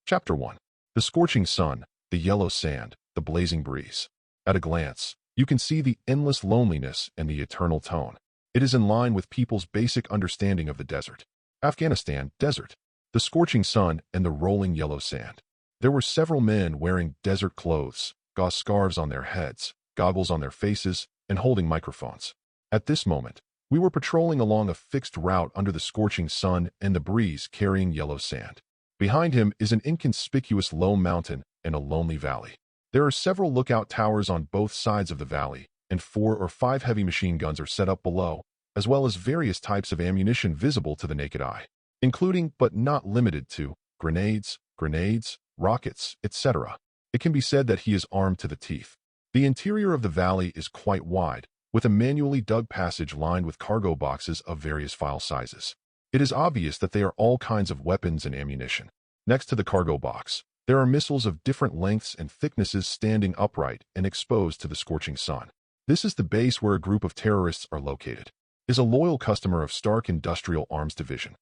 Chapter 1. The scorching sun, the yellow sand, the blazing breeze. At a glance, you can see the endless loneliness and the eternal tone. It is in line with people's basic understanding of the desert. Afghanistan, desert. The scorching sun and the rolling yellow sand. There were several men wearing desert clothes, gauze scarves on their heads, goggles on their faces, and holding microphones. At this moment, we were patrolling along a fixed route under the scorching sun and the breeze carrying yellow sand. Behind him is an inconspicuous low mountain and a lonely valley. There are several lookout towers on both sides of the valley, and 4 or 5 heavy machine guns are set up below, as well as various types of ammunition visible to the naked eye, including but not limited to grenades, rockets, etc. It can be said that he is armed to the teeth. The interior of the valley is quite wide, with a manually dug passage lined with cargo boxes of various file sizes. It is obvious that they are all kinds of weapons and ammunition. Next to the cargo box, there are missiles of different lengths and thicknesses standing upright and exposed to the scorching sun. This is the base where a group of terrorists are located. Is a loyal customer of Stark Industrial Arms Division.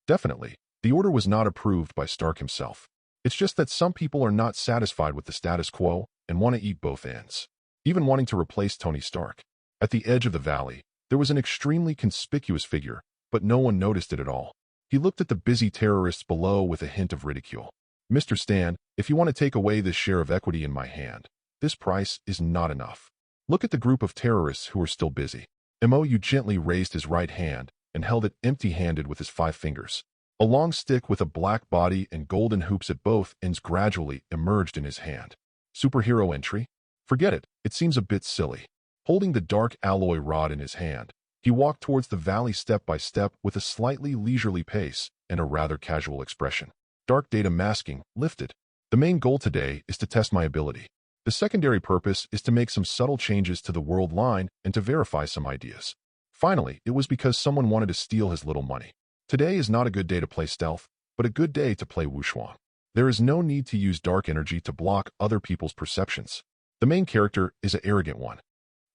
Definitely. The order was not approved by Stark himself. It's just that some people are not satisfied with the status quo and want to eat both ends, even wanting to replace Tony Stark. At the edge of the valley, there was an extremely conspicuous figure, but no one noticed it at all. He looked at the busy terrorists below with a hint of ridicule. Mr. Stan, if you want to take away this share of equity in my hand, this price is not enough. Look at the group of terrorists who are still busy. MOU gently raised his right hand and held it empty-handed with his 5 fingers. A long stick with a black body and golden hoops at both ends gradually emerged in his hand. Superhero entry? Forget it, it seems a bit silly. Holding the dark alloy rod in his hand, he walked towards the valley step by step with a slightly leisurely pace and a rather casual expression. Dark data masking lifted. The main goal today is to test my ability. The secondary purpose is to make some subtle changes to the world line and to verify some ideas. Finally, it was because someone wanted to steal his little money. Today is not a good day to play stealth, but a good day to play wushuang. There is no need to use dark energy to block other people's perceptions. The main character is an arrogant one.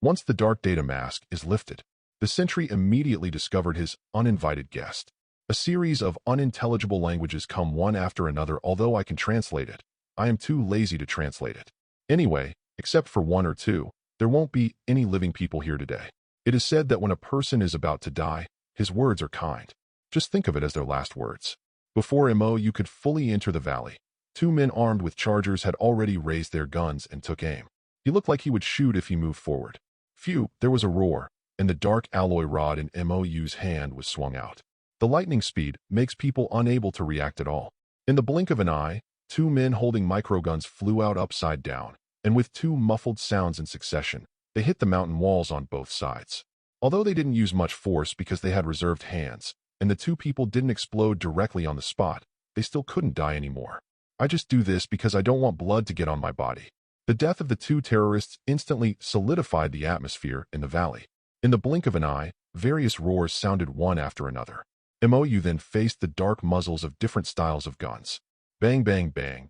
Once the dark data mask is lifted, the sentry immediately discovered his uninvited guest. A series of unintelligible languages come one after another. Although I can translate it, I am too lazy to translate it. Anyway, except for 1 or 2, there won't be any living people here today. It is said that when a person is about to die, his words are kind. Just think of it as their last words. Before MOU could fully enter the valley, 2 men armed with chargers had already raised their guns and took aim. He looked like he would shoot if he moved forward. Phew, there was a roar, and the dark alloy rod in MOU's hand was swung out. The lightning speed makes people unable to react at all. In the blink of an eye, 2 men holding microguns flew out upside down, and with 2 muffled sounds in succession, they hit the mountain walls on both sides. Although they didn't use much force because they had reserved hands, and the 2 people didn't explode directly on the spot, they still couldn't die anymore. I just do this because I don't want blood to get on my body. The death of the 2 terrorists instantly solidified the atmosphere in the valley. In the blink of an eye, various roars sounded one after another. MOU then faced the dark muzzles of different styles of guns. Bang, bang, bang,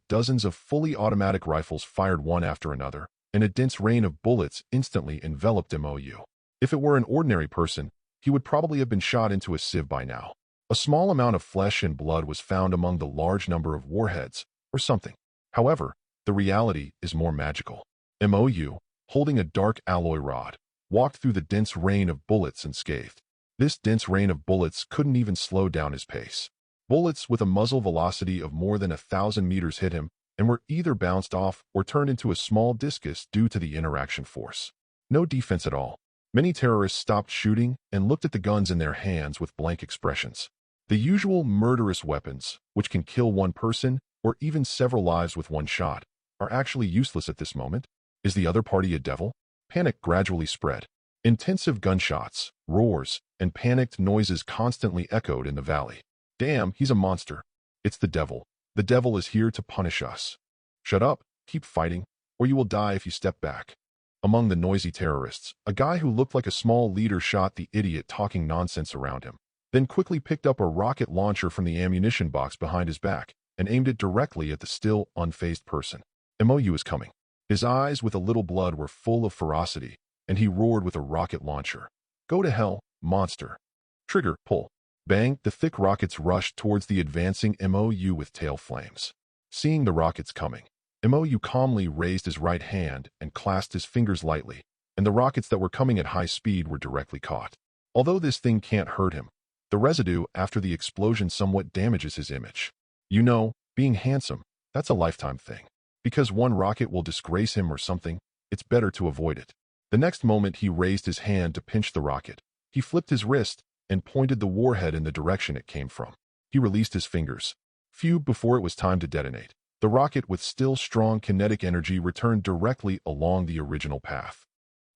dozens of fully automatic rifles fired one after another, and a dense rain of bullets instantly enveloped MOU. If it were an ordinary person, he would probably have been shot into a sieve by now. A small amount of flesh and blood was found among the large number of warheads, or something. However, the reality is more magical. MOU, holding a dark alloy rod, walked through the dense rain of bullets unscathed. This dense rain of bullets couldn't even slow down his pace. Bullets with a muzzle velocity of more than 1,000 meters hit him and were either bounced off or turned into a small discus due to the interaction force. No defense at all. Many terrorists stopped shooting and looked at the guns in their hands with blank expressions. The usual murderous weapons, which can kill one person or even several lives with one shot, are actually useless at this moment. Is the other party a devil? Panic gradually spread. Intensive gunshots, roars, and panicked noises constantly echoed in the valley. Damn, he's a monster. It's the devil. The devil is here to punish us. Shut up, keep fighting, or you will die if you step back. Among the noisy terrorists, a guy who looked like a small leader shot the idiot talking nonsense around him, then quickly picked up a rocket launcher from the ammunition box behind his back and aimed it directly at the still unfazed person. MOU is coming. His eyes with a little blood were full of ferocity, and he roared with a rocket launcher. Go to hell, monster. Trigger, pull. Bang, the thick rockets rushed towards the advancing MOU with tail flames. Seeing the rockets coming, MOU calmly raised his right hand and clasped his fingers lightly, and the rockets that were coming at high speed were directly caught. Although this thing can't hurt him, the residue after the explosion somewhat damages his image. You know, being handsome, that's a lifetime thing. Because one rocket will disgrace him or something, it's better to avoid it. The next moment he raised his hand to pinch the rocket. He flipped his wrist and pointed the warhead in the direction it came from. He released his fingers. Few before it was time to detonate. The rocket with still strong kinetic energy returned directly along the original path.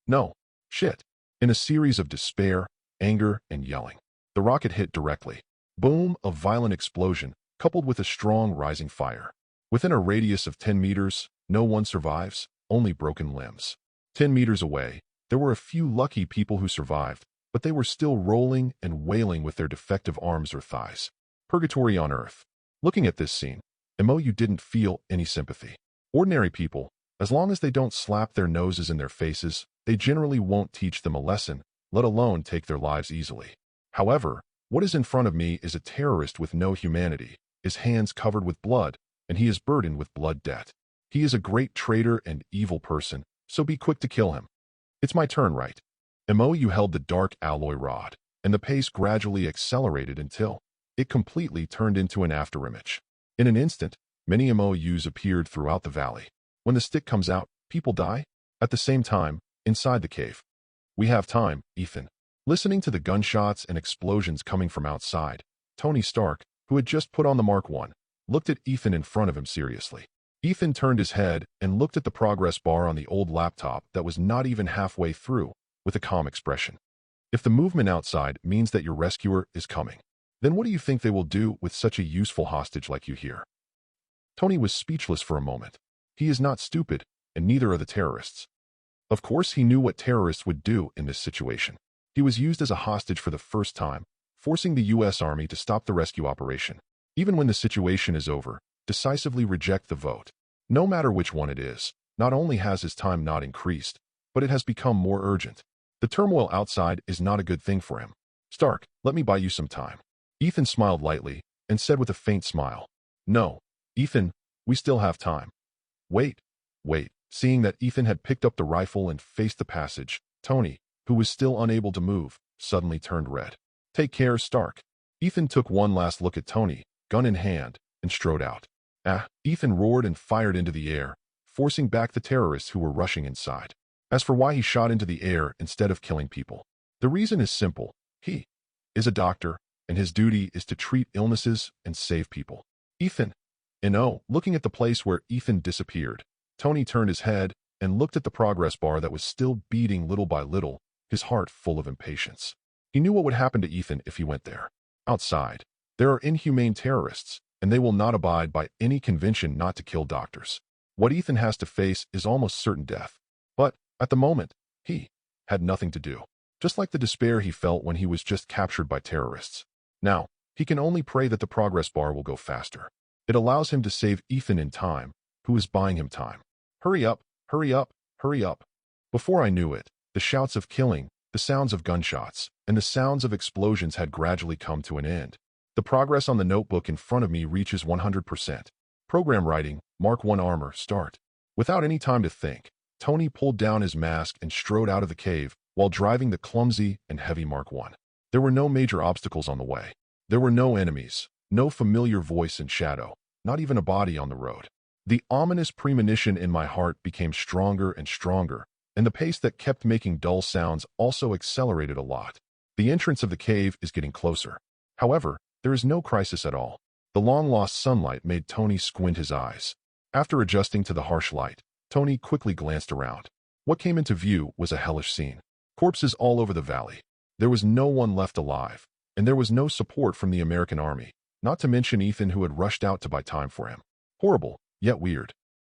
No. Shit. In a series of despair, anger, and yelling, the rocket hit directly. Boom, a violent explosion, coupled with a strong rising fire. Within a radius of 10 meters, no one survives, only broken limbs. 10 meters away, there were a few lucky people who survived, but they were still rolling and wailing with their defective arms or thighs. Purgatory on Earth. Looking at this scene, MOU didn't feel any sympathy. Ordinary people, as long as they don't slap their noses in their faces, they generally won't teach them a lesson, let alone take their lives easily. However, what is in front of me is a terrorist with no humanity, his hands covered with blood, and he is burdened with blood debt. He is a great traitor and evil person, so be quick to kill him. It's my turn, right? MOU held the dark alloy rod, and the pace gradually accelerated until it completely turned into an afterimage. In an instant, many MOUs appeared throughout the valley. When the stick comes out, people die. At the same time, inside the cave. We have time, Ethan. Listening to the gunshots and explosions coming from outside, Tony Stark, who had just put on the Mark I, looked at Ethan in front of him seriously. Ethan turned his head and looked at the progress bar on the old laptop that was not even halfway through, with a calm expression. If the movement outside means that your rescuer is coming, then what do you think they will do with such a useful hostage like you here? Tony was speechless for a moment. He is not stupid, and neither are the terrorists. Of course, he knew what terrorists would do in this situation. He was used as a hostage for the first time, forcing the U.S. Army to stop the rescue operation. Even when the situation is over, decisively reject the vote. No matter which one it is, not only has his time not increased, but it has become more urgent. The turmoil outside is not a good thing for him. Stark, let me buy you some time. Ethan smiled lightly and said with a faint smile, No, Ethan, we still have time. Wait. Seeing that Ethan had picked up the rifle and faced the passage, Tony, who was still unable to move, suddenly turned red. Take care, Stark. Ethan took one last look at Tony, gun in hand, and strode out. Ethan roared and fired into the air, forcing back the terrorists who were rushing inside. As for why he shot into the air instead of killing people, the reason is simple. He is a doctor, and his duty is to treat illnesses and save people. Ethan. Looking at the place where Ethan disappeared, Tony turned his head and looked at the progress bar that was still beating little by little, his heart full of impatience. He knew what would happen to Ethan if he went there. Outside, there are inhumane terrorists, and they will not abide by any convention not to kill doctors. What Ethan has to face is almost certain death. But, at the moment, he had nothing to do. Just like the despair he felt when he was just captured by terrorists. Now, he can only pray that the progress bar will go faster. It allows him to save Ethan in time, who is buying him time. Hurry up, hurry up, hurry up. Before I knew it, the shouts of killing, the sounds of gunshots, and the sounds of explosions had gradually come to an end. The progress on the notebook in front of me reaches 100%. Program writing, Mark I armor, start. Without any time to think, Tony pulled down his mask and strode out of the cave while driving the clumsy and heavy Mark I. There were no major obstacles on the way. There were no enemies, no familiar voice in shadow, not even a body on the road. The ominous premonition in my heart became stronger and stronger, and the pace that kept making dull sounds also accelerated a lot. The entrance of the cave is getting closer. However, there is no crisis at all. The long-lost sunlight made Tony squint his eyes. After adjusting to the harsh light, Tony quickly glanced around. What came into view was a hellish scene. Corpses all over the valley. There was no one left alive, and there was no support from the American army, not to mention Ethan who had rushed out to buy time for him. Horrible, yet weird.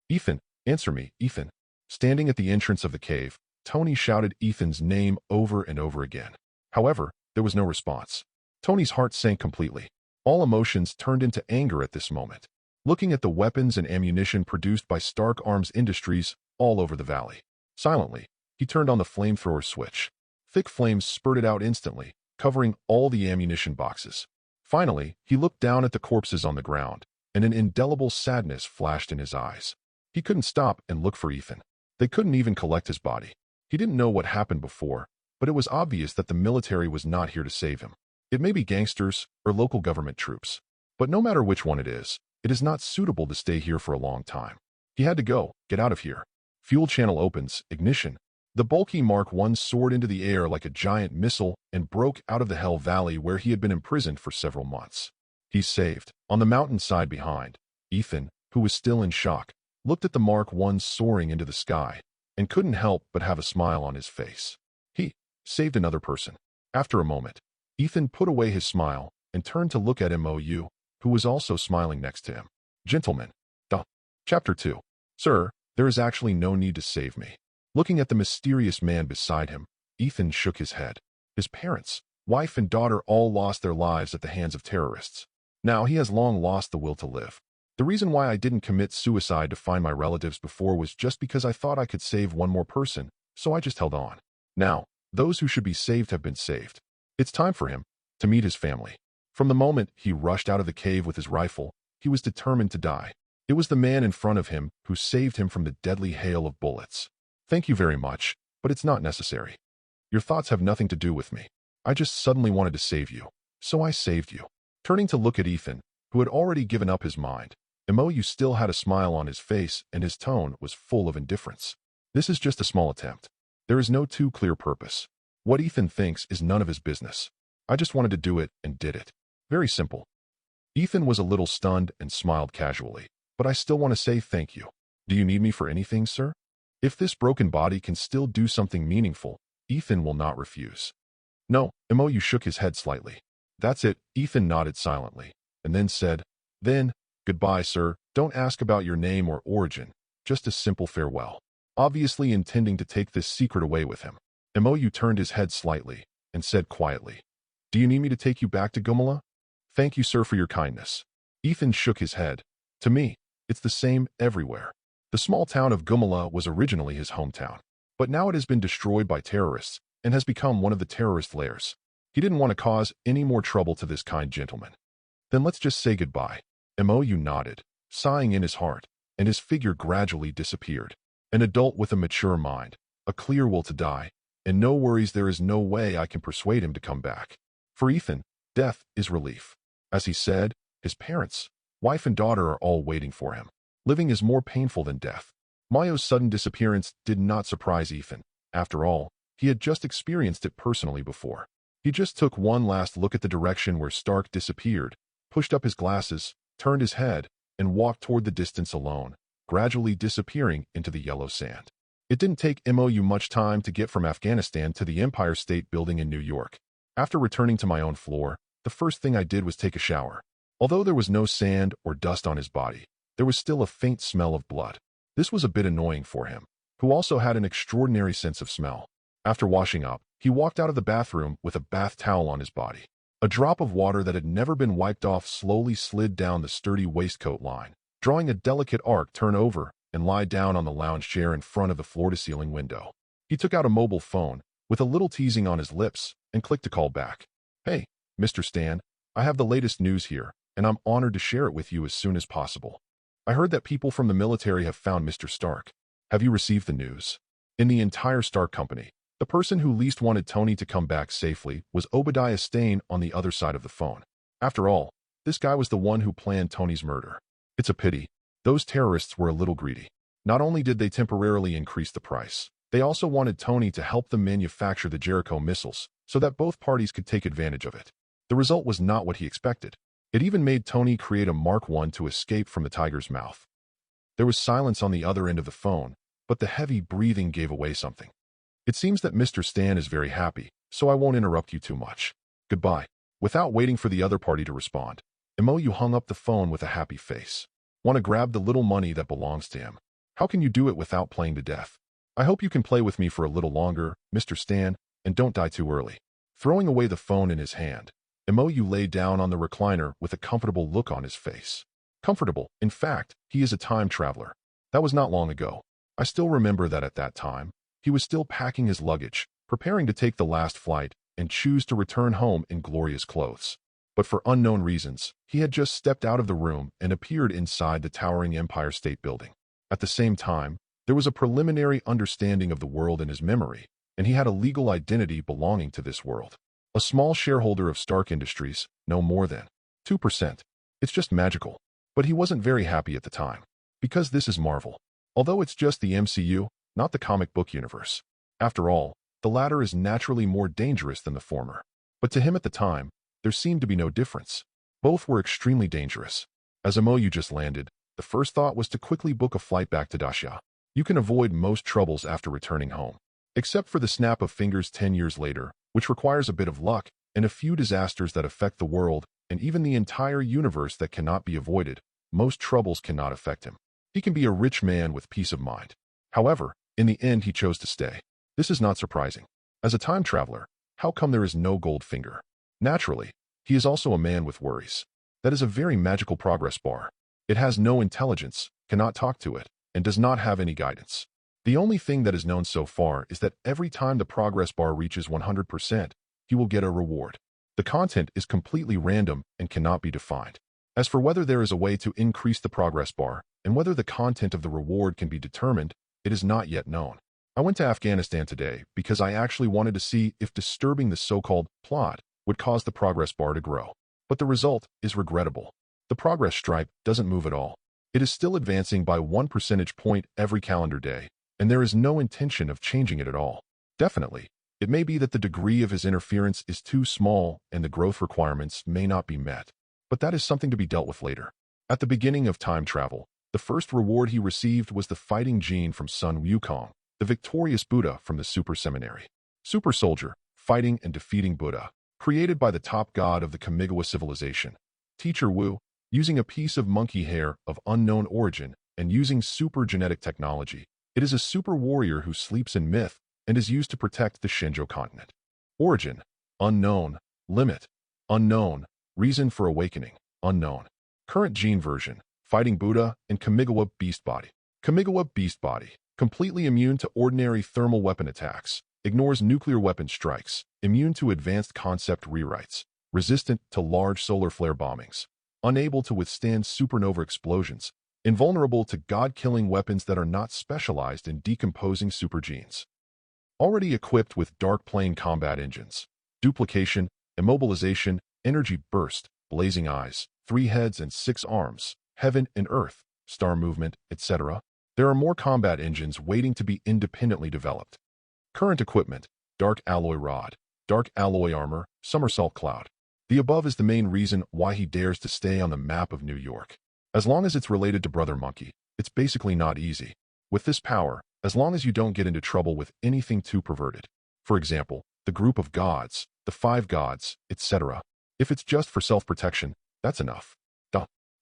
Ethan, answer me, Ethan. Standing at the entrance of the cave, Tony shouted Ethan's name over and over again. However, there was no response. Tony's heart sank completely. All emotions turned into anger at this moment. Looking at the weapons and ammunition produced by Stark Arms Industries all over the valley. Silently, he turned on the flamethrower switch. Thick flames spurted out instantly, covering all the ammunition boxes. Finally, he looked down at the corpses on the ground, and an indelible sadness flashed in his eyes. He couldn't stop and look for Ethan. They couldn't even collect his body. He didn't know what happened before, but it was obvious that the military was not here to save him. It may be gangsters or local government troops, but no matter which one it is not suitable to stay here for a long time. He had to go, get out of here. Fuel channel opens, ignition. The bulky Mark I soared into the air like a giant missile and broke out of the Hell Valley where he had been imprisoned for several months. He's saved. On the mountainside behind, Ethan, who was still in shock, looked at the Mark I soaring into the sky and couldn't help but have a smile on his face. He saved another person. After a moment, Ethan put away his smile and turned to look at Mou, who was also smiling next to him. Gentlemen. Chapter 2. Sir, there is actually no need to save me. Looking at the mysterious man beside him, Ethan shook his head. His parents, wife and daughter all lost their lives at the hands of terrorists. Now he has long lost the will to live. The reason why I didn't commit suicide to find my relatives before was just because I thought I could save one more person, so I just held on. Now, those who should be saved have been saved. It's time for him to meet his family. From the moment he rushed out of the cave with his rifle, he was determined to die. It was the man in front of him who saved him from the deadly hail of bullets. Thank you very much, but it's not necessary. Your thoughts have nothing to do with me. I just suddenly wanted to save you, so I saved you. Turning to look at Ethan, who had already given up his mind, Mou still had a smile on his face and his tone was full of indifference. This is just a small attempt. There is no too clear purpose. What Ethan thinks is none of his business. I just wanted to do it and did it. Very simple. Ethan was a little stunned and smiled casually. But I still want to say thank you. Do you need me for anything, sir? If this broken body can still do something meaningful, Ethan will not refuse. No, Mou shook his head slightly. That's it, Ethan nodded silently, and then said, Then, goodbye, sir. Don't ask about your name or origin, just a simple farewell. Obviously intending to take this secret away with him. Mou turned his head slightly and said quietly, Do you need me to take you back to Gumala? Thank you, sir, for your kindness. Ethan shook his head. To me, it's the same everywhere. The small town of Gumala was originally his hometown, but now it has been destroyed by terrorists and has become one of the terrorist lairs. He didn't want to cause any more trouble to this kind gentleman. Then let's just say goodbye. Mou nodded, sighing in his heart, and his figure gradually disappeared. An adult with a mature mind, a clear will to die, and no worries. There is no way I can persuade him to come back. For Ethan, death is relief. As he said, his parents, wife and daughter are all waiting for him. Living is more painful than death. Mayo's sudden disappearance did not surprise Ethan. After all, he had just experienced it personally before. He just took one last look at the direction where Stark disappeared, pushed up his glasses, turned his head, and walked toward the distance alone, gradually disappearing into the yellow sand. It didn't take Mou much time to get from Afghanistan to the Empire State Building in New York. After returning to my own floor, the first thing I did was take a shower. Although there was no sand or dust on his body, there was still a faint smell of blood. This was a bit annoying for him, who also had an extraordinary sense of smell. After washing up, he walked out of the bathroom with a bath towel on his body. A drop of water that had never been wiped off slowly slid down the sturdy waistcoat line, drawing a delicate arc. Turn over and lie down on the lounge chair in front of the floor-to-ceiling window. He took out a mobile phone, with a little teasing on his lips, and clicked to call back. Hey, Mr. Stan, I have the latest news here, and I'm honored to share it with you as soon as possible. I heard that people from the military have found Mr. Stark. Have you received the news? In the entire Stark company, the person who least wanted Tony to come back safely was Obadiah Stane on the other side of the phone. After all, this guy was the one who planned Tony's murder. It's a pity. Those terrorists were a little greedy. Not only did they temporarily increase the price, they also wanted Tony to help them manufacture the Jericho missiles so that both parties could take advantage of it. The result was not what he expected. It even made Tony create a Mark I to escape from the tiger's mouth. There was silence on the other end of the phone, but the heavy breathing gave away something. It seems that Mr. Stan is very happy, so I won't interrupt you too much. Goodbye. Without waiting for the other party to respond, Mou hung up the phone with a happy face. Want to grab the little money that belongs to him. How can you do it without playing to death? I hope you can play with me for a little longer, Mr. Stan, and don't die too early. Throwing away the phone in his hand, Mou lay down on the recliner with a comfortable look on his face. Comfortable. In fact, he is a time traveler. That was not long ago. I still remember that at that time, he was still packing his luggage, preparing to take the last flight, and choose to return home in glorious clothes. But for unknown reasons, he had just stepped out of the room and appeared inside the towering Empire State Building. At the same time, there was a preliminary understanding of the world in his memory, and he had a legal identity belonging to this world. A small shareholder of Stark Industries, no more than 2%. It's just magical. But he wasn't very happy at the time. Because this is Marvel. Although it's just the MCU, not the comic book universe. After all, the latter is naturally more dangerous than the former. But to him at the time, there seemed to be no difference. Both were extremely dangerous. As MOU just landed, the first thought was to quickly book a flight back to Dacia. You can avoid most troubles after returning home. Except for the snap of fingers 10 years later, which requires a bit of luck, and a few disasters that affect the world, and even the entire universe that cannot be avoided, most troubles cannot affect him. He can be a rich man with peace of mind. However, in the end he chose to stay. This is not surprising. As a time traveler, how come there is no gold finger? Naturally, he is also a man with worries. That is a very magical progress bar. It has no intelligence, cannot talk to it, and does not have any guidance. The only thing that is known so far is that every time the progress bar reaches 100%, he will get a reward. The content is completely random and cannot be defined. As for whether there is a way to increase the progress bar, and whether the content of the reward can be determined, it is not yet known. I went to Afghanistan today because I actually wanted to see if disturbing the so-called plot would cause the progress bar to grow. But the result is regrettable. The progress stripe doesn't move at all. It is still advancing by 1 percentage point every calendar day, and there is no intention of changing it at all. Definitely, it may be that the degree of his interference is too small and the growth requirements may not be met. But that is something to be dealt with later. At the beginning of time travel, the first reward he received was the fighting gene from Sun Wukong, the victorious Buddha from the Super Seminary. Super Soldier, fighting and defeating Buddha, created by the top god of the Kamigawa civilization, Teacher Wu, using a piece of monkey hair of unknown origin and using super genetic technology. It is a super warrior who sleeps in myth and is used to protect the Shinjo continent. Origin, unknown. Limit, unknown. Reason for awakening, unknown. Current gene version, fighting Buddha and Kamigawa beast body. Kamigawa beast body, completely immune to ordinary thermal weapon attacks, ignores nuclear weapon strikes, immune to advanced concept rewrites, resistant to large solar flare bombings, unable to withstand supernova explosions, invulnerable to god-killing weapons that are not specialized in decomposing supergenes. Already equipped with dark plane combat engines, duplication, immobilization, energy burst, blazing eyes, 3 heads and 6 arms, heaven and earth, star movement, etc. There are more combat engines waiting to be independently developed. Current equipment, dark alloy rod, dark alloy armor, somersault cloud. The above is the main reason why he dares to stay on the map of New York. As long as it's related to Brother Monkey, it's basically not easy. With this power, as long as you don't get into trouble with anything too perverted. For example, the group of gods, the 5 gods, etc. If it's just for self-protection, that's enough.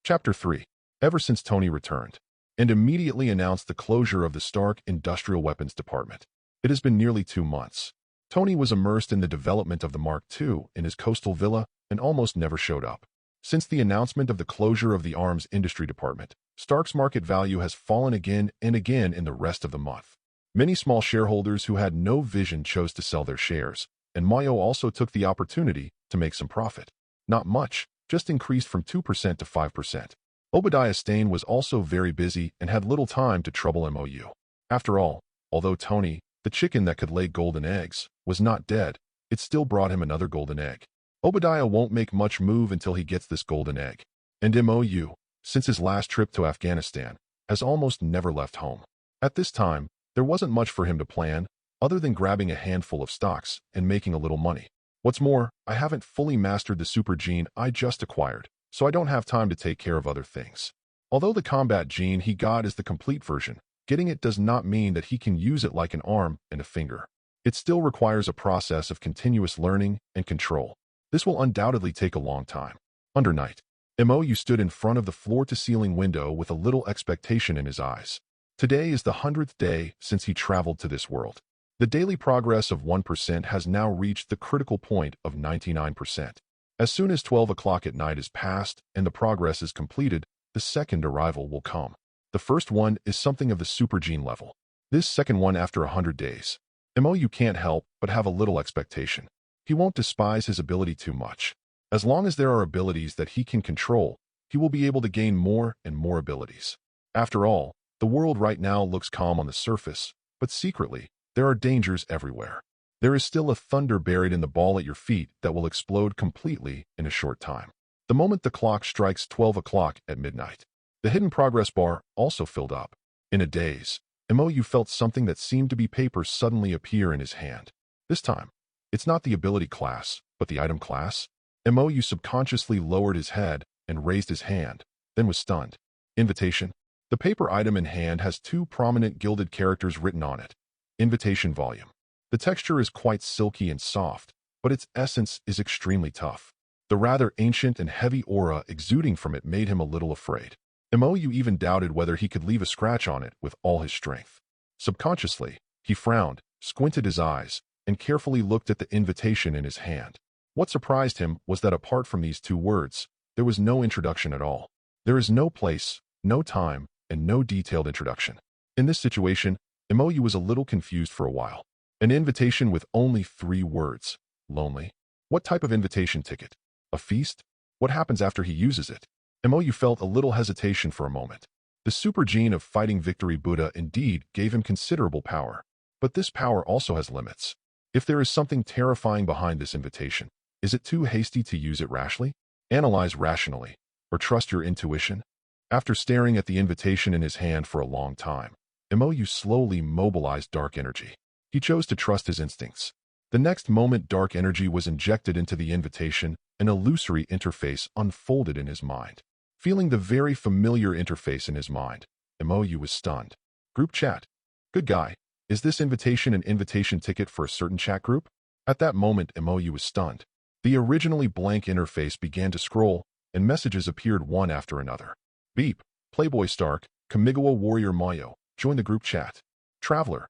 Chapter 3. Ever since Tony returned, and immediately announced the closure of the Stark Industrial Weapons Department. It has been nearly 2 months. Tony was immersed in the development of the Mark II in his coastal villa and almost never showed up. Since the announcement of the closure of the arms industry department, Stark's market value has fallen again and again in the rest of the month. Many small shareholders who had no vision chose to sell their shares, and Mayo also took the opportunity to make some profit. Not much, just increased from 2% to 5%. Obadiah Stane was also very busy and had little time to trouble MOU. After all, although Tony, the chicken that could lay golden eggs, was not dead, it still brought him another golden egg. Obadiah won't make much move until he gets this golden egg. And MOU, since his last trip to Afghanistan, has almost never left home. At this time, there wasn't much for him to plan, other than grabbing a handful of stocks and making a little money. What's more, I haven't fully mastered the super gene I just acquired, so I don't have time to take care of other things. Although the combat gene he got is the complete version, getting it does not mean that he can use it like an arm and a finger. It still requires a process of continuous learning and control. This will undoubtedly take a long time. Under night, MOU stood in front of the floor-to-ceiling window with a little expectation in his eyes. Today is the 100th day since he traveled to this world. The daily progress of 1% has now reached the critical point of 99%. As soon as 12 o'clock at night is passed and the progress is completed, the second arrival will come. The first one is something of the supergene level. This second one after 100 days. MOU can't help but have a little expectation. He won't despise his ability too much. As long as there are abilities that he can control, he will be able to gain more and more abilities. After all, the world right now looks calm on the surface, but secretly, there are dangers everywhere. There is still a thunder buried in the ball at your feet that will explode completely in a short time. The moment the clock strikes 12 o'clock at midnight, the hidden progress bar also filled up. In a daze, Mo felt something that seemed to be paper suddenly appear in his hand. This time, it's not the ability class, but the item class. Mo subconsciously lowered his head and raised his hand, then was stunned. Invitation. The paper item in hand has two prominent gilded characters written on it. Invitation volume. The texture is quite silky and soft, but its essence is extremely tough. The rather ancient and heavy aura exuding from it made him a little afraid. Mo even doubted whether he could leave a scratch on it with all his strength. Subconsciously, he frowned, squinted his eyes, and carefully looked at the invitation in his hand. What surprised him was that apart from these two words, there was no introduction at all. There is no place, no time, and no detailed introduction. In this situation, Mo was a little confused for a while. An invitation with only 3 words. Lonely. What type of invitation ticket? A feast? What happens after he uses it? Mo felt a little hesitation for a moment. The super gene of fighting victory Buddha indeed gave him considerable power. But this power also has limits. If there is something terrifying behind this invitation, is it too hasty to use it rashly? Analyze rationally, or trust your intuition? After staring at the invitation in his hand for a long time, Mo slowly mobilized dark energy. He chose to trust his instincts. The next moment dark energy was injected into the invitation, an illusory interface unfolded in his mind. Feeling the very familiar interface in his mind, Mo was stunned. Group chat. Good guy. Is this invitation an invitation ticket for a certain chat group? At that moment, Mo was stunned. The originally blank interface began to scroll, and messages appeared one after another. Beep. Playboy Stark, Kamigawa Warrior Mayo, join the group chat. Traveler.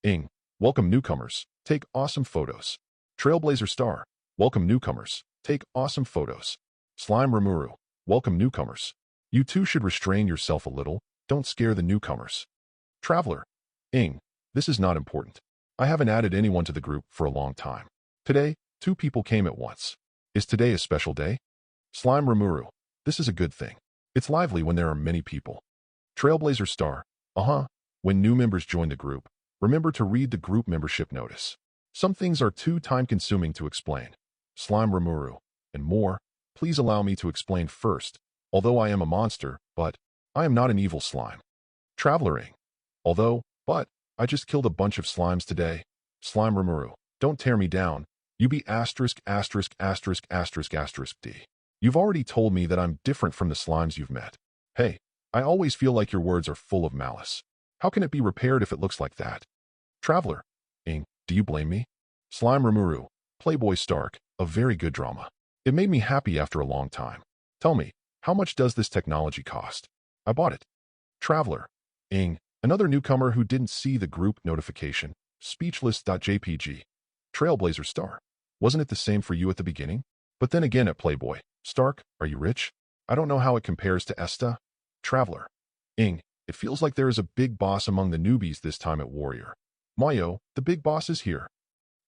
Ing. Welcome newcomers. Take awesome photos. Trailblazer Star. Welcome newcomers. Take awesome photos. Slime Rimuru. Welcome newcomers. You two should restrain yourself a little. Don't scare the newcomers. Traveler. Ing. This is not important. I haven't added anyone to the group for a long time. Today, 2 people came at once. Is today a special day? Slime Rimuru. This is a good thing. It's lively when there are many people. Trailblazer Star. When new members join the group, remember to read the group membership notice. Some things are too time-consuming to explain. Slime Rimuru. And more. Please allow me to explain first. Although I am a monster, but I am not an evil slime. Travelering. But I just killed a bunch of slimes today. Slime Rimuru. Don't tear me down. You be asterisk asterisk asterisk asterisk asterisk D. You've already told me that I'm different from the slimes you've met. Hey, I always feel like your words are full of malice. How can it be repaired if it looks like that? Traveler. Ing. Do you blame me? Slime Rimuru. Playboy Stark. A very good drama. It made me happy after a long time. Tell me, how much does this technology cost? I bought it. Traveler. Ing. Another newcomer who didn't see the group notification. Speechless.jpg. Trailblazer Star. Wasn't it the same for you at the beginning? But then again at Playboy. Stark, are you rich? I don't know how it compares to Esta. Traveler. Ing. It feels like there is a big boss among the newbies this time at Warrior. Mayo, the big boss is here.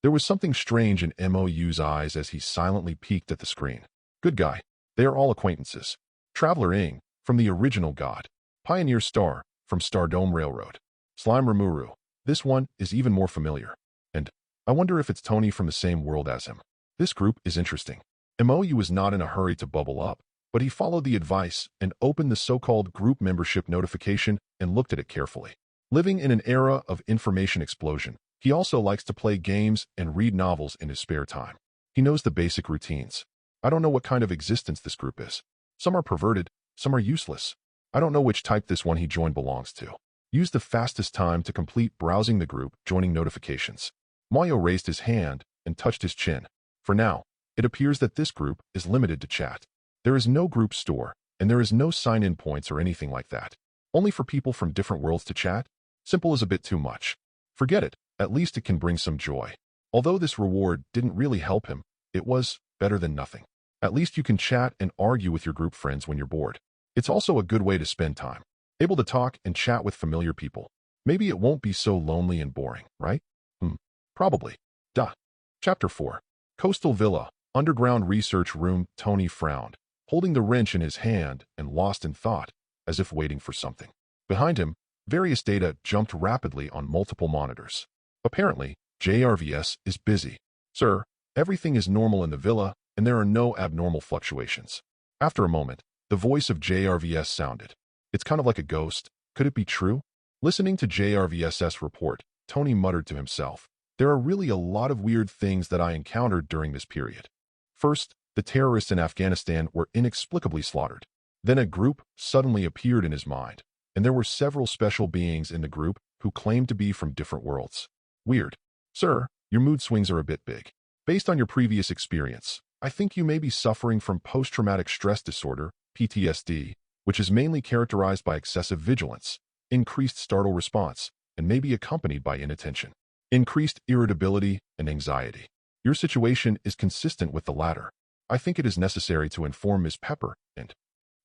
There was something strange in Mo's eyes as he silently peeked at the screen. Good guy. They are all acquaintances. Traveler Ing, from the original god. Pioneer Star, from Stardome Railroad. Slime Rimuru. This one is even more familiar. And I wonder if it's Tony from the same world as him. This group is interesting. Mo was not in a hurry to bubble up, but he followed the advice and opened the so-called group membership notification and looked at it carefully. Living in an era of information explosion, he also likes to play games and read novels in his spare time. He knows the basic routines. I don't know what kind of existence this group is. Some are perverted, some are useless. I don't know which type this one he joined belongs to. Use the fastest time to complete browsing the group, joining notifications. Mayo raised his hand and touched his chin. For now, it appears that this group is limited to chat. There is no group store, and there is no sign-in points or anything like that. Only for people from different worlds to chat? Simple is a bit too much. Forget it, at least it can bring some joy. Although this reward didn't really help him, it was better than nothing. At least you can chat and argue with your group friends when you're bored. It's also a good way to spend time. Able to talk and chat with familiar people. Maybe it won't be so lonely and boring, right? Probably. Duh. Chapter 4. Coastal Villa, underground research room. Tony frowned, holding the wrench in his hand and lost in thought, as if waiting for something. Behind him, various data jumped rapidly on multiple monitors. Apparently, JRVS is busy. Sir, everything is normal in the villa, and there are no abnormal fluctuations. After a moment, the voice of JRVS sounded. It's kind of like a ghost. Could it be true? Listening to JRVS's report, Tony muttered to himself, there are really a lot of weird things that I encountered during this period. First, the terrorists in Afghanistan were inexplicably slaughtered. Then a group suddenly appeared in his mind, and there were several special beings in the group who claimed to be from different worlds. Weird. Sir, your mood swings are a bit big. Based on your previous experience, I think you may be suffering from post-traumatic stress disorder, PTSD, which is mainly characterized by excessive vigilance, increased startle response, and may be accompanied by inattention, increased irritability, and anxiety. Your situation is consistent with the latter. I think it is necessary to inform Ms. Pepper, and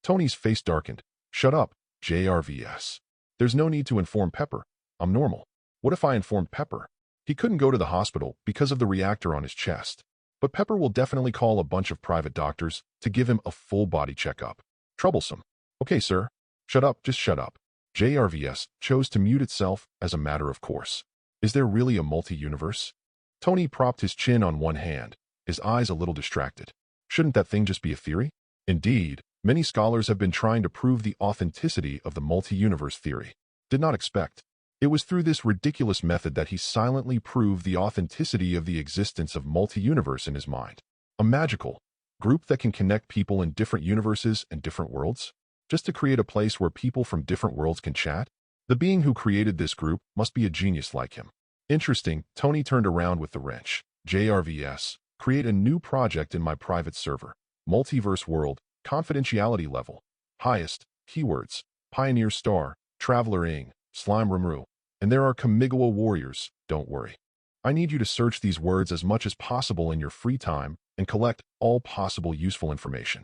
Tony's face darkened. Shut up, JRVS. There's no need to inform Pepper. I'm normal. What if I informed Pepper? He couldn't go to the hospital because of the reactor on his chest. But Pepper will definitely call a bunch of private doctors to give him a full-body checkup. Troublesome. Okay, sir. Shut up, just shut up. JRVS chose to mute itself as a matter of course. Is there really a multi-universe? Tony propped his chin on one hand, his eyes a little distracted. Shouldn't that thing just be a theory? Indeed, many scholars have been trying to prove the authenticity of the multi-universe theory. Did not expect. It was through this ridiculous method that he silently proved the authenticity of the existence of multi-universe in his mind. A magical group that can connect people in different universes and different worlds? Just to create a place where people from different worlds can chat? The being who created this group must be a genius like him. Interesting. Tony turned around with the wrench. JRVS, create a new project in my private server. Multiverse world, confidentiality level. Highest, keywords, Pioneer Star, Traveler Ing, Slime Rimuru, and there are Kamigawa warriors. Don't worry. I need you to search these words as much as possible in your free time and collect all possible useful information.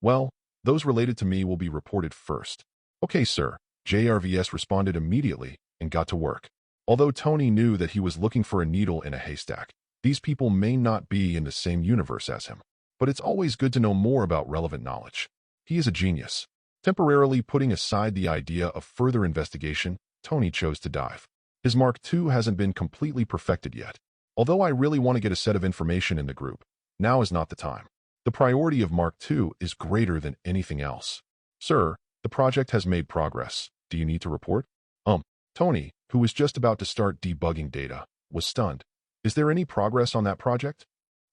Well, those related to me will be reported first. Okay, sir. JRVS responded immediately and got to work. Although Tony knew that he was looking for a needle in a haystack, these people may not be in the same universe as him. But it's always good to know more about relevant knowledge. He is a genius. Temporarily putting aside the idea of further investigation, Tony chose to dive. His Mark II hasn't been completely perfected yet. Although I really want to get a set of information in the group, now is not the time. The priority of Mark II is greater than anything else. Sir, the project has made progress. Do you need to report? Tony, who was just about to start debugging data, was stunned. Is there any progress on that project?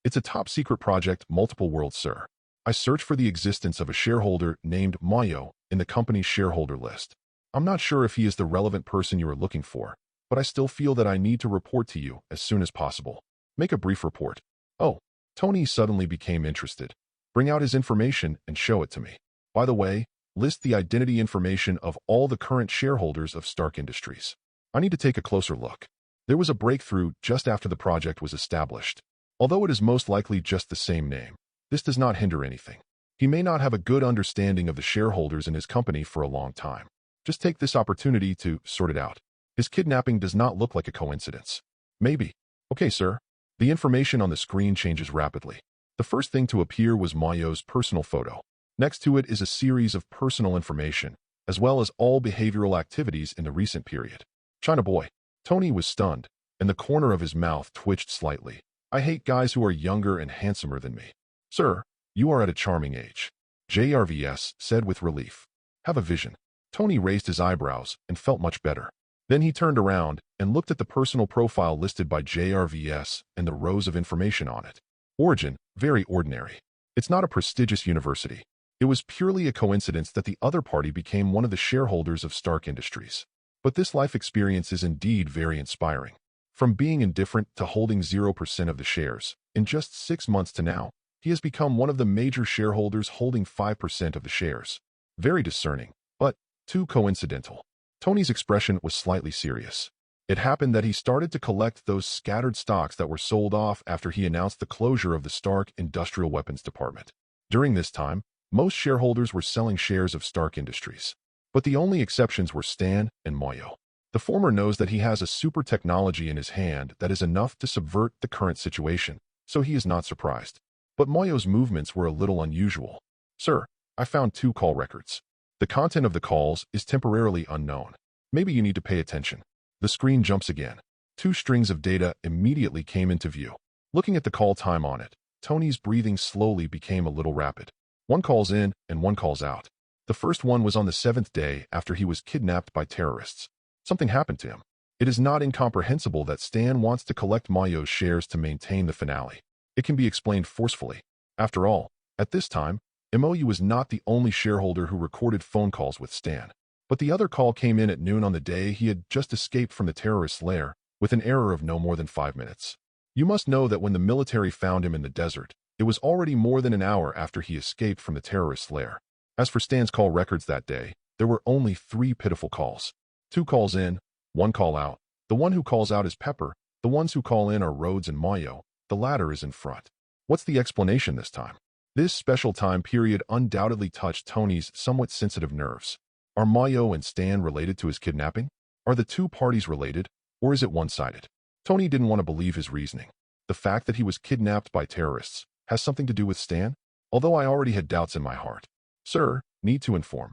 It's a top-secret project, multiple worlds, sir. I searched for the existence of a shareholder named Mayo in the company's shareholder list. I'm not sure if he is the relevant person you are looking for, but I still feel that I need to report to you as soon as possible. Make a brief report. Oh, Tony suddenly became interested. Bring out his information and show it to me. By the way, list the identity information of all the current shareholders of Stark Industries. I need to take a closer look. There was a breakthrough just after the project was established. Although it is most likely just the same name, this does not hinder anything. He may not have a good understanding of the shareholders in his company for a long time. Just take this opportunity to sort it out. His kidnapping does not look like a coincidence. Maybe. Okay, sir. The information on the screen changes rapidly. The first thing to appear was Mayo's personal photo. Next to it is a series of personal information, as well as all behavioral activities in the recent period. China boy. Tony was stunned, and the corner of his mouth twitched slightly. I hate guys who are younger and handsomer than me. Sir, you are at a charming age. JRVS said with relief. Have a vision. Tony raised his eyebrows and felt much better. Then he turned around and looked at the personal profile listed by JRVS and the rows of information on it. Origin, very ordinary. It's not a prestigious university. It was purely a coincidence that the other party became one of the shareholders of Stark Industries. But this life experience is indeed very inspiring. From being indifferent to holding 0% of the shares, in just 6 months to now, he has become one of the major shareholders holding 5% of the shares. Very discerning, but too coincidental. Tony's expression was slightly serious. It happened that he started to collect those scattered stocks that were sold off after he announced the closure of the Stark Industrial Weapons Department. During this time, most shareholders were selling shares of Stark Industries. But the only exceptions were Stan and Moyo. The former knows that he has a super technology in his hand that is enough to subvert the current situation. so he is not surprised. But Moyo's movements were a little unusual. Sir, I found 2 call records. The content of the calls is temporarily unknown. Maybe you need to pay attention. The screen jumps again. 2 strings of data immediately came into view. Looking at the call time on it, Tony's breathing slowly became a little rapid. 1 calls in and 1 calls out. The first one was on the 7th day after he was kidnapped by terrorists. Something happened to him. It is not incomprehensible that Stan wants to collect Moyo's shares to maintain the finale. It can be explained forcefully. After all, at this time, MOU was not the only shareholder who recorded phone calls with Stan. But the other call came in at noon on the day he had just escaped from the terrorist's lair, with an error of no more than 5 minutes. You must know that when the military found him in the desert, it was already more than an hour after he escaped from the terrorist's lair. As for Stan's call records that day, there were only 3 pitiful calls. 2 calls in, 1 call out. The one who calls out is Pepper. The ones who call in are Rhodes and Moyo. The latter is in front. What's the explanation this time? This special time period undoubtedly touched Tony's somewhat sensitive nerves. Are Moyo and Stan related to his kidnapping? Are the 2 parties related, or is it one-sided? Tony didn't want to believe his reasoning. The fact that he was kidnapped by terrorists has something to do with Stan, although I already had doubts in my heart. Sir, need to inform.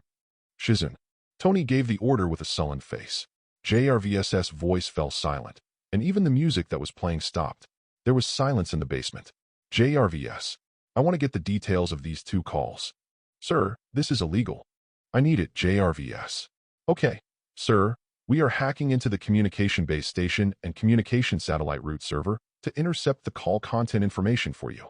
Shizun. Tony gave the order with a sullen face. JRVS's voice fell silent, and even the music that was playing stopped. There was silence in the basement. JRVS. I want to get the details of these 2 calls. Sir, this is illegal. I need it, JRVS. Okay, sir, we are hacking into the communication base station and communication satellite route server to intercept the call content information for you.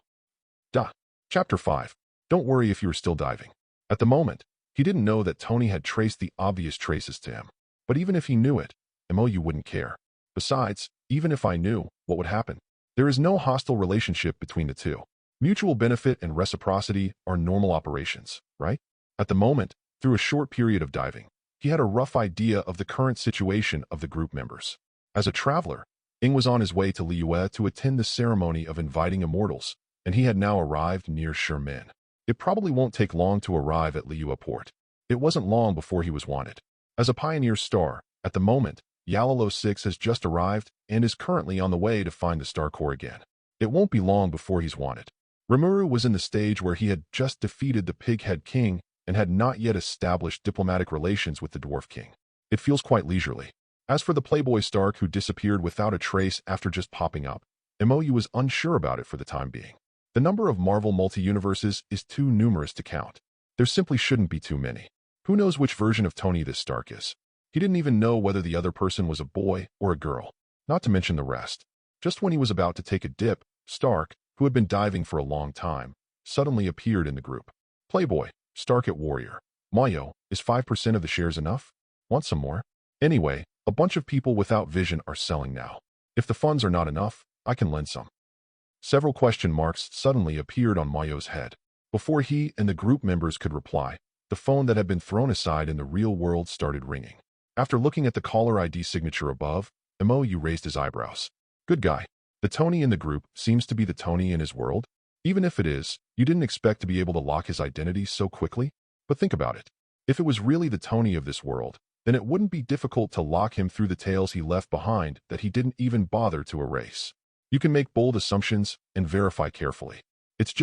Chapter 5. Don't worry if you are still diving. At the moment, he didn't know that Tony had traced the obvious traces to him. But even if he knew it, MOU wouldn't care. Besides, even if I knew, what would happen? There is no hostile relationship between the 2. Mutual benefit and reciprocity are normal operations, right? At the moment, through a short period of diving, he had a rough idea of the current situation of the group members. As a traveler, Ing was on his way to Liyue to attend the ceremony of inviting immortals, and he had now arrived near Shermin. It probably won't take long to arrive at Liyue port. It wasn't long before he was wanted. As a pioneer star, at the moment, Yalalo 6 has just arrived and is currently on the way to find the Star Core again. It won't be long before he's wanted. Rimuru was in the stage where he had just defeated the Pighead King and had not yet established diplomatic relations with the Dwarf King. It feels quite leisurely. As for the Playboy Stark who disappeared without a trace after just popping up, MOU was unsure about it for the time being. The number of Marvel multi-universes is too numerous to count. There simply shouldn't be too many. Who knows which version of Tony this Stark is? He didn't even know whether the other person was a boy or a girl, not to mention the rest. Just when he was about to take a dip, Stark, who had been diving for a long time, suddenly appeared in the group. Playboy, Stark at Warrior. Moyo, is 5% of the shares enough? Want some more? Anyway, a bunch of people without vision are selling now. If the funds are not enough, I can lend some. Several question marks suddenly appeared on Moyo's head. Before he and the group members could reply, the phone that had been thrown aside in the real world started ringing. After looking at the caller ID signature above, MOU raised his eyebrows. Good guy. The Tony in the group seems to be the Tony in his world. Even if it is, you didn't expect to be able to lock his identity so quickly? But think about it. If it was really the Tony of this world, then it wouldn't be difficult to lock him through the tales he left behind that he didn't even bother to erase. You can make bold assumptions and verify carefully. It's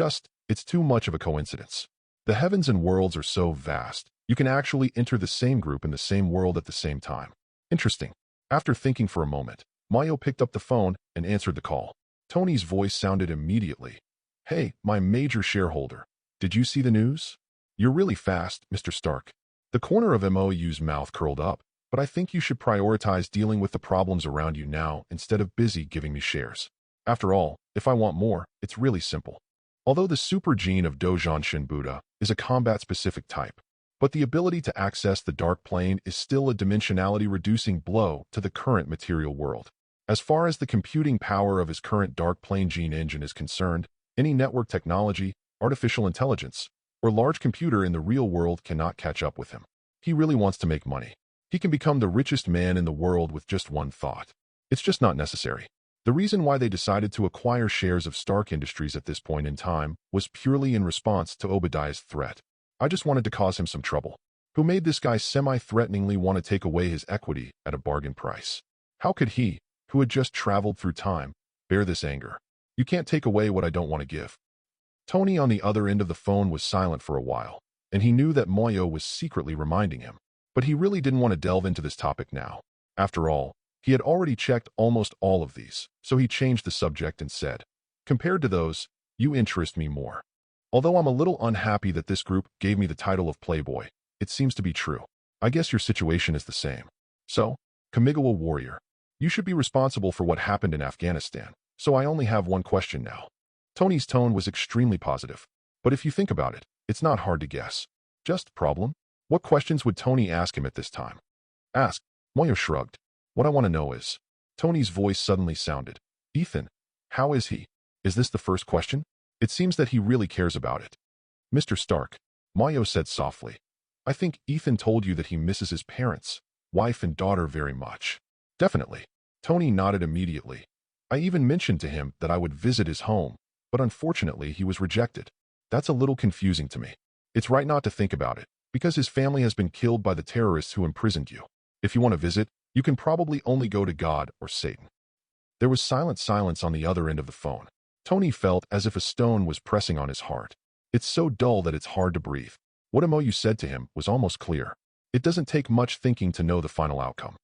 too much of a coincidence. The heavens and worlds are so vast, you can actually enter the same group in the same world at the same time. Interesting. After thinking for a moment, Moyo picked up the phone and answered the call. Tony's voice sounded immediately. Hey, my major shareholder. Did you see the news? You're really fast, Mr. Stark. The corner of MOU's mouth curled up, but I think you should prioritize dealing with the problems around you now instead of busy giving me shares. After all, if I want more, it's really simple. Although the super gene of Dojon Shin Buddha is a combat-specific type, but the ability to access the dark plane is still a dimensionality-reducing blow to the current material world. As far as the computing power of his current dark plane gene engine is concerned, any network technology, artificial intelligence, or large computer in the real world cannot catch up with him. He really wants to make money. He can become the richest man in the world with just one thought. It's just not necessary. The reason why they decided to acquire shares of Stark Industries at this point in time was purely in response to Obadiah's threat. I just wanted to cause him some trouble. Who made this guy semi-threateningly want to take away his equity at a bargain price? How could he, who had just traveled through time, bear this anger? You can't take away what I don't want to give. Tony on the other end of the phone was silent for a while, and he knew that Moyo was secretly reminding him. But he really didn't want to delve into this topic now. After all, he had already checked almost all of these, so he changed the subject and said, "Compared to those, you interest me more. Although I'm a little unhappy that this group gave me the title of Playboy, it seems to be true. I guess your situation is the same. So, Kamigawa Warrior, you should be responsible for what happened in Afghanistan, so I only have one question now." Tony's tone was extremely positive, but if you think about it, it's not hard to guess. Just problem? What questions would Tony ask him at this time? Ask. Moyo shrugged. What I want to know is... Tony's voice suddenly sounded. Ethan, how is he? Is this the first question? It seems that he really cares about it. Mr. Stark, Moyo said softly. I think Ethan told you that he misses his parents, wife and daughter very much. Definitely. Tony nodded immediately. I even mentioned to him that I would visit his home, but unfortunately he was rejected. That's a little confusing to me. It's right not to think about it, because his family has been killed by the terrorists who imprisoned you. If you want to visit, you can probably only go to God or Satan. There was silence on the other end of the phone. Tony felt as if a stone was pressing on his heart. It's so dull that it's hard to breathe. What Moyo said to him was almost clear. It doesn't take much thinking to know the final outcome.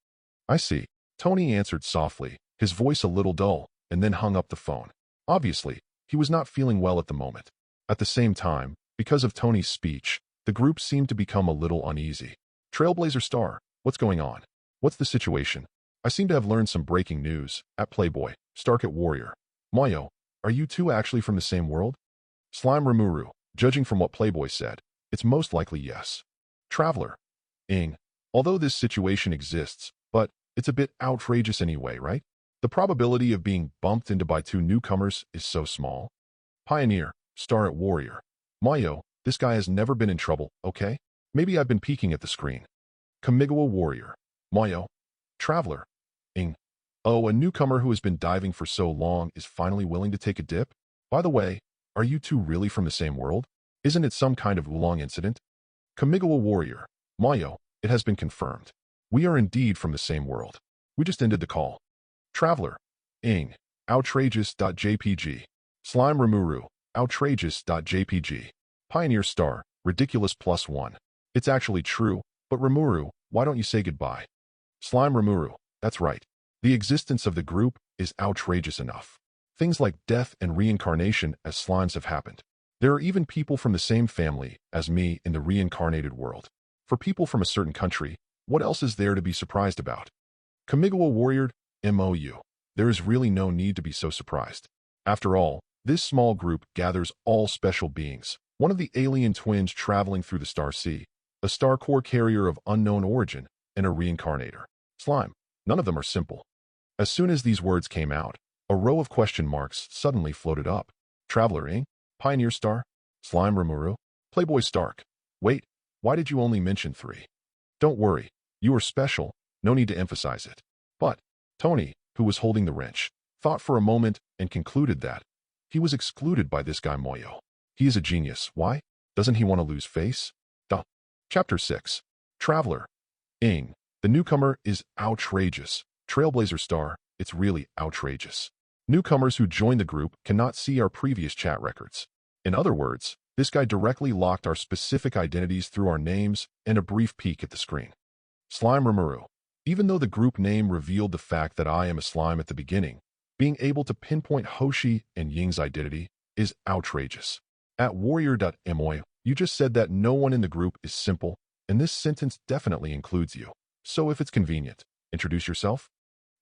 I see. Tony answered softly, his voice a little dull, and then hung up the phone. Obviously, he was not feeling well at the moment. At the same time, because of Tony's speech, the group seemed to become a little uneasy. Trailblazer Star, what's going on? What's the situation? I seem to have learned some breaking news. At Playboy, Stark at Warrior. Moyo, are you two actually from the same world? Slime Rimuru, judging from what Playboy said, it's most likely yes. Traveler. Ing. Although this situation exists, but it's a bit outrageous anyway, right? The probability of being bumped into by two newcomers is so small. Pioneer, Star at Warrior. Moyo, this guy has never been in trouble, okay? Maybe I've been peeking at the screen. Kamigawa Warrior. Moyo. Traveler. Ing. Oh, a newcomer who has been diving for so long is finally willing to take a dip? By the way, are you two really from the same world? Isn't it some kind of Wulong incident? Kamigawa Warrior. Moyo, it has been confirmed. We are indeed from the same world. We just ended the call. Traveler. Ing. Outrageous.jpg. Slime Rimuru. Outrageous.jpg. Pioneer Star. Ridiculous +1. It's actually true, but Rimuru, why don't you say goodbye? Slime Rimuru. That's right. The existence of the group is outrageous enough. Things like death and reincarnation as slimes have happened. There are even people from the same family as me in the reincarnated world. For people from a certain country, what else is there to be surprised about? Kamigawa Warrior, MOU. There is really no need to be so surprised. After all, this small group gathers all special beings, one of the alien twins traveling through the star sea, a star core carrier of unknown origin, and a reincarnator. Slime. None of them are simple. As soon as these words came out, a row of question marks suddenly floated up. Traveler Ing? Pioneer Star? Slime Rimuru? Playboy Stark? Wait, why did you only mention 3? Don't worry, you are special, no need to emphasize it. But, Tony, who was holding the wrench, thought for a moment and concluded that he was excluded by this guy Moyo. He is a genius. Why? Doesn't he want to lose face? Duh. Chapter 6. Traveler. Ing. The newcomer is outrageous. Trailblazer Star, it's really outrageous. Newcomers who join the group cannot see our previous chat records. In other words, this guy directly locked our specific identities through our names and a brief peek at the screen. Slime Rimuru. Even though the group name revealed the fact that I am a slime at the beginning, being able to pinpoint Hoshi and Ying's identity is outrageous. At warrior.moy, you just said that no one in the group is simple, and this sentence definitely includes you. So if it's convenient, introduce yourself.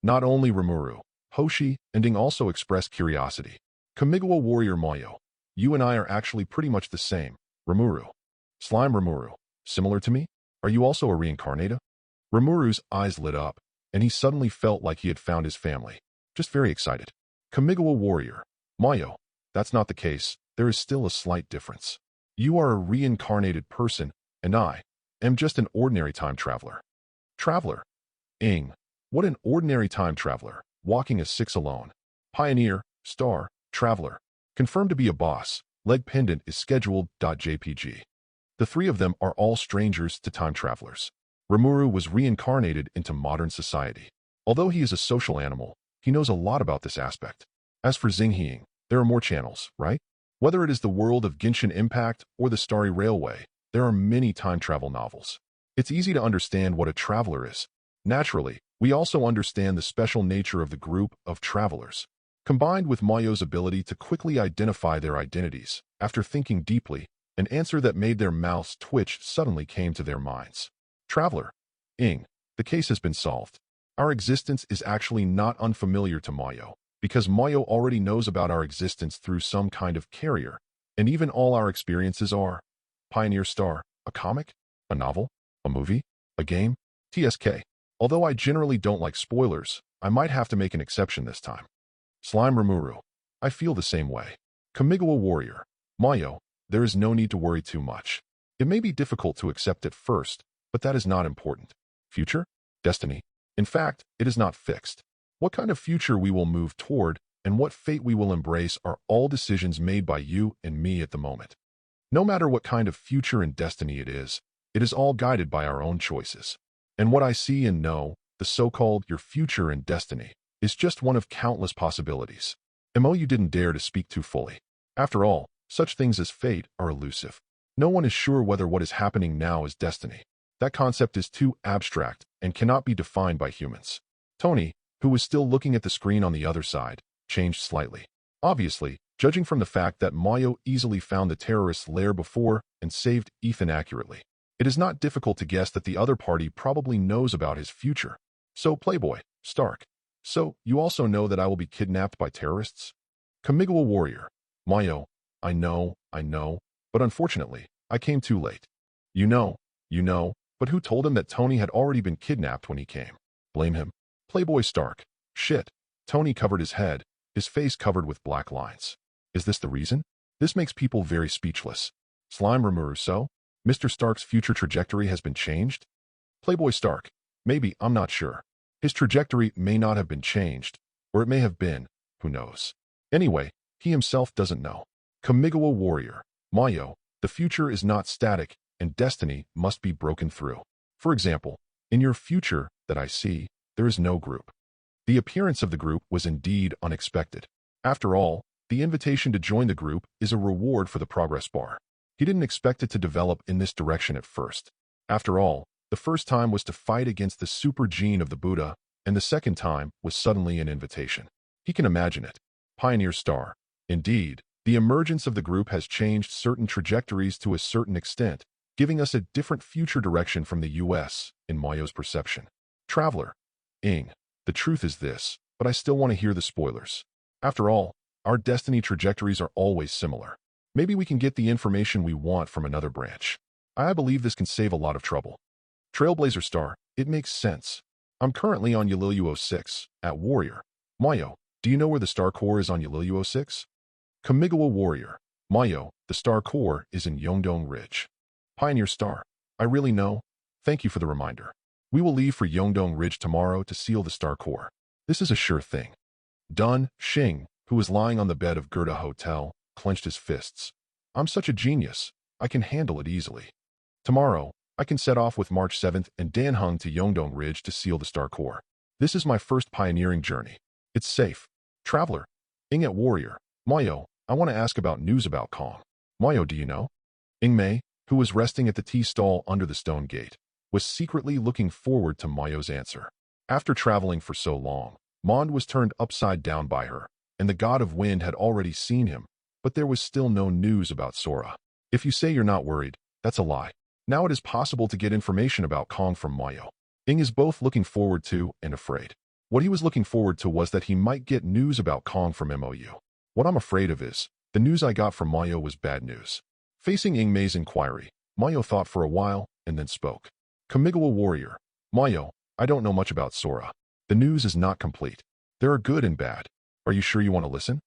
Not only Rimuru, Hoshi, and Ying also expressed curiosity. Kamigawa Warrior Moyo. You and I are actually pretty much the same. Rimuru. Slime Rimuru. Similar to me? Are you also a reincarnator? Rimuru's eyes lit up, and he suddenly felt like he had found his family. Just very excited. Kamigawa Warrior. Moyo. That's not the case. There is still a slight difference. You are a reincarnated person, and I am just an ordinary time traveler. Traveler. Ing. What an ordinary time traveler, walking a 6 alone. Pioneer, Star, Traveler. Confirmed to be a boss. Leg pendant is scheduled.jpg. The 3 of them are all strangers to time travelers. Rimuru was reincarnated into modern society. Although he is a social animal, he knows a lot about this aspect. As for Xingheing, there are more channels, right? Whether it is the world of Genshin Impact or the Starry Railway, there are many time travel novels. It's easy to understand what a traveler is. Naturally, we also understand the special nature of the group of travelers. Combined with Mayo's ability to quickly identify their identities, after thinking deeply, an answer that made their mouths twitch suddenly came to their minds. Traveler. Ing. The case has been solved. Our existence is actually not unfamiliar to Mayo, because Mayo already knows about our existence through some kind of carrier, and even all our experiences are. Pioneer Star, a comic? A novel? A movie? A game? TSK. Although I generally don't like spoilers, I might have to make an exception this time. Slime Rimuru. I feel the same way. Kamigawa Warrior. Mayo, there is no need to worry too much. It may be difficult to accept at first, but that is not important. Future? Destiny? In fact, it is not fixed. What kind of future we will move toward and what fate we will embrace are all decisions made by you and me at the moment. No matter what kind of future and destiny it is all guided by our own choices. And what I see and know, the so-called your future and destiny, is just one of countless possibilities. You didn't dare to speak too fully. After all, such things as fate are elusive. No one is sure whether what is happening now is destiny. That concept is too abstract and cannot be defined by humans. Tony, who was still looking at the screen on the other side, changed slightly. Obviously, judging from the fact that Mayo easily found the terrorist's lair before and saved Ethan accurately, it is not difficult to guess that the other party probably knows about his future. So, Playboy, Stark. So, you also know that I will be kidnapped by terrorists? Kamigawa Warrior. Mayo, I know, but unfortunately, I came too late. You know, but who told him that Tony had already been kidnapped when he came? Blame him. Playboy Stark. Shit. Tony covered his head, his face covered with black lines. Is this the reason? This makes people very speechless. Slime Rimuru. So? Mr. Stark's future trajectory has been changed? Playboy Stark. Maybe, I'm not sure. His trajectory may not have been changed, or it may have been, who knows. Anyway, he himself doesn't know. Kamigawa Warrior. Mayo, the future is not static, and destiny must be broken through. For example, in your future that I see, there is no group. The appearance of the group was indeed unexpected. After all, the invitation to join the group is a reward for the progress bar. He didn't expect it to develop in this direction at first. After all, the first time was to fight against the super gene of the Buddha, and the second time was suddenly an invitation. He can imagine it. Pioneer Star. Indeed, the emergence of the group has changed certain trajectories to a certain extent, giving us a different future direction from the US, in Mayo's perception. Traveler. Ing. The truth is this, but I still want to hear the spoilers. After all, our destiny trajectories are always similar. Maybe we can get the information we want from another branch. I believe this can save a lot of trouble. Trailblazer Star. It makes sense. I'm currently on Yalilu 06, at Warrior. Mayo, do you know where the Star Core is on Yalilu 06? Kamigawa Warrior. Mayo, the Star Core is in Yongdong Ridge. Pioneer Star. I really know. Thank you for the reminder. We will leave for Yongdong Ridge tomorrow to seal the Star Core. This is a sure thing. Dun Xing, who was lying on the bed of Gerda Hotel, clenched his fists. I'm such a genius. I can handle it easily. Tomorrow, I can set off with March 7th and Danheng to Yongdong Ridge to seal the Star Core. This is my first pioneering journey. It's safe. Traveler. Ing at Warrior. Mayo, I want to ask about news about Kong. Mayo, do you know? Ing Mei, who was resting at the tea stall under the stone gate, was secretly looking forward to Mayo's answer. After traveling for so long, Mond was turned upside down by her, and the god of wind had already seen him, but there was still no news about Sora. If you say you're not worried, that's a lie. Now it is possible to get information about Kong from Mayo. Ing is both looking forward to and afraid. What he was looking forward to was that he might get news about Kong from MOU. What I'm afraid of is, the news I got from Mayo was bad news. Facing Ing Mei's inquiry, Mayo thought for a while and then spoke. Kamigawa Warrior. Mayo, I don't know much about Sora. The news is not complete. There are good and bad. Are you sure you want to listen?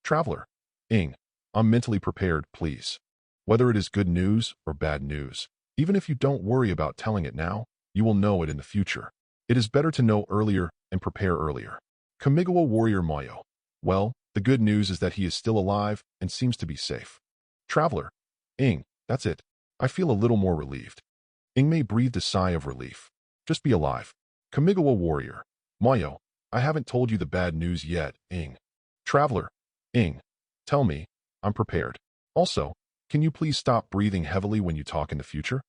Traveler. Ing. I'm mentally prepared, please. Whether it is good news or bad news, even if you don't worry about telling it now, you will know it in the future. It is better to know earlier and prepare earlier. Kamigawa Warrior Mayo. Well, the good news is that he is still alive and seems to be safe. Traveler. Ing. That's it. I feel a little more relieved. Ingmei breathed a sigh of relief. Just be alive. Kamigawa Warrior. Mayo, I haven't told you the bad news yet, Ing. Traveler. Ing. Tell me, I'm prepared. Also, can you please stop breathing heavily when you talk in the future?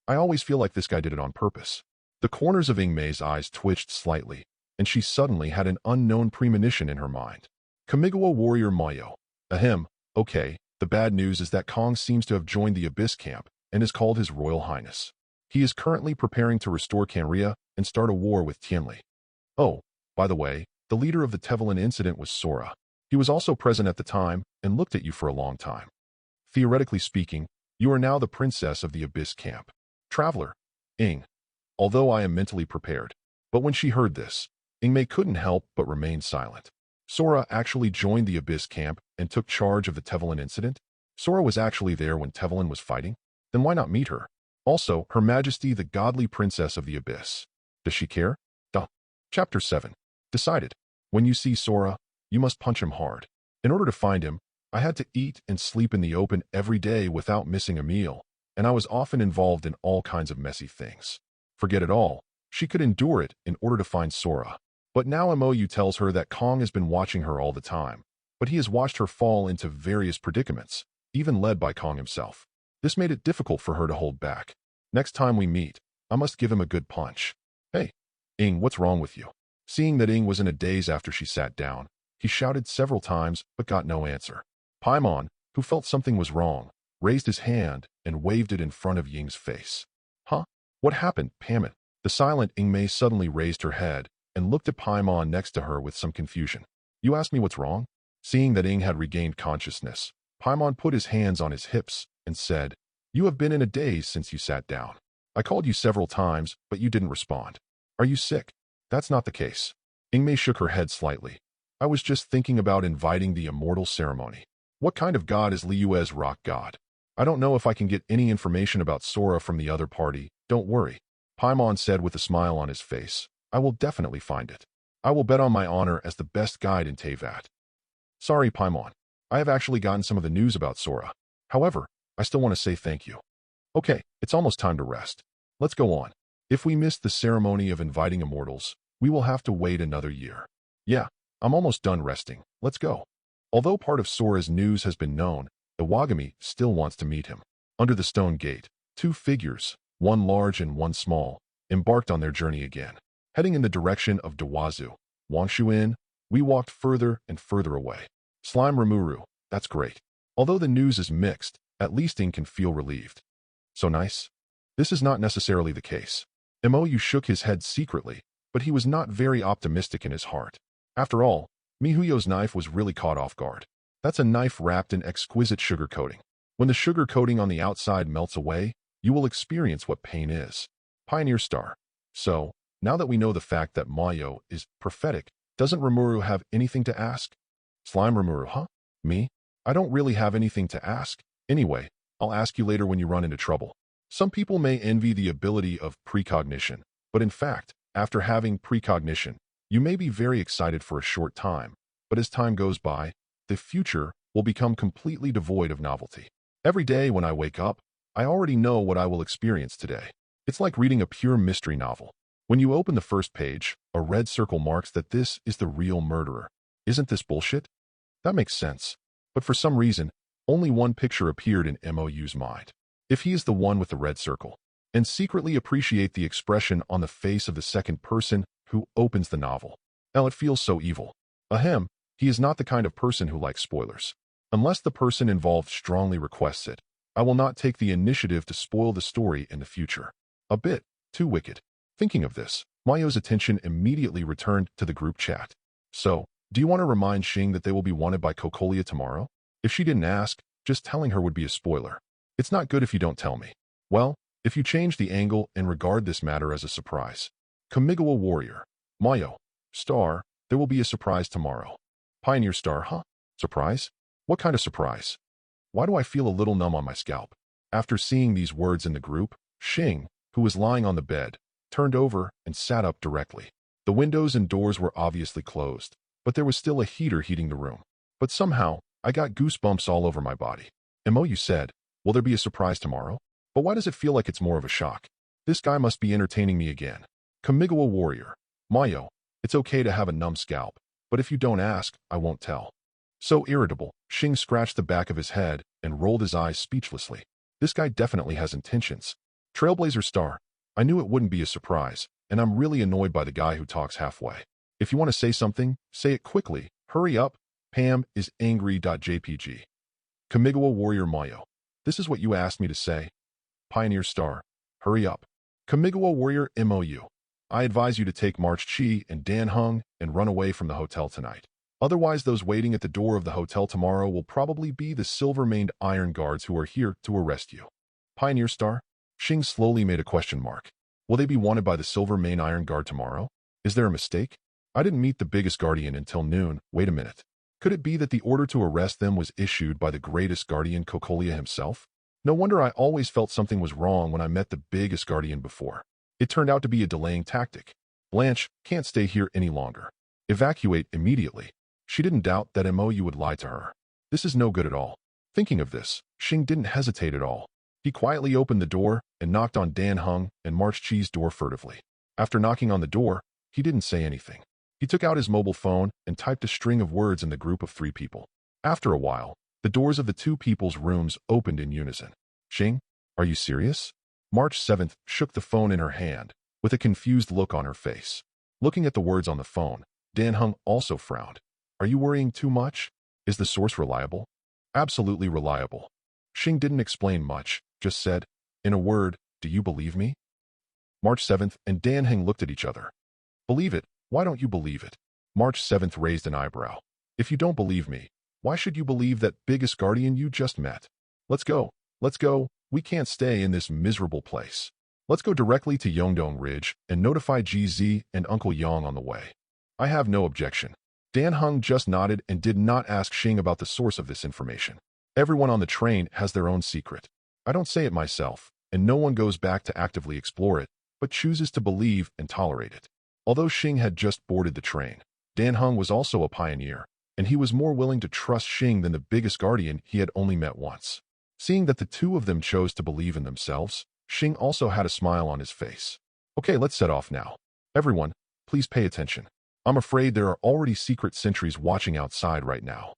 I always feel like this guy did it on purpose. The corners of Ingmei's eyes twitched slightly, and she suddenly had an unknown premonition in her mind. Kamigawa warrior Mayo. Ahem, okay, the bad news is that Kong seems to have joined the Abyss camp and is called His Royal Highness. He is currently preparing to restore Canria and start a war with Tianli. Oh, by the way, the leader of the Teyvat incident was Sora. He was also present at the time and looked at you for a long time. Theoretically speaking, you are now the princess of the Abyss camp. Traveler, Ing. Although I am mentally prepared. But when she heard this, Ingmei couldn't help but remain silent. Sora actually joined the Abyss camp and took charge of the Teyvat incident? Sora was actually there when Teyvat was fighting? Then why not meet her? Also, Her Majesty the Godly Princess of the Abyss. Does she care? Duh. Chapter 7. Decided. When you see Sora, you must punch him hard. In order to find him, I had to eat and sleep in the open every day without missing a meal, and I was often involved in all kinds of messy things. Forget it all. She could endure it in order to find Sora. But now MOU tells her that Kong has been watching her all the time, but he has watched her fall into various predicaments, even led by Kong himself. This made it difficult for her to hold back. Next time we meet, I must give him a good punch. Hey, Ing, what's wrong with you? Seeing that Ing was in a daze after she sat down, he shouted several times but got no answer. Paimon, who felt something was wrong, raised his hand and waved it in front of Ying's face. Huh? What happened, Paimon? The silent Ingmei suddenly raised her head and looked at Paimon next to her with some confusion. You asked me what's wrong? Seeing that Ing had regained consciousness, Paimon put his hands on his hips and said, You have been in a daze since you sat down. I called you several times, but you didn't respond. Are you sick? That's not the case. Ingmei shook her head slightly. I was just thinking about inviting the immortal ceremony. What kind of god is Liyue's rock god? I don't know if I can get any information about Sora from the other party. Don't worry. Paimon said with a smile on his face. I will definitely find it. I will bet on my honor as the best guide in Teyvat. Sorry, Paimon. I have actually gotten some of the news about Sora. However, I still want to say thank you. Okay, it's almost time to rest. Let's go on. If we miss the ceremony of inviting immortals, we will have to wait another year. Yeah, I'm almost done resting. Let's go. Although part of Sora's news has been known, Iwagami still wants to meet him. Under the stone gate, two figures, one large and one small, embarked on their journey again. Heading in the direction of Dawazu, Wangshuin, we walked further and further away. Slime Rimuru, that's great. Although the news is mixed, at least Ing can feel relieved. So nice? This is not necessarily the case. MOU shook his head secretly, but he was not very optimistic in his heart. After all, Mihuyo's knife was really caught off guard. That's a knife wrapped in exquisite sugar coating. When the sugar coating on the outside melts away, you will experience what pain is. Pioneer Star. So, now that we know the fact that Mayo is prophetic, doesn't Rimuru have anything to ask? Slime Rimuru, huh? Me? I don't really have anything to ask. Anyway, I'll ask you later when you run into trouble. Some people may envy the ability of precognition, but in fact, after having precognition, you may be very excited for a short time, but as time goes by, the future will become completely devoid of novelty. Every day when I wake up, I already know what I will experience today. It's like reading a pure mystery novel. When you open the first page, a red circle marks that this is the real murderer. Isn't this bullshit? That makes sense. But for some reason, only one picture appeared in MOU's mind. If he is the one with the red circle, and secretly appreciate the expression on the face of the second person who opens the novel. Now it feels so evil. Ahem, he is not the kind of person who likes spoilers. Unless the person involved strongly requests it, I will not take the initiative to spoil the story in the future. A bit too wicked. Thinking of this, Mayo's attention immediately returned to the group chat. So, do you want to remind Xing that they will be wanted by Cocolia tomorrow? If she didn't ask, just telling her would be a spoiler. It's not good if you don't tell me. Well, if you change the angle and regard this matter as a surprise. Kamigawa Warrior. Mayo. Star, there will be a surprise tomorrow. Pioneer Star, huh? Surprise? What kind of surprise? Why do I feel a little numb on my scalp? After seeing these words in the group, Xing, who was lying on the bed, turned over and sat up directly. The windows and doors were obviously closed, but there was still a heater heating the room. But somehow, I got goosebumps all over my body. MOU said, will there be a surprise tomorrow? But why does it feel like it's more of a shock? This guy must be entertaining me again. Kamigawa Warrior. Mayo, it's okay to have a numb scalp, but if you don't ask, I won't tell. So irritable, Xing scratched the back of his head and rolled his eyes speechlessly. This guy definitely has intentions. Trailblazer Star, I knew it wouldn't be a surprise, and I'm really annoyed by the guy who talks halfway. If you want to say something, say it quickly. Hurry up. Pam is angry.jpg. Kamigawa Warrior Mayo. This is what you asked me to say. Pioneer Star. Hurry up. Kamigawa Warrior MOU. I advise you to take March Chi and Dan Hung and run away from the hotel tonight. Otherwise, those waiting at the door of the hotel tomorrow will probably be the silver-maned iron guards who are here to arrest you. Pioneer Star? Xing slowly made a question mark. Will they be wanted by the silver-maned iron guard tomorrow? Is there a mistake? I didn't meet the biggest guardian until noon. Wait a minute. Could it be that the order to arrest them was issued by the greatest guardian Kokolia himself? No wonder I always felt something was wrong when I met the biggest guardian before. It turned out to be a delaying tactic. Blanche can't stay here any longer. Evacuate immediately. She didn't doubt that MOU would lie to her. This is no good at all. Thinking of this, Xing didn't hesitate at all. He quietly opened the door and knocked on Dan Hung and March Chi's door furtively. After knocking on the door, he didn't say anything. He took out his mobile phone and typed a string of words in the group of 3 people. After a while, the doors of the 2 people's rooms opened in unison. Xing, are you serious? March 7th shook the phone in her hand, with a confused look on her face. Looking at the words on the phone, Dan Hung also frowned. Are you worrying too much? Is the source reliable? Absolutely reliable. Xing didn't explain much, just said, in a word, do you believe me? March 7th and Dan Hung looked at each other. Believe it? Why don't you believe it? March 7th raised an eyebrow. If you don't believe me, why should you believe that biggest guardian you just met? Let's go. Let's go. We can't stay in this miserable place. Let's go directly to Yongdong Ridge and notify GZ and Uncle Yang on the way. I have no objection. Dan Hung just nodded and did not ask Xing about the source of this information. Everyone on the train has their own secret. I don't say it myself, and no one goes back to actively explore it, but chooses to believe and tolerate it. Although Xing had just boarded the train, Dan Hung was also a pioneer, and he was more willing to trust Xing than the biggest guardian he had only met once. Seeing that the 2 of them chose to believe in themselves, Xing also had a smile on his face. Okay, let's set off now. Everyone, please pay attention. I'm afraid there are already secret sentries watching outside right now.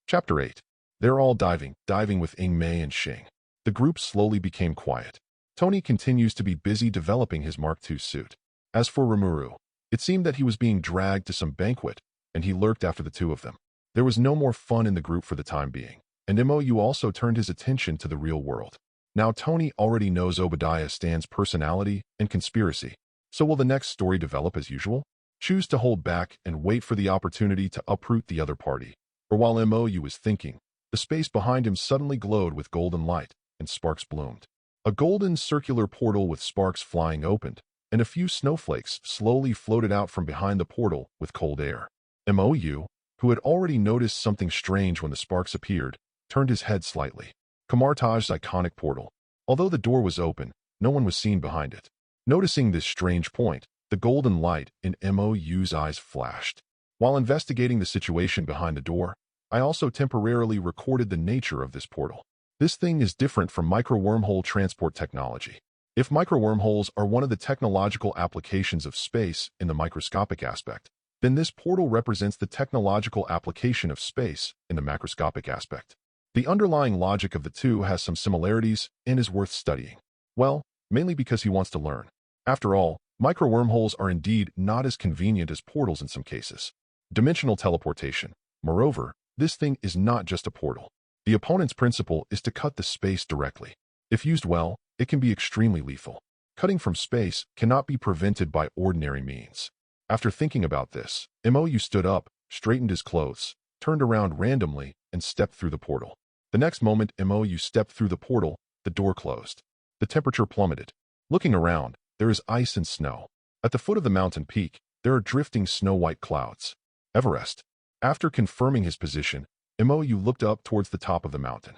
Chapter 8. They're all diving with Ing Mei and Xing. The group slowly became quiet. Tony continues to be busy developing his Mark II suit. As for Rimuru, it seemed that he was being dragged to some banquet, and he lurked after the 2 of them. There was no more fun in the group for the time being, and MOU also turned his attention to the real world. Now Tony already knows Obadiah Stan's personality and conspiracy. So will the next story develop as usual? Choose to hold back and wait for the opportunity to uproot the other party. Or while MOU was thinking, the space behind him suddenly glowed with golden light, and sparks bloomed. A golden circular portal with sparks flying opened, and a few snowflakes slowly floated out from behind the portal with cold air. MOU, who had already noticed something strange when the sparks appeared, turned his head slightly. Kamartaj's iconic portal. Although the door was open, no one was seen behind it. Noticing this strange point, the golden light in MOU's eyes flashed. While investigating the situation behind the door, I also temporarily recorded the nature of this portal. This thing is different from micro-wormhole transport technology. If micro-wormholes are one of the technological applications of space in the microscopic aspect, then this portal represents the technological application of space in the macroscopic aspect. The underlying logic of the 2 has some similarities and is worth studying. Well, mainly because he wants to learn. After all, micro-wormholes are indeed not as convenient as portals in some cases. Dimensional teleportation. Moreover, this thing is not just a portal. The opponent's principle is to cut the space directly. If used well, it can be extremely lethal. Cutting from space cannot be prevented by ordinary means. After thinking about this, MOU stood up, straightened his clothes, turned around randomly, and stepped through the portal. The next moment MOU stepped through the portal, the door closed. The temperature plummeted. Looking around, there is ice and snow. At the foot of the mountain peak, there are drifting snow-white clouds. Everest. After confirming his position, MOU looked up towards the top of the mountain.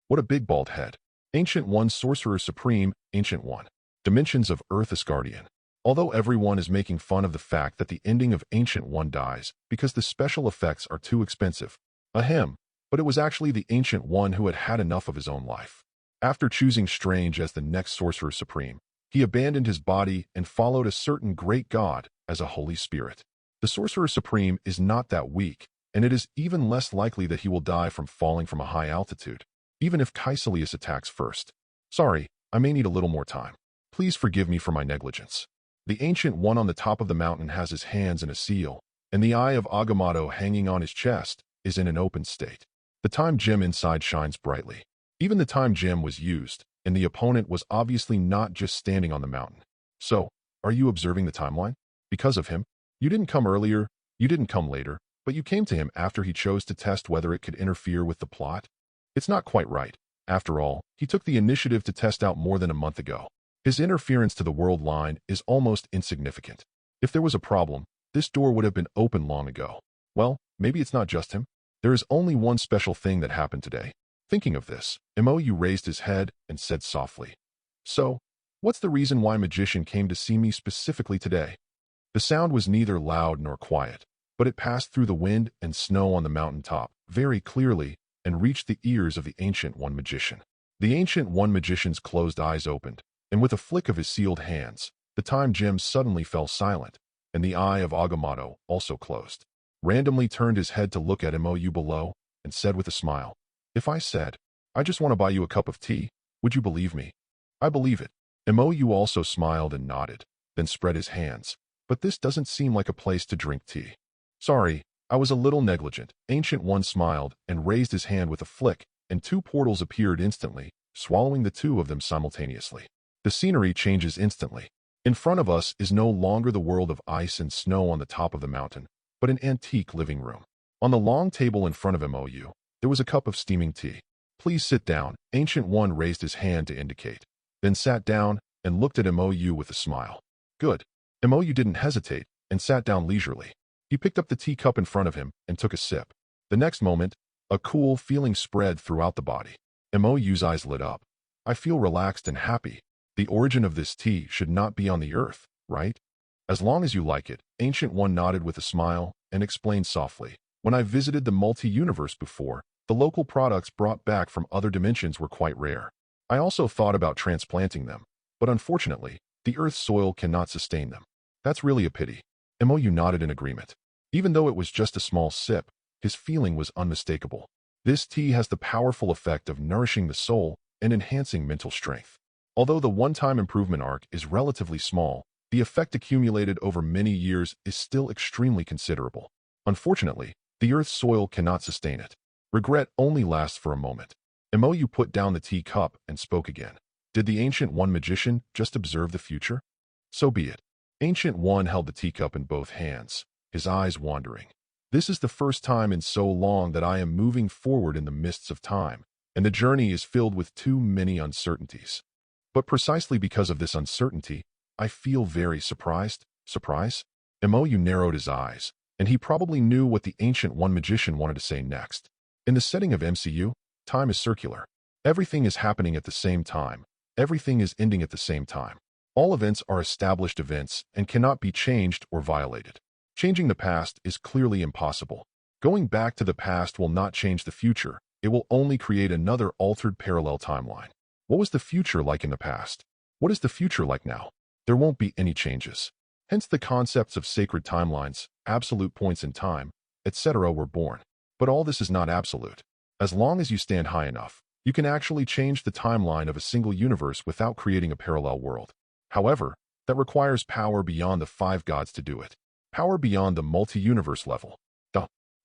What a big bald head. Ancient One Sorcerer Supreme, Ancient One. Dimensions of Earth Asgardian. Although everyone is making fun of the fact that the ending of Ancient One dies because the special effects are too expensive. Ahem, but it was actually the Ancient One who had had enough of his own life. After choosing Strange as the next Sorcerer Supreme, he abandoned his body and followed a certain great god as a Holy Spirit. The Sorcerer Supreme is not that weak, and it is even less likely that he will die from falling from a high altitude, even if Caecilius attacks first. Sorry, I may need a little more time. Please forgive me for my negligence. The Ancient One on the top of the mountain has his hands in a seal, and the eye of Agamotto hanging on his chest is in an open state. The time gem inside shines brightly. Even the time gem was used, and the opponent was obviously not just standing on the mountain. So, are you observing the timeline? Because of him? You didn't come earlier, you didn't come later, but you came to him after he chose to test whether it could interfere with the plot? It's not quite right. After all, he took the initiative to test out more than a month ago. His interference to the world line is almost insignificant. If there was a problem, this door would have been open long ago. Well, maybe it's not just him. There is only one special thing that happened today. Thinking of this, Mou raised his head and said softly, "So, what's the reason why Magician came to see me specifically today?" The sound was neither loud nor quiet, but it passed through the wind and snow on the mountain top very clearly and reached the ears of the Ancient One Magician. The Ancient One Magician's closed eyes opened, and with a flick of his sealed hands, the time gem suddenly fell silent, and the eye of Agamotto also closed. Randomly turned his head to look at Mou below, and said with a smile, "If I said, I just want to buy you a cup of tea, would you believe me?" "I believe it." Mou also smiled and nodded, then spread his hands. "But this doesn't seem like a place to drink tea." "Sorry, I was a little negligent." Ancient One smiled and raised his hand with a flick, and two portals appeared instantly, swallowing the two of them simultaneously. The scenery changes instantly. In front of us is no longer the world of ice and snow on the top of the mountain, but an antique living room. On the long table in front of Mou, there was a cup of steaming tea. "Please sit down." Ancient One raised his hand to indicate, then sat down and looked at Mou with a smile. "Good." Mou didn't hesitate and sat down leisurely. He picked up the teacup in front of him and took a sip. The next moment, a cool feeling spread throughout the body. Mou's eyes lit up. "I feel relaxed and happy. The origin of this tea should not be on the earth, right?" "As long as you like it." Ancient One nodded with a smile and explained softly, "When I visited the multi-universe before, the local products brought back from other dimensions were quite rare. I also thought about transplanting them, but unfortunately, the Earth's soil cannot sustain them." "That's really a pity." Mou nodded in agreement. Even though it was just a small sip, his feeling was unmistakable. This tea has the powerful effect of nourishing the soul and enhancing mental strength. Although the one-time improvement arc is relatively small, the effect accumulated over many years is still extremely considerable. Unfortunately, the Earth's soil cannot sustain it. Regret only lasts for a moment. Mou put down the teacup and spoke again. "Did the Ancient One Magician just observe the future?" "So be it." Ancient One held the teacup in both hands, his eyes wandering. "This is the first time in so long that I am moving forward in the mists of time, and the journey is filled with too many uncertainties. But precisely because of this uncertainty, I feel very surprised." "Surprise?" Mou narrowed his eyes, and he probably knew what the Ancient One Magician wanted to say next. In the setting of MCU, time is circular. Everything is happening at the same time. Everything is ending at the same time. All events are established events and cannot be changed or violated. Changing the past is clearly impossible. Going back to the past will not change the future. It will only create another altered parallel timeline. What was the future like in the past? What is the future like now? There won't be any changes. Hence the concepts of sacred timelines, absolute points in time, etc. were born. But all this is not absolute. As long as you stand high enough, you can actually change the timeline of a single universe without creating a parallel world. However, that requires power beyond the 5 gods to do it. Power beyond the multi-universe level.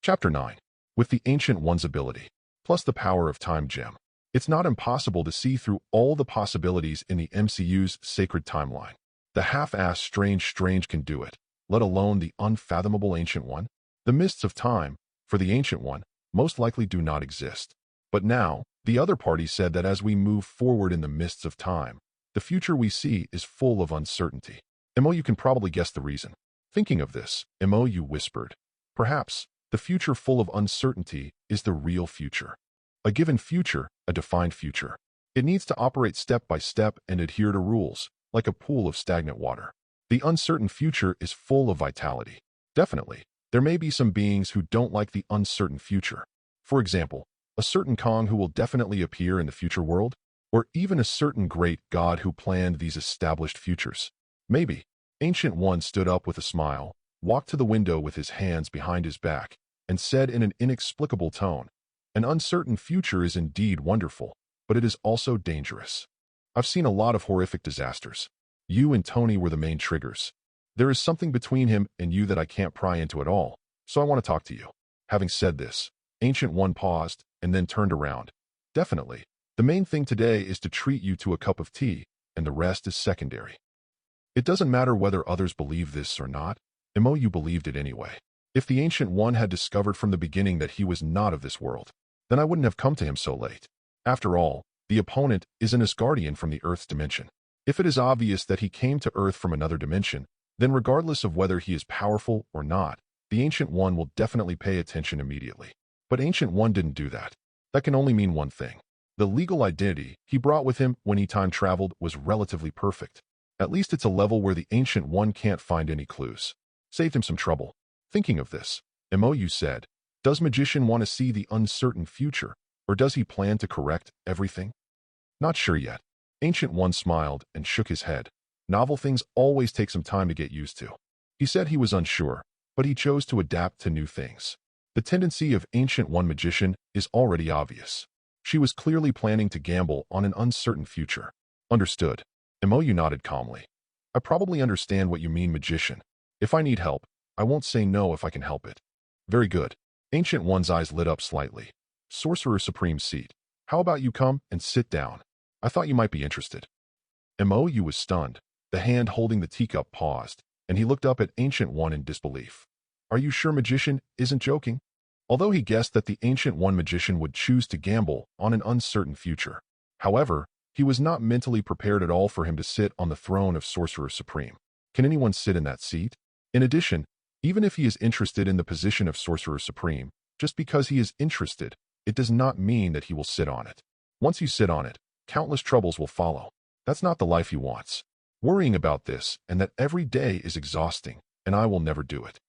Chapter 9. With the Ancient One's ability, plus the power of Time Gem, it's not impossible to see through all the possibilities in the MCU's sacred timeline. The half-assed Strange can do it, let alone the unfathomable Ancient One. The mists of time, for the Ancient One, most likely do not exist. But now, the other party said that as we move forward in the mists of time, the future we see is full of uncertainty. Mou can probably guess the reason. Thinking of this, Mou whispered, "Perhaps, the future full of uncertainty is the real future. A given future, a defined future. It needs to operate step by step and adhere to rules, like a pool of stagnant water. The uncertain future is full of vitality. Definitely, there may be some beings who don't like the uncertain future. For example, a certain Kong who will definitely appear in the future world, or even a certain great god who planned these established futures. Maybe." Ancient One stood up with a smile, walked to the window with his hands behind his back, and said in an inexplicable tone, "An uncertain future is indeed wonderful, but it is also dangerous. I've seen a lot of horrific disasters. You and Tony were the main triggers. There is something between him and you that I can't pry into at all, so I want to talk to you." Having said this, Ancient One paused and then turned around. "Definitely. The main thing today is to treat you to a cup of tea, and the rest is secondary. It doesn't matter whether others believe this or not. You believed it anyway. If the Ancient One had discovered from the beginning that he was not of this world, then I wouldn't have come to him so late. After all, the opponent is an Asgardian from the Earth's dimension. If it is obvious that he came to Earth from another dimension, then regardless of whether he is powerful or not, the Ancient One will definitely pay attention immediately. But Ancient One didn't do that. That can only mean one thing. The legal identity he brought with him when he time traveled was relatively perfect. At least it's a level where the Ancient One can't find any clues. Saved him some trouble. Thinking of this, Mou said, "Does Magician want to see the uncertain future, or does he plan to correct everything?" "Not sure yet." Ancient One smiled and shook his head. Novel things always take some time to get used to. He said he was unsure, but he chose to adapt to new things. The tendency of Ancient One Magician is already obvious. She was clearly planning to gamble on an uncertain future. "Understood." Mou nodded calmly. "I probably understand what you mean, Magician. If I need help, I won't say no if I can help it." "Very good." Ancient One's eyes lit up slightly. "Sorcerer Supreme seat. How about you come and sit down? I thought you might be interested." Mou was stunned. The hand holding the teacup paused, and he looked up at Ancient One in disbelief. "Are you sure Magician isn't joking?" Although he guessed that the Ancient One Magician would choose to gamble on an uncertain future. However, he was not mentally prepared at all for him to sit on the throne of Sorcerer Supreme. Can anyone sit in that seat? In addition, even if he is interested in the position of Sorcerer Supreme, just because he is interested, it does not mean that he will sit on it. Once you sit on it, countless troubles will follow. That's not the life he wants. Worrying about this and that every day is exhausting, and I will never do it.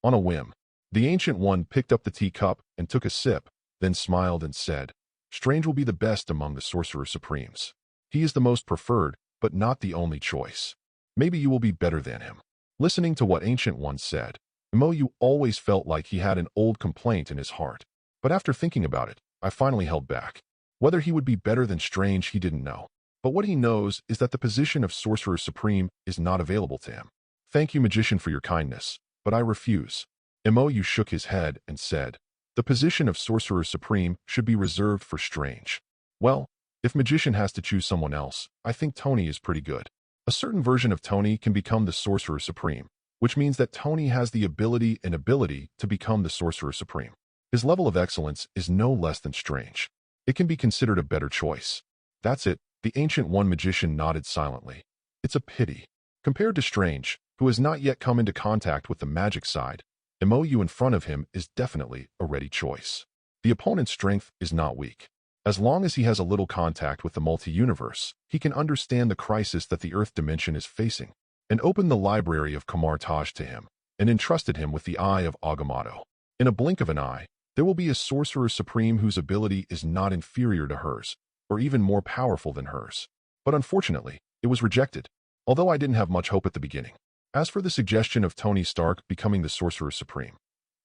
On a whim, the Ancient One picked up the teacup and took a sip, then smiled and said, "Strange will be the best among the Sorcerer Supremes. He is the most preferred, but not the only choice. Maybe you will be better than him." Listening to what Ancient One said, Mou always felt like he had an old complaint in his heart. But after thinking about it, I finally held back. Whether he would be better than Strange, he didn't know. But what he knows is that the position of Sorcerer Supreme is not available to him. "Thank you, Magician, for your kindness, but I refuse." Mou shook his head and said, "The position of Sorcerer Supreme should be reserved for Strange." "Well, if Magician has to choose someone else, I think Tony is pretty good. A certain version of Tony can become the Sorcerer Supreme, which means that Tony has the ability to become the Sorcerer Supreme. His level of excellence is no less than Strange. It can be considered a better choice." "That's it." The Ancient One Magician nodded silently. "It's a pity. Compared to Strange, who has not yet come into contact with the magic side, Mou in front of him is definitely a ready choice. The opponent's strength is not weak. As long as he has a little contact with the multi-universe, he can understand the crisis that the Earth dimension is facing, and opened the library of Kamartaj to him, and entrusted him with the Eye of Agamotto. In a blink of an eye, there will be a Sorcerer Supreme whose ability is not inferior to hers, or even more powerful than hers. But unfortunately, it was rejected, although I didn't have much hope at the beginning. As for the suggestion of Tony Stark becoming the Sorcerer Supreme,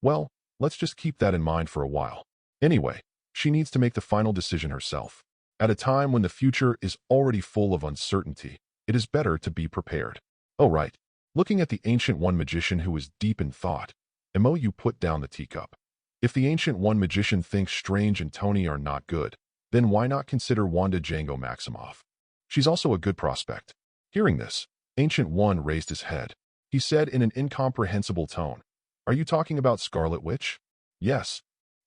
well, let's just keep that in mind for a while. Anyway, she needs to make the final decision herself. At a time when the future is already full of uncertainty, it is better to be prepared. Oh right. Looking at the Ancient One Magician who was deep in thought, Mou put down the teacup. If the Ancient One Magician thinks Strange and Tony are not good, then why not consider Wanda Django Maximoff? She's also a good prospect. Hearing this, Ancient One raised his head. He said in an incomprehensible tone, "Are you talking about Scarlet Witch?" "Yes."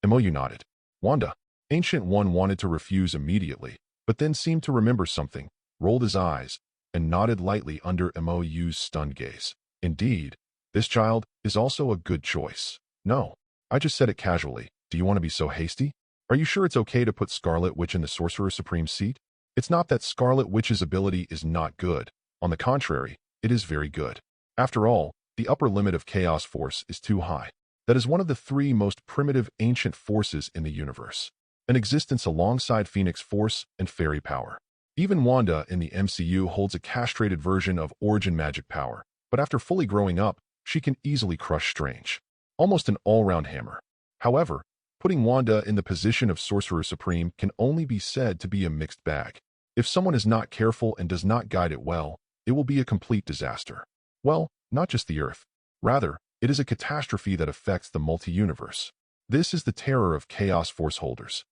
Mou nodded. "Wanda." Ancient One wanted to refuse immediately, but then seemed to remember something, rolled his eyes, and nodded lightly under Mou's stunned gaze. "Indeed, this child is also a good choice." "No, I just said it casually. Do you want to be so hasty? Are you sure it's okay to put Scarlet Witch in the Sorcerer Supreme seat? It's not that Scarlet Witch's ability is not good. On the contrary, it is very good. After all, the upper limit of Chaos Force is too high. That is one of the three most primitive ancient forces in the universe, an existence alongside Phoenix Force and Fairy Power. Even Wanda in the MCU holds a castrated version of Origin Magic Power, but after fully growing up, she can easily crush Strange. Almost an all-round hammer. However, putting Wanda in the position of Sorcerer Supreme can only be said to be a mixed bag. If someone is not careful and does not guide it well, it will be a complete disaster. Well, not just the Earth. Rather, it is a catastrophe that affects the multi-universe. This is the terror of Chaos Force holders.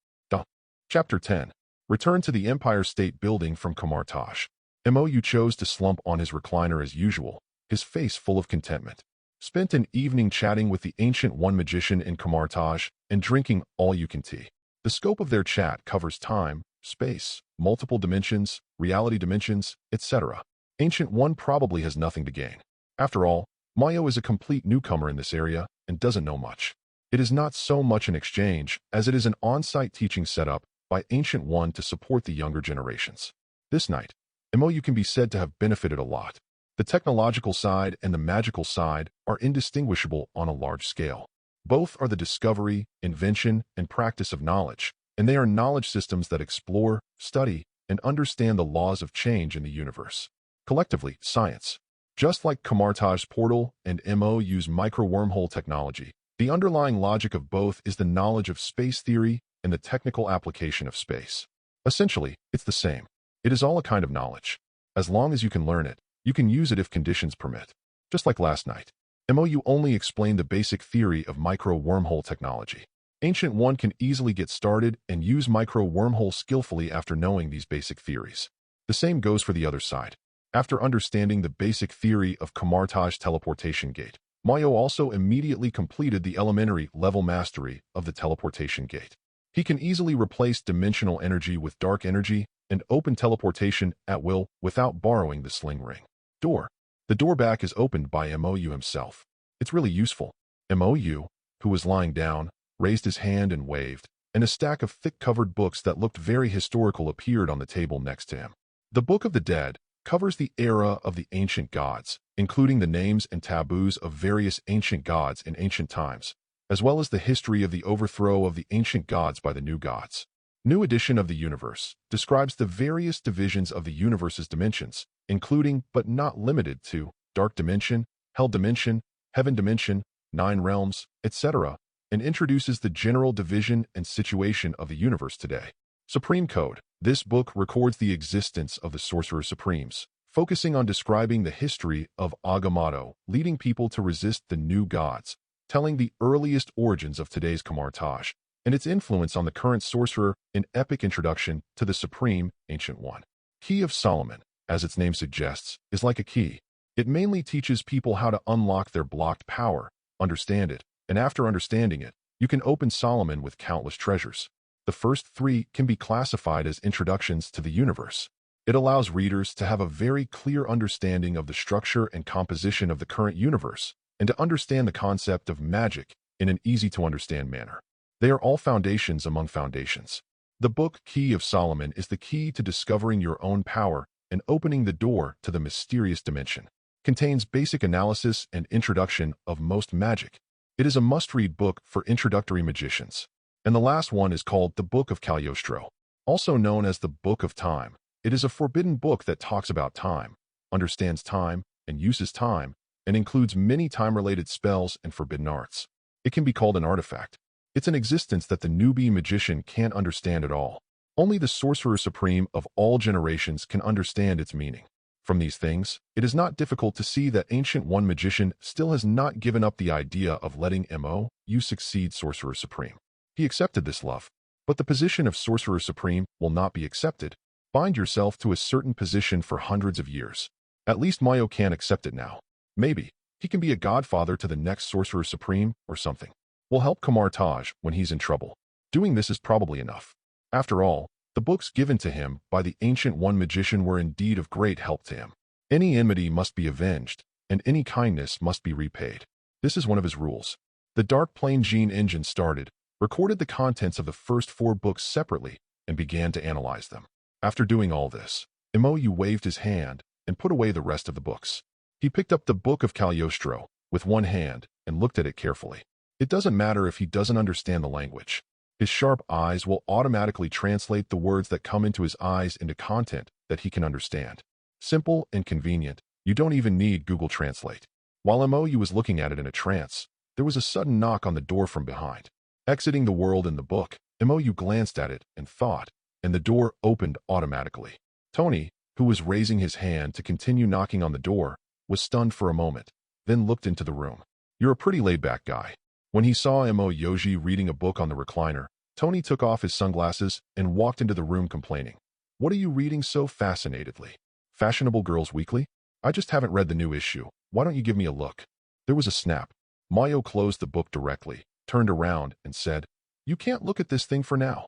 Chapter 10. Return to the Empire State Building from Kamartaj. Mou chose to slump on his recliner as usual, his face full of contentment. Spent an evening chatting with the Ancient One magician in Kamartaj and drinking all-you-can-tea. The scope of their chat covers time, space, multiple dimensions, reality dimensions, etc. Ancient One probably has nothing to gain. After all, Mayo is a complete newcomer in this area and doesn't know much. It is not so much an exchange as it is an on-site teaching setup by Ancient One to support the younger generations. This night, Mou can be said to have benefited a lot. The technological side and the magical side are indistinguishable on a large scale. Both are the discovery, invention, and practice of knowledge, and they are knowledge systems that explore, study, and understand the laws of change in the universe. Collectively, science. Just like Kamartaj's portal and Mou use micro-wormhole technology, the underlying logic of both is the knowledge of space theory and the technical application of space. Essentially, it's the same. It is all a kind of knowledge. As long as you can learn it, you can use it if conditions permit. Just like last night, Mou only explained the basic theory of micro-wormhole technology. Ancient One can easily get started and use micro-wormhole skillfully after knowing these basic theories. The same goes for the other side. After understanding the basic theory of Kamartaj teleportation gate, Mayo also immediately completed the elementary level mastery of the teleportation gate. He can easily replace dimensional energy with dark energy and open teleportation at will without borrowing the sling ring. Door. The door back is opened by Mou himself. It's really useful. Mou, who was lying down, raised his hand and waved, and a stack of thick-covered books that looked very historical appeared on the table next to him. The Book of the Dead covers the era of the ancient gods, including the names and taboos of various ancient gods in ancient times, as well as the history of the overthrow of the ancient gods by the new gods. New Edition of the Universe describes the various divisions of the universe's dimensions, including but not limited to Dark Dimension, Hell Dimension, Heaven Dimension, 9 Realms, etc., and introduces the general division and situation of the universe today. Supreme Code. This book records the existence of the Sorcerer Supremes, focusing on describing the history of Agamotto, leading people to resist the new gods, telling the earliest origins of today's Kamartaj, and its influence on the current sorcerer, an epic introduction to the Supreme Ancient One. Key of Solomon, as its name suggests, is like a key. It mainly teaches people how to unlock their blocked power, understand it, and after understanding it, you can open Solomon with countless treasures. The first 3 can be classified as introductions to the universe. It allows readers to have a very clear understanding of the structure and composition of the current universe, and to understand the concept of magic in an easy-to-understand manner. They are all foundations among foundations. The book Key of Solomon is the key to discovering your own power and opening the door to the mysterious dimension. Contains basic analysis and introduction of most magic. It is a must-read book for introductory magicians. And the last one is called the Book of Cagliostro, also known as the Book of Time. It is a forbidden book that talks about time, understands time, and uses time, and includes many time-related spells and forbidden arts. It can be called an artifact. It's an existence that the newbie magician can't understand at all. Only the Sorcerer Supreme of all generations can understand its meaning. From these things, it is not difficult to see that Ancient One magician still has not given up the idea of letting Mou succeed Sorcerer Supreme. He accepted this love. But the position of Sorcerer Supreme will not be accepted. Bind yourself to a certain position for hundreds of years. At least Mayo can accept it now. Maybe he can be a godfather to the next Sorcerer Supreme or something. Will help Kamartaj when he's in trouble. Doing this is probably enough. After all, the books given to him by the Ancient One magician were indeed of great help to him. Any enmity must be avenged, and any kindness must be repaid. This is one of his rules. The Dark Plane Gene engine started, recorded the contents of the first 4 books separately, and began to analyze them. After doing all this, Mou waved his hand and put away the rest of the books. He picked up the Book of Cagliostro with one hand and looked at it carefully. It doesn't matter if he doesn't understand the language. His sharp eyes will automatically translate the words that come into his eyes into content that he can understand. Simple and convenient. You don't even need Google Translate. While Mou was looking at it in a trance, there was a sudden knock on the door from behind. Exiting the world in the book, MOU glanced at it and thought, and the door opened automatically. Tony, who was raising his hand to continue knocking on the door, was stunned for a moment, then looked into the room. You're a pretty laid-back guy. When he saw Mo Yoji reading a book on the recliner, Tony took off his sunglasses and walked into the room complaining. What are you reading so fascinatedly? Fashionable Girls Weekly? I just haven't read the new issue. Why don't you give me a look? There was a snap. Mayo closed the book directly, turned around, and said, You can't look at this thing for now.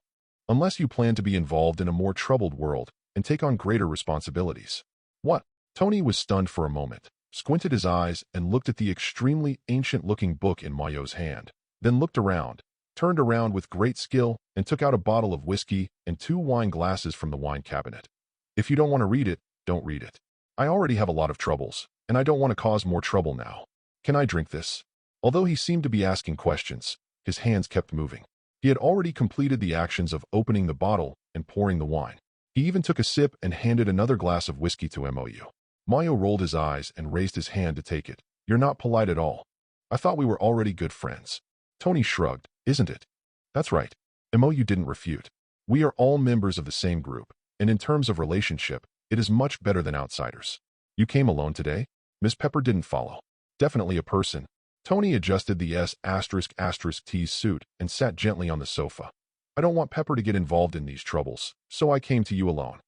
Unless you plan to be involved in a more troubled world and take on greater responsibilities. What? Tony was stunned for a moment, squinted his eyes, and looked at the extremely ancient-looking book in Mayo's hand, then looked around, turned around with great skill, and took out a bottle of whiskey and 2 wine glasses from the wine cabinet. If you don't want to read it, don't read it. I already have a lot of troubles, and I don't want to cause more trouble now. Can I drink this? Although he seemed to be asking questions, his hands kept moving. He had already completed the actions of opening the bottle and pouring the wine. He even took a sip and handed another glass of whiskey to MOU. Mayo rolled his eyes and raised his hand to take it. You're not polite at all. I thought we were already good friends. Tony shrugged. Isn't it? That's right. MOU didn't refute. We are all members of the same group, and in terms of relationship, it is much better than outsiders. You came alone today? Miss Pepper didn't follow. Definitely a person. Tony adjusted the S***T's suit and sat gently on the sofa. I don't want Pepper to get involved in these troubles, so I came to you alone.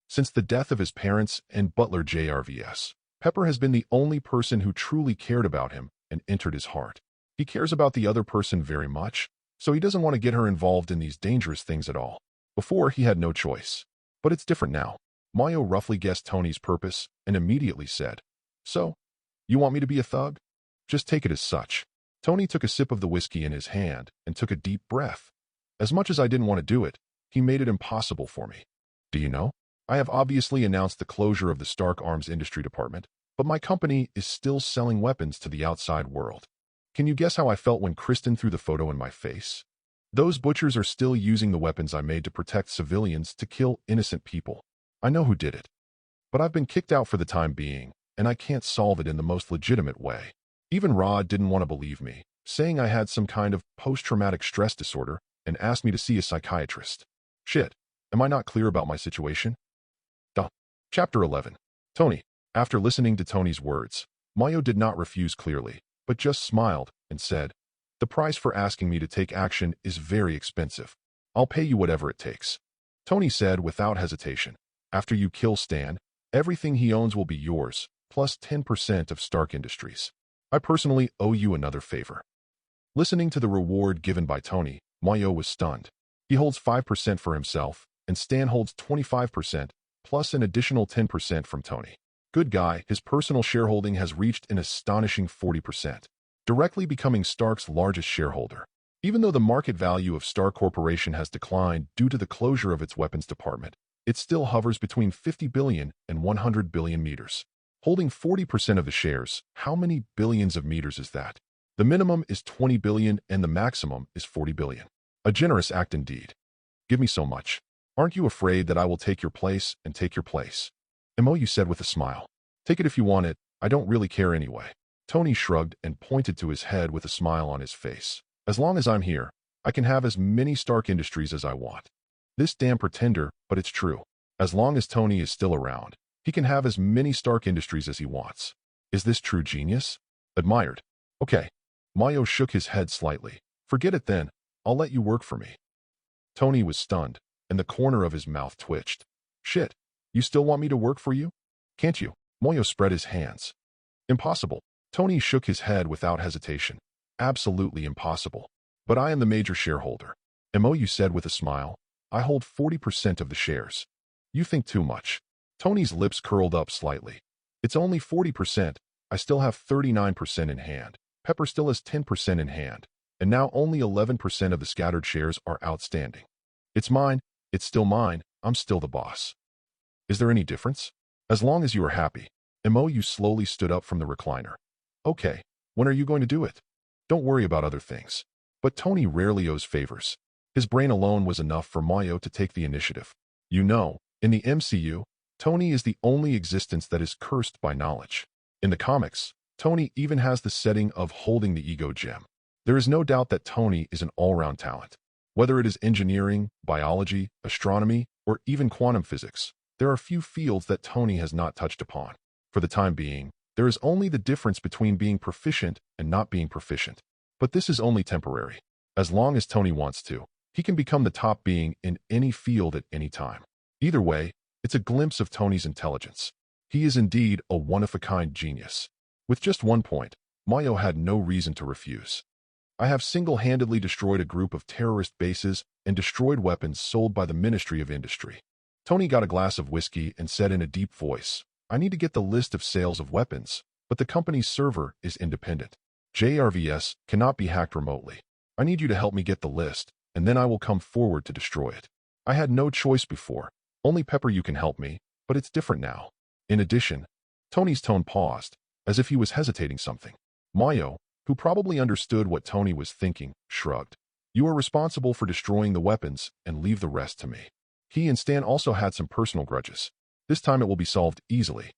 Since the death of his parents and butler JRVS, Pepper has been the only person who truly cared about him and entered his heart. He cares about the other person very much, so he doesn't want to get her involved in these dangerous things at all. Before, he had no choice. But it's different now. Mayo roughly guessed Tony's purpose and immediately said, So, you want me to be a thug? Just take it as such. Tony took a sip of the whiskey in his hand and took a deep breath. As much as I didn't want to do it, he made it impossible for me. Do you know? I have obviously announced the closure of the Stark Arms Industry Department, but my company is still selling weapons to the outside world. Can you guess how I felt when Kristen threw the photo in my face? Those butchers are still using the weapons I made to protect civilians to kill innocent people. I know who did it. But I've been kicked out for the time being, and I can't solve it in the most legitimate way. Even Rod didn't want to believe me, saying I had some kind of post-traumatic stress disorder and asked me to see a psychiatrist. Shit, am I not clear about my situation? Duh. Chapter 11. Tony. After listening to Tony's words, Mayo did not refuse clearly, but just smiled and said, The price for asking me to take action is very expensive. I'll pay you whatever it takes. Tony said without hesitation. After you kill Stan, everything he owns will be yours, plus 10% of Stark Industries. I personally owe you another favor. Listening to the reward given by Tony, Mayo was stunned. He holds 5% for himself, and Stan holds 25%, plus an additional 10% from Tony. Good guy, his personal shareholding has reached an astonishing 40%, directly becoming Stark's largest shareholder. Even though the market value of Stark Corporation has declined due to the closure of its weapons department, it still hovers between 50 billion and 100 billion meters. Holding 40% of the shares, how many billions of meters is that? The minimum is 20 billion and the maximum is 40 billion. A generous act indeed. Give me so much. Aren't you afraid that I will take your place and take your place? MOU said with a smile. Take it if you want it, I don't really care anyway. Tony shrugged and pointed to his head with a smile on his face. As long as I'm here, I can have as many Stark Industries as I want. This damn pretender, but it's true. As long as Tony is still around, he can have as many Stark Industries as he wants. Is this true genius? Admired. Okay. Mayo shook his head slightly. Forget it then. I'll let you work for me. Tony was stunned, and the corner of his mouth twitched. Shit. You still want me to work for you? Can't you? Mayo spread his hands. Impossible. Tony shook his head without hesitation. Absolutely impossible. But I am the major shareholder. MOU said with a smile. I hold 40% of the shares. You think too much. Tony's lips curled up slightly. It's only 40%. I still have 39% in hand. Pepper still has 10% in hand. And now only 11% of the scattered shares are outstanding. It's mine. It's still mine. I'm still the boss. Is there any difference? As long as you are happy. MOU slowly stood up from the recliner. Okay. When are you going to do it? Don't worry about other things. But Tony rarely owes favors. His brain alone was enough for Mayo to take the initiative. You know, in the MCU, Tony is the only existence that is cursed by knowledge. In the comics, Tony even has the setting of holding the ego gem. There is no doubt that Tony is an all-round talent. Whether it is engineering, biology, astronomy, or even quantum physics, there are few fields that Tony has not touched upon. For the time being, there is only the difference between being proficient and not being proficient. But this is only temporary. As long as Tony wants to, he can become the top being in any field at any time. Either way, it's a glimpse of Tony's intelligence. He is indeed a one-of-a-kind genius. With just 1 point, Mayo had no reason to refuse. I have single-handedly destroyed a group of terrorist bases and destroyed weapons sold by the Ministry of Industry. Tony got a glass of whiskey and said in a deep voice, I need to get the list of sales of weapons, but the company's server is independent. JRVS cannot be hacked remotely. I need you to help me get the list, and then I will come forward to destroy it. I had no choice before. Only Pepper, you can help me, but it's different now. In addition, Tony's tone paused, as if he was hesitating something. Mayo, who probably understood what Tony was thinking, shrugged. You are responsible for destroying the weapons and leave the rest to me. He and Stan also had some personal grudges. This time it will be solved easily.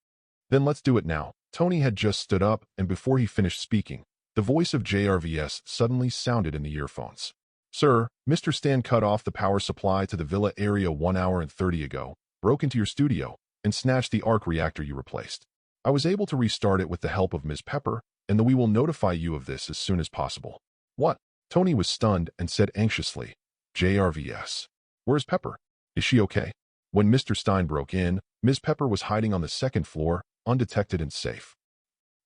Then let's do it now. Tony had just stood up, and before he finished speaking, the voice of JRVS suddenly sounded in the earphones. Sir, Mr. Stan cut off the power supply to the villa area 1 hour and 30 ago, broke into your studio, and snatched the arc reactor you replaced. I was able to restart it with the help of Ms. Pepper, and we will notify you of this as soon as possible. What? Tony was stunned and said anxiously, JRVS. Where's Pepper? Is she okay? When Mr. Stein broke in, Ms. Pepper was hiding on the 2nd floor, undetected and safe.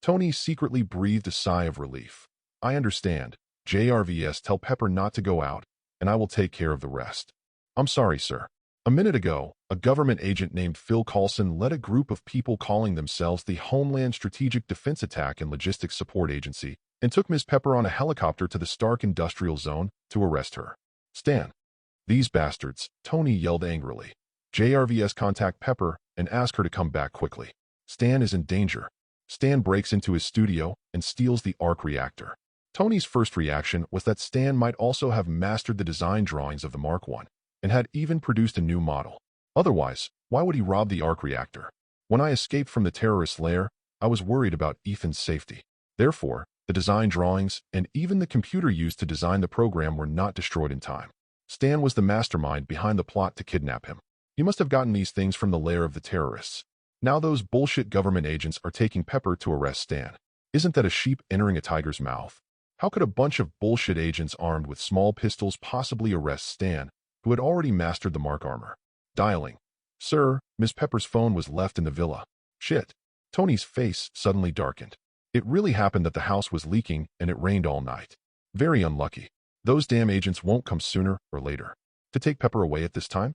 Tony secretly breathed a sigh of relief. I understand. JRVS, tell Pepper not to go out, and I will take care of the rest. I'm sorry, sir. A minute ago, a government agent named Phil Coulson led a group of people calling themselves the Homeland Strategic Defense Attack and Logistics Support Agency and took Ms. Pepper on a helicopter to the Stark Industrial Zone to arrest her. Stan. These bastards, Tony yelled angrily. JRVS, contact Pepper and ask her to come back quickly. Stan is in danger. Stan breaks into his studio and steals the arc reactor. Tony's first reaction was that Stan might also have mastered the design drawings of the Mark I and had even produced a new model. Otherwise, why would he rob the arc reactor? When I escaped from the terrorist lair, I was worried about Ethan's safety. Therefore, the design drawings and even the computer used to design the program were not destroyed in time. Stan was the mastermind behind the plot to kidnap him. He must have gotten these things from the lair of the terrorists. Now those bullshit government agents are taking Pepper to arrest Stan. Isn't that a sheep entering a tiger's mouth? How could a bunch of bullshit agents armed with small pistols possibly arrest Stan, who had already mastered the Mark armor? Dialing. Sir, Miss Pepper's phone was left in the villa. Shit. Tony's face suddenly darkened. It really happened that the house was leaking and it rained all night. Very unlucky. Those damn agents won't come sooner or later. To take Pepper away at this time?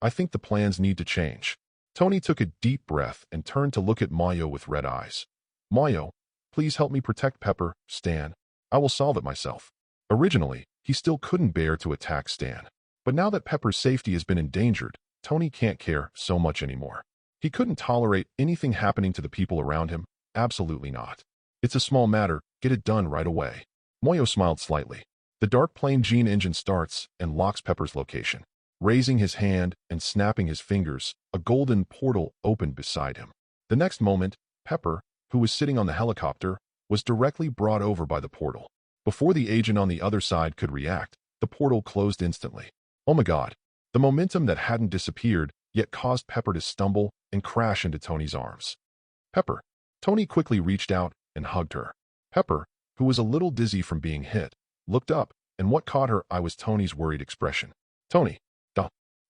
I think the plans need to change. Tony took a deep breath and turned to look at Mayo with red eyes. Mayo, please help me protect Pepper, Stan. I will solve it myself. Originally, he still couldn't bear to attack Stan. But now that Pepper's safety has been endangered, Tony can't care so much anymore. He couldn't tolerate anything happening to the people around him. Absolutely not. It's a small matter. Get it done right away. Mayo smiled slightly. The dark plane gene engine starts and locks Pepper's location. Raising his hand and snapping his fingers, a golden portal opened beside him. The next moment, Pepper, who was sitting on the helicopter, was directly brought over by the portal. Before the agent on the other side could react, the portal closed instantly. Oh my God. The momentum that hadn't disappeared yet caused Pepper to stumble and crash into Tony's arms. Pepper. Tony quickly reached out and hugged her. Pepper, who was a little dizzy from being hit, looked up, and what caught her eye was Tony's worried expression. Tony.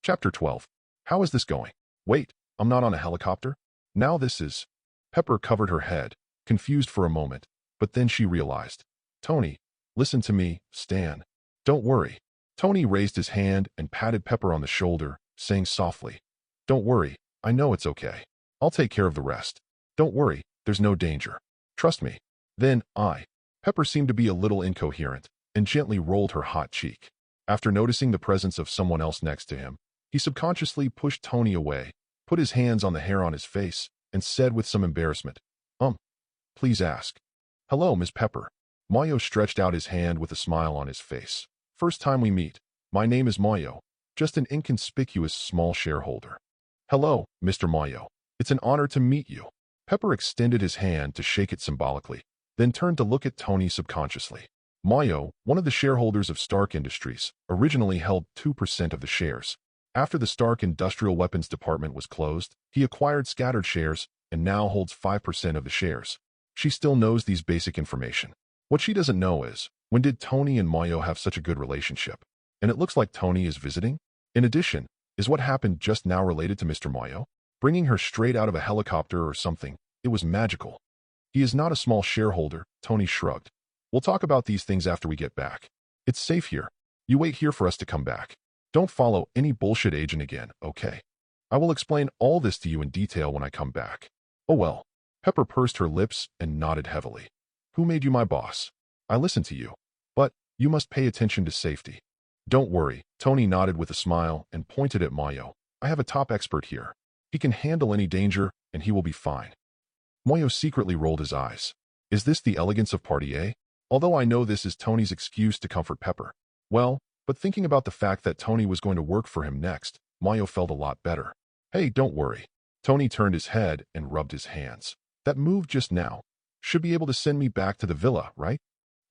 Chapter 12. How is this going? Wait, I'm not on a helicopter? Now this is... Pepper covered her head, confused for a moment, but then she realized. Tony, listen to me, Stan. Don't worry. Tony raised his hand and patted Pepper on the shoulder, saying softly, Don't worry, I know it's okay. I'll take care of the rest. Don't worry, there's no danger. Trust me. Then, Pepper seemed to be a little incoherent, and gently rolled her hot cheek. After noticing the presence of someone else next to him, he subconsciously pushed Tony away, put his hands on the hair on his face, and said with some embarrassment, Please ask. Hello, Miss Pepper. Mayo stretched out his hand with a smile on his face. First time we meet. My name is Mayo, just an inconspicuous small shareholder. Hello, Mr. Mayo. It's an honor to meet you. Pepper extended his hand to shake it symbolically, then turned to look at Tony subconsciously. Mayo, one of the shareholders of Stark Industries, originally held 2% of the shares. After the Stark Industrial Weapons Department was closed, he acquired scattered shares and now holds 5% of the shares. She still knows these basic information. What she doesn't know is, when did Tony and Mayo have such a good relationship? And it looks like Tony is visiting? In addition, is what happened just now related to Mr. Mayo? Bringing her straight out of a helicopter or something, it was magical. He is not a small shareholder, Tony shrugged. We'll talk about these things after we get back. It's safe here. You wait here for us to come back. Don't follow any bullshit agent again, okay? I will explain all this to you in detail when I come back. Oh well. Pepper pursed her lips and nodded heavily. Who made you my boss? I listen to you. But you must pay attention to safety. Don't worry, Tony nodded with a smile and pointed at Mayo. I have a top expert here. He can handle any danger, and he will be fine. Mayo secretly rolled his eyes. Is this the elegance of Party A? Although I know this is Tony's excuse to comfort Pepper. Well, but thinking about the fact that Tony was going to work for him next, Mayo felt a lot better. Hey, don't worry. Tony turned his head and rubbed his hands. That move just now should be able to send me back to the villa, right?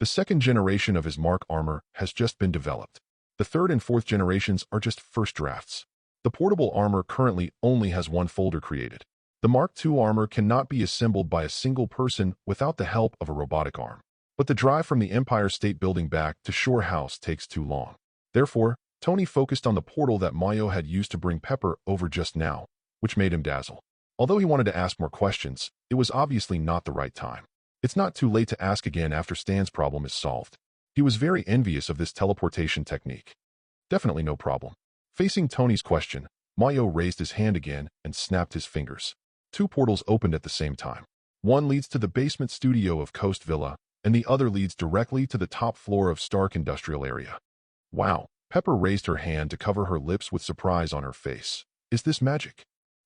The second generation of his Mark armor has just been developed. The third and fourth generations are just first drafts. The portable armor currently only has one folder created. The Mark II armor cannot be assembled by a single person without the help of a robotic arm. But the drive from the Empire State Building back to Shore House takes too long. Therefore, Tony focused on the portal that Mayo had used to bring Pepper over just now, which made him dazzle. Although he wanted to ask more questions, it was obviously not the right time. It's not too late to ask again after Stan's problem is solved. He was very envious of this teleportation technique. Definitely no problem. Facing Tony's question, Mayo raised his hand again and snapped his fingers. Two portals opened at the same time. One leads to the basement studio of Coast Villa, and the other leads directly to the top floor of Stark Industrial Area. Wow. Pepper raised her hand to cover her lips with surprise on her face. Is this magic?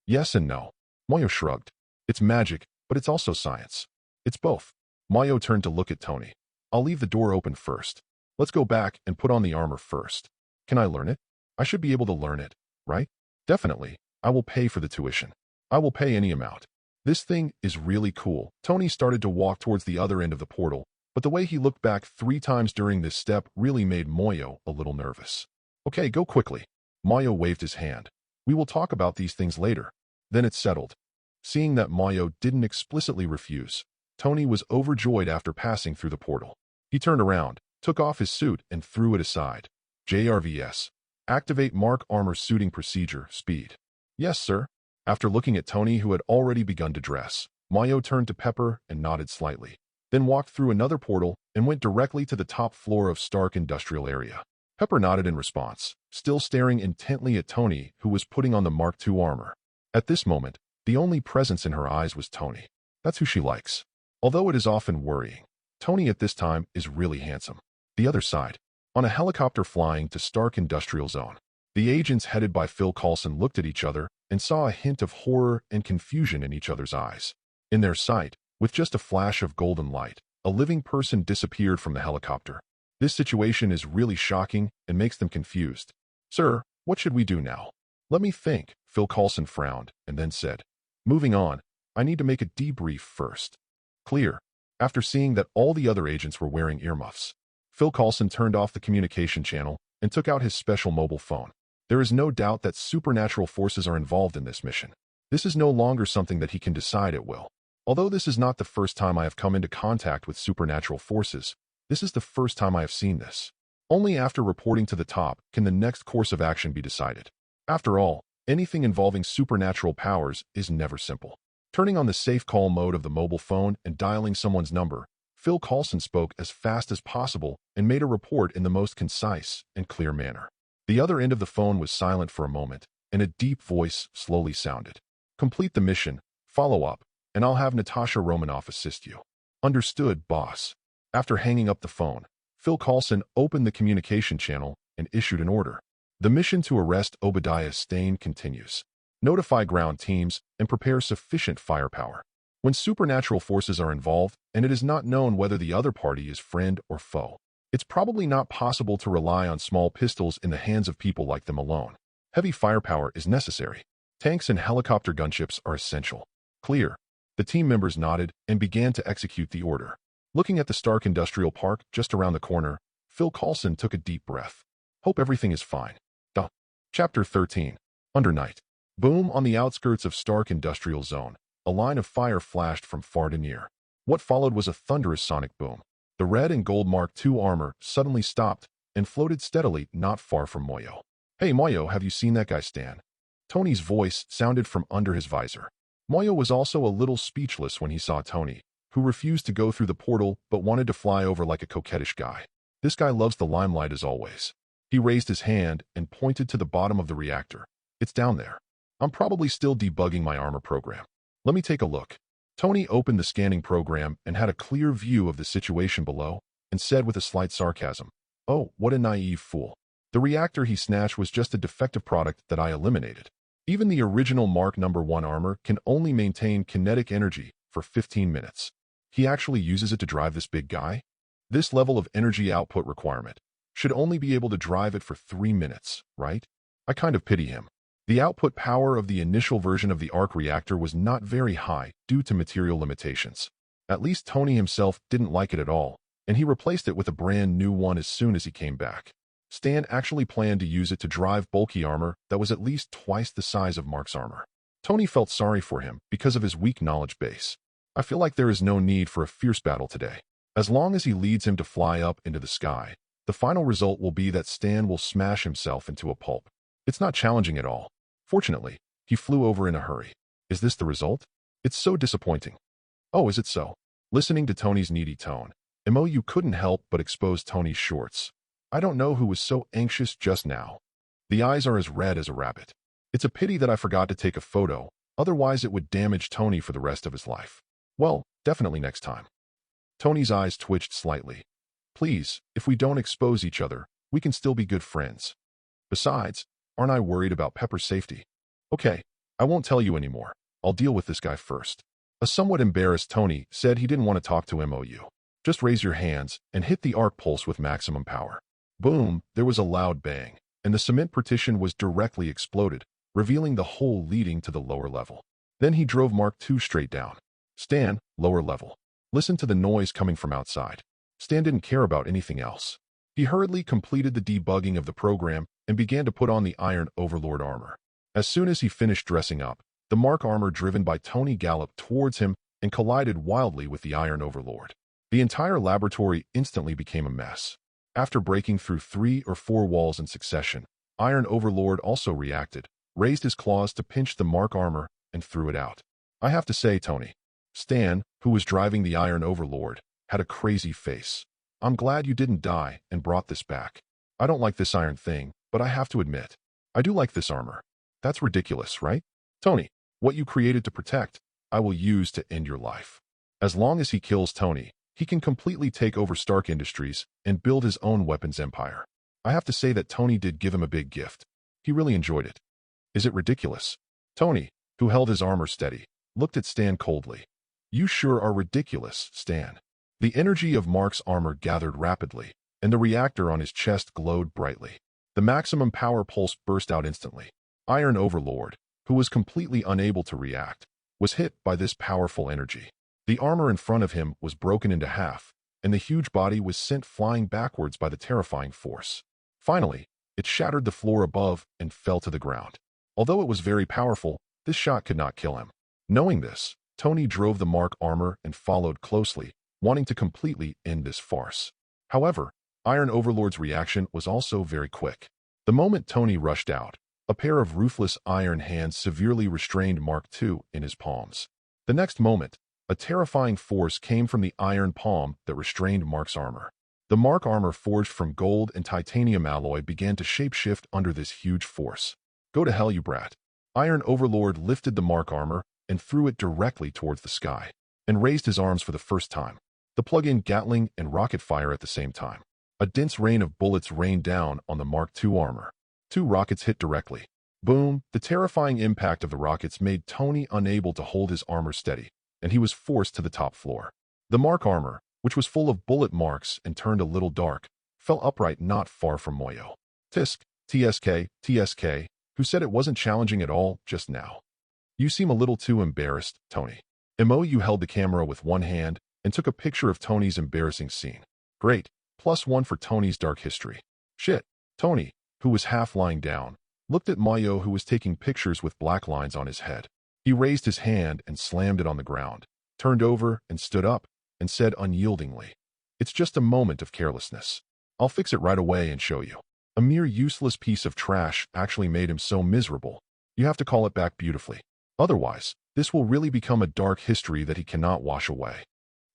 Yes and no. Mayo shrugged. It's magic, but it's also science. It's both. Mayo turned to look at Tony. I'll leave the door open first. Let's go back and put on the armor first. Can I learn it? I should be able to learn it, right? Definitely. I will pay for the tuition. I will pay any amount. This thing is really cool. Tony started to walk towards the other end of the portal, but the way he looked back 3 times during this step really made Mayo a little nervous. Okay, go quickly. Mayo waved his hand. We will talk about these things later. Then it settled. Seeing that Mayo didn't explicitly refuse, Tony was overjoyed after passing through the portal. He turned around, took off his suit, and threw it aside. JRVS. Activate Mark Armor Suiting Procedure, Speed. Yes, sir. After looking at Tony, who had already begun to dress, Mayo turned to Pepper and nodded slightly, then walked through another portal and went directly to the top floor of Stark Industrial Area. Pepper nodded in response, still staring intently at Tony, who was putting on the Mark II armor. At this moment, the only presence in her eyes was Tony. That's who she likes. Although it is often worrying, Tony at this time is really handsome. The other side. On a helicopter flying to Stark Industrial Zone, the agents headed by Phil Coulson looked at each other and saw a hint of horror and confusion in each other's eyes. In their sight, with just a flash of golden light, a living person disappeared from the helicopter. This situation is really shocking and makes them confused. Sir, what should we do now? Let me think. Phil Coulson frowned and then said, moving on, I need to make a debrief first. Clear. After seeing that all the other agents were wearing earmuffs, Phil Coulson turned off the communication channel and took out his special mobile phone. There is no doubt that supernatural forces are involved in this mission. This is no longer something that he can decide at will. Although this is not the first time I have come into contact with supernatural forces, this is the first time I have seen this. Only after reporting to the top can the next course of action be decided. After all, anything involving supernatural powers is never simple. Turning on the safe call mode of the mobile phone and dialing someone's number, Phil Coulson spoke as fast as possible and made a report in the most concise and clear manner. The other end of the phone was silent for a moment, and a deep voice slowly sounded. Complete the mission, follow up, and I'll have Natasha Romanoff assist you. Understood, boss. After hanging up the phone, Phil Coulson opened the communication channel and issued an order. The mission to arrest Obadiah Stane continues. Notify ground teams and prepare sufficient firepower. When supernatural forces are involved and it is not known whether the other party is friend or foe, it's probably not possible to rely on small pistols in the hands of people like them alone. Heavy firepower is necessary. Tanks and helicopter gunships are essential. Clear. The team members nodded and began to execute the order. Looking at the Stark Industrial Park just around the corner, Phil Coulson took a deep breath. Hope everything is fine. Duh. Chapter 13. Under night. Boom. On the outskirts of Stark Industrial Zone, a line of fire flashed from far to near. What followed was a thunderous sonic boom. The red and gold Mark II armor suddenly stopped and floated steadily not far from Moyo. Hey Moyo, have you seen that guy Stan? Tony's voice sounded from under his visor. Moyo was also a little speechless when he saw Tony, who refused to go through the portal but wanted to fly over like a coquettish guy. This guy loves the limelight as always. He raised his hand and pointed to the bottom of the reactor. It's down there. I'm probably still debugging my armor program. Let me take a look. Tony opened the scanning program and had a clear view of the situation below and said with a slight sarcasm, "Oh, what a naive fool. The reactor he snatched was just a defective product that I eliminated. Even the original Mark #1 armor can only maintain kinetic energy for 15 minutes. He actually uses it to drive this big guy? This level of energy output requirement should only be able to drive it for 3 minutes, right? I kind of pity him." The output power of the initial version of the arc reactor was not very high due to material limitations. At least Tony himself didn't like it at all, and he replaced it with a brand new one as soon as he came back. Stan actually planned to use it to drive bulky armor that was at least twice the size of Mark's armor. Tony felt sorry for him because of his weak knowledge base. I feel like there is no need for a fierce battle today. As long as he leads him to fly up into the sky, the final result will be that Stan will smash himself into a pulp. It's not challenging at all. Fortunately, he flew over in a hurry. Is this the result? It's so disappointing. Oh, is it so? Listening to Tony's needy tone, Imoyu couldn't help but expose Tony's shorts. I don't know who was so anxious just now. The eyes are as red as a rabbit. It's a pity that I forgot to take a photo, otherwise it would damage Tony for the rest of his life. Well, definitely next time. Tony's eyes twitched slightly. Please, if we don't expose each other, we can still be good friends. Besides, aren't I worried about Pepper's safety? Okay, I won't tell you anymore. I'll deal with this guy first. A somewhat embarrassed Tony said he didn't want to talk to Imoyu. Just raise your hands and hit the arc pulse with maximum power. Boom, there was a loud bang, and the cement partition was directly exploded, revealing the hole leading to the lower level. Then he drove Mark II straight down. Stan, lower level. Listen to the noise coming from outside. Stan didn't care about anything else. He hurriedly completed the debugging of the program and began to put on the Iron Overlord armor. As soon as he finished dressing up, the Mark armor driven by Tony galloped towards him and collided wildly with the Iron Overlord. The entire laboratory instantly became a mess. After breaking through 3 or 4 walls in succession, Iron Overlord also reacted, raised his claws to pinch the Mark armor, and threw it out. I have to say, Tony, Stan, who was driving the Iron Overlord, had a crazy face. I'm glad you didn't die and brought this back. I don't like this iron thing, but I have to admit, I do like this armor. That's ridiculous, right? Tony, what you created to protect, I will use to end your life. As long as he kills Tony, he can completely take over Stark Industries and build his own weapons empire. I have to say that Tony did give him a big gift. He really enjoyed it. Is it ridiculous? Tony, who held his armor steady, looked at Stan coldly. You sure are ridiculous, Stan. The energy of Mark's armor gathered rapidly, and the reactor on his chest glowed brightly. The maximum power pulse burst out instantly. Iron Overlord, who was completely unable to react, was hit by this powerful energy. The armor in front of him was broken into half, and the huge body was sent flying backwards by the terrifying force. Finally, it shattered the floor above and fell to the ground. Although it was very powerful, this shot could not kill him. Knowing this, Tony drove the Mark armor and followed closely, wanting to completely end this farce. However, Iron Overlord's reaction was also very quick. The moment Tony rushed out, a pair of ruthless iron hands severely restrained Mark II in his palms. The next moment, a terrifying force came from the iron palm that restrained Mark's armor. The Mark armor forged from gold and titanium alloy began to shapeshift under this huge force. Go to hell, you brat. Iron Overlord lifted the Mark armor and threw it directly towards the sky, and raised his arms for the first time. The plug-in Gatling and rocket fire at the same time. A dense rain of bullets rained down on the Mark II armor. 2 rockets hit directly. Boom! The terrifying impact of the rockets made Tony unable to hold his armor steady, and he was forced to the top floor. The Mark armor, which was full of bullet marks and turned a little dark, fell upright not far from Moyo. TSK, who said it wasn't challenging at all just now. You seem a little too embarrassed, Tony. Imoyu held the camera with one hand and took a picture of Tony's embarrassing scene. Great, +1 for Tony's dark history. Shit. Tony, who was half lying down, looked at Mayo, who was taking pictures with black lines on his head. He raised his hand and slammed it on the ground, turned over and stood up, and said unyieldingly, "It's just a moment of carelessness. I'll fix it right away and show you." A mere useless piece of trash actually made him so miserable. You have to call it back beautifully. Otherwise, this will really become a dark history that he cannot wash away.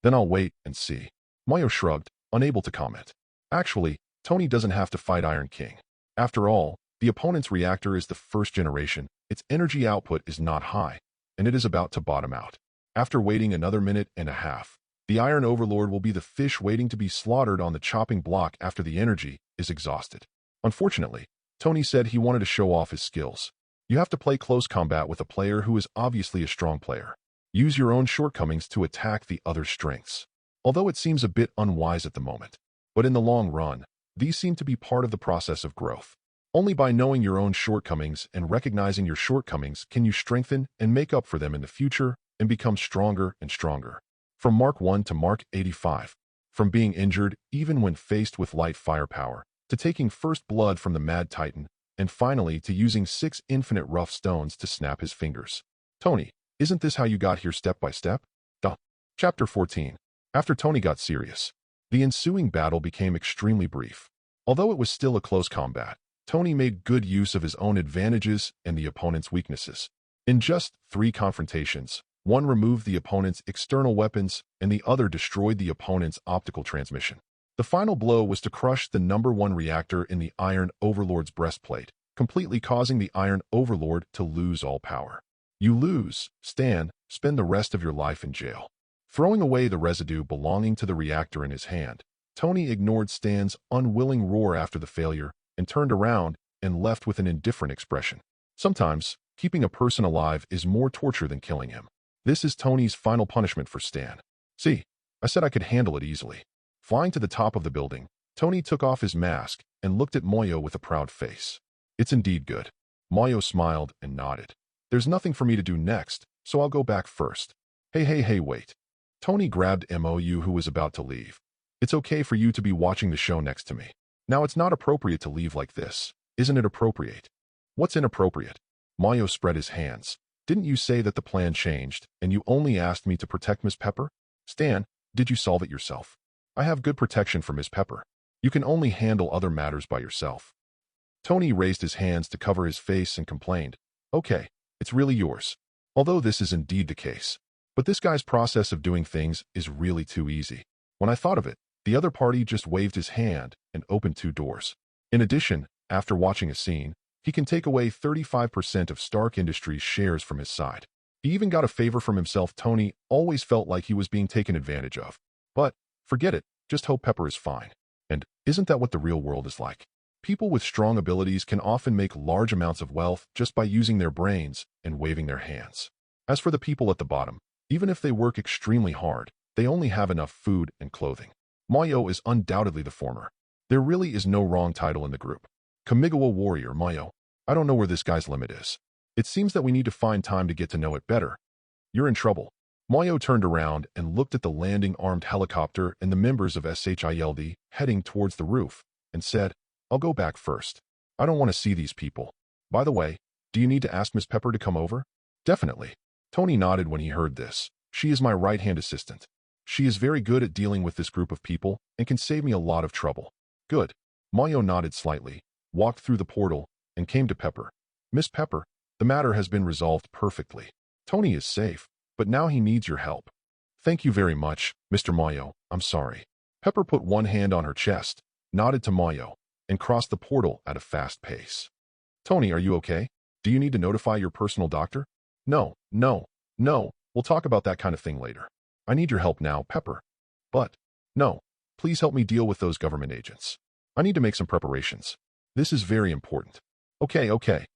Then I'll wait and see. Mayo shrugged, unable to comment. Actually, Tony doesn't have to fight Iron King. After all, the opponent's reactor is the first generation, its energy output is not high, and it is about to bottom out. After waiting another minute and a half, the Iron Overlord will be the fish waiting to be slaughtered on the chopping block after the energy is exhausted. Unfortunately, Tony said he wanted to show off his skills. You have to play close combat with a player who is obviously a strong player. Use your own shortcomings to attack the other's strengths. Although it seems a bit unwise at the moment, but in the long run, these seem to be part of the process of growth. Only by knowing your own shortcomings and recognizing your shortcomings can you strengthen and make up for them in the future and become stronger and stronger. From Mark 1 to Mark 85. From being injured even when faced with light firepower, to taking first blood from the Mad Titan, and finally to using 6 infinite rough stones to snap his fingers. Tony, isn't this how you got here step by step? Duh. Chapter 14. After Tony got serious, the ensuing battle became extremely brief. Although it was still a close combat, Tony made good use of his own advantages and the opponent's weaknesses. In just 3 confrontations, one removed the opponent's external weapons and the other destroyed the opponent's optical transmission. The final blow was to crush the #1 reactor in the Iron Overlord's breastplate, completely causing the Iron Overlord to lose all power. You lose, Stan, spend the rest of your life in jail. Throwing away the residue belonging to the reactor in his hand, Tony ignored Stan's unwilling roar after the failure and turned around and left with an indifferent expression. Sometimes, keeping a person alive is more torture than killing him. This is Tony's final punishment for Stan. See, I said I could handle it easily. Flying to the top of the building, Tony took off his mask and looked at Moyo with a proud face. It's indeed good. Moyo smiled and nodded. There's nothing for me to do next, so I'll go back first. Hey, wait. Tony grabbed Mou, who was about to leave. It's okay for you to be watching the show next to me. Now it's not appropriate to leave like this. Isn't it appropriate? What's inappropriate? Moyo spread his hands. Didn't you say that the plan changed and you only asked me to protect Miss Pepper? Stan, did you solve it yourself? I have good protection for Miss Pepper. You can only handle other matters by yourself. Tony raised his hands to cover his face and complained, Okay, it's really yours. Although this is indeed the case. But this guy's process of doing things is really too easy. When I thought of it, the other party just waved his hand and opened 2 doors. In addition, after watching a scene, he can take away 35% of Stark Industries' shares from his side. He even got a favor from himself. Tony always felt like he was being taken advantage of. But, forget it, just hope Pepper is fine. And isn't that what the real world is like? People with strong abilities can often make large amounts of wealth just by using their brains and waving their hands. As for the people at the bottom, even if they work extremely hard, they only have enough food and clothing. Mayo is undoubtedly the former. There really is no wrong title in the group. Kamigawa Warrior Mayo. I don't know where this guy's limit is. It seems that we need to find time to get to know it better. You're in trouble. Mayo turned around and looked at the landing armed helicopter and the members of SHIELD heading towards the roof and said, I'll go back first. I don't want to see these people. By the way, do you need to ask Miss Pepper to come over? Definitely. Tony nodded when he heard this. She is my right-hand assistant. She is very good at dealing with this group of people and can save me a lot of trouble. Good. Mayo nodded slightly, walked through the portal, and came to Pepper. Miss Pepper, the matter has been resolved perfectly. Tony is safe, but now he needs your help. Thank you very much, Mr. Mayo. I'm sorry. Pepper put one hand on her chest, nodded to Mayo, and crossed the portal at a fast pace. Tony, are you okay? Do you need to notify your personal doctor? No. We'll talk about that kind of thing later. I need your help now, Pepper. But, no. Please help me deal with those government agents. I need to make some preparations. This is very important. Okay.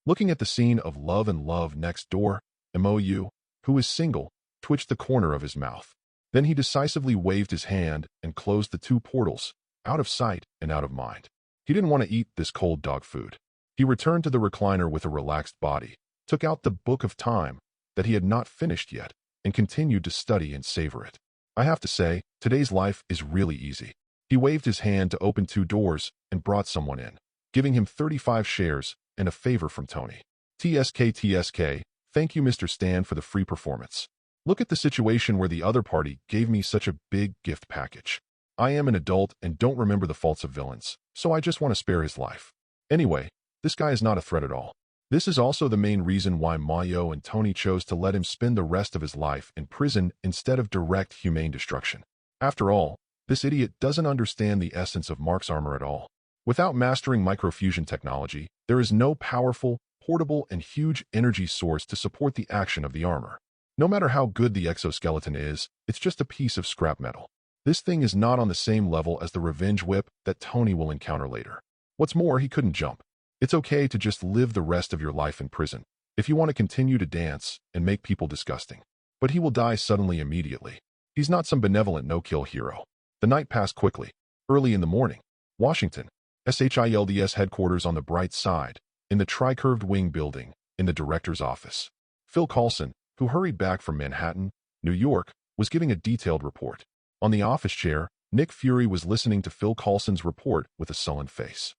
Looking at the scene of love and love next door, Mou, who is single, twitched the corner of his mouth. Then he decisively waved his hand and closed the 2 portals, out of sight and out of mind. He didn't want to eat this cold dog food. He returned to the recliner with a relaxed body, took out the Book of Time that he had not finished yet, and continued to study and savor it. I have to say, today's life is really easy. He waved his hand to open 2 doors and brought someone in, giving him 35 shares and a favor from Tony. TSK, thank you Mr. Stan for the free performance. Look at the situation where the other party gave me such a big gift package. I am an adult and don't remember the faults of villains, so I just want to spare his life. Anyway, this guy is not a threat at all. This is also the main reason why Mayo and Tony chose to let him spend the rest of his life in prison instead of direct humane destruction. After all, this idiot doesn't understand the essence of Mark's armor at all. Without mastering microfusion technology, there is no powerful, portable, and huge energy source to support the action of the armor. No matter how good the exoskeleton is, it's just a piece of scrap metal. This thing is not on the same level as the revenge whip that Tony will encounter later. What's more, he couldn't jump. It's okay to just live the rest of your life in prison if you want to continue to dance and make people disgusting. But he will die suddenly immediately. He's not some benevolent no-kill hero. The night passed quickly. Early in the morning, Washington, SHIELD's headquarters on the bright side, in the tri-curved wing building, in the director's office. Phil Coulson, who hurried back from Manhattan, New York, was giving a detailed report. On the office chair, Nick Fury was listening to Phil Coulson's report with a sullen face.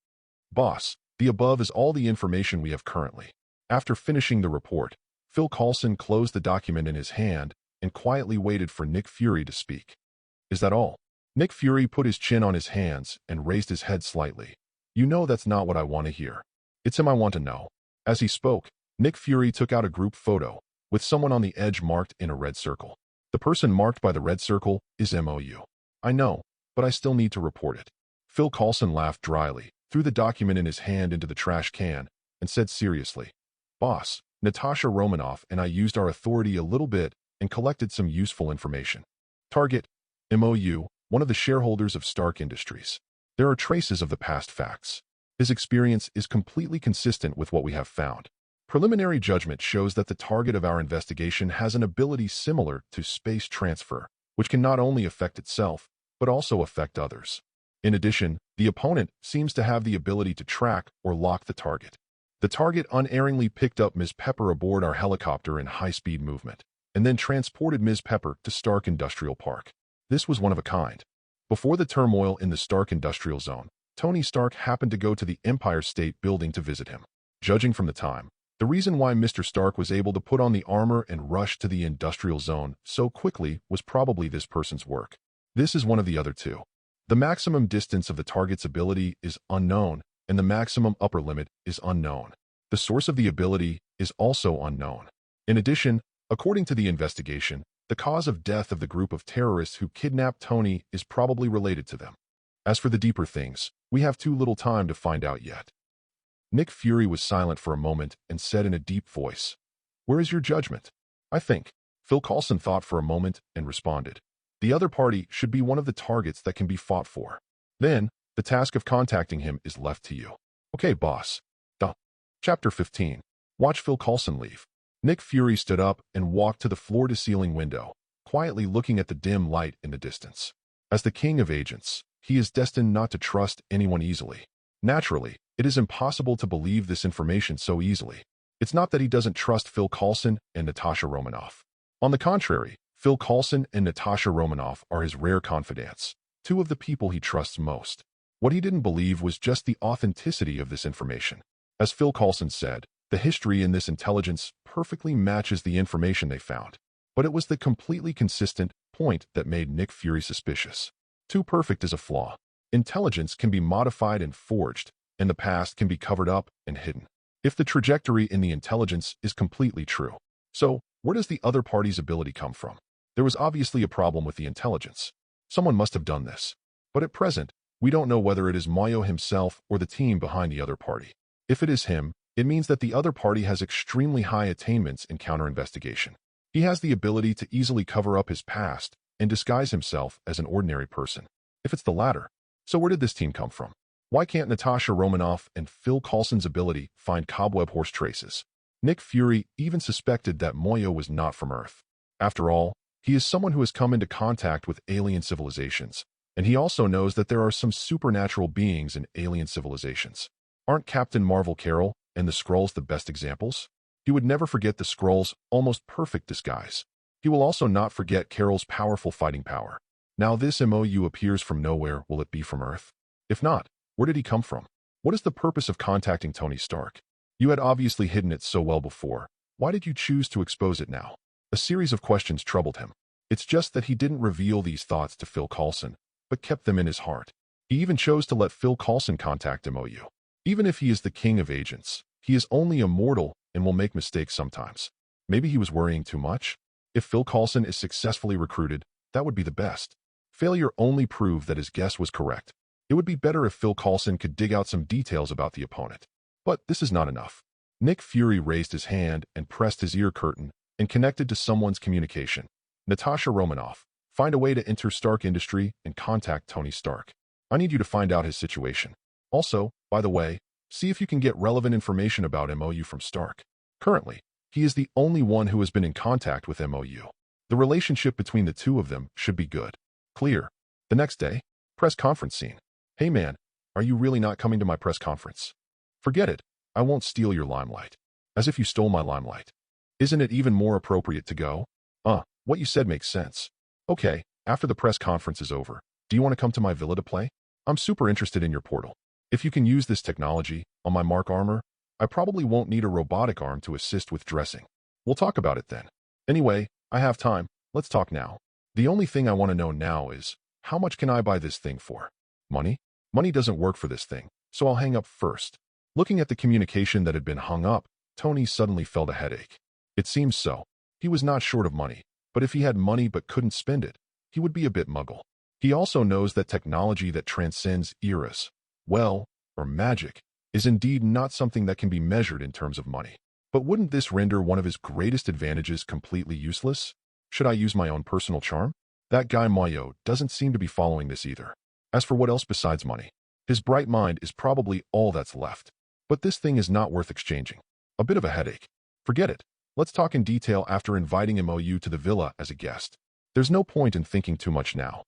Boss, the above is all the information we have currently. After finishing the report, Phil Coulson closed the document in his hand and quietly waited for Nick Fury to speak. Is that all? Nick Fury put his chin on his hands and raised his head slightly. You know that's not what I want to hear. It's him I want to know. As he spoke, Nick Fury took out a group photo, with someone on the edge marked in a red circle. The person marked by the red circle is MOU. I know, but I still need to report it. Phil Coulson laughed dryly, threw the document in his hand into the trash can, and said seriously, Boss, Natasha Romanoff and I used our authority a little bit and collected some useful information. Target, MOU, one of the shareholders of Stark Industries. There are traces of the past facts. His experience is completely consistent with what we have found. Preliminary judgment shows that the target of our investigation has an ability similar to space transfer, which can not only affect itself, but also affect others. In addition, the opponent seems to have the ability to track or lock the target. The target unerringly picked up Ms. Pepper aboard our helicopter in high-speed movement, and then transported Ms. Pepper to Stark Industrial Park. This was one of a kind. Before the turmoil in the Stark Industrial Zone, Tony Stark happened to go to the Empire State Building to visit him. Judging from the time, the reason why Mr. Stark was able to put on the armor and rush to the Industrial Zone so quickly was probably this person's work. This is one of the other two. The maximum distance of the target's ability is unknown, and the maximum upper limit is unknown. The source of the ability is also unknown. In addition, according to the investigation, the cause of death of the group of terrorists who kidnapped Tony is probably related to them. As for the deeper things, we have too little time to find out yet. Nick Fury was silent for a moment and said in a deep voice, Where is your judgment? I think. Phil Coulson thought for a moment and responded, The other party should be one of the targets that can be fought for. Then, the task of contacting him is left to you. Okay, boss. Duh. Chapter 15. Watch Phil Coulson leave. Nick Fury stood up and walked to the floor-to-ceiling window, quietly looking at the dim light in the distance. As the king of agents, he is destined not to trust anyone easily. Naturally, it is impossible to believe this information so easily. It's not that he doesn't trust Phil Coulson and Natasha Romanoff. On the contrary, Phil Coulson and Natasha Romanoff are his rare confidants, two of the people he trusts most. What he didn't believe was just the authenticity of this information. As Phil Coulson said, the history in this intelligence perfectly matches the information they found. But it was the completely consistent point that made Nick Fury suspicious. Too perfect is a flaw. Intelligence can be modified and forged, and the past can be covered up and hidden. If the trajectory in the intelligence is completely true. So, where does the other party's ability come from? There was obviously a problem with the intelligence. Someone must have done this. But at present, we don't know whether it is Mayo himself or the team behind the other party. If it is him, it means that the other party has extremely high attainments in counter-investigation. He has the ability to easily cover up his past and disguise himself as an ordinary person. If it's the latter, so where did this team come from? Why can't Natasha Romanoff and Phil Coulson's ability find cobweb horse traces? Nick Fury even suspected that Moyo was not from Earth. After all, he is someone who has come into contact with alien civilizations, and he also knows that there are some supernatural beings in alien civilizations. Aren't Captain Marvel Carol and the Skrulls the best examples? He would never forget the Skrulls' almost perfect disguise. He will also not forget Carol's powerful fighting power. Now this MOU appears from nowhere. Will it be from Earth? If not, where did he come from? What is the purpose of contacting Tony Stark? You had obviously hidden it so well before. Why did you choose to expose it now? A series of questions troubled him. It's just that he didn't reveal these thoughts to Phil Coulson, but kept them in his heart. He even chose to let Phil Coulson contact MOU. Even if he is the king of agents, he is only a mortal and will make mistakes sometimes. Maybe he was worrying too much? If Phil Coulson is successfully recruited, that would be the best. Failure only proved that his guess was correct. It would be better if Phil Coulson could dig out some details about the opponent. But this is not enough. Nick Fury raised his hand and pressed his ear curtain and connected to someone's communication. Natasha Romanoff, find a way to enter Stark Industry and contact Tony Stark. I need you to find out his situation. Also, by the way, see if you can get relevant information about MOU from Stark. Currently, he is the only one who has been in contact with MOU. The relationship between the two of them should be good. Clear. The next day, press conference scene. Hey man, are you really not coming to my press conference? Forget it. I won't steal your limelight. As if you stole my limelight. Isn't it even more appropriate to go? What you said makes sense. Okay, after the press conference is over, do you want to come to my villa to play? I'm super interested in your portal. If you can use this technology on my Mark armor, I probably won't need a robotic arm to assist with dressing. We'll talk about it then. Anyway, I have time. Let's talk now. The only thing I want to know now is, how much can I buy this thing for? Money? Money doesn't work for this thing, so I'll hang up first. Looking at the communication that had been hung up, Tony suddenly felt a headache. It seems so. He was not short of money, but if he had money but couldn't spend it, he would be a bit muggle. He also knows that technology that transcends eras, or magic, is indeed not something that can be measured in terms of money. But wouldn't this render one of his greatest advantages completely useless? Should I use my own personal charm? That guy Mayo doesn't seem to be following this either. As for what else besides money, his bright mind is probably all that's left. But this thing is not worth exchanging. A bit of a headache. Forget it. Let's talk in detail after inviting MOU to the villa as a guest. There's no point in thinking too much now.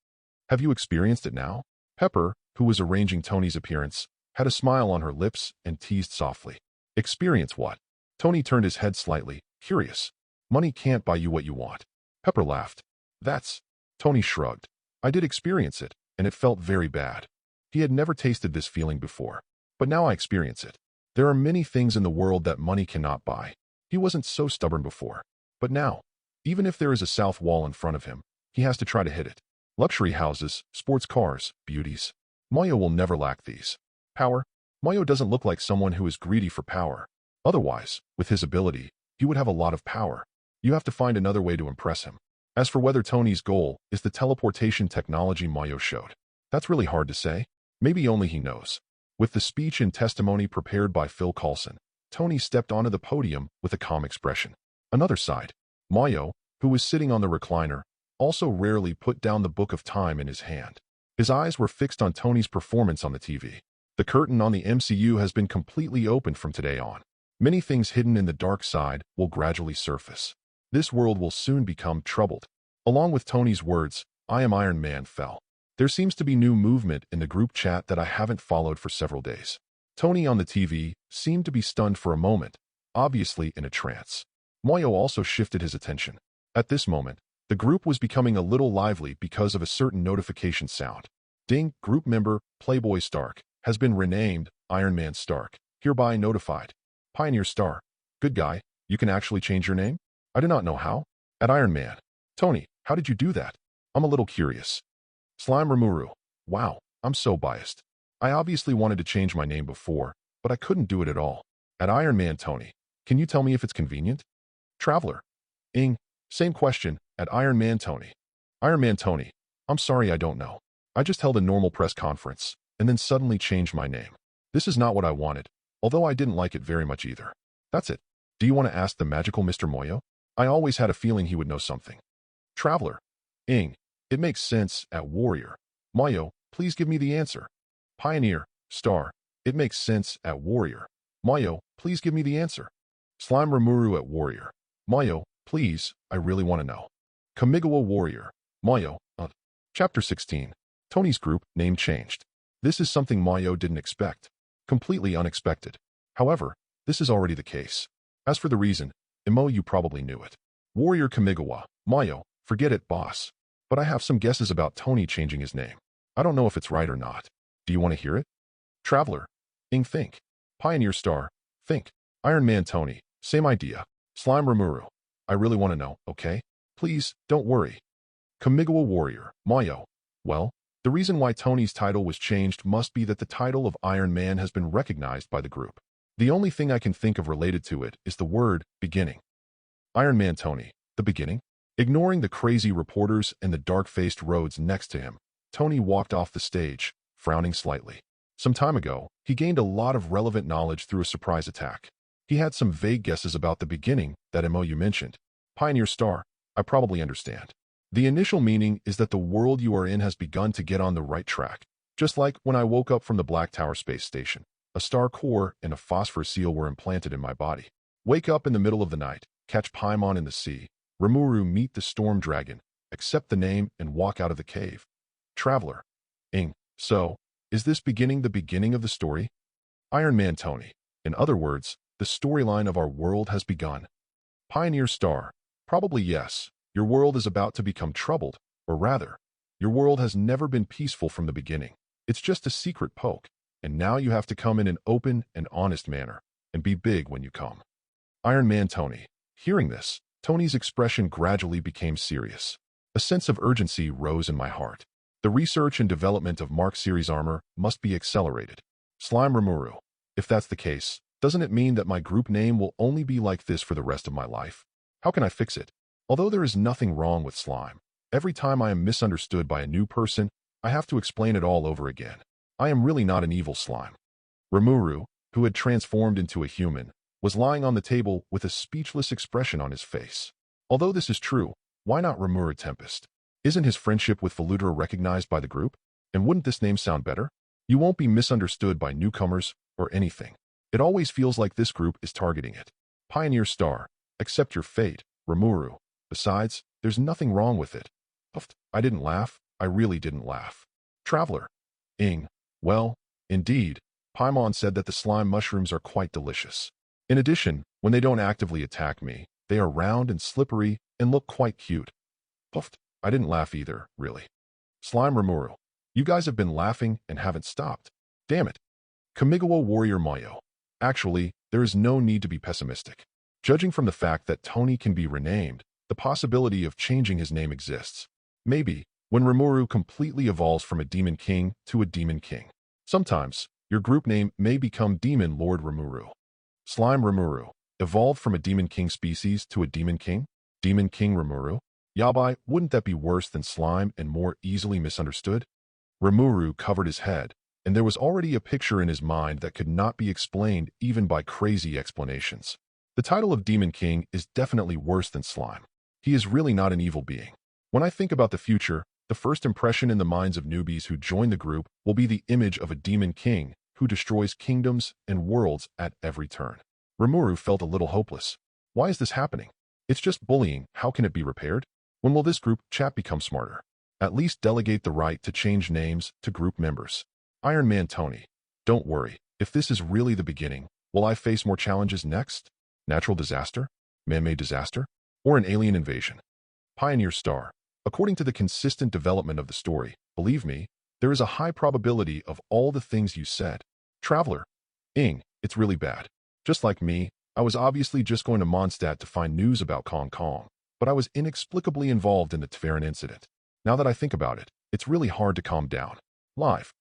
Have you experienced it now? Pepper, who was arranging Tony's appearance, had a smile on her lips and teased softly. Experience what? Tony turned his head slightly, curious. Money can't buy you what you want. Pepper laughed. That's... Tony shrugged. I did experience it, and it felt very bad. He had never tasted this feeling before. But now I experience it. There are many things in the world that money cannot buy. He wasn't so stubborn before. But now, even if there is a south wall in front of him, he has to try to hit it. Luxury houses, sports cars, beauties. Mayo will never lack these. Power? Mayo doesn't look like someone who is greedy for power. Otherwise, with his ability, he would have a lot of power. You have to find another way to impress him. As for whether Tony's goal is the teleportation technology Mayo showed, that's really hard to say. Maybe only he knows. With the speech and testimony prepared by Phil Coulson, Tony stepped onto the podium with a calm expression. Another side, Mayo, who was sitting on the recliner, also rarely put down the book of time in his hand. His eyes were fixed on Tony's performance on the TV. The curtain on the MCU has been completely opened from today on. Many things hidden in the dark side will gradually surface. This world will soon become troubled. Along with Tony's words, I am Iron Man fell. There seems to be new movement in the group chat that I haven't followed for several days. Tony on the TV seemed to be stunned for a moment, obviously in a trance. Moyo also shifted his attention. At this moment, the group was becoming a little lively because of a certain notification sound. Ding, group member, Playboy Stark, has been renamed Iron Man Stark, hereby notified. Pioneer Star, good guy, you can actually change your name? I do not know how. At Iron Man. Tony, how did you do that? I'm a little curious. Slime Rimuru, wow, I'm so biased. I obviously wanted to change my name before, but I couldn't do it at all. At Iron Man Tony, can you tell me if it's convenient? Traveler. Ing, same question, at Iron Man Tony. Iron Man Tony, I'm sorry I don't know. I just held a normal press conference, and then suddenly changed my name. This is not what I wanted, although I didn't like it very much either. That's it. Do you want to ask the magical Mr. Moyo? I always had a feeling he would know something. Traveler. Ing, it makes sense, at Warrior. Moyo, please give me the answer. Pioneer, Star, it makes sense, at Warrior. Moyo, please give me the answer. Slime Rimuru at Warrior. Moyo, please, I really want to know. Kamigawa Warrior. Moyo, Chapter 16. Tony's group name changed. This is something Moyo didn't expect. Completely unexpected. However, this is already the case. As for the reason, Imo, you probably knew it. Warrior Kamigawa, Mayo, forget it, boss. But I have some guesses about Tony changing his name. I don't know if it's right or not. Do you want to hear it? Traveler. Think. Pioneer Star. Think. Iron Man Tony. Same idea. Slime Rimuru. I really want to know, okay? Please, don't worry. Kamigawa Warrior. Mayo. Well, the reason why Tony's title was changed must be that the title of Iron Man has been recognized by the group. The only thing I can think of related to it is the word beginning. Iron Man Tony. The beginning? Ignoring the crazy reporters and the dark-faced roads next to him, Tony walked off the stage, frowning slightly. Some time ago, he gained a lot of relevant knowledge through a surprise attack. He had some vague guesses about the beginning that MOU mentioned. Pioneer Star, I probably understand. The initial meaning is that the world you are in has begun to get on the right track. Just like when I woke up from the Black Tower space station, a star core and a phosphor seal were implanted in my body. Wake up in the middle of the night, catch Paimon in the sea, Rimuru meet the storm dragon, accept the name and walk out of the cave. Traveler. So, is this beginning the beginning of the story? Iron Man Tony. In other words, the storyline of our world has begun. Pioneer Star. Probably yes. Your world is about to become troubled, or rather, your world has never been peaceful from the beginning. It's just a secret poke, and now you have to come in an open and honest manner, and be big when you come. Iron Man Tony. Hearing this, Tony's expression gradually became serious. A sense of urgency rose in my heart. The research and development of Mark Series armor must be accelerated. Slime Rimuru. If that's the case, doesn't it mean that my group name will only be like this for the rest of my life? How can I fix it? Although there is nothing wrong with slime, every time I am misunderstood by a new person, I have to explain it all over again. I am really not an evil slime. Rimuru, who had transformed into a human, was lying on the table with a speechless expression on his face. Although this is true, why not Rimuru Tempest? Isn't his friendship with Voludra recognized by the group? And wouldn't this name sound better? You won't be misunderstood by newcomers or anything. It always feels like this group is targeting it. Pioneer Star. Accept your fate, Rimuru. Besides, there's nothing wrong with it. I didn't laugh. I really didn't laugh. Traveler. Well, indeed, Paimon said that the slime mushrooms are quite delicious. In addition, when they don't actively attack me, they are round and slippery and look quite cute. I didn't laugh either, really. Slime Rimuru. You guys have been laughing and haven't stopped. Damn it. Kamigawa Warrior Mayo. Actually, there is no need to be pessimistic. Judging from the fact that Tony can be renamed, the possibility of changing his name exists. Maybe, when Rimuru completely evolves from a Demon King to a Demon King. Sometimes, your group name may become Demon Lord Rimuru. Slime Rimuru. Evolved from a Demon King species to a Demon King? Demon King Rimuru? Yabai, wouldn't that be worse than slime and more easily misunderstood? Rimuru covered his head, and there was already a picture in his mind that could not be explained even by crazy explanations. The title of Demon King is definitely worse than slime. He is really not an evil being. When I think about the future, the first impression in the minds of newbies who join the group will be the image of a Demon King who destroys kingdoms and worlds at every turn. Rimuru felt a little hopeless. Why is this happening? It's just bullying. How can it be repaired? When will this group chat become smarter? At least delegate the right to change names to group members. Iron Man Tony. Don't worry. If this is really the beginning, will I face more challenges next? Natural disaster? Man-made disaster? Or an alien invasion? Pioneer Star. According to the consistent development of the story, believe me, there is a high probability of all the things you said. Traveler. It's really bad. Just like me, I was obviously just going to Mondstadt to find news about Kong Kong, but I was inexplicably involved in the Tverin incident. Now that I think about it, it's really hard to calm down. Live.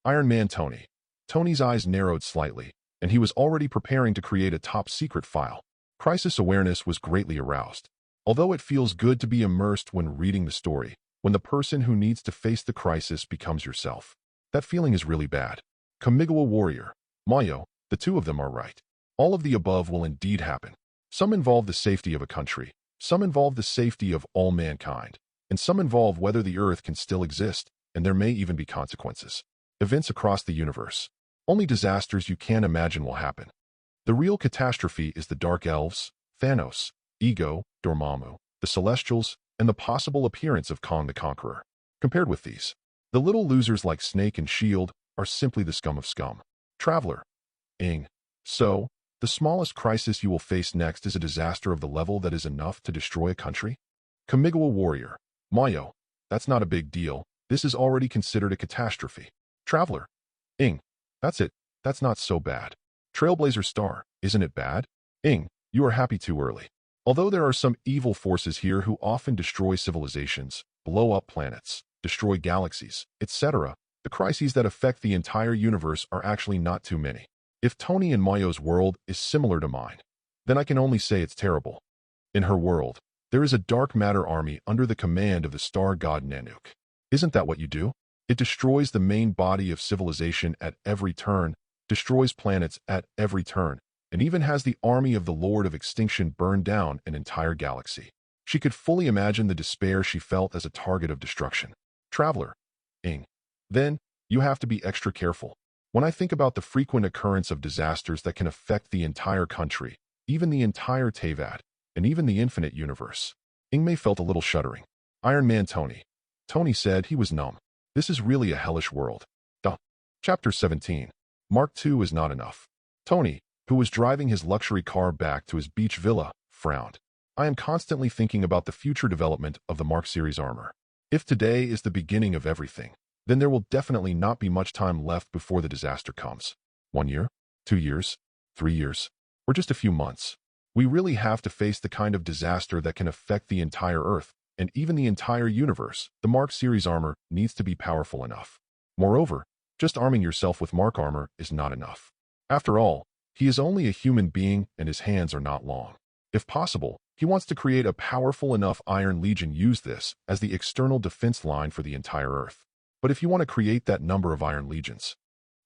Iron Man Tony. Tony's eyes narrowed slightly, and he was already preparing to create a top-secret file. Crisis awareness was greatly aroused. Although it feels good to be immersed when reading the story, when the person who needs to face the crisis becomes yourself. That feeling is really bad. Kamigawa Warrior. Mayo, the two of them are right. All of the above will indeed happen. Some involve the safety of a country, some involve the safety of all mankind, and some involve whether the Earth can still exist, and there may even be consequences. Events across the universe. Only disasters you can't imagine will happen. The real catastrophe is the Dark Elves, Thanos, Ego, Dormammu, the Celestials, and the possible appearance of Kong the Conqueror. Compared with these, the little losers like Snake and Shield are simply the scum of scum. Traveler. So, The smallest crisis you will face next is a disaster of the level that is enough to destroy a country? Kamigawa Warrior. Mayo. That's not a big deal. This is already considered a catastrophe. Traveler. Ing. That's it. That's not so bad. Trailblazer Star. Isn't it bad? Ing. You are happy too early. Although there are some evil forces here who often destroy civilizations, blow up planets, destroy galaxies, etc., the crises that affect the entire universe are actually not too many. If Tony and Mayo's world is similar to mine, then I can only say it's terrible. In her world, there is a dark matter army under the command of the star god Nanook. Isn't that what you do? It destroys the main body of civilization at every turn, destroys planets at every turn, and even has the army of the Lord of Extinction burn down an entire galaxy. She could fully imagine the despair she felt as a target of destruction. Traveler. Ing. Then, you have to be extra careful. When I think about the frequent occurrence of disasters that can affect the entire country, even the entire Teyvat, and even the infinite universe, Ingmei felt a little shuddering. Iron Man Tony. Tony said he was numb. This is really a hellish world. Duh. Chapter 17. Mark II is not enough. Tony, who was driving his luxury car back to his beach villa, frowned. I am constantly thinking about the future development of the Mark series armor. If today is the beginning of everything, then there will definitely not be much time left before the disaster comes. 1 year? 2 years? 3 years? Or just a few months? We really have to face the kind of disaster that can affect the entire Earth, and even the entire universe. The Mark series armor needs to be powerful enough. Moreover, just arming yourself with Mark armor is not enough. After all, he is only a human being and his hands are not long. If possible, he wants to create a powerful enough Iron Legion. Use this as the external defense line for the entire Earth. But if you want to create that number of Iron Legions...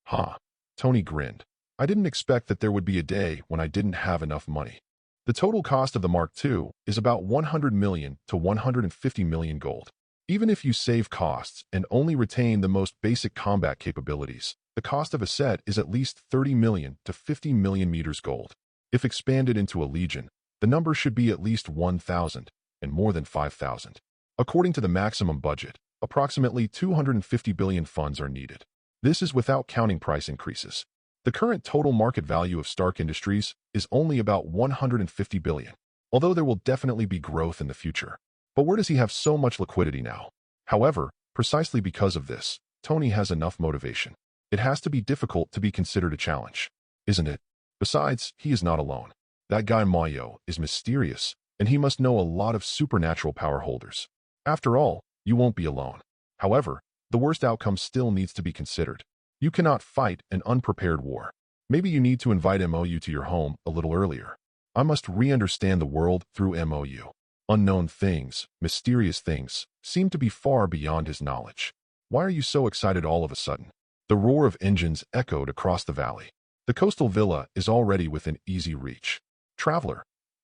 Huh. Tony grinned. I didn't expect that there would be a day when I didn't have enough money. The total cost of the Mark II is about 100 million to 150 million gold. Even if you save costs and only retain the most basic combat capabilities, the cost of a set is at least 30 million to 50 million meters gold. If expanded into a legion, the number should be at least 1,000 and more than 5,000. According to the maximum budget, approximately 250 billion funds are needed. This is without counting price increases. The current total market value of Stark Industries is only about 150 billion, although there will definitely be growth in the future. But where does he have so much liquidity now? However, precisely because of this, Tony has enough motivation. It has to be difficult to be considered a challenge, isn't it? Besides, he is not alone. That guy Mayo is mysterious, and he must know a lot of supernatural power holders. After all, you won't be alone. However, the worst outcome still needs to be considered. You cannot fight an unprepared war. Maybe you need to invite MOU to your home a little earlier. I must re-understand the world through MOU. Unknown things, mysterious things, seem to be far beyond his knowledge. Why are you so excited all of a sudden? The roar of engines echoed across the valley. The coastal villa is already within easy reach. Traveler.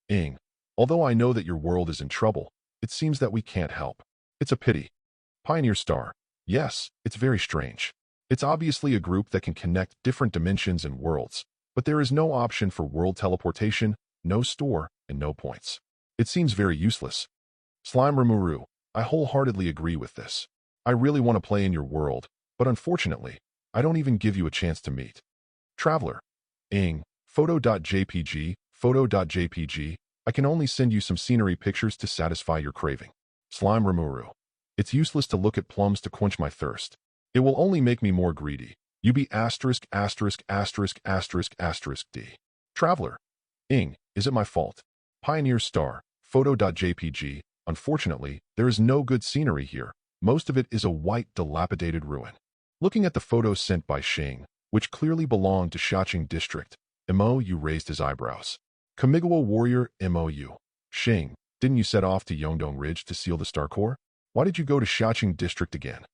Ing. Although I know that your world is in trouble, it seems that we can't help. It's a pity. Pioneer Star. Yes, it's very strange. It's obviously a group that can connect different dimensions and worlds, but there is no option for world teleportation, no store, and no points. It seems very useless. Slime Rimuru, I wholeheartedly agree with this. I really want to play in your world, but unfortunately, I don't even give you a chance to meet. Traveler. Ing. Photo.jpg, photo.jpg, I can only send you some scenery pictures to satisfy your craving. Slime Rimuru. It's useless to look at plums to quench my thirst. It will only make me more greedy. You be asterisk asterisk asterisk asterisk asterisk D. Traveler. Ing. Is it my fault? Pioneer Star. Photo.jpg. Unfortunately, there is no good scenery here. Most of it is a white, dilapidated ruin. Looking at the photos sent by Shing, which clearly belonged to Shaching District, MOU raised his eyebrows. Kamigawa Warrior MOU. Shing, didn't you set off to Yongdong Ridge to seal the Star Core? Why did you go to Shaching District again?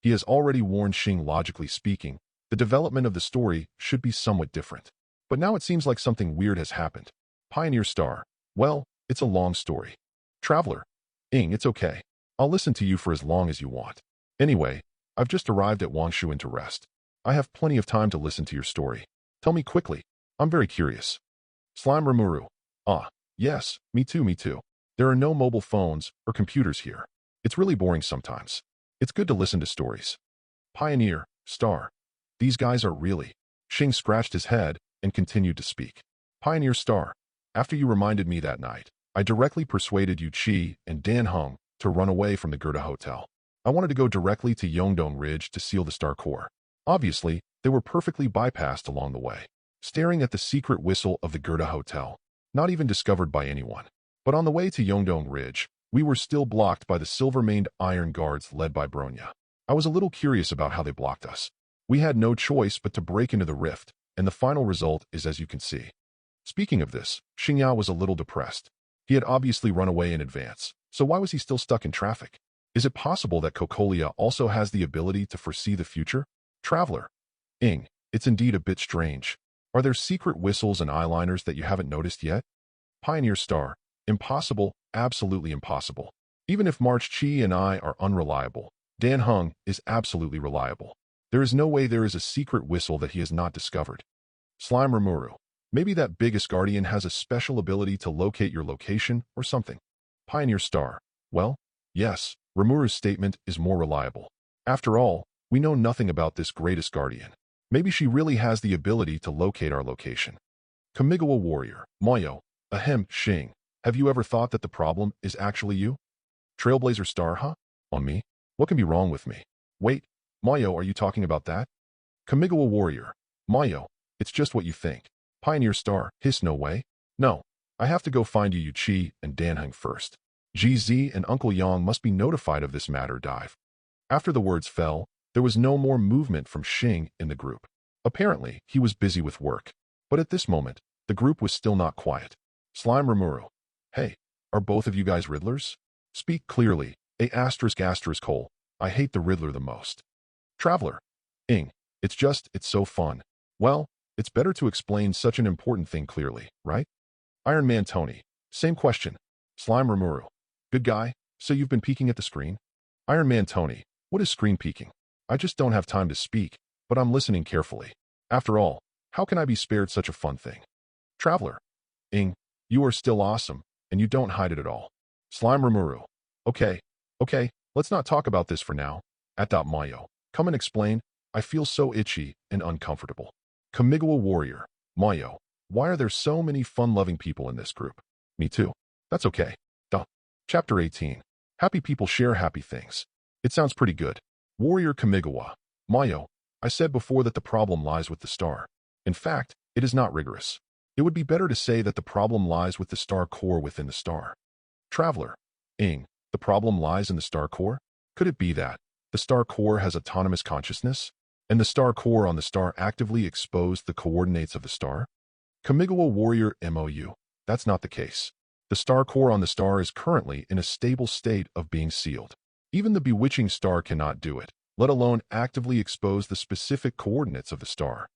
He has already warned Shing. Logically speaking, the development of the story should be somewhat different. But now it seems like something weird has happened. Pioneer Star. Well, it's a long story. Traveler. Ing, it's okay. I'll listen to you for as long as you want. Anyway, I've just arrived at Wangshuin to rest. I have plenty of time to listen to your story. Tell me quickly. I'm very curious. Slime Rimuru. Ah, yes, me too, me too. There are no mobile phones or computers here. It's really boring sometimes. It's good to listen to stories. Pioneer, Star. These guys are really... Shing scratched his head and continued to speak. Pioneer Star, after you reminded me that night, I directly persuaded Yu Qi and Dan Heng to run away from the Gerda Hotel. I wanted to go directly to Yongdong Ridge to seal the Star Core. Obviously, they were perfectly bypassed along the way, staring at the secret whistle of the Gerda Hotel, not even discovered by anyone. But on the way to Yongdong Ridge, we were still blocked by the silver-maned iron guards led by Bronya. I was a little curious about how they blocked us. We had no choice but to break into the rift, and the final result is as you can see. Speaking of this, Xingyao was a little depressed. He had obviously run away in advance, so why was he still stuck in traffic? Is it possible that Cocolia also has the ability to foresee the future? Traveler. It's indeed a bit strange. Are there secret whistles and eyeliners that you haven't noticed yet? Pioneer Star. Impossible, absolutely impossible. Even if March Chi and I are unreliable, Dan Heng is absolutely reliable. There is no way there is a secret whistle that he has not discovered. Slime Rimuru. Maybe that biggest guardian has a special ability to locate your location or something. Pioneer Star. Well, yes, Rimuru's statement is more reliable. After all, we know nothing about this greatest guardian. Maybe she really has the ability to locate our location. Kamigawa Warrior. Moyo. Xing. Have you ever thought that the problem is actually you? Trailblazer Star, huh? On me? What can be wrong with me? Wait, Moyo, are you talking about that? Kamigawa Warrior. Moyo, it's just what you think. Pioneer Star. Hiss, no way. No, I have to go find Yu Qi and Dan Heng first. GZ and Uncle Yang must be notified of this matter. Dive. After the words fell, there was no more movement from Xing in the group. Apparently, he was busy with work. But at this moment, the group was still not quiet. Slime Rimuru. Hey, are both of you guys Riddlers? Speak clearly. **** Cole. I hate the Riddler the most. Traveler. It's so fun. Well, it's better to explain such an important thing clearly, right? Iron Man Tony. Same question. Slime Rimuru. Good guy, so you've been peeking at the screen? Iron Man Tony. What is screen peeking? I just don't have time to speak, but I'm listening carefully. After all, how can I be spared such a fun thing? Traveler. You are still awesome, and you don't hide it at all. Slime Rimuru. Okay, let's not talk about this for now. Mayo. Come and explain. I feel so itchy and uncomfortable. Kamigawa Warrior. Mayo. Why are there so many fun-loving people in this group? Me too. That's okay. Chapter 18. Happy people share happy things. It sounds pretty good. Warrior Kamigawa. Mayo. I said before that the problem lies with the star. In fact, it is not rigorous. It would be better to say that the problem lies with the star core within the star. Traveler. The problem lies in the star core? Could it be that the star core has autonomous consciousness, and the star core on the star actively exposed the coordinates of the star? Kamigawa Warrior MOU. That's not the case. The star core on the star is currently in a stable state of being sealed. Even the bewitching star cannot do it, let alone actively expose the specific coordinates of the star.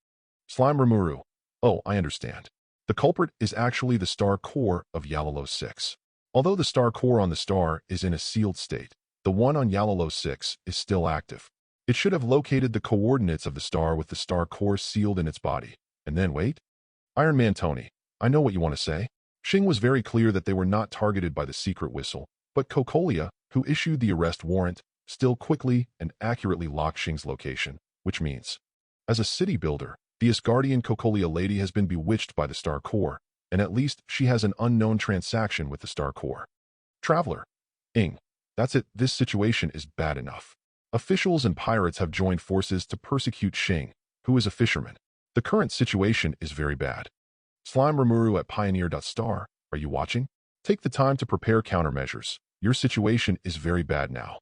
Slime Rimuru. Oh, I understand. The culprit is actually the star core of Yalalo 6. Although the star core on the star is in a sealed state, the one on Yalalo 6 is still active. It should have located the coordinates of the star with the star core sealed in its body. And then wait? Iron Man Tony, I know what you want to say. Xing was very clear that they were not targeted by the secret whistle, but Cocolia, who issued the arrest warrant, still quickly and accurately locked Xing's location, which means, as a city builder, the Asgardian Cocolia lady has been bewitched by the star core, and at least she has an unknown transaction with the star core. Traveler. That's it, this situation is bad enough. Officials and pirates have joined forces to persecute Xing, who is a fisherman. The current situation is very bad. Slime Rimuru at Pioneer.Star, are you watching? Take the time to prepare countermeasures. Your situation is very bad now.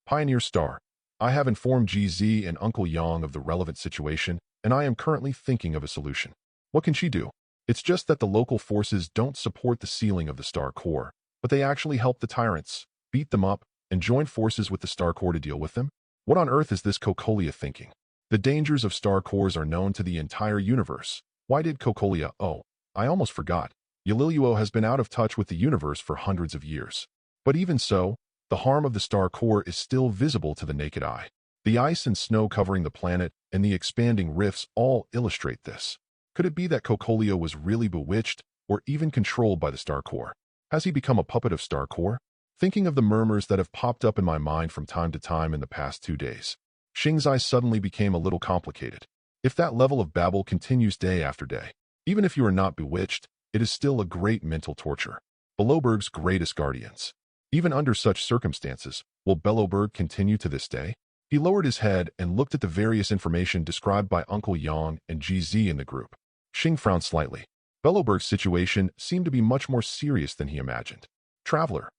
Pioneer Star. I have informed GZ and Uncle Yang of the relevant situation, and I am currently thinking of a solution. What can she do? It's just that the local forces don't support the sealing of the star core, but they actually help the tyrants, beat them up, and join forces with the star core to deal with them? What on earth is this Cocolia thinking? The dangers of star cores are known to the entire universe. Why did Cocolia? Oh, I almost forgot. Yaliluo has been out of touch with the universe for hundreds of years. But even so, the harm of the star core is still visible to the naked eye. The ice and snow covering the planet and the expanding rifts all illustrate this. Could it be that Cocolia was really bewitched or even controlled by the star core? Has he become a puppet of star core? Thinking of the murmurs that have popped up in my mind from time to time in the past 2 days, Xing's eyes suddenly became a little complicated. If that level of babble continues day after day, Even if you are not bewitched, it is still a great mental torture. Belowberg's greatest guardians. Even under such circumstances, will Belowberg continue to this day? He lowered his head and looked at the various information described by Uncle Yang and GZ in the group. Xing frowned slightly. Belowberg's situation seemed to be much more serious than he imagined. Traveler.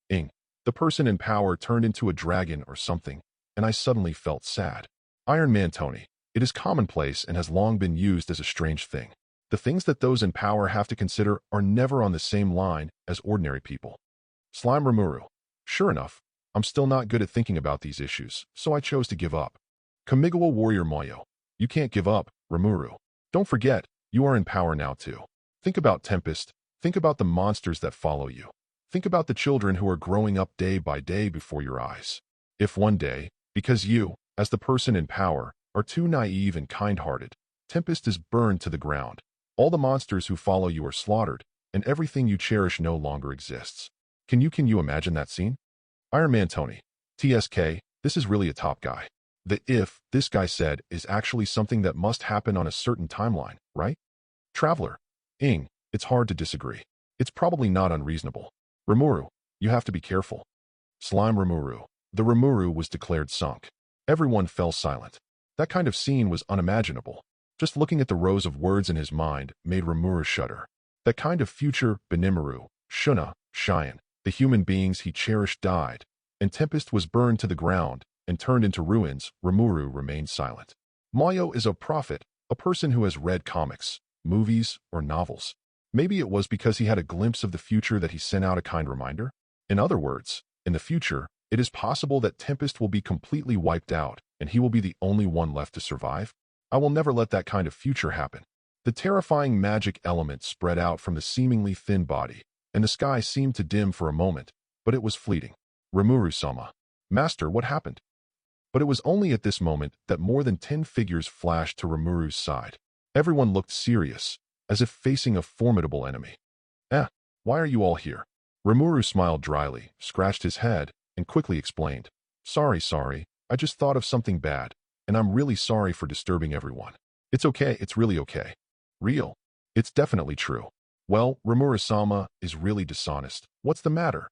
Ing. The person in power turned into a dragon or something, and I suddenly felt sad. Iron Man Tony. It is commonplace and has long been used as a strange thing. The things that those in power have to consider are never on the same line as ordinary people. Slime Rimuru. Sure enough, I'm still not good at thinking about these issues, so I chose to give up. Kamigawa Warrior Moyo. You can't give up, Rimuru. Don't forget, you are in power now too. Think about Tempest. Think about the monsters that follow you. Think about the children who are growing up day by day before your eyes. If one day, because you, as the person in power, are too naive and kind-hearted, Tempest is burned to the ground, all the monsters who follow you are slaughtered, and everything you cherish no longer exists. Can you imagine that scene? Iron Man Tony. TSK, this is really a top guy. The "if" this guy said is actually something that must happen on a certain timeline, right? Traveler. Ing, it's hard to disagree. It's probably not unreasonable. Rimuru, you have to be careful. Slime Rimuru. The Rimuru was declared sunk. Everyone fell silent. That kind of scene was unimaginable. Just looking at the rows of words in his mind made Rimuru shudder. That kind of future, Benimaru, Shuna, Cheyenne, the human beings he cherished died, and Tempest was burned to the ground and turned into ruins. Rimuru remained silent. Mayo is a prophet, a person who has read comics, movies, or novels. Maybe it was because he had a glimpse of the future that he sent out a kind reminder. In other words, in the future, it is possible that Tempest will be completely wiped out and he will be the only one left to survive. I will never let that kind of future happen. The terrifying magic element spread out from the seemingly thin body, and the sky seemed to dim for a moment, but it was fleeting. Rimuru-sama. Master, what happened? But it was only at this moment that more than 10 figures flashed to Rimuru's side. Everyone looked serious, as if facing a formidable enemy. Why are you all here? Rimuru smiled dryly, scratched his head, and quickly explained. Sorry, I just thought of something bad, and I'm really sorry for disturbing everyone. It's okay, it's really okay. Real. It's definitely true. Well, Rimuru-sama is really dishonest. What's the matter?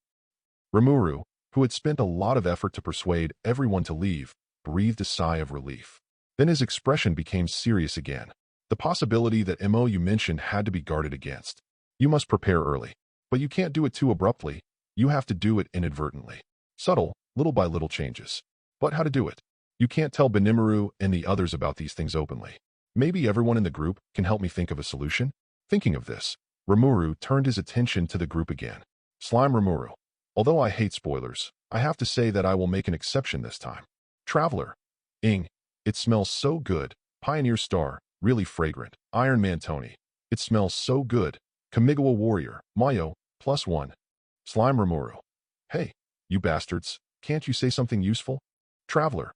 Rimuru, who had spent a lot of effort to persuade everyone to leave, breathed a sigh of relief. Then his expression became serious again. The possibility that MO you mentioned had to be guarded against. You must prepare early. But you can't do it too abruptly. You have to do it inadvertently. Subtle, little by little changes. But how to do it? You can't tell Benimaru and the others about these things openly. Maybe everyone in the group can help me think of a solution? Thinking of this, Rimuru turned his attention to the group again. Slime Rimuru. Although I hate spoilers, I have to say that I will make an exception this time. Traveler. Ing. It smells so good. Pioneer Star. Really fragrant. Iron Man Tony. It smells so good. Kamigawa Warrior. Mayo. +1. Slime Rimuru. Hey, you bastards. Can't you say something useful? Traveler.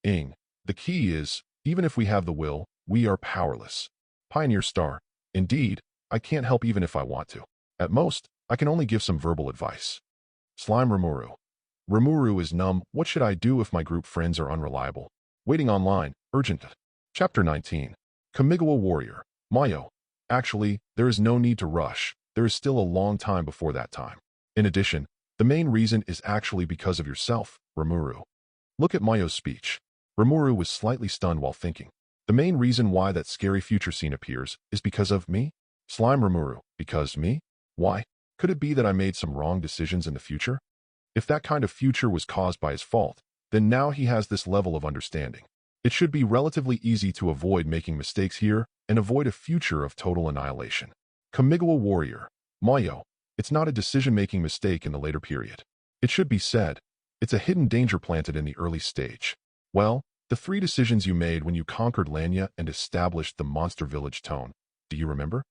Ing. The key is, even if we have the will, we are powerless. Pioneer Star. Indeed, I can't help even if I want to. At most, I can only give some verbal advice. Slime Rimuru. Rimuru is numb. What should I do if my group friends are unreliable? Waiting online. Urgent. Chapter 19. Kamigawa Warrior. Mayo. Actually, there is no need to rush. There is still a long time before that time. In addition, the main reason is actually because of yourself, Rimuru. Look at Mayo's speech. Rimuru was slightly stunned while thinking. The main reason why that scary future scene appears is because of me? Slime Rimuru. Because me? Why? Could it be that I made some wrong decisions in the future? If that kind of future was caused by his fault, then now he has this level of understanding. It should be relatively easy to avoid making mistakes here and avoid a future of total annihilation. Kamigawa Warrior. Mayo. It's not a decision-making mistake in the later period. It should be said, it's a hidden danger planted in the early stage. Well, the 3 decisions you made when you conquered Lanya and established the Monster Village tone. Do you remember?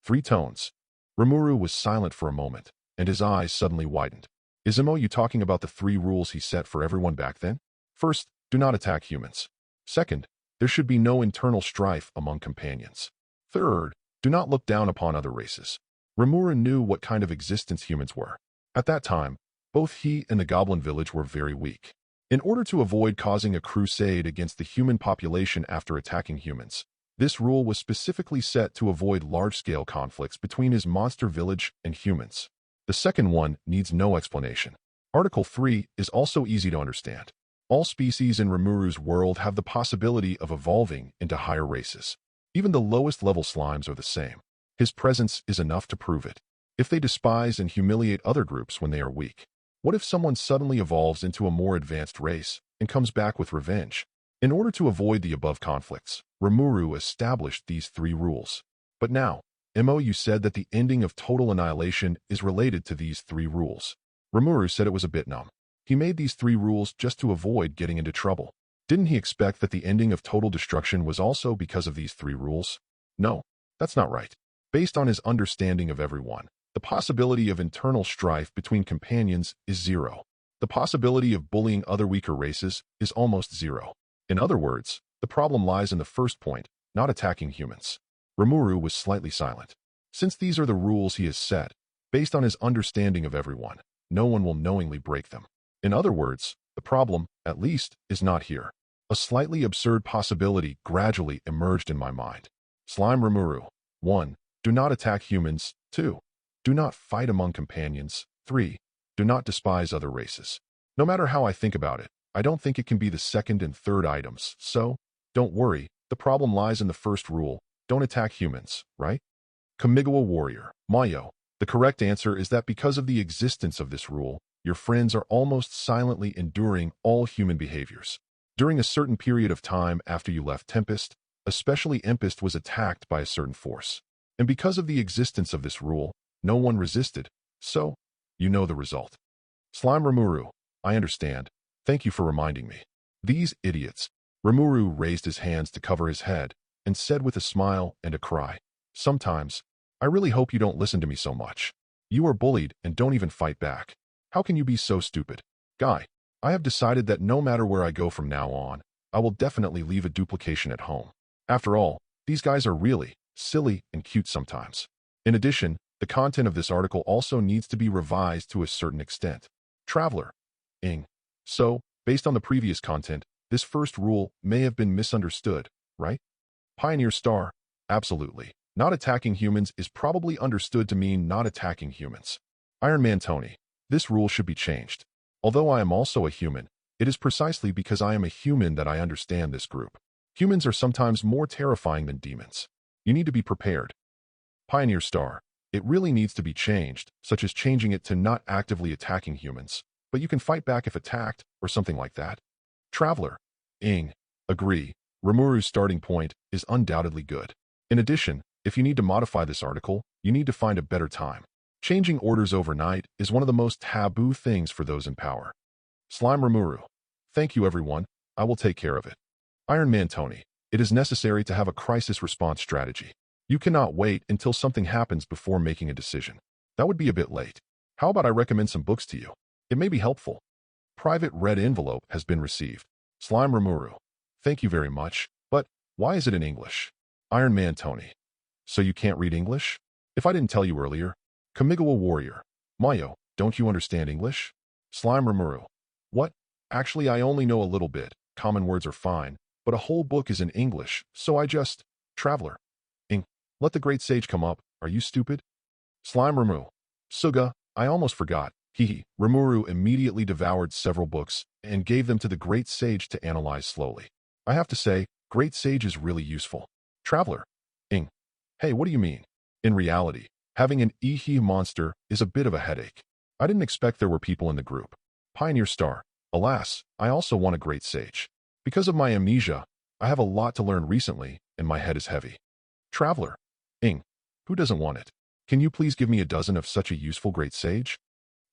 3 tones. Rimuru was silent for a moment, and his eyes suddenly widened. Is you talking about the 3 rules he set for everyone back then? First, do not attack humans. Second, there should be no internal strife among companions. Third, do not look down upon other races. Rimuru knew what kind of existence humans were. At that time, both he and the Goblin Village were very weak. In order to avoid causing a crusade against the human population after attacking humans, This rule was specifically set to avoid large-scale conflicts between his monster village and humans. The second one needs no explanation. Article 3 is also easy to understand. All species in Rimuru's world have the possibility of evolving into higher races. Even the lowest level slimes are the same. His presence is enough to prove it. If they despise and humiliate other groups when they are weak, what if someone suddenly evolves into a more advanced race and comes back with revenge? In order to avoid the above conflicts, Rimuru established these 3 rules. But now, you said that the ending of total annihilation is related to these 3 rules. Rimuru said it was a bit numb. He made these 3 rules just to avoid getting into trouble. Didn't he expect that the ending of total destruction was also because of these 3 rules? No, that's not right. Based on his understanding of everyone, the possibility of internal strife between companions is 0. The possibility of bullying other weaker races is almost 0. In other words, the problem lies in the first point, not attacking humans. Rimuru was slightly silent. Since these are the rules he has set, based on his understanding of everyone, no one will knowingly break them. In other words, the problem, at least, is not here. A slightly absurd possibility gradually emerged in my mind. Slime Rimuru. 1. Do not attack humans. 2. Do not fight among companions. 3. Do not despise other races. No matter how I think about it, I don't think it can be the second and third items, so, don't worry, the problem lies in the first rule, don't attack humans, right? Kamigawa Warrior. Mayo. The correct answer is that because of the existence of this rule, your friends are almost silently enduring all human behaviors. During a certain period of time after you left Tempest, especially Empest was attacked by a certain force. And because of the existence of this rule, no one resisted, so, you know the result. Slime Rimuru. I understand. Thank you for reminding me. These idiots. Rimuru raised his hands to cover his head and said with a smile and a cry, sometimes, I really hope you don't listen to me so much. You are bullied and don't even fight back. How can you be so stupid? Guy, I have decided that no matter where I go from now on, I will definitely leave a duplication at home. After all, these guys are really silly and cute sometimes. In addition, the content of this article also needs to be revised to a certain extent. Traveler. So, based on the previous content, this first rule may have been misunderstood, right? Pioneer Star. Absolutely. Not attacking humans is probably understood to mean not attacking humans. Iron Man Tony. This rule should be changed. Although I am also a human, it is precisely because I am a human that I understand this group. Humans are sometimes more terrifying than demons. You need to be prepared. Pioneer Star. It really needs to be changed, such as changing it to not actively attacking humans, but you can fight back if attacked, or something like that. Traveler. Agree. Rimuru's starting point is undoubtedly good. In addition, if you need to modify this article, you need to find a better time. Changing orders overnight is one of the most taboo things for those in power. Slime Rimuru. Thank you everyone, I will take care of it. Iron Man Tony. It is necessary to have a crisis response strategy. You cannot wait until something happens before making a decision. That would be a bit late. How about I recommend some books to you? It may be helpful. Private red envelope has been received. Slime Rimuru. Thank you very much, but why is it in English? Iron Man Tony. So you can't read English? If I didn't tell you earlier. Kamigawa Warrior. Mayo, don't you understand English? Slime Rimuru. What? Actually, I only know a little bit. Common words are fine, but a whole book is in English, so I just... Traveler. Let the great sage come up. Are you stupid? Slime Rimuru. Suga, I almost forgot. Hehe. Rimuru immediately devoured several books and gave them to the great sage to analyze slowly. I have to say, great sage is really useful. Traveler. Hey, what do you mean? In reality, having an monster is a bit of a headache. I didn't expect there were people in the group. Pioneer Star. Alas, I also want a great sage. Because of my amnesia, I have a lot to learn recently, and my head is heavy. Traveler. Who doesn't want it? Can you please give me a dozen of such a useful great sage?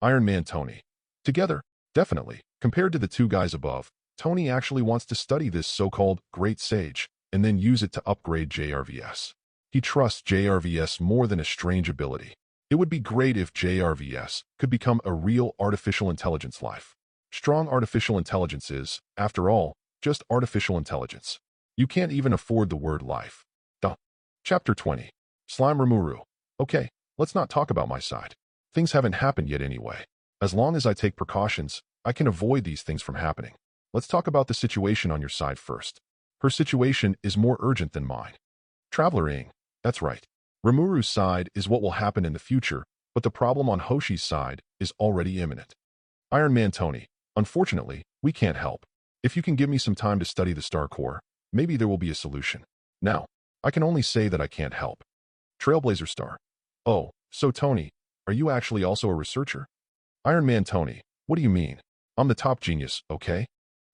Iron Man Tony. Together, definitely. Compared to the 2 guys above, Tony actually wants to study this so-called great sage, and then use it to upgrade JRVS. He trusts JRVS more than a strange ability. It would be great if JRVS could become a real artificial intelligence life. Strong artificial intelligence is, after all, just artificial intelligence. You can't even afford the word life. Duh. Chapter 20. Slime Rimuru. Okay, let's not talk about my side. Things haven't happened yet anyway. As long as I take precautions, I can avoid these things from happening. Let's talk about the situation on your side first. Her situation is more urgent than mine. Traveler Ing. That's right. Rimuru's side is what will happen in the future, but the problem on Hoshi's side is already imminent. Iron Man Tony. Unfortunately, we can't help. If you can give me some time to study the Star Core, maybe there will be a solution. Now, I can only say that I can't help. Trailblazer Star. Oh, so Tony, are you actually also a researcher? Iron Man Tony. What do you mean? I'm the top genius, okay?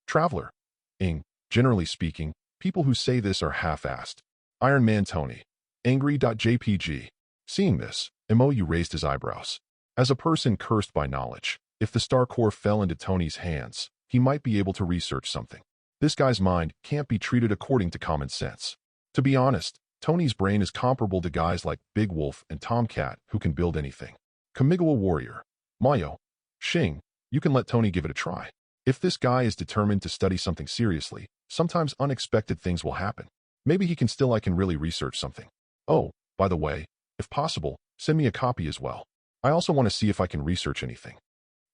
Traveler. Ing. Generally speaking, people who say this are half-assed. Iron Man Tony. Angry.jpg. Seeing this, MOU raised his eyebrows. As a person cursed by knowledge, if the Star Core fell into Tony's hands, he might be able to research something. This guy's mind can't be treated according to common sense. To be honest, Tony's brain is comparable to guys like Big Wolf and Tomcat who can build anything. Kamigawa Warrior. Mayo. Shing, you can let Tony give it a try. If this guy is determined to study something seriously, sometimes unexpected things will happen. Maybe he can really research something. Oh, by the way, if possible, send me a copy as well. I also want to see if I can research anything.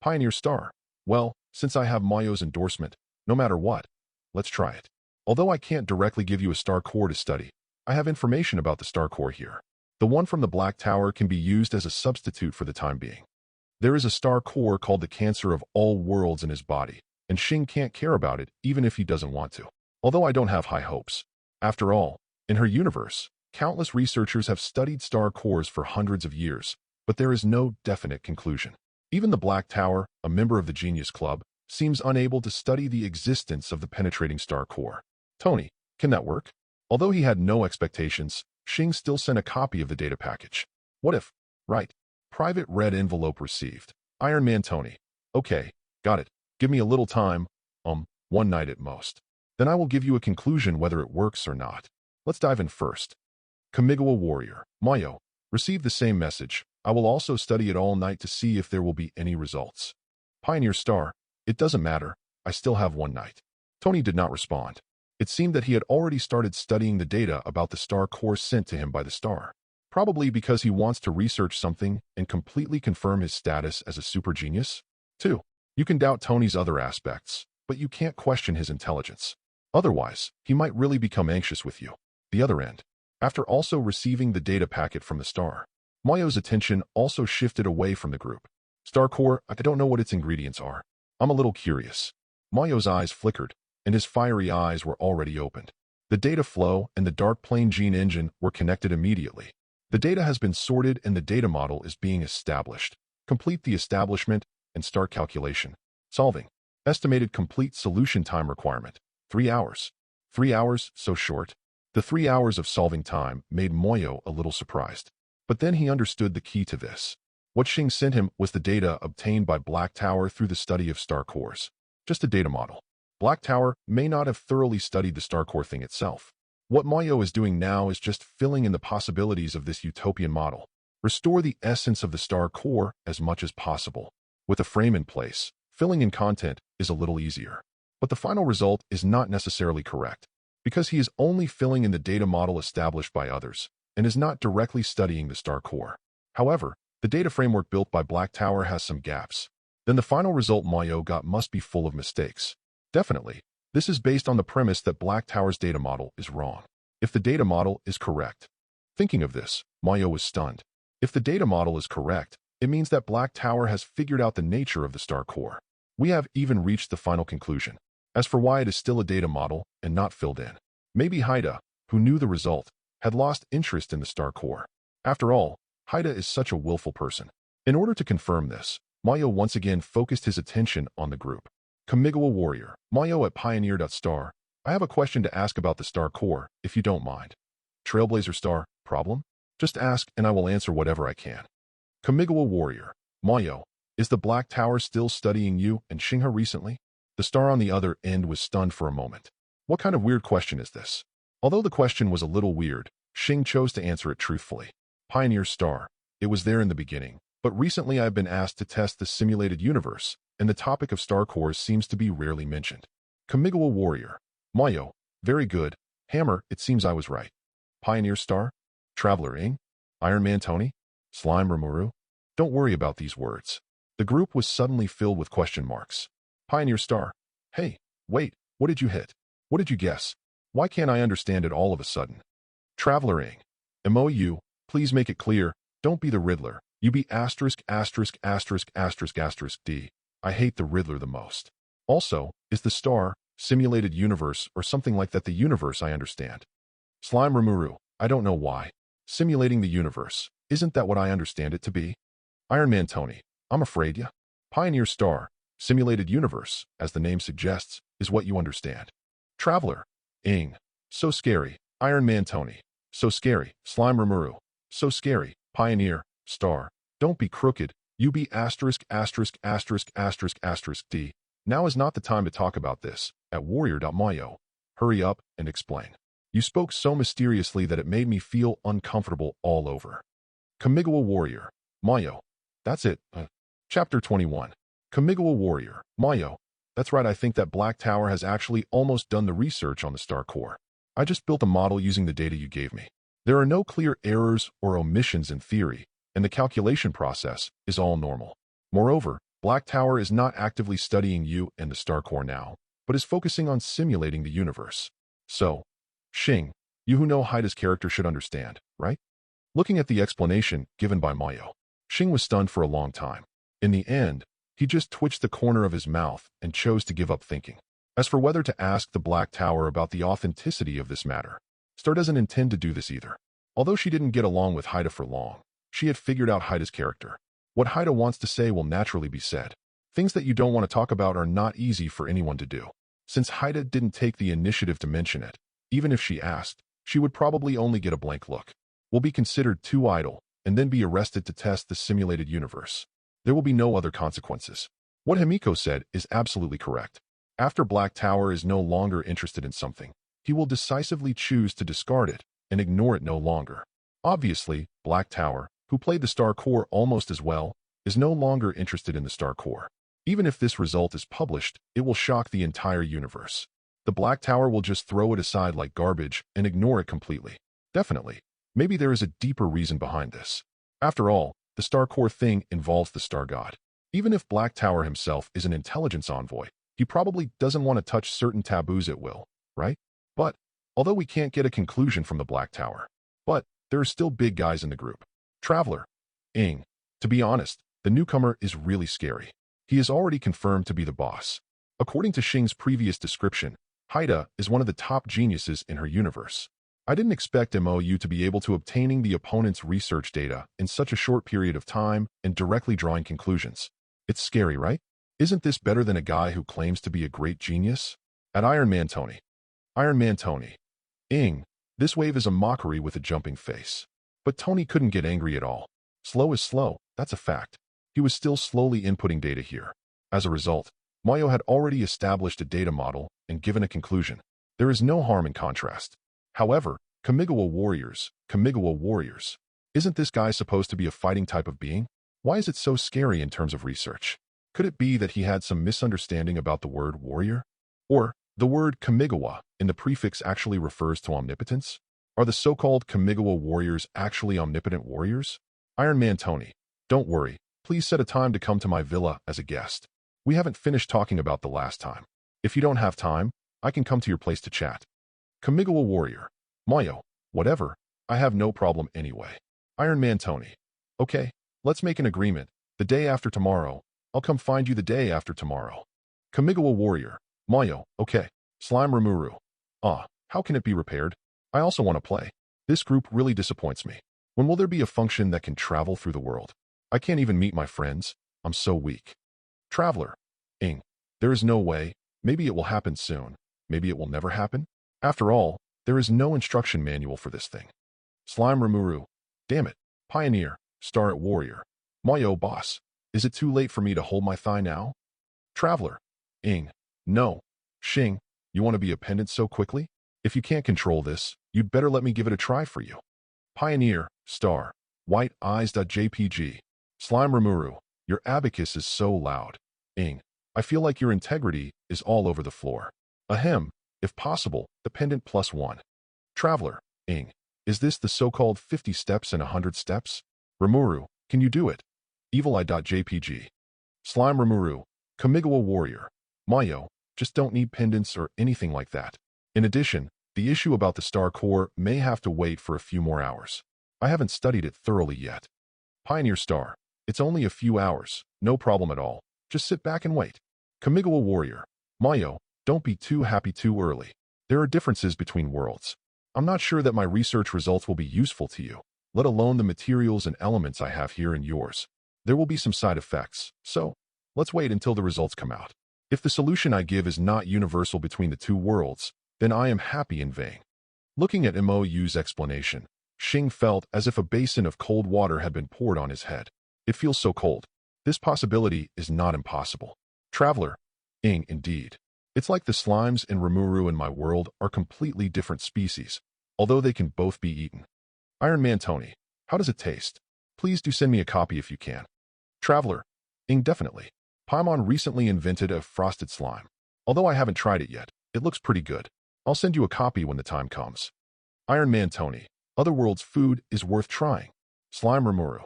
Pioneer Star. Well, since I have Mayo's endorsement, no matter what, let's try it. Although I can't directly give you a Star Core to study, I have information about the Star Core here. The one from the Black Tower can be used as a substitute for the time being. There is a Star Core called the Cancer of all worlds in his body, and Shing can't care about it even if he doesn't want to. Although I don't have high hopes. After all, in her universe, countless researchers have studied Star Cores for hundreds of years, but there is no definite conclusion. Even the Black Tower, a member of the Genius Club, seems unable to study the existence of the penetrating Star Core. Tony, can that work? Although he had no expectations, Shing still sent a copy of the data package. What if? Right. Private red envelope received. Iron Man Tony. Okay, got it. Give me a little time, one night at most. Then I will give you a conclusion whether it works or not. Let's dive in first. Kamigawa Warrior. Mayo. Receive the same message. I will also study it all night to see if there will be any results. Pioneer Star. It doesn't matter. I still have one night. Tony did not respond. It seemed that he had already started studying the data about the Star Core sent to him by the Star. Probably because he wants to research something and completely confirm his status as a super genius. 2. You can doubt Tony's other aspects, but you can't question his intelligence. Otherwise, he might really become anxious with you. The other end. After also receiving the data packet from the Star, Mayo's attention also shifted away from the group. Star Core, I don't know what its ingredients are. I'm a little curious. Mayo's eyes flickered, and his fiery eyes were already opened. The data flow and the Dark Plane Gene Engine were connected immediately. The data has been sorted and the data model is being established. Complete the establishment and start calculation. Solving. Estimated complete solution time requirement. 3 hours. 3 hours, so short. The 3 hours of solving time made Moyo a little surprised. But then he understood the key to this. What Shing sent him was the data obtained by Black Tower through the study of Star Cores. Just a data model. Black Tower may not have thoroughly studied the Star Core thing itself. What Moyo is doing now is just filling in the possibilities of this utopian model. Restore the essence of the Star Core as much as possible. With a frame in place, filling in content is a little easier. But the final result is not necessarily correct, because he is only filling in the data model established by others, and is not directly studying the Star Core. However, the data framework built by Black Tower has some gaps. Then the final result Moyo got must be full of mistakes. Definitely, this is based on the premise that Black Tower's data model is wrong. If the data model is correct. Thinking of this, Moyo was stunned. If the data model is correct, it means that Black Tower has figured out the nature of the Star Core. We have even reached the final conclusion. As for why it is still a data model and not filled in, maybe Haida, who knew the result, had lost interest in the Star Core. After all, Haida is such a willful person. In order to confirm this, Mayo once again focused his attention on the group. Kamigawa Warrior. Mayo at Pioneer.Star. I have a question to ask about the Star Core, if you don't mind. Trailblazer Star. Problem? Just ask and I will answer whatever I can. Kamigawa Warrior. Mayo. Is the Black Tower still studying you and Shingha recently? The Star on the other end was stunned for a moment. What kind of weird question is this? Although the question was a little weird, Shing chose to answer it truthfully. Pioneer Star. It was there in the beginning, but recently I have been asked to test the simulated universe, and the topic of Star Cores seems to be rarely mentioned. Kamigawa Warrior. Mayo. Very good. Hammer, it seems I was right. Pioneer Star? Traveler Ing? Iron Man Tony? Slime Rimuru? Don't worry about these words. The group was suddenly filled with question marks. Pioneer Star. Hey, wait, what did you hit? What did you guess? Why can't I understand it all of a sudden? Traveler Ing. MOU, please make it clear, don't be the Riddler. You be asterisk asterisk asterisk asterisk asterisk D. I hate the Riddler the most. Also, is the star, simulated universe, or something like that the universe I understand? Slime Rimuru, I don't know why. Simulating the universe, isn't that what I understand it to be? Iron Man Tony, I'm afraid ya. Pioneer Star, simulated universe, as the name suggests, is what you understand. Traveler, Ing. So scary. Iron Man Tony. So scary. Slime Rimuru. So scary. Pioneer, Star. Don't be crooked. You be asterisk asterisk asterisk asterisk asterisk D. Now is not the time to talk about this. At warrior.mayo. Hurry up and explain. You spoke so mysteriously that it made me feel uncomfortable all over. Kamigawa Warrior. Mayo. That's it. Chapter 21. Kamigawa Warrior. Mayo. That's right, I think that Black Tower has actually almost done the research on the star core. I just built a model using the data you gave me. There are no clear errors or omissions in theory, and the calculation process is all normal. Moreover, Black Tower is not actively studying you and the star core now, but is focusing on simulating the universe. So, Xing, you who know Haida's character should understand, right? Looking at the explanation given by Mayo, Xing was stunned for a long time. In the end, he just twitched the corner of his mouth and chose to give up thinking. As for whether to ask the Black Tower about the authenticity of this matter, Star doesn't intend to do this either. Although she didn't get along with Haida for long, she had figured out Haida's character. What Haida wants to say will naturally be said. Things that you don't want to talk about are not easy for anyone to do. Since Haida didn't take the initiative to mention it, even if she asked, she would probably only get a blank look. Will be considered too idle, and then be arrested to test the simulated universe. There will be no other consequences. What Himiko said is absolutely correct. After Black Tower is no longer interested in something, he will decisively choose to discard it and ignore it no longer. Obviously, Black Tower, who played the Star Core almost as well, is no longer interested in the Star Core. Even if this result is published, it will shock the entire universe. The Black Tower will just throw it aside like garbage and ignore it completely. Definitely. Maybe there is a deeper reason behind this. After all, the Star Core thing involves the Star God. Even if Black Tower himself is an intelligence envoy, he probably doesn't want to touch certain taboos at will, right? But, although we can't get a conclusion from the Black Tower, but there are still big guys in the group. Traveler. Ing. To be honest, the newcomer is really scary. He is already confirmed to be the boss. According to Xing's previous description, Haida is one of the top geniuses in her universe. I didn't expect MOU to be able to obtaining the opponent's research data in such a short period of time and directly drawing conclusions. It's scary, right? Isn't this better than a guy who claims to be a great genius? At Iron Man Tony. Iron Man Tony. Ing. This wave is a mockery with a jumping face. But Tony couldn't get angry at all. Slow is slow, that's a fact. He was still slowly inputting data here. As a result, Mayo had already established a data model and given a conclusion. There is no harm in contrast. However, Kamigawa Warriors. Isn't this guy supposed to be a fighting type of being? Why is it so scary in terms of research? Could it be that he had some misunderstanding about the word warrior? Or, the word Kamigawa in the prefix actually refers to omnipotence? Are the so-called Kamigawa warriors actually omnipotent warriors? Iron Man Tony. Don't worry, please set a time to come to my villa as a guest. We haven't finished talking about the last time. If you don't have time, I can come to your place to chat. Kamigawa Warrior. Mayo. Whatever. I have no problem anyway. Iron Man Tony. Okay, let's make an agreement. The day after tomorrow, I'll come find you the day after tomorrow. Kamigawa Warrior. Mayo. Okay. Slime Rimuru. How can it be repaired? I also want to play. This group really disappoints me. When will there be a function that can travel through the world? I can't even meet my friends. I'm so weak. Traveler. Ing. There is no way. Maybe it will happen soon. Maybe it will never happen. After all, there is no instruction manual for this thing. Slime Rimuru. Damn it. Pioneer. Star at Warrior. Mayo boss. Is it too late for me to hold my thigh now? Traveler. Ing. No. Xing. You want to be a pendant so quickly? If you can't control this, you'd better let me give it a try for you. Pioneer. Star. White eyes.jpg. Slime Rimuru. Your abacus is so loud. Ing. I feel like your integrity is all over the floor. Ahem. If possible, the pendant +1. Traveler. Ing. Is this the so-called 50 steps and 100 steps? Rimuru. Can you do it? Evileye.jpg. Slime Rimuru. Kamigawa Warrior. Mayo. Just don't need pendants or anything like that. In addition, The issue about the star core may have to wait for a few more hours. I haven't studied it thoroughly yet. Pioneer star. It's only a few hours. No problem at all. Just sit back and wait. Kamigawa warrior. Mayo, don't be too happy too early. There are differences between worlds. I'm not sure that my research results will be useful to you, let alone the materials and elements I have here in yours. There will be some side effects, so let's wait until the results come out. If the solution I give is not universal between the two worlds, then I am happy in vain. Looking at MOU's explanation, Xing felt as if a basin of cold water had been poured on his head. It feels so cold. This possibility is not impossible. Traveler. Indeed. It's like the slimes in Rimuru and my world are completely different species, although they can both be eaten. Iron Man Tony. How does it taste? Please do send me a copy if you can. Traveler. Definitely. Paimon recently invented a frosted slime. Although I haven't tried it yet, it looks pretty good. I'll send you a copy when the time comes. Iron Man Tony. Otherworld's food is worth trying. Slime Rimuru.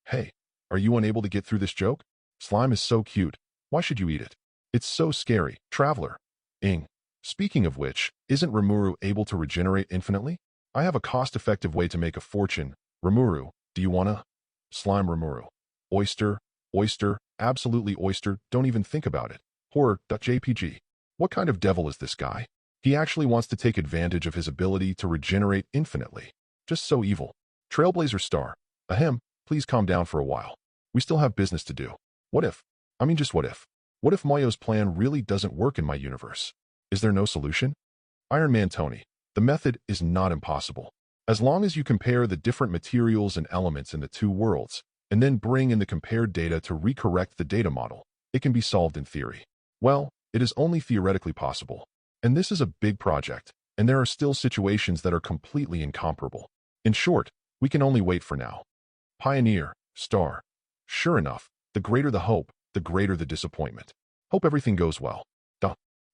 Hey, are you unable to get through this joke? Slime is so cute. Why should you eat it? It's so scary. Traveler. Speaking of which, isn't Rimuru able to regenerate infinitely? I have a cost-effective way to make a fortune. Rimuru, do you wanna? Slime Rimuru. Oyster, absolutely oyster, don't even think about it. Horror.jpg. What kind of devil is this guy? He actually wants to take advantage of his ability to regenerate infinitely. Just so evil. Trailblazer Star. Ahem, please calm down for a while. We still have business to do. What if? Just what if? What if Moyo's plan really doesn't work in my universe? Is there no solution? Iron Man Tony. The method is not impossible. As long as you compare the different materials and elements in the two worlds, and then bring in the compared data to recorrect the data model, it can be solved in theory. Well, it is only theoretically possible. And this is a big project, and there are still situations that are completely incomparable. In short, we can only wait for now. Pioneer, Star. Sure enough, the greater the hope, the greater the disappointment. Hope everything goes well.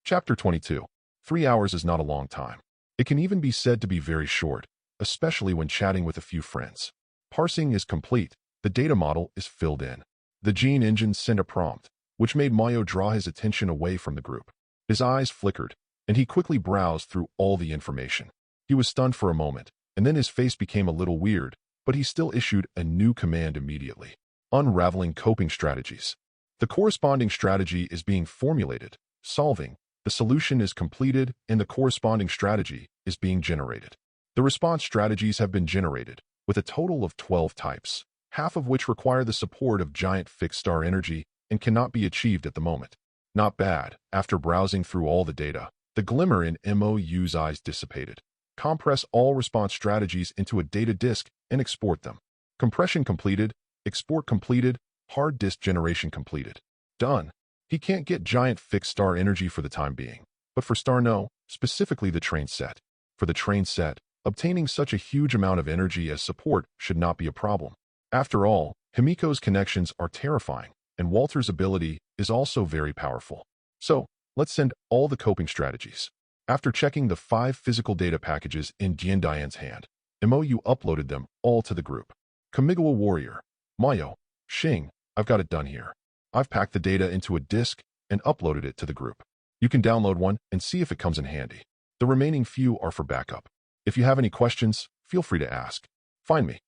Chapter 22. 3 hours is not a long time. It can even be said to be very short, especially when chatting with a few friends. Parsing is complete. The data model is filled in. The gene engine sent a prompt, which made Mayo draw his attention away from the group. His eyes flickered, and he quickly browsed through all the information. He was stunned for a moment, and then his face became a little weird, but he still issued a new command immediately. Unraveling coping strategies. The corresponding strategy is being formulated. Solving. The solution is completed, and the corresponding strategy is being generated. The response strategies have been generated, with a total of 12 types, half of which require the support of giant fixed star energy and cannot be achieved at the moment. Not bad. After browsing through all the data, the glimmer in MOU's eyes dissipated. Compress all response strategies into a data disk and export them. Compression completed, export completed, hard disk generation completed. Done. He can't get giant fixed star energy for the time being, but for Star No, specifically the train set. For the train set, obtaining such a huge amount of energy as support should not be a problem. After all, Himiko's connections are terrifying, and Walter's ability is also very powerful. So, let's send all the coping strategies. After checking the 5 physical data packages in Dian's hand, MOU uploaded them all to the group. Kamigawa Warrior. Mayo. Xing, I've got it done here. I've packed the data into a disk and uploaded it to the group. You can download one and see if it comes in handy. The remaining few are for backup. If you have any questions, feel free to ask. Find me.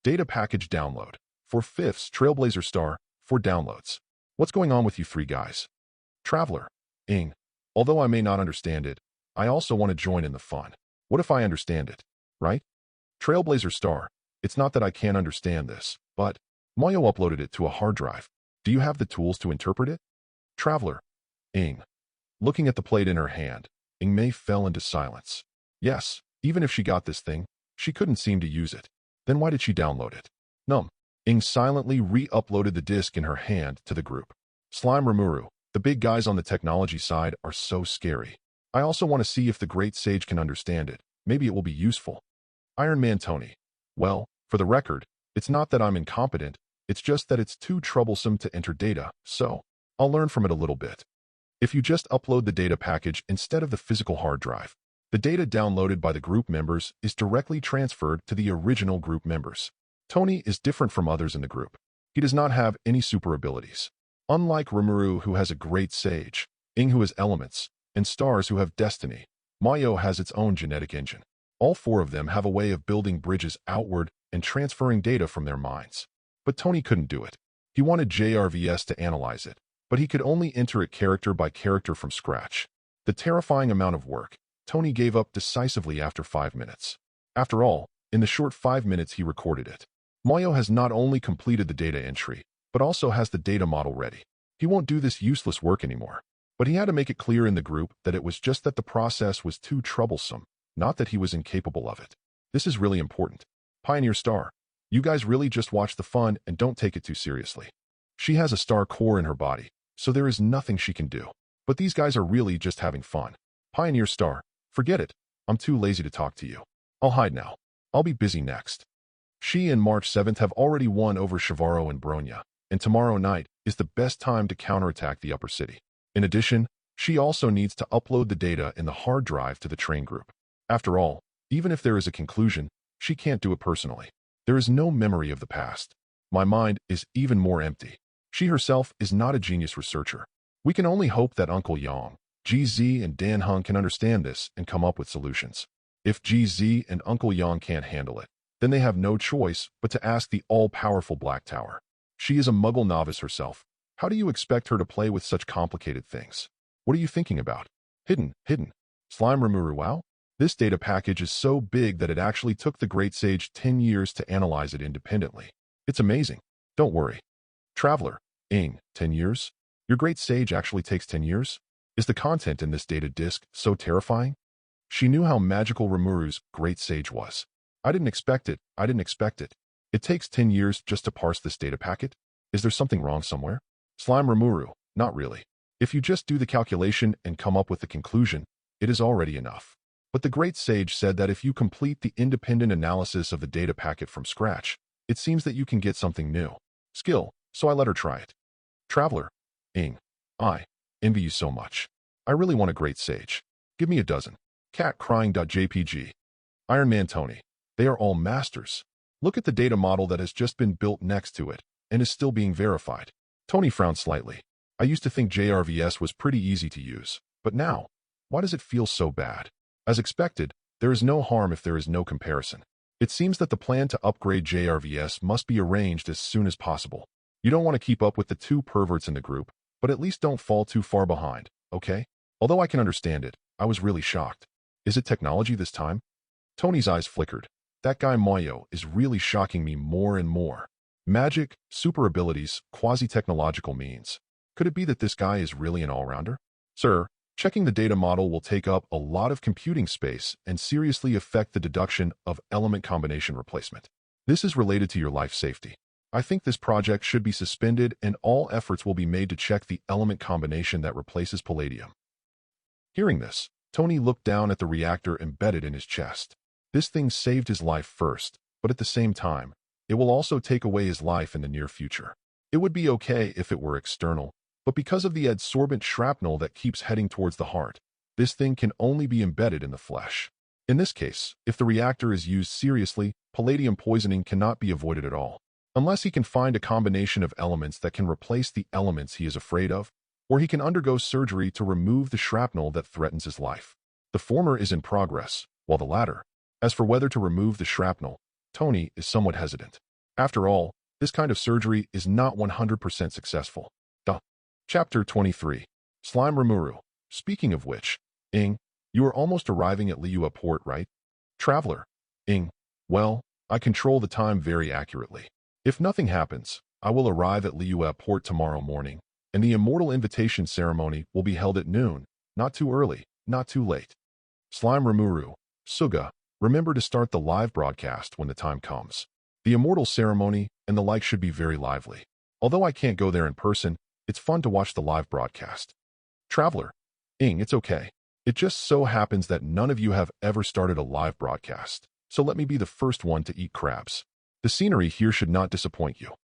Data package download. For 5th Trailblazer Star, for downloads. What's going on with you 3 guys? Traveler. Although I may not understand it, I also want to join in the fun. What if I understand it? Right? Trailblazer Star. It's not that I can't understand this, but Mayo uploaded it to a hard drive. Do you have the tools to interpret it? Traveler. Looking at the plate in her hand, May fell into silence. Yes, even if she got this thing, she couldn't seem to use it. Then why did she download it? Silently re-uploaded the disk in her hand to the group. Slime Rimuru. The big guys on the technology side are so scary. I also want to see if the Great Sage can understand it. Maybe it will be useful. Iron Man Tony. Well, for the record, it's not that I'm incompetent, it's just that it's too troublesome to enter data, so I'll learn from it a little bit. If you just upload the data package instead of the physical hard drive, the data downloaded by the group members is directly transferred to the original group members. Tony is different from others in the group. He does not have any super abilities. Unlike Rimuru, who has a Great Sage, who has elements, and Stars who have destiny, Mayo has its own genetic engine. All four of them have a way of building bridges outward and transferring data from their minds. But Tony couldn't do it. He wanted JRVS to analyze it, but he could only enter it character by character from scratch. The terrifying amount of work, Tony gave up decisively after 5 minutes. After all, in the short 5 minutes he recorded it. Mayo has not only completed the data entry, but also has the data model ready. He won't do this useless work anymore. But he had to make it clear in the group that it was just that the process was too troublesome, not that he was incapable of it. This is really important. Pioneer Star, you guys really just watch the fun and don't take it too seriously. She has a star core in her body, so there is nothing she can do. But these guys are really just having fun. Pioneer Star, forget it. I'm too lazy to talk to you. I'll hide now. I'll be busy next. She and March 7th have already won over Shavaro and Bronya, and tomorrow night is the best time to counterattack the upper city. In addition, she also needs to upload the data in the hard drive to the train group. After all, even if there is a conclusion, she can't do it personally. There is no memory of the past. My mind is even more empty. She herself is not a genius researcher. We can only hope that Uncle Yang, GZ, and Dan Hung can understand this and come up with solutions. If GZ and Uncle Yang can't handle it, then they have no choice but to ask the all-powerful Black Tower. She is a Muggle novice herself. How do you expect her to play with such complicated things? What are you thinking about? Hidden. Slime Rimuru, wow? This data package is so big that it actually took the Great Sage 10 years to analyze it independently. It's amazing. Don't worry. Traveler, 10 years? Your Great Sage actually takes 10 years? Is the content in this data disk so terrifying? She knew how magical Rimuru's Great Sage was. I didn't expect it. It takes 10 years just to parse this data packet? Is there something wrong somewhere? Slime Rimuru, not really. If you just do the calculation and come up with the conclusion, it is already enough. But the Great Sage said that if you complete the independent analysis of the data packet from scratch, it seems that you can get something new. Skill, so I let her try it. Traveler, I envy you so much. I really want a Great Sage. Give me a dozen. Cat crying.jpg. Iron Man Tony, they are all masters. Look at the data model that has just been built next to it and is still being verified. Tony frowned slightly. I used to think JRVS was pretty easy to use, but now, why does it feel so bad? As expected, there is no harm if there is no comparison. It seems that the plan to upgrade JRVS must be arranged as soon as possible. You don't want to keep up with the two perverts in the group, but at least don't fall too far behind, okay? Although I can understand it, I was really shocked. Is it technology this time? Tony's eyes flickered. That guy Mayo is really shocking me more and more. Magic, super abilities, quasi-technological means. Could it be that this guy is really an all-rounder? Sir, checking the data model will take up a lot of computing space and seriously affect the deduction of element combination replacement. This is related to your life safety. I think this project should be suspended and all efforts will be made to check the element combination that replaces palladium. Hearing this, Tony looked down at the reactor embedded in his chest. This thing saved his life first, but at the same time, it will also take away his life in the near future. It would be okay if it were external, but because of the adsorbent shrapnel that keeps heading towards the heart, this thing can only be embedded in the flesh. In this case, if the reactor is used seriously, palladium poisoning cannot be avoided at all. Unless he can find a combination of elements that can replace the elements he is afraid of, or he can undergo surgery to remove the shrapnel that threatens his life. The former is in progress, while the latter, as for whether to remove the shrapnel, Tony is somewhat hesitant. After all, this kind of surgery is not 100% successful. Chapter 23. Slime Rimuru. Speaking of which, you are almost arriving at Liyue port, right? Traveler. Well, I control the time very accurately. If nothing happens, I will arrive at Liyue port tomorrow morning, and the immortal invitation ceremony will be held at noon, not too early, not too late. Slime Rimuru. Suga, remember to start the live broadcast when the time comes. The immortal ceremony and the like should be very lively. Although I can't go there in person, it's fun to watch the live broadcast. Traveler. It's okay. It just so happens that none of you have ever started a live broadcast, so let me be the first one to eat crabs. The scenery here should not disappoint you.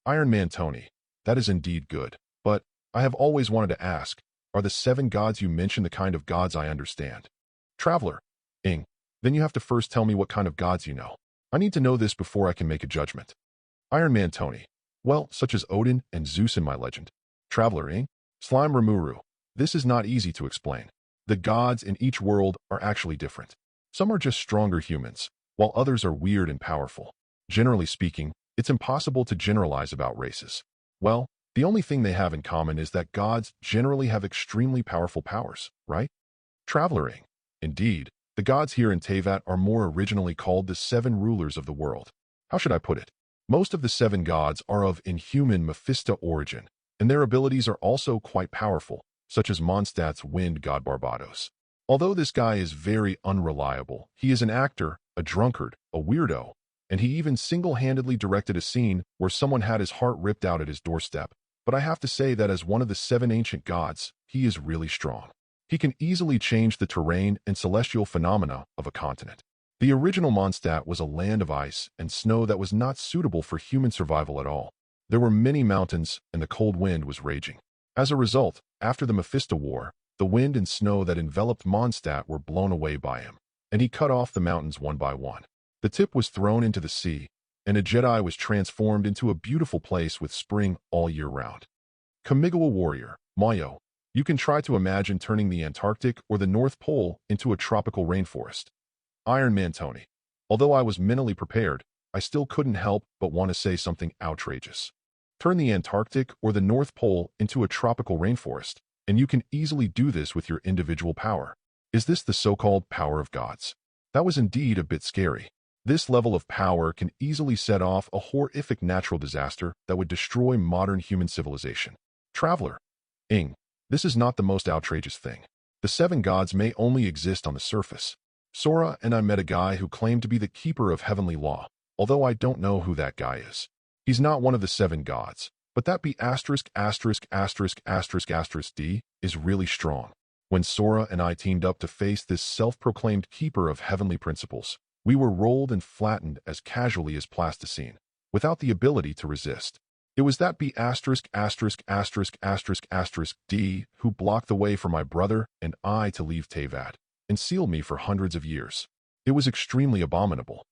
Iron Man Tony. That is indeed good, but I have always wanted to ask, are the 7 gods you mention the kind of gods I understand? Traveler. Then you have to first tell me what kind of gods you know. I need to know this before I can make a judgment. Iron Man Tony. Well, such as Odin and Zeus in my legend. Traveler. Slime Rimuru. This is not easy to explain. The gods in each world are actually different. Some are just stronger humans, while others are weird and powerful. Generally speaking, it's impossible to generalize about races. Well, the only thing they have in common is that gods generally have extremely powerful powers, right? Traveling. Indeed, the gods here in Teyvat are more originally called the seven rulers of the world. How should I put it? Most of the seven gods are of inhuman Mephisto origin, and their abilities are also quite powerful, such as Mondstadt's wind god Barbados. Although this guy is very unreliable, he is an actor, a drunkard, a weirdo, and he even single-handedly directed a scene where someone had his heart ripped out at his doorstep. But I have to say that as one of the seven ancient gods, he is really strong. He can easily change the terrain and celestial phenomena of a continent. The original Mondstadt was a land of ice and snow that was not suitable for human survival at all. There were many mountains, and the cold wind was raging. As a result, after the Mephisto War, the wind and snow that enveloped Mondstadt were blown away by him, and he cut off the mountains one by one. The tip was thrown into the sea, and a Jedi was transformed into a beautiful place with spring all year round. Kamigawa warrior, Mayo. You can try to imagine turning the Antarctic or the North Pole into a tropical rainforest. Iron Man Tony. Although I was mentally prepared, I still couldn't help but want to say something outrageous. Turn the Antarctic or the North Pole into a tropical rainforest, and you can easily do this with your individual power. Is this the so-called power of gods? That was indeed a bit scary. This level of power can easily set off a horrific natural disaster that would destroy modern human civilization. Traveler. This is not the most outrageous thing. The seven gods may only exist on the surface. Sora and I met a guy who claimed to be the keeper of heavenly law, although I don't know who that guy is. He's not one of the seven gods, but that be D is really strong. When Sora and I teamed up to face this self-proclaimed keeper of heavenly principles, we were rolled and flattened as casually as plasticine, without the ability to resist. It was that D who blocked the way for my brother and I to leave Teyvat and sealed me for hundreds of years. It was extremely abominable.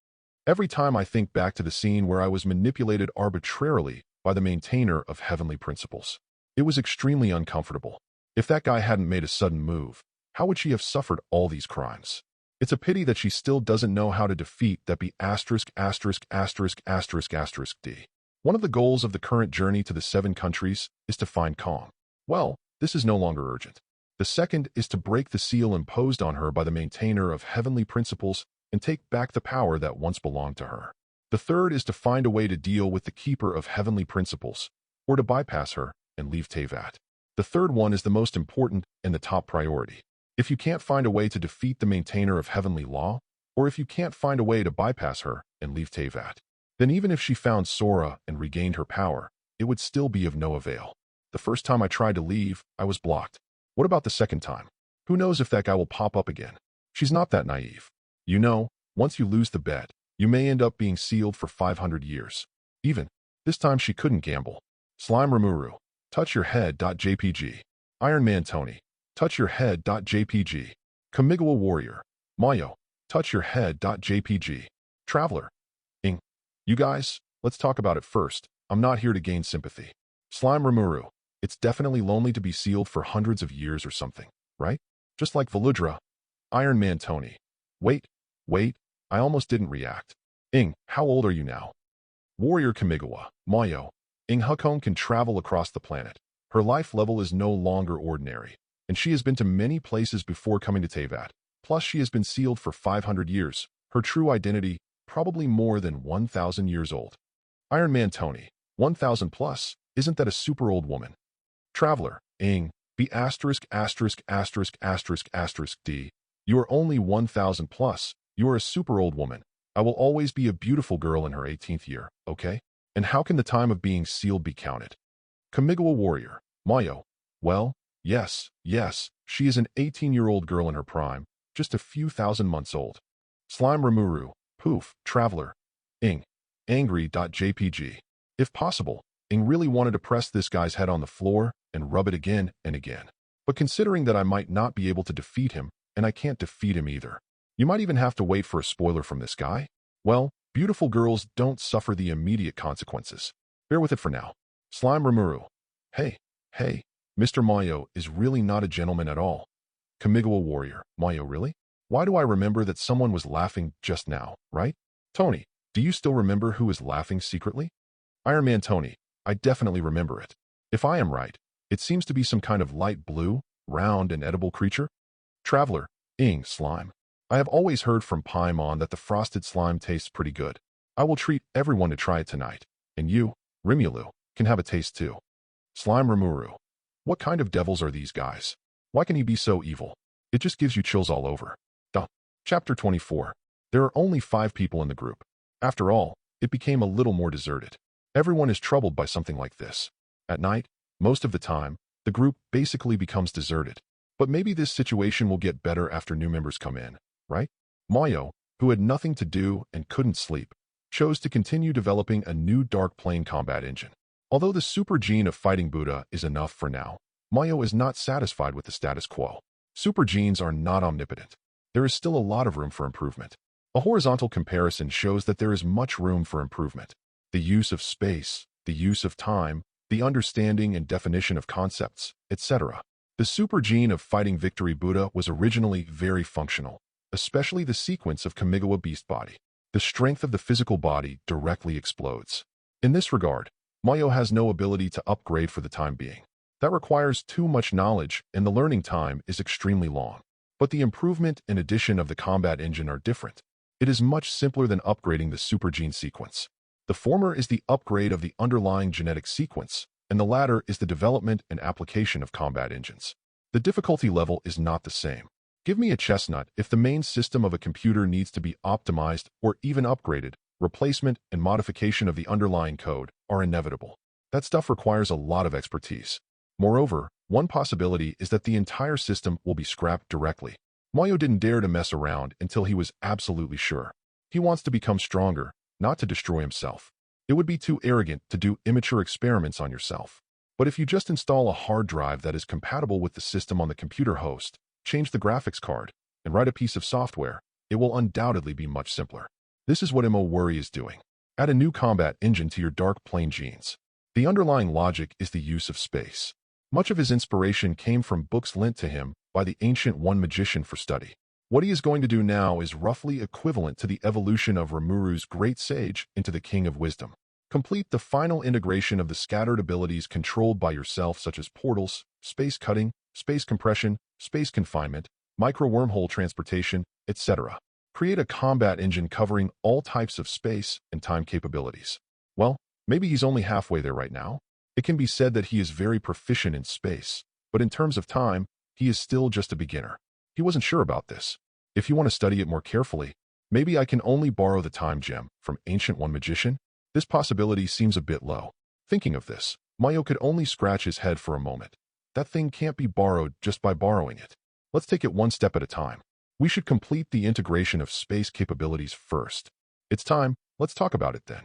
Every time I think back to the scene where I was manipulated arbitrarily by the maintainer of heavenly principles, it was extremely uncomfortable. If that guy hadn't made a sudden move, how would she have suffered all these crimes? It's a pity that she still doesn't know how to defeat that D. One of the goals of the current journey to the seven countries is to find calm. Well, this is no longer urgent. The second is to break the seal imposed on her by the maintainer of heavenly principles and take back the power that once belonged to her. The third is to find a way to deal with the keeper of heavenly principles, or to bypass her and leave Teyvat. The third one is the most important and the top priority. If you can't find a way to defeat the maintainer of heavenly law, or if you can't find a way to bypass her and leave Teyvat, then even if she found Sora and regained her power, it would still be of no avail. The first time I tried to leave, I was blocked. What about the second time? Who knows if that guy will pop up again? She's not that naive. You know, once you lose the bet, you may end up being sealed for 500 years. Even, this time she couldn't gamble. Slime Rimuru. Touch your head.jpg. Iron Man Tony. Touch your head.jpg. Kamigawa warrior. Mayo. Touch your head.jpg. Traveler. You guys, let's talk about it first. I'm not here to gain sympathy. Slime Rimuru. It's definitely lonely to be sealed for hundreds of years or something, right? Just like Veludra. Iron Man Tony. Wait, I almost didn't react. How old are you now? Warrior Kamigawa. Mayo. Hakone can travel across the planet. Her life level is no longer ordinary, and she has been to many places before coming to Teyvat. Plus, she has been sealed for 500 years. Her true identity, probably more than 1,000 years old. Iron Man Tony. 1,000 plus? Isn't that a super old woman? Traveler. B D. You are only 1,000 plus. You are a super old woman. I will always be a beautiful girl in her 18th year, okay? And how can the time of being sealed be counted? Kamigawa warrior. Mayo. Well, yes, she is an 18-year-old girl in her prime, just a few thousand months old. Slime Rimuru. Poof, Traveler. Angry.jpg. If possible, really wanted to press this guy's head on the floor and rub it again and again. But considering that I might not be able to defeat him, and I can't defeat him either, you might even have to wait for a spoiler from this guy. Well, beautiful girls don't suffer the immediate consequences. Bear with it for now. Slime Rimuru. Hey, Mr. Mayo is really not a gentleman at all. Kamigawa warrior. Mayo, really? Why do I remember that someone was laughing just now, right? Tony, do you still remember who is laughing secretly? Iron Man Tony, I definitely remember it. If I am right, it seems to be some kind of light blue, round and edible creature. Traveler, slime. I have always heard from Paimon that the frosted slime tastes pretty good. I will treat everyone to try it tonight. And you, Rimulu, can have a taste too. Slime Rimuru. What kind of devils are these guys? Why can he be so evil? It just gives you chills all over. Duh. Chapter 24. There are only 5 people in the group. After all, it became a little more deserted. Everyone is troubled by something like this. At night, most of the time, the group basically becomes deserted. But maybe this situation will get better after new members come in, right? Mayo, who had nothing to do and couldn't sleep, chose to continue developing a new Dark Plane combat engine. Although the super gene of Fighting Buddha is enough for now, Mayo is not satisfied with the status quo. Super genes are not omnipotent. There is still a lot of room for improvement. A horizontal comparison shows that there is much room for improvement. The use of space, the use of time, the understanding and definition of concepts, etc. The super gene of Fighting Victory Buddha was originally very functional, especially the sequence of Kamigawa Beast Body. The strength of the physical body directly explodes. In this regard, Mayo has no ability to upgrade for the time being. That requires too much knowledge and the learning time is extremely long. But the improvement and addition of the combat engine are different. It is much simpler than upgrading the super gene sequence. The former is the upgrade of the underlying genetic sequence, and the latter is the development and application of combat engines. The difficulty level is not the same. Give me a chestnut if the main system of a computer needs to be optimized or even upgraded. Replacement and modification of the underlying code are inevitable. That stuff requires a lot of expertise. Moreover, one possibility is that the entire system will be scrapped directly. Mayo didn't dare to mess around until he was absolutely sure. He wants to become stronger, not to destroy himself. It would be too arrogant to do immature experiments on yourself. But if you just install a hard drive that is compatible with the system on the computer host, change the graphics card, and write a piece of software, it will undoubtedly be much simpler. This is what Mo Worry is doing. Add a new combat engine to your Dark Plane genes. The underlying logic is the use of space. Much of his inspiration came from books lent to him by the Ancient One Magician for study. What he is going to do now is roughly equivalent to the evolution of Rimuru's Great Sage into the King of Wisdom. Complete the final integration of the scattered abilities controlled by yourself such as portals, space cutting, space compression, space confinement, micro-wormhole transportation, etc. Create a combat engine covering all types of space and time capabilities. Well, maybe he's only halfway there right now. It can be said that he is very proficient in space, but in terms of time, he is still just a beginner. He wasn't sure about this. If you want to study it more carefully, maybe I can only borrow the time gem from Ancient One Magician? This possibility seems a bit low. Thinking of this, Mayo could only scratch his head for a moment. That thing can't be borrowed just by borrowing it. Let's take it one step at a time. We should complete the integration of space capabilities first. It's time, let's talk about it then.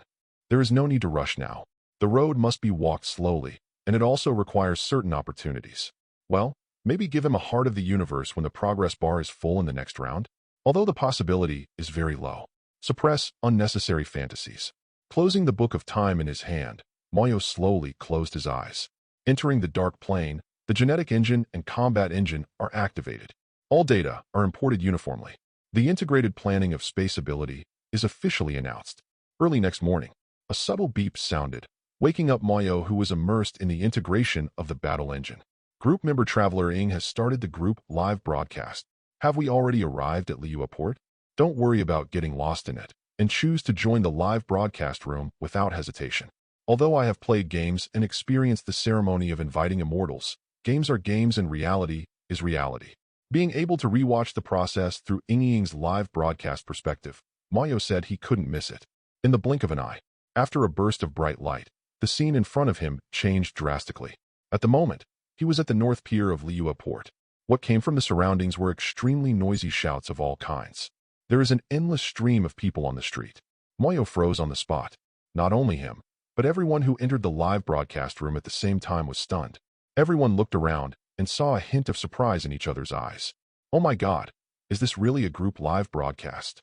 There is no need to rush now. The road must be walked slowly, and it also requires certain opportunities. Well, maybe give him a Heart of the Universe when the progress bar is full in the next round, although the possibility is very low. Suppress unnecessary fantasies. Closing the Book of Time in his hand, Mayo slowly closed his eyes. Entering the Dark Plane, the genetic engine and combat engine are activated. All data are imported uniformly. The integrated planning of space ability is officially announced. Early next morning, a subtle beep sounded, waking up Mayo, who was immersed in the integration of the battle engine. Group member Traveler Ing has started the group live broadcast. Have we already arrived at Liyue Port? Don't worry about getting lost in it, and choose to join the live broadcast room without hesitation. Although I have played games and experienced the ceremony of inviting immortals, games are games and reality is reality. Being able to rewatch the process through Ing's live broadcast perspective, Mayo said he couldn't miss it. In the blink of an eye, after a burst of bright light, the scene in front of him changed drastically. At the moment, he was at the North Pier of Liyue Port. What came from the surroundings were extremely noisy shouts of all kinds. There is an endless stream of people on the street. Mayo froze on the spot. Not only him, but everyone who entered the live broadcast room at the same time was stunned. Everyone looked around and saw a hint of surprise in each other's eyes. Oh my God, is this really a group live broadcast?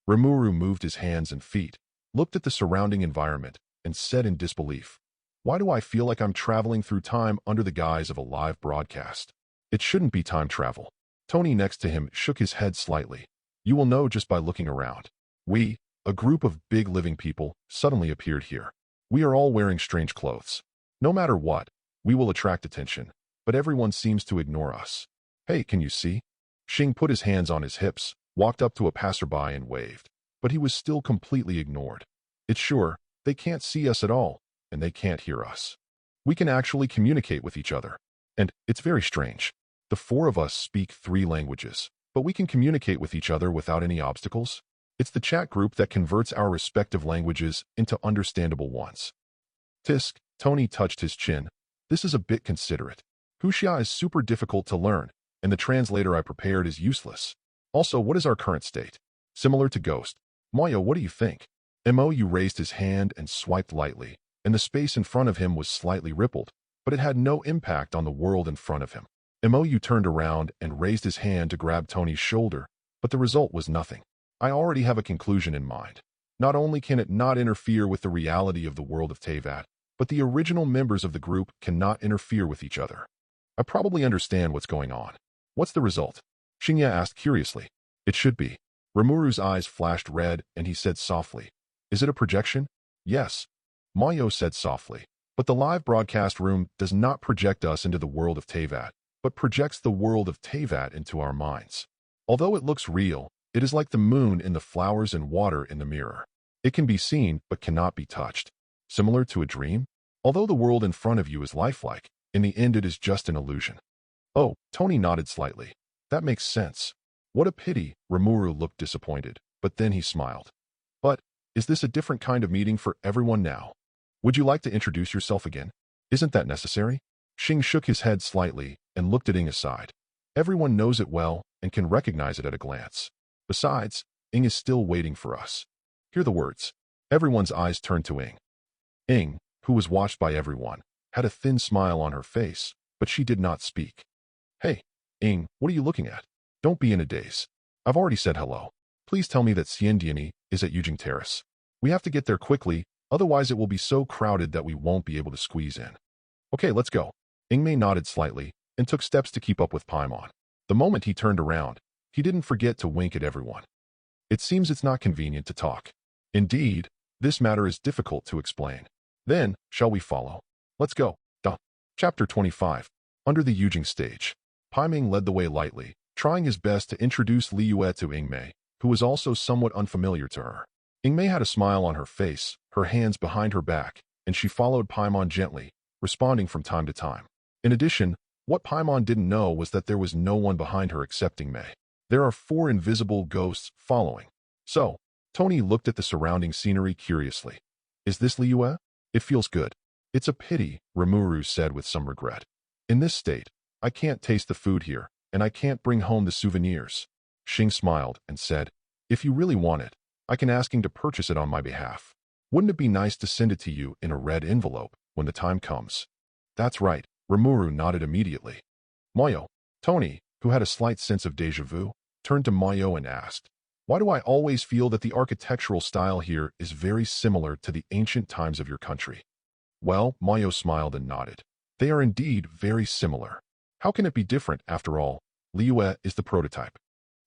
Rimuru moved his hands and feet, looked at the surrounding environment, and said in disbelief, "Why do I feel like I'm traveling through time under the guise of a live broadcast? It shouldn't be time travel. Tony next to him shook his head slightly. You will know just by looking around. We, a group of big living people, suddenly appeared here. We are all wearing strange clothes. No matter what, we will attract attention, but everyone seems to ignore us. Hey, can you see? Xing put his hands on his hips, walked up to a passerby and waved, but he was still completely ignored. It's sure, they can't see us at all, and they can't hear us. We can actually communicate with each other. And it's very strange. The four of us speak 3 languages, but we can communicate with each other without any obstacles. It's the chat group that converts our respective languages into understandable ones. Tisk, Tony touched his chin. This is a bit considerate. Huxia is super difficult to learn, and the translator I prepared is useless. Also, what is our current state? Similar to Ghost. Moyo, what do you think? Mou raised his hand and swiped lightly, and the space in front of him was slightly rippled, but it had no impact on the world in front of him. Mou turned around and raised his hand to grab Tony's shoulder, but the result was nothing. I already have a conclusion in mind. Not only can it not interfere with the reality of the world of Teyvat, but the original members of the group cannot interfere with each other. I probably understand what's going on. What's the result? Xingya asked curiously. It should be. Rimuru's eyes flashed red and he said softly. Is it a projection? Yes. Mayo said softly. But the live broadcast room does not project us into the world of Teyvat, but projects the world of Teyvat into our minds. Although it looks real, it is like the moon in the flowers and water in the mirror. It can be seen but cannot be touched. Similar to a dream? Although the world in front of you is lifelike, in the end it is just an illusion. Oh, Tony nodded slightly. That makes sense. What a pity, Rimuru looked disappointed, but then he smiled. But, is this a different kind of meeting for everyone now? Would you like to introduce yourself again? Isn't that necessary? Xing shook his head slightly and looked at Ing aside. Everyone knows it well and can recognize it at a glance. Besides, Ing is still waiting for us. Hear the words. Everyone's eyes turned to Ing. Ing, who was watched by everyone, had a thin smile on her face, but she did not speak. Hey, Ing, what are you looking at? Don't be in a daze. I've already said hello. Please tell me that Xiandiani is at Yujing Terrace. We have to get there quickly, otherwise it will be so crowded that we won't be able to squeeze in. Okay, let's go. Ingmei nodded slightly and took steps to keep up with Paimon. The moment he turned around, he didn't forget to wink at everyone. It seems it's not convenient to talk. Indeed, this matter is difficult to explain. Then, shall we follow? Let's go. Chapter 25. Under the Yujing stage. Paiming led the way lightly, trying his best to introduce Li Yue to Ingmei, who was also somewhat unfamiliar to her. Ingmei had a smile on her face, her hands behind her back, and she followed Paimon gently, responding from time to time. In addition, what Paimon didn't know was that there was no one behind her except Ingmei. There are 4 invisible ghosts following. So, Tony looked at the surrounding scenery curiously. Is this Li Yue? It feels good. It's a pity, Rimuru said with some regret. In this state, I can't taste the food here, and I can't bring home the souvenirs. Xing smiled and said, if you really want it, I can ask him to purchase it on my behalf. Wouldn't it be nice to send it to you in a red envelope when the time comes? That's right, Rimuru nodded immediately. Moyo, Tony, who had a slight sense of déjà vu, turned to Moyo and asked, why do I always feel that the architectural style here is very similar to the ancient times of your country? Well, Moyo smiled and nodded. They are indeed very similar. How can it be different, after all? Li Yue is the prototype.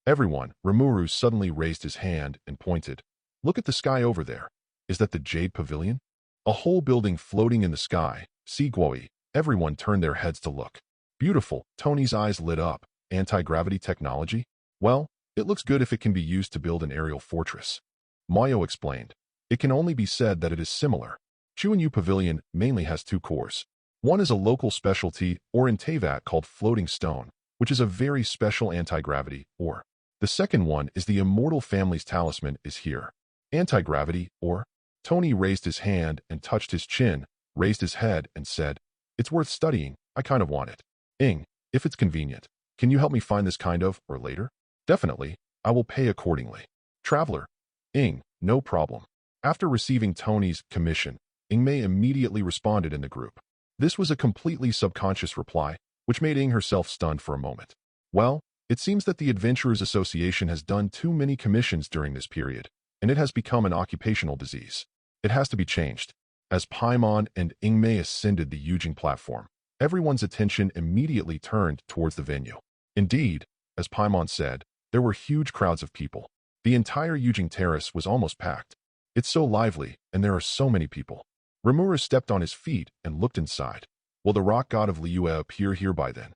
Everyone, Rimuru suddenly raised his hand and pointed. Look at the sky over there. Is that the Jade Pavilion? A whole building floating in the sky. See Guoi. Everyone turned their heads to look. Beautiful. Tony's eyes lit up. Anti-gravity technology? Well, it looks good if it can be used to build an aerial fortress. Mayo explained. It can only be said that it is similar. Chuanyu Pavilion mainly has 2 cores. One is a local specialty, or in Teyvat called floating stone, which is a very special anti-gravity, or. The second one is the immortal family's talisman is here. Anti-gravity, or. Tony raised his hand and touched his chin, raised his head and said, it's worth studying, I kind of want it. Ing, if it's convenient, can you help me find this kind of, or later? Definitely, I will pay accordingly. Traveler. Ing, no problem. After receiving Tony's commission, Ingmei immediately responded in the group. This was a completely subconscious reply, which made Ing herself stunned for a moment. Well, it seems that the Adventurers Association has done too many commissions during this period, and it has become an occupational disease. It has to be changed. As Paimon and Ingmei ascended the Yujing platform, everyone's attention immediately turned towards the venue. Indeed, As Paimon said, there were huge crowds of people. The entire Yujing Terrace was almost packed. It's so lively, and there are so many people. Rimuru stepped on his feet and looked inside. Will the rock god of Liyue appear here by then?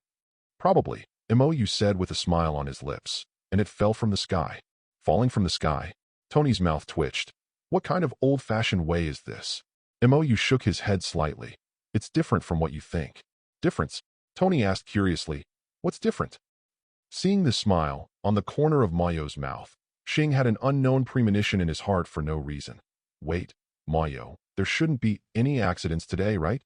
Probably, Imoyu said with a smile on his lips, and it fell from the sky. Falling from the sky? Tony's mouth twitched. What kind of old-fashioned way is this? Imoyu shook his head slightly. It's different from what you think. Difference? Tony asked curiously. What's different? Seeing the smile on the corner of Mayo's mouth, Xing had an unknown premonition in his heart for no reason. Wait, Mayo, there shouldn't be any accidents today, right?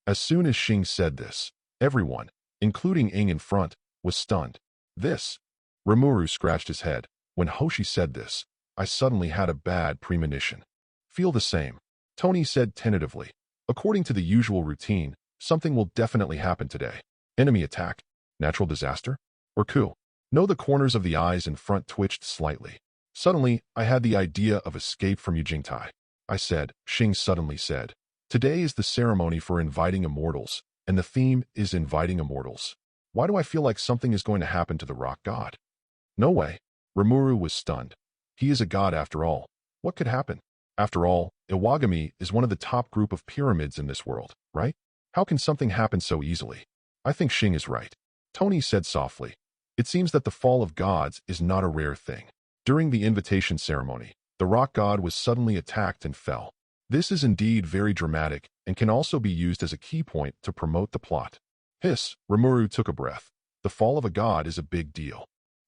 As soon as Xing said this, everyone, including Ying in front, was stunned. This? Rimuru scratched his head. When Hoshi said this, I suddenly had a bad premonition. Feel the same. Tony said tentatively. According to the usual routine, something will definitely happen today. Enemy attack? Natural disaster? Or coup? No, the corners of the eyes in front twitched slightly. Suddenly, I had the idea of escape from Yujingtai. I said, Xing suddenly said. Today is the ceremony for inviting immortals, and the theme is inviting immortals. Why do I feel like something is going to happen to the rock god? No way. Rimuru was stunned. He is a god after all. What could happen? After all, Iwagami is one of the top group of pyramids in this world, right? How can something happen so easily? I think Xing is right. Tony said softly. It seems that the fall of gods is not a rare thing. During the invitation ceremony, the rock god was suddenly attacked and fell. This is indeed very dramatic and can also be used as a key point to promote the plot. Hiss, Rimuru took a breath. The fall of a god is a big deal.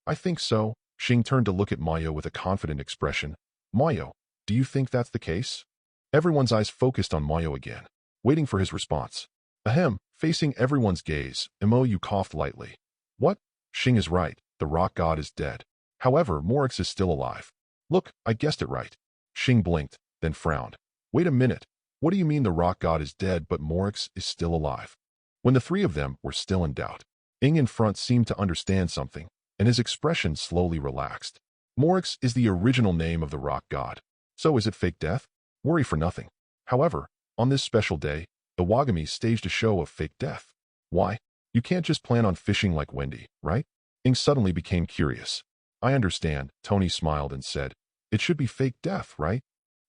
I think so. Xing turned to look at Mayo with a confident expression. Mayo, do you think that's the case? Everyone's eyes focused on Mayo again, waiting for his response. Ahem, facing everyone's gaze, Imoyu coughed lightly. What? Xing is right, the rock god is dead. However, Morix is still alive. Look, I guessed it right. Xing blinked, then frowned. Wait a minute, what do you mean the rock god is dead but Morix is still alive? When the three of them were still in doubt, Ying in front seemed to understand something, and his expression slowly relaxed. Morix is the original name of the rock god. So is it fake death? Worry for nothing. However, on this special day, Iwagami staged a show of fake death. Why? You can't just plan on fishing like Wendy, right? Ying suddenly became curious. I understand, Tony smiled and said. It should be fake death, right?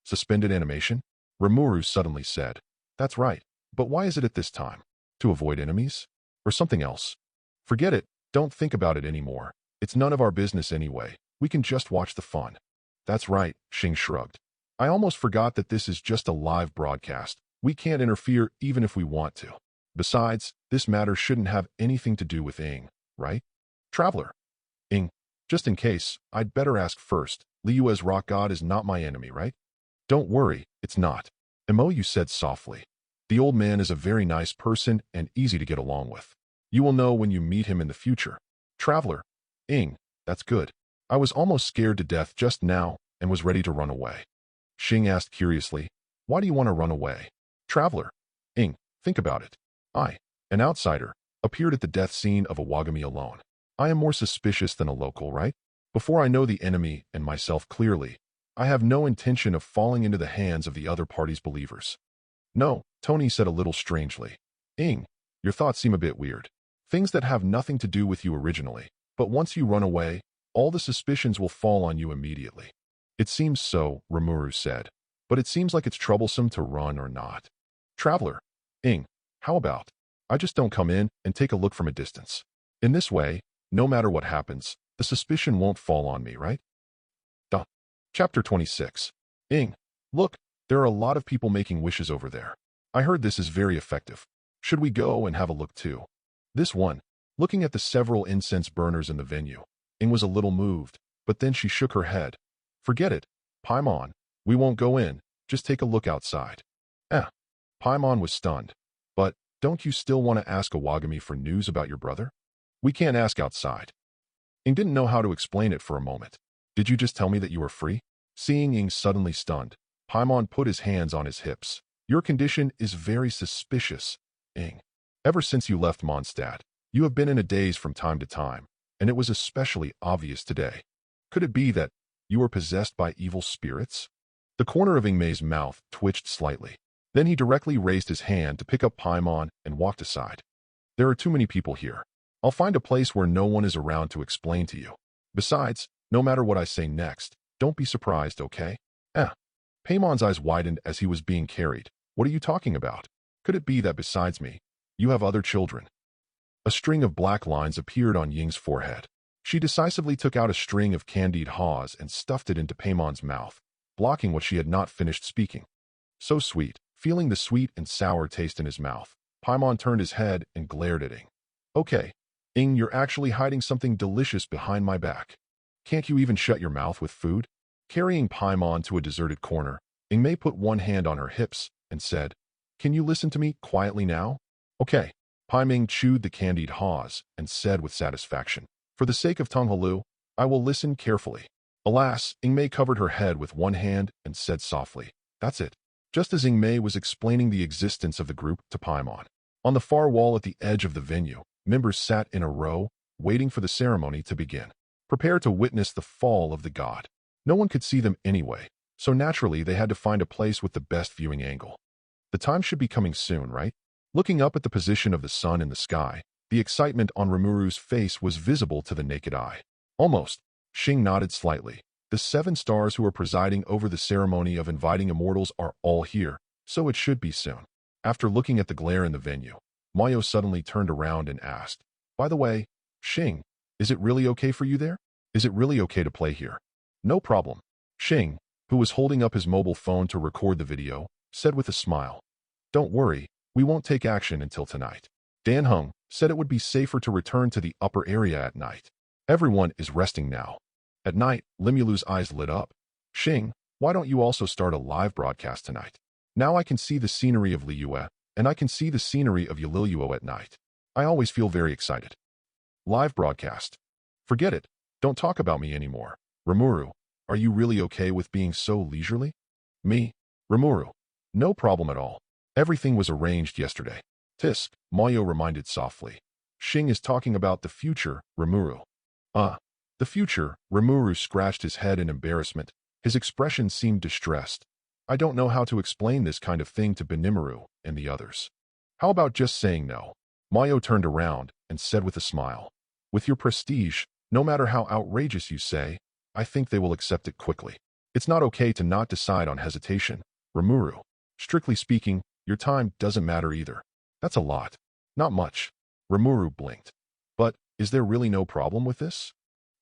Suspended animation? Rimuru suddenly said. That's right. But why is it at this time? To avoid enemies? Or something else? Forget it. Don't think about it anymore. It's none of our business anyway. We can just watch the fun. That's right, Xing shrugged. I almost forgot that this is just a live broadcast. We can't interfere even if we want to. Besides, this matter shouldn't have anything to do with Ying, right? Traveler. Ying, just in case, I'd better ask first. Liyue's rock god is not my enemy, right? Don't worry, it's not. Imoyu said softly. The old man is a very nice person and easy to get along with. You will know when you meet him in the future. Traveler. Ying, that's good. I was almost scared to death just now and was ready to run away. Xing asked curiously, why do you want to run away? Traveler. Ying, think about it. I, an outsider, appeared at the death scene of Iwagami alone. I am more suspicious than a local, right? Before I know the enemy and myself clearly, I have no intention of falling into the hands of the other party's believers. No, Tony said a little strangely. Ying, your thoughts seem a bit weird. Things that have nothing to do with you originally, but once you run away, all the suspicions will fall on you immediately. It seems so, Rimuru said, but it seems like it's troublesome to run or not. Traveler. Ying, how about? I just don't come in and take a look from a distance. In this way, no matter what happens, the suspicion won't fall on me, right? Chapter 26. Ying, look, there are a lot of people making wishes over there. I heard this is very effective. Should we go and have a look too? This one, looking at the several incense burners in the venue, Ying was a little moved, but then she shook her head. Forget it, Paimon. We won't go in, just take a look outside. Paimon was stunned. But, don't you still want to ask Iwagami for news about your brother? We can't ask outside. Ying didn't know how to explain it for a moment. Did you just tell me that you were free? Seeing Ying suddenly stunned, Paimon put his hands on his hips. Your condition is very suspicious, Ying. Ever since you left Mondstadt, you have been in a daze from time to time, and it was especially obvious today. Could it be that you were possessed by evil spirits? The corner of Yingmei's mouth twitched slightly. Then he directly raised his hand to pick up Paimon and walked aside. There are too many people here. I'll find a place where no one is around to explain to you. Besides, no matter what I say next, don't be surprised, okay? Paimon's eyes widened as he was being carried. What are you talking about? Could it be that besides me, you have other children? A string of black lines appeared on Ying's forehead. She decisively took out a string of candied haws and stuffed it into Paimon's mouth, blocking what she had not finished speaking. So sweet. Feeling the sweet and sour taste in his mouth, Paimon turned his head and glared at Ying. Okay, Ying, you're actually hiding something delicious behind my back. Can't you even shut your mouth with food? Carrying Paimon to a deserted corner, Ying Mei put one hand on her hips and said, Can you listen to me quietly now? Okay. Paimon chewed the candied haws and said with satisfaction, For the sake of Tonghalu, I will listen carefully. Alas, Ying Mei covered her head with one hand and said softly, That's it. Just as Ying Mei was explaining the existence of the group to Paimon. On the far wall at the edge of the venue, members sat in a row, waiting for the ceremony to begin, prepared to witness the fall of the god. No one could see them anyway, so naturally they had to find a place with the best viewing angle. The time should be coming soon, right? Looking up at the position of the sun in the sky, the excitement on Rimuru's face was visible to the naked eye. Almost. Xing nodded slightly. The 7 stars who are presiding over the ceremony of inviting immortals are all here, so it should be soon. After looking at the glare in the venue, Mayo suddenly turned around and asked, By the way, Xing, is it really okay for you there? Is it really okay to play here? No problem. Xing, who was holding up his mobile phone to record the video, said with a smile. Don't worry, we won't take action until tonight. Dan Heng said it would be safer to return to the upper area at night. Everyone is resting now. At night, Limulu's eyes lit up. Xing, why don't you also start a live broadcast tonight? Now I can see the scenery of Liyue, and I can see the scenery of Yaliluo at night. I always feel very excited. Live broadcast. Forget it. Don't talk about me anymore. Rimuru, are you really okay with being so leisurely? Me? Rimuru. No problem at all. Everything was arranged yesterday. Tisk, Mayo reminded softly. Xing is talking about the future, Rimuru. The future, Rimuru scratched his head in embarrassment. His expression seemed distressed. I don't know how to explain this kind of thing to Benimaru and the others. How about just saying no? Mayo turned around and said with a smile. With your prestige, no matter how outrageous you say, I think they will accept it quickly. It's not okay to not decide on hesitation, Rimuru. Strictly speaking, your time doesn't matter either. That's a lot. Not much. Rimuru blinked. But, is there really no problem with this?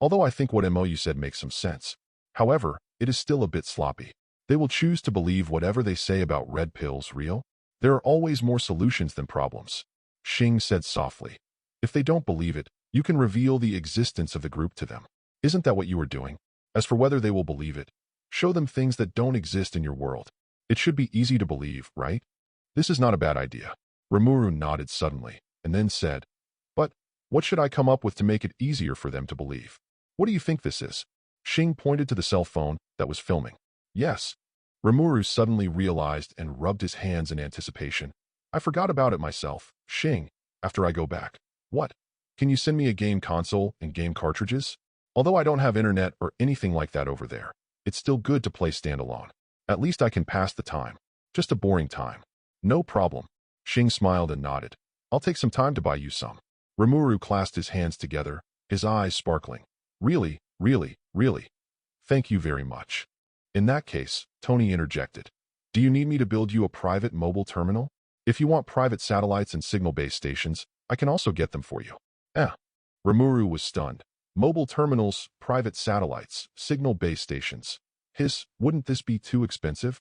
Although I think what MOU said makes some sense. However, it is still a bit sloppy. They will choose to believe whatever they say about red pills real. There are always more solutions than problems. Xing said softly. If they don't believe it, you can reveal the existence of the group to them. Isn't that what you are doing? As for whether they will believe it, show them things that don't exist in your world. It should be easy to believe, right? This is not a bad idea. Rimuru nodded suddenly, and then said, But, what should I come up with to make it easier for them to believe? What do you think this is? Xing pointed to the cell phone that was filming. Yes. Rimuru suddenly realized and rubbed his hands in anticipation. I forgot about it myself, Xing, after I go back. What? Can you send me a game console and game cartridges? Although I don't have internet or anything like that over there, it's still good to play standalone. At least I can pass the time. Just a boring time. No problem. Xing smiled and nodded. I'll take some time to buy you some. Rimuru clasped his hands together, his eyes sparkling. Really, really, really. Thank you very much. In that case, Tony interjected. Do you need me to build you a private mobile terminal? If you want private satellites and signal base stations, I can also get them for you. Rimuru was stunned. Mobile terminals, private satellites, signal base stations. Wouldn't this be too expensive?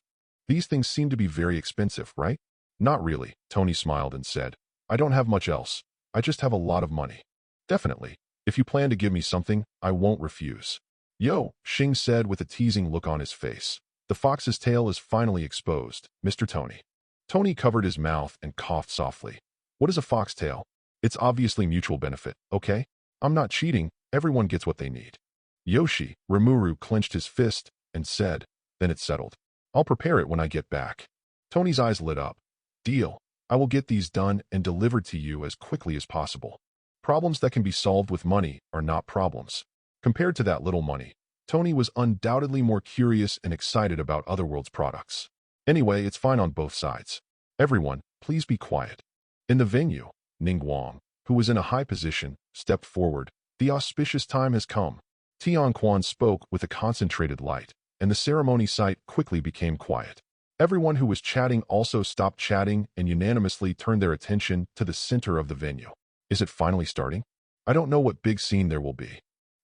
These things seem to be very expensive, right? Not really, Tony smiled and said. I don't have much else. I just have a lot of money. Definitely. If you plan to give me something, I won't refuse. Yo, Xing said with a teasing look on his face. The fox's tail is finally exposed, Mr. Tony. Tony covered his mouth and coughed softly. What is a foxtail? It's obviously mutual benefit, okay? I'm not cheating, everyone gets what they need. Yoshi, Rimuru clenched his fist and said, Then it's settled. I'll prepare it when I get back. Tony's eyes lit up. Deal. I will get these done and delivered to you as quickly as possible. Problems that can be solved with money are not problems. Compared to that little money, Tony was undoubtedly more curious and excited about Otherworld's products. Anyway, it's fine on both sides. Everyone, please be quiet. In the venue, Ning Guang, who was in a high position, stepped forward. The auspicious time has come. Tian Quan spoke with a concentrated light, and the ceremony site quickly became quiet. Everyone who was chatting also stopped chatting and unanimously turned their attention to the center of the venue. Is it finally starting? I don't know what big scene there will be.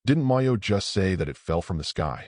Didn't Mayo just say that it fell from the sky?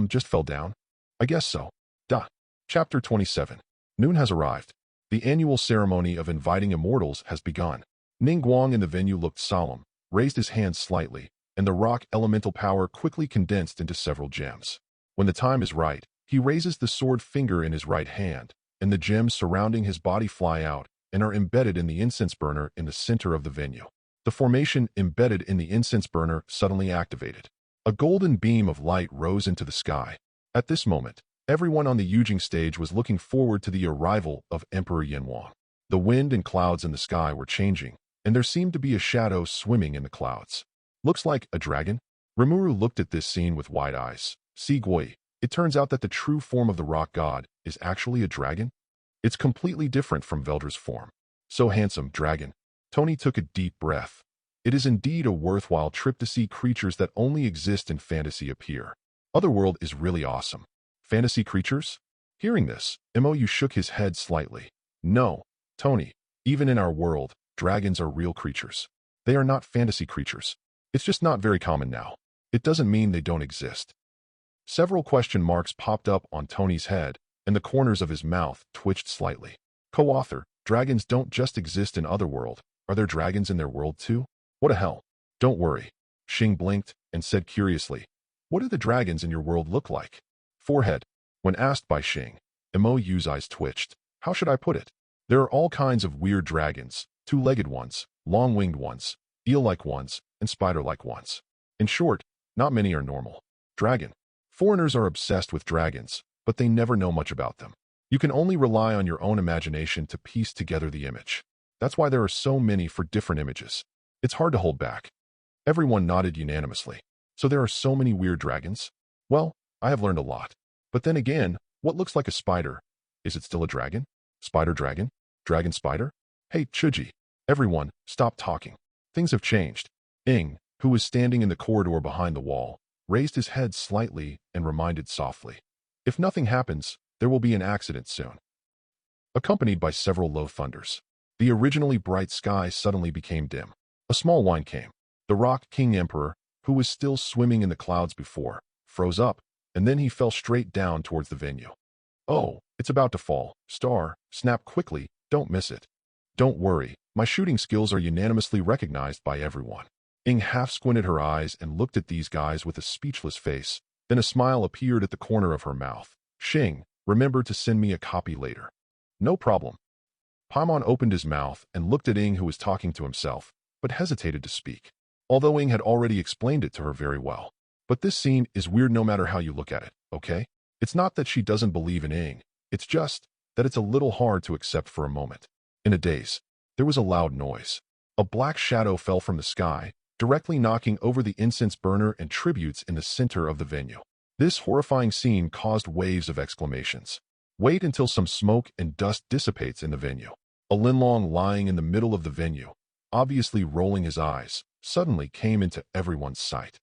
Just fell down? I guess so. Duh. Chapter 27. Noon has arrived. The annual ceremony of inviting immortals has begun. Ning Guang in the venue looked solemn, raised his hands slightly, and the rock elemental power quickly condensed into several gems. When the time is right, he raises the sword finger in his right hand, and the gems surrounding his body fly out and are embedded in the incense burner in the center of the venue. The formation embedded in the incense burner suddenly activated. A golden beam of light rose into the sky. At this moment, everyone on the Yujing stage was looking forward to the arrival of Emperor Yanwang. The wind and clouds in the sky were changing, and there seemed to be a shadow swimming in the clouds. Looks like a dragon? Rimuru looked at this scene with wide eyes. Sigui, it turns out that the true form of the rock god is actually a dragon? It's completely different from Veldra's form. So handsome, dragon. Tony took a deep breath. It is indeed a worthwhile trip to see creatures that only exist in fantasy appear. Otherworld is really awesome. Fantasy creatures? Hearing this, Mou shook his head slightly. No, Tony, even in our world, dragons are real creatures. They are not fantasy creatures. It's just not very common now. It doesn't mean they don't exist. Several question marks popped up on Tony's head, and the corners of his mouth twitched slightly. Co-author, dragons don't just exist in Otherworld. Are there dragons in their world too? What a hell. Don't worry. Xing blinked and said curiously, what do the dragons in your world look like? Forehead. When asked by Xing, Mou's eyes twitched. How should I put it? There are all kinds of weird dragons, two-legged ones, long-winged ones, eel-like ones, and spider-like ones. In short, not many are normal. Dragon. Foreigners are obsessed with dragons, but they never know much about them. You can only rely on your own imagination to piece together the image. That's why there are so many for different images. It's hard to hold back. Everyone nodded unanimously. So there are so many weird dragons? Well, I have learned a lot. But then again, what looks like a spider? Is it still a dragon? Spider dragon? Dragon spider? Hey, Chuji. Everyone, stop talking. Things have changed. Ing, who was standing in the corridor behind the wall, raised his head slightly and reminded softly. If nothing happens, there will be an accident soon. Accompanied by several low thunders, the originally bright sky suddenly became dim. A small whine came. The Rock King Emperor, who was still swimming in the clouds before, froze up, and then he fell straight down towards the venue. Oh, it's about to fall. Star, snap quickly, don't miss it. Don't worry, my shooting skills are unanimously recognized by everyone. Ing half squinted her eyes and looked at these guys with a speechless face. Then a smile appeared at the corner of her mouth. Xing, remember to send me a copy later. No problem. Paimon opened his mouth and looked at Ing, who was talking to himself, but hesitated to speak. Although Ing had already explained it to her very well. But this scene is weird no matter how you look at it, okay? It's not that she doesn't believe in Ing. It's just that it's a little hard to accept for a moment. In a daze, there was a loud noise. A black shadow fell from the sky, directly knocking over the incense burner and tributes in the center of the venue. This horrifying scene caused waves of exclamations. Wait until some smoke and dust dissipates in the venue. A Linlong lying in the middle of the venue, obviously rolling his eyes, suddenly came into everyone's sight.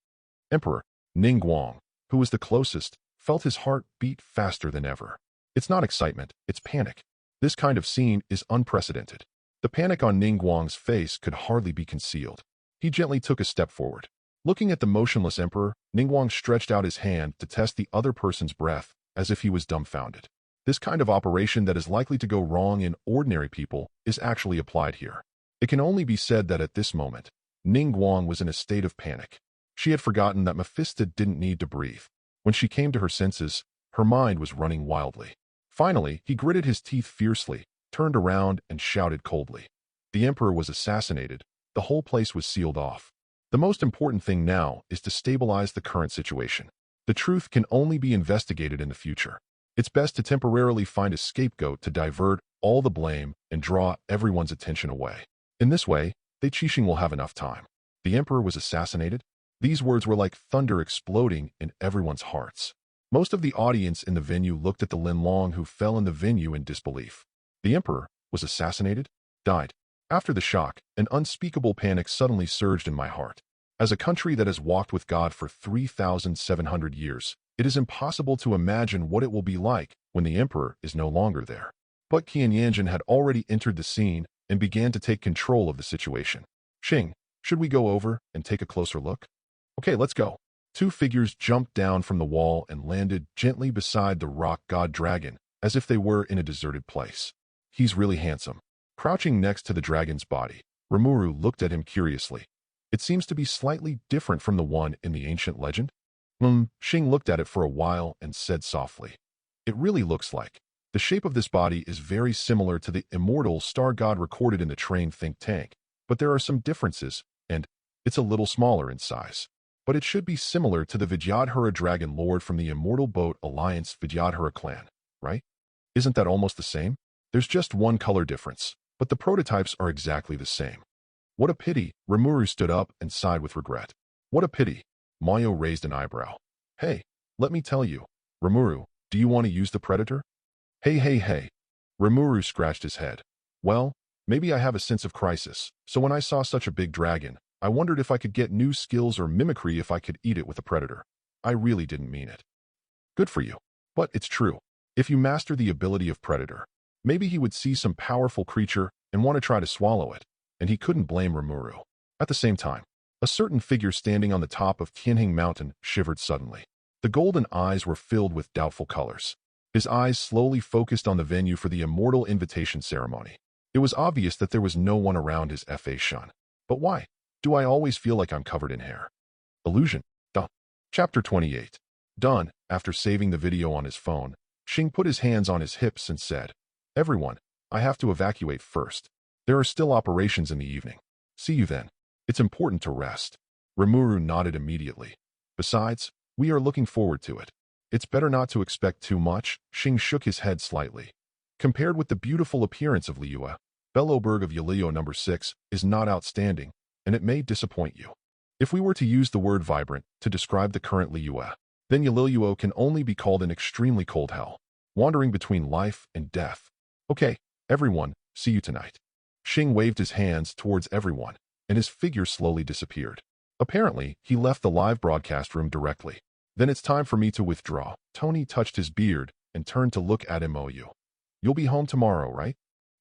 Emperor Ning Guang, who was the closest, felt his heart beat faster than ever. It's not excitement, it's panic. This kind of scene is unprecedented. The panic on Ning Guang's face could hardly be concealed. He gently took a step forward. Looking at the motionless emperor, Ning Guang stretched out his hand to test the other person's breath, as if he was dumbfounded. This kind of operation that is likely to go wrong in ordinary people is actually applied here. It can only be said that at this moment, Ning Guang was in a state of panic. She had forgotten that Mephisto didn't need to breathe. When she came to her senses, her mind was running wildly. Finally, he gritted his teeth fiercely, turned around, and shouted coldly. The emperor was assassinated. The whole place was sealed off. The most important thing now is to stabilize the current situation. The truth can only be investigated in the future. It's best to temporarily find a scapegoat to divert all the blame and draw everyone's attention away. In this way, They Qixing will have enough time. The emperor was assassinated? These words were like thunder exploding in everyone's hearts. Most of the audience in the venue looked at the Linlong who fell in the venue in disbelief. The emperor was assassinated? Died. After the shock, an unspeakable panic suddenly surged in my heart. As a country that has walked with God for 3,700 years, it is impossible to imagine what it will be like when the emperor is no longer there. But Qianyanjin had already entered the scene and began to take control of the situation. Xing, should we go over and take a closer look? Okay, let's go. Two figures jumped down from the wall and landed gently beside the rock god dragon, as if they were in a deserted place. He's really handsome. Crouching next to the dragon's body, Rimuru looked at him curiously. It seems to be slightly different from the one in the ancient legend. Xing looked at it for a while and said softly, "It really looks like. The shape of this body is very similar to the immortal star god recorded in the train think tank, but there are some differences, and it's a little smaller in size. But it should be similar to the Vidyadhara dragon lord from the Immortal Boat Alliance Vidyadhara clan, right? Isn't that almost the same? There's just one color difference, but the prototypes are exactly the same." What a pity, Rimuru stood up and sighed with regret. What a pity. Mayo raised an eyebrow. Hey, let me tell you, Rimuru, do you want to use the predator? Hey. Rimuru scratched his head. Well, maybe I have a sense of crisis, so when I saw such a big dragon, I wondered if I could get new skills or mimicry if I could eat it with a predator. I really didn't mean it. Good for you. But it's true. If you master the ability of predator, maybe he would see some powerful creature and want to try to swallow it, and he couldn't blame Rimuru. At the same time, a certain figure standing on the top of Qianhing Mountain shivered suddenly. The golden eyes were filled with doubtful colors. His eyes slowly focused on the venue for the immortal invitation ceremony. It was obvious that there was no one around his Fa Shun. But why? Do I always feel like I'm covered in hair? Illusion. Done. Chapter 28. Done. After saving the video on his phone, Xing put his hands on his hips and said, "Everyone, I have to evacuate first. There are still operations in the evening. See you then. It's important to rest." Rimuru nodded immediately. "Besides, we are looking forward to it. It's better not to expect too much." Xing shook his head slightly. Compared with the beautiful appearance of Liyue, Bellowberg of Yaleo No. 6 is not outstanding, and it may disappoint you. If we were to use the word vibrant to describe the current Liyue, then Yaleo can only be called an extremely cold hell, wandering between life and death. Okay, everyone, see you tonight. Xing waved his hands towards everyone, and his figure slowly disappeared. Apparently, he left the live broadcast room directly. Then it's time for me to withdraw. Tony touched his beard and turned to look at MOU. You'll be home tomorrow, right?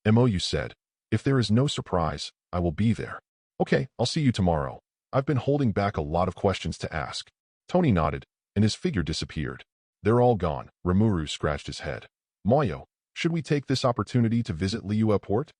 MOU said, "If there is no surprise, I will be there." Okay, I'll see you tomorrow. I've been holding back a lot of questions to ask. Tony nodded, and his figure disappeared. They're all gone. Rimuru scratched his head. Moyo, should we take this opportunity to visit Liyue Port?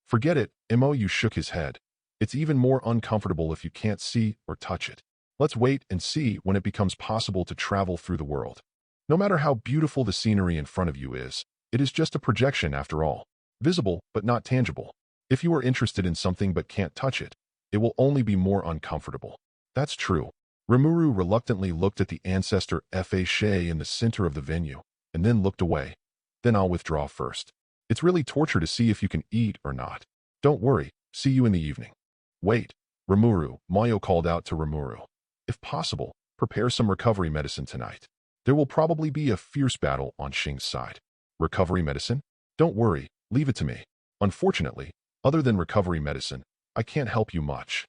Forget it. MOU shook his head. It's even more uncomfortable if you can't see or touch it. Let's wait and see when it becomes possible to travel through the world. No matter how beautiful the scenery in front of you is, it is just a projection after all. Visible, but not tangible. If you are interested in something but can't touch it, it will only be more uncomfortable. That's true. Rimuru reluctantly looked at the Ancestor Fa Shay in the center of the venue, and then looked away. Then I'll withdraw first. It's really torture to see if you can eat or not. Don't worry, see you in the evening. Wait, Rimuru, Mayo called out to Rimuru. If possible, prepare some recovery medicine tonight. There will probably be a fierce battle on Xing's side. Recovery medicine? Don't worry, leave it to me. Unfortunately, other than recovery medicine, I can't help you much.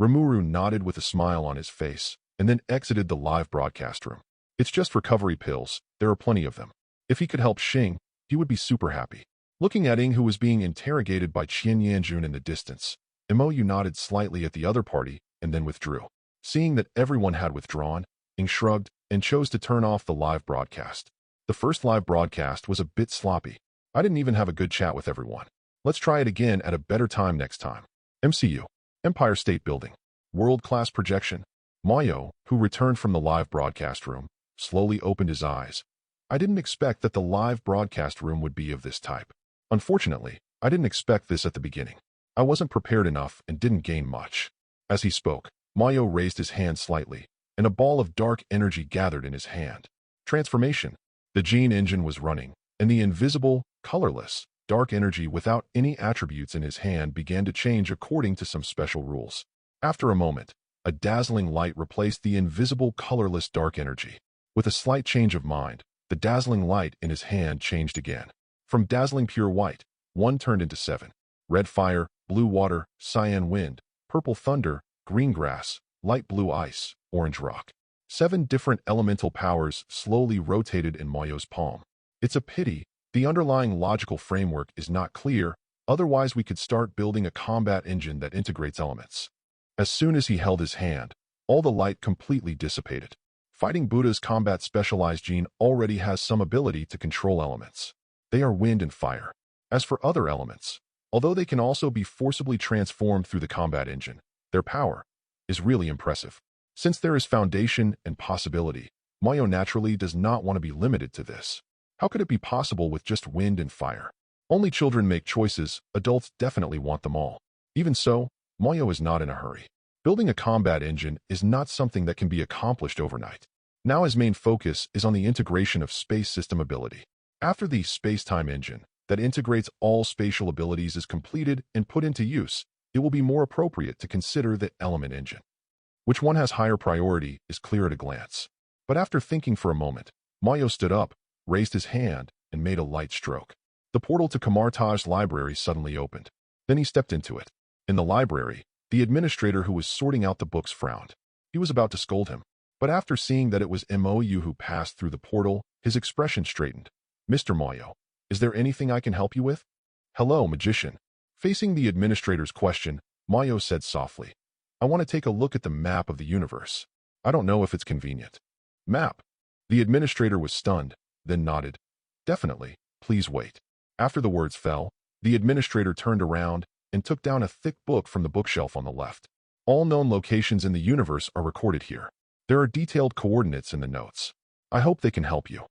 Rimuru nodded with a smile on his face, and then exited the live broadcast room. It's just recovery pills, there are plenty of them. If he could help Xing, he would be super happy. Looking at Ing, who was being interrogated by Qianyanjun in the distance, MOU nodded slightly at the other party and then withdrew. Seeing that everyone had withdrawn, Ing shrugged and chose to turn off the live broadcast. The first live broadcast was a bit sloppy. I didn't even have a good chat with everyone. Let's try it again at a better time next time. MCU. Empire State Building. World-class projection. Mayo, who returned from the live broadcast room, slowly opened his eyes. I didn't expect that the live broadcast room would be of this type. Unfortunately, I didn't expect this at the beginning. I wasn't prepared enough and didn't gain much. As he spoke, Mayo raised his hand slightly, and a ball of dark energy gathered in his hand. Transformation. The gene engine was running, and the invisible, colorless, dark energy without any attributes in his hand began to change according to some special rules. After a moment, a dazzling light replaced the invisible, colorless dark energy. With a slight change of mind, the dazzling light in his hand changed again. From dazzling pure white, one turned into 7. Red fire, blue water, cyan wind, purple thunder, green grass, light blue ice, orange rock. 7 different elemental powers slowly rotated in Moyo's palm. It's a pity the underlying logical framework is not clear, otherwise we could start building a combat engine that integrates elements. As soon as he held his hand, all the light completely dissipated. Fighting Buddha's combat specialized gene already has some ability to control elements. They are wind and fire. As for other elements, although they can also be forcibly transformed through the combat engine, their power is really impressive. Since there is foundation and possibility, Moyo naturally does not want to be limited to this. How could it be possible with just wind and fire? Only children make choices, adults definitely want them all. Even so, Moyo is not in a hurry. Building a combat engine is not something that can be accomplished overnight. Now his main focus is on the integration of space system ability. After the space-time engine that integrates all spatial abilities is completed and put into use, it will be more appropriate to consider the element engine. Which one has higher priority is clear at a glance. But after thinking for a moment, Moyo stood up, raised his hand, and made a light stroke. The portal to Kamartaj's library suddenly opened. Then he stepped into it. In the library, the administrator who was sorting out the books frowned. He was about to scold him. But after seeing that it was Moyo who passed through the portal, his expression straightened. "Mr. Moyo, is there anything I can help you with?" "Hello, magician." Facing the administrator's question, Moyo said softly, "I want to take a look at the map of the universe. I don't know if it's convenient." "Map?" The administrator was stunned, then nodded. "Definitely. Please wait." After the words fell, the administrator turned around and took down a thick book from the bookshelf on the left. All known locations in the universe are recorded here. There are detailed coordinates in the notes. I hope they can help you.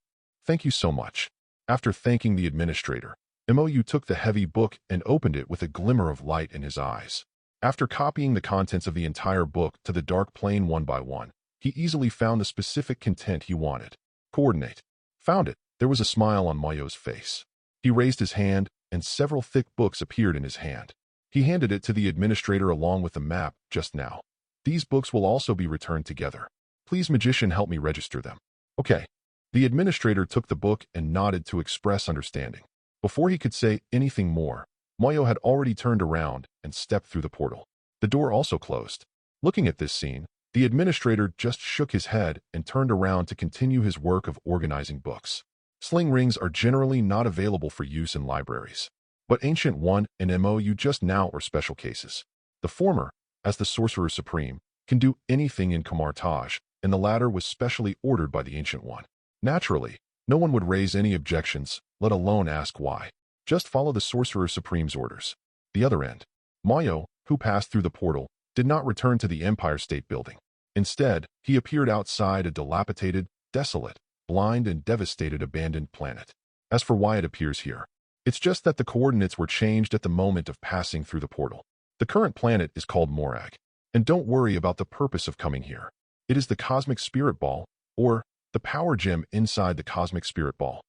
Thank you so much. After thanking the administrator, Moyo took the heavy book and opened it with a glimmer of light in his eyes. After copying the contents of the entire book to the dark plane one by one, he easily found the specific content he wanted. Coordinate. Found it. There was a smile on Moyo's face. He raised his hand, and several thick books appeared in his hand. He handed it to the administrator along with the map just now. "These books will also be returned together. Please, magician, help me register them." "Okay." The administrator took the book and nodded to express understanding. Before he could say anything more, Moyo had already turned around and stepped through the portal. The door also closed. Looking at this scene, the administrator just shook his head and turned around to continue his work of organizing books. Sling rings are generally not available for use in libraries. But Ancient One and Moyo just now are special cases. The former, as the Sorcerer Supreme, can do anything in Kamartaj, and the latter was specially ordered by the Ancient One. Naturally, no one would raise any objections, let alone ask why. Just follow the Sorcerer Supreme's orders. The other end. Moyo, who passed through the portal, did not return to the Empire State Building. Instead, he appeared outside a dilapidated, desolate, blind and devastated abandoned planet. As for why it appears here, it's just that the coordinates were changed at the moment of passing through the portal. The current planet is called Morag. And don't worry about the purpose of coming here. It is the Cosmic Spirit Ball, or the power gem inside the Cosmic Spirit Ball.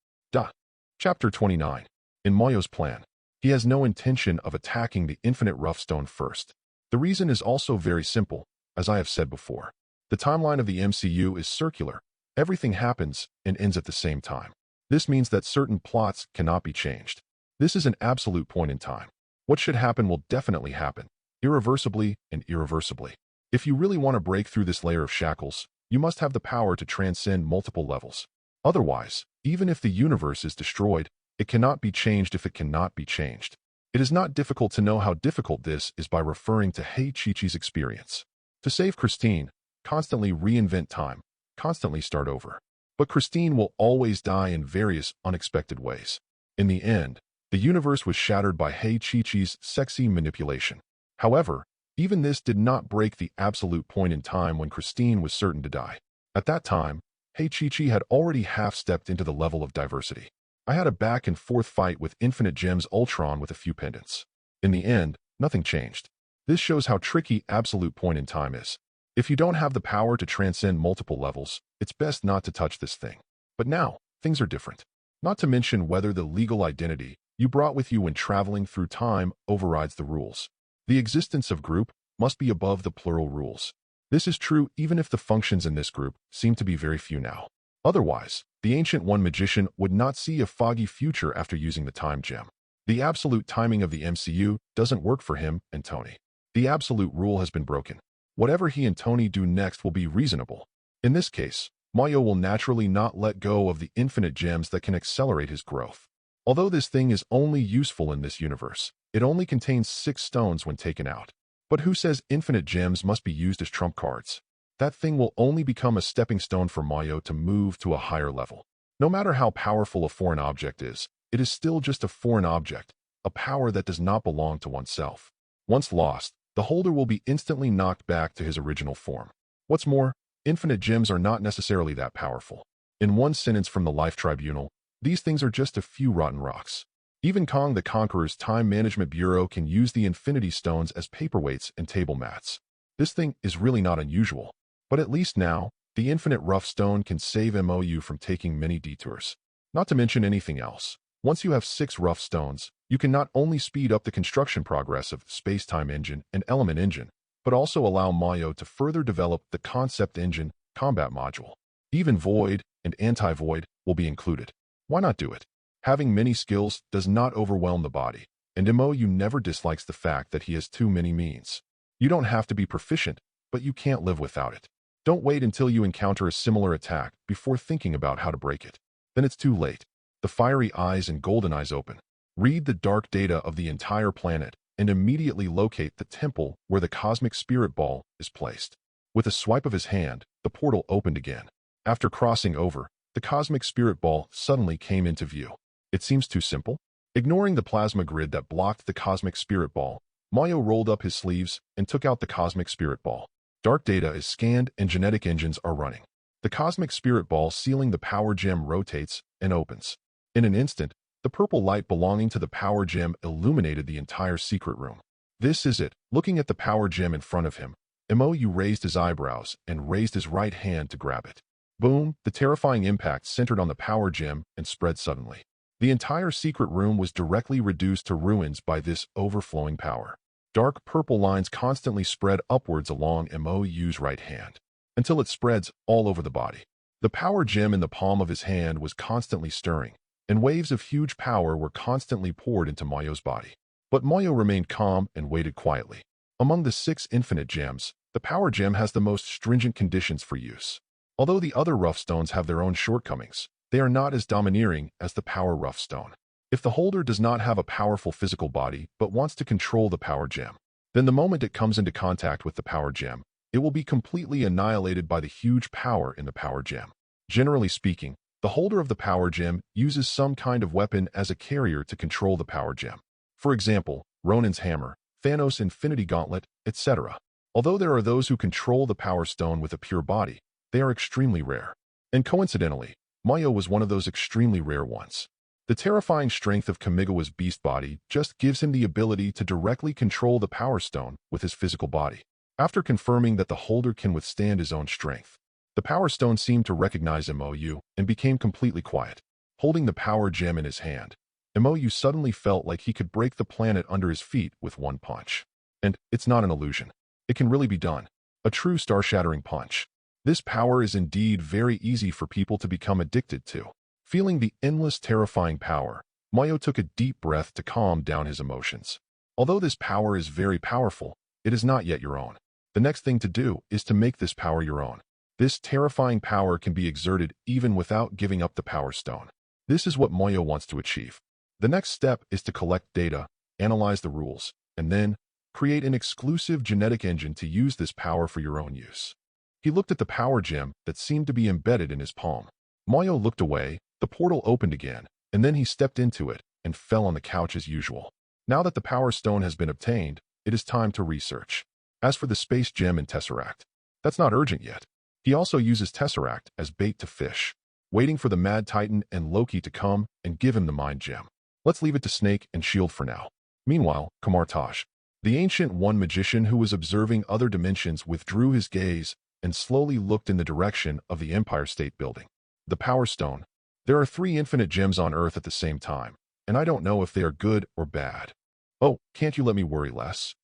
Chapter 29. In Moyo's plan, he has no intention of attacking the Infinite Roughstone first. The reason is also very simple, as I have said before. The timeline of the MCU is circular. Everything happens and ends at the same time. This means that certain plots cannot be changed. This is an absolute point in time. What should happen will definitely happen, irreversibly and irreversibly. If you really want to break through this layer of shackles, you must have the power to transcend multiple levels. Otherwise, even if the universe is destroyed, it cannot be changed if it cannot be changed. It is not difficult to know how difficult this is by referring to Chi-Chi's experience. To save Christine, constantly reinvent time, constantly start over. But Christine will always die in various unexpected ways. In the end, the universe was shattered by Chi-Chi's sexy manipulation. However, even this did not break the absolute point in time when Christine was certain to die. At that time, Chi-Chi had already half-stepped into the level of diversity. I had a back-and-forth fight with Infinite Gems Ultron with a few pendants. In the end, nothing changed. This shows how tricky absolute point in time is. If you don't have the power to transcend multiple levels, it's best not to touch this thing. But now, things are different. Not to mention whether the legal identity you brought with you when traveling through time overrides the rules. The existence of group must be above the plural rules. This is true even if the functions in this group seem to be very few now. Otherwise, the Ancient One magician would not see a foggy future after using the time gem. The absolute timing of the MCU doesn't work for him and Tony. The absolute rule has been broken. Whatever he and Tony do next will be reasonable. In this case, Mayo will naturally not let go of the infinite gems that can accelerate his growth. Although this thing is only useful in this universe, it only contains 6 stones when taken out. But who says infinite gems must be used as trump cards? That thing will only become a stepping stone for Mayo to move to a higher level. No matter how powerful a foreign object is, it is still just a foreign object, a power that does not belong to oneself. Once lost, the holder will be instantly knocked back to his original form. What's more, infinite gems are not necessarily that powerful. In one sentence from the Life Tribunal, these things are just a few rotten rocks. Even Kong the Conqueror's Time Management Bureau can use the Infinity Stones as paperweights and table mats. This thing is really not unusual. But at least now, the Infinite Rough Stone can save MOU from taking many detours. Not to mention anything else. Once you have 6 rough stones, you can not only speed up the construction progress of Space-Time Engine and Element Engine, but also allow Mayo to further develop the Concept Engine combat module. Even Void and Anti-Void will be included. Why not do it? Having many skills does not overwhelm the body, and MOU never dislikes the fact that he has too many means. You don't have to be proficient, but you can't live without it. Don't wait until you encounter a similar attack before thinking about how to break it. Then it's too late. The fiery eyes and golden eyes open. Read the dark data of the entire planet and immediately locate the temple where the cosmic spirit ball is placed. With a swipe of his hand, the portal opened again. After crossing over, the cosmic spirit ball suddenly came into view. It seems too simple. Ignoring the plasma grid that blocked the cosmic spirit ball, Mayo rolled up his sleeves and took out the cosmic spirit ball. Dark data is scanned and genetic engines are running. The cosmic spirit ball sealing the power gem rotates and opens. In an instant, the purple light belonging to the power gem illuminated the entire secret room. This is it. Looking at the power gem in front of him, MOU raised his eyebrows and raised his right hand to grab it. Boom! The terrifying impact centered on the power gem and spread suddenly. The entire secret room was directly reduced to ruins by this overflowing power. Dark purple lines constantly spread upwards along MOU's right hand, until it spreads all over the body. The power gem in the palm of his hand was constantly stirring, and waves of huge power were constantly poured into Mayo's body. But Mayo remained calm and waited quietly. Among the 6 infinite gems, the power gem has the most stringent conditions for use. Although the other rough stones have their own shortcomings, they are not as domineering as the power rough stone. If the holder does not have a powerful physical body but wants to control the power gem, then the moment it comes into contact with the power gem, it will be completely annihilated by the huge power in the power gem. Generally speaking, the holder of the power gem uses some kind of weapon as a carrier to control the power gem. For example, Ronin's hammer, Thanos' infinity gauntlet, etc. Although there are those who control the power stone with a pure body, they are extremely rare. And coincidentally, Mayo was one of those extremely rare ones. The terrifying strength of Kamigawa's beast body just gives him the ability to directly control the power stone with his physical body. After confirming that the holder can withstand his own strength, the power stone seemed to recognize MOU and became completely quiet. Holding the power gem in his hand, MOU suddenly felt like he could break the planet under his feet with one punch. And it's not an illusion. It can really be done. A true star-shattering punch. This power is indeed very easy for people to become addicted to. Feeling the endless terrifying power, Mayo took a deep breath to calm down his emotions. Although this power is very powerful, it is not yet your own. The next thing to do is to make this power your own. This terrifying power can be exerted even without giving up the power stone. This is what Mayo wants to achieve. The next step is to collect data, analyze the rules, and then create an exclusive genetic engine to use this power for your own use. He looked at the power gem that seemed to be embedded in his palm. Mayo looked away, the portal opened again, and then he stepped into it and fell on the couch as usual. Now that the power stone has been obtained, it is time to research. As for the space gem and tesseract, that's not urgent yet. He also uses tesseract as bait to fish, waiting for the Mad Titan and Loki to come and give him the mind gem. Let's leave it to Snake and Shield for now. Meanwhile, Kamartaj, the Ancient One magician who was observing other dimensions, withdrew his gaze and slowly looked in the direction of the Empire State Building. The Power Stone. There are 3 infinite gems on Earth at the same time, and I don't know if they are good or bad. Oh, can't you let me worry less?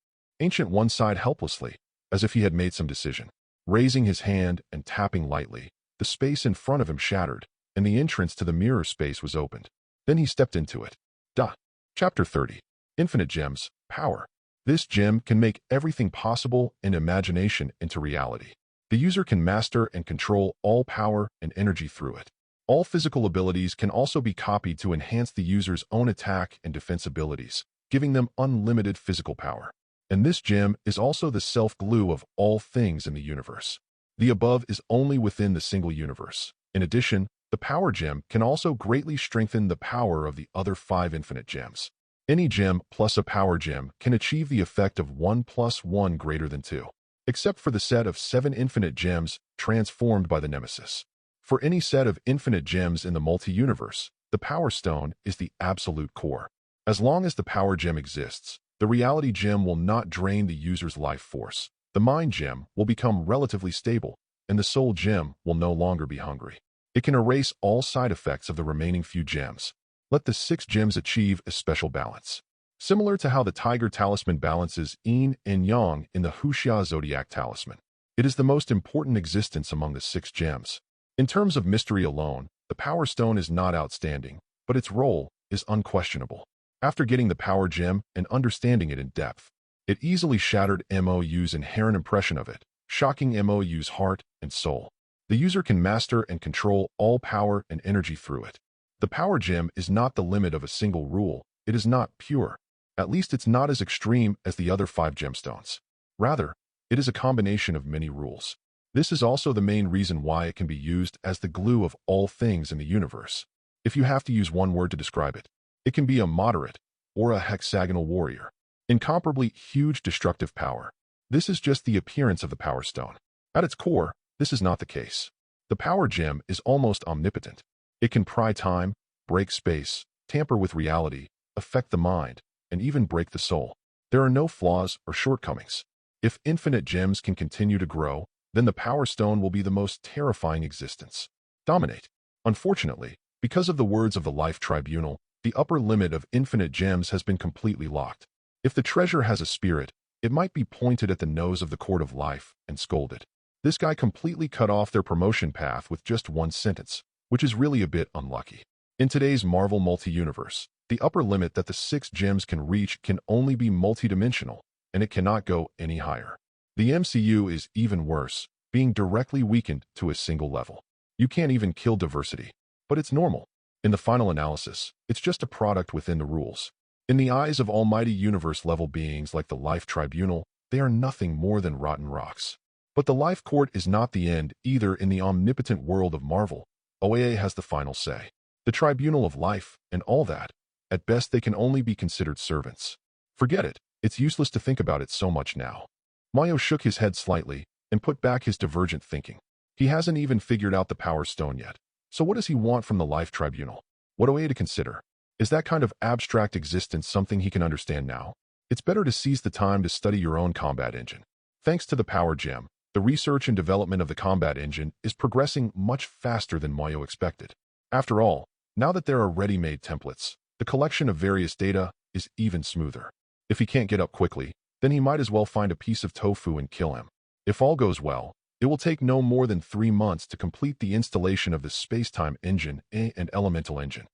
Ancient One sighed helplessly, as if he had made some decision. Raising his hand and tapping lightly, the space in front of him shattered, and the entrance to the mirror space was opened. Then he stepped into it. Duh! Chapter 30. Infinite Gems, Power. This gem can make everything possible in imagination into reality. The user can master and control all power and energy through it. All physical abilities can also be copied to enhance the user's own attack and defense abilities, giving them unlimited physical power. And this gem is also the self-glue of all things in the universe. The above is only within the single universe. In addition, the power gem can also greatly strengthen the power of the other 5 infinite gems. Any gem plus a power gem can achieve the effect of 1 + 1 greater than 2, except for the set of 7 infinite gems transformed by the Nemesis. For any set of infinite gems in the multi-universe, the Power Stone is the absolute core. As long as the power gem exists, the reality gem will not drain the user's life force. The mind gem will become relatively stable, and the soul gem will no longer be hungry. It can erase all side effects of the remaining few gems. Let the 6 gems achieve a special balance. Similar to how the Tiger Talisman balances yin and yang in the Huxia Zodiac Talisman. It is the most important existence among the 6 gems. In terms of mystery alone, the Power Stone is not outstanding, but its role is unquestionable. After getting the Power Gem and understanding it in depth, it easily shattered MOU's inherent impression of it, shocking MOU's heart and soul. The user can master and control all power and energy through it. The Power Gem is not the limit of a single rule. It is not pure. At least it's not as extreme as the other 5 gemstones. Rather, it is a combination of many rules. This is also the main reason why it can be used as the glue of all things in the universe. If you have to use one word to describe it, it can be a moderate or a hexagonal warrior. Incomparably huge destructive power. This is just the appearance of the Power Stone. At its core, this is not the case. The Power Gem is almost omnipotent. It can pry time, break space, tamper with reality, affect the mind, and even break the soul. There are no flaws or shortcomings. If infinite gems can continue to grow, then the Power Stone will be the most terrifying existence. Dominate. Unfortunately, because of the words of the Life Tribunal, the upper limit of infinite gems has been completely locked. If the treasure has a spirit, it might be pointed at the nose of the Court of Life and scolded. This guy completely cut off their promotion path with just one sentence, which is really a bit unlucky. In today's Marvel multi-universe, the upper limit that the 6 gems can reach can only be multidimensional, and it cannot go any higher. The MCU is even worse, being directly weakened to a single level. You can't even kill diversity, but it's normal. In the final analysis, it's just a product within the rules. In the eyes of almighty universe-level beings like the Life Tribunal, they are nothing more than rotten rocks. But the Life Court is not the end either. In the omnipotent world of Marvel, OAA has the final say. The Tribunal of Life and all that, at best they can only be considered servants. Forget it, it's useless to think about it so much now. Mayo shook his head slightly and put back his divergent thinking. He hasn't even figured out the Power Stone yet. So what does he want from the Life Tribunal? What OAA to consider? Is that kind of abstract existence something he can understand now? It's better to seize the time to study your own combat engine. Thanks to the Power Gem, the research and development of the combat engine is progressing much faster than Mayo expected. After all, now that there are ready-made templates, the collection of various data is even smoother. If he can't get up quickly, then he might as well find a piece of tofu and kill him. If all goes well, it will take no more than 3 months to complete the installation of the space-time engine and elemental engine.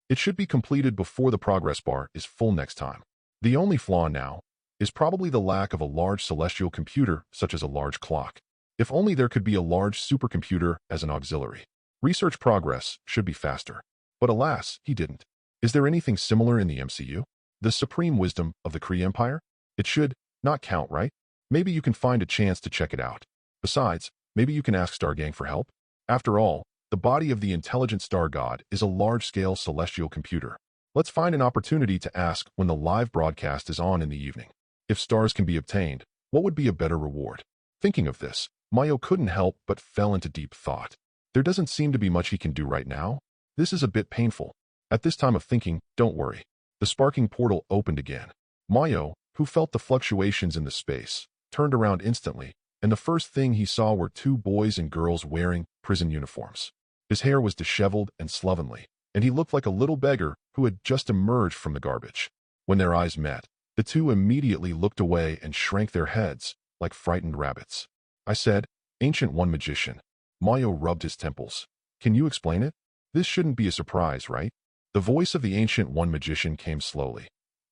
It should be completed before the progress bar is full next time. The only flaw now is probably the lack of a large celestial computer such as a large clock. If only there could be a large supercomputer as an auxiliary. Research progress should be faster. But alas, he didn't. Is there anything similar in the MCU? The supreme wisdom of the Kree Empire? It should not count, right? Maybe you can find a chance to check it out. Besides, maybe you can ask Stargang for help. After all, the body of the intelligent star god is a large-scale celestial computer. Let's find an opportunity to ask when the live broadcast is on in the evening. If stars can be obtained, what would be a better reward? Thinking of this, Mayo couldn't help but fell into deep thought. There doesn't seem to be much he can do right now. This is a bit painful. At this time of thinking, don't worry. The sparking portal opened again. Mayo, who felt the fluctuations in the space, turned around instantly, and the first thing he saw were 2 boys and girls wearing prison uniforms. His hair was disheveled and slovenly, and he looked like a little beggar who had just emerged from the garbage. When their eyes met, the 2 immediately looked away and shrank their heads like frightened rabbits. I said, Ancient One Magician. Mayo rubbed his temples. Can you explain it? This shouldn't be a surprise, right? The voice of the Ancient One magician came slowly.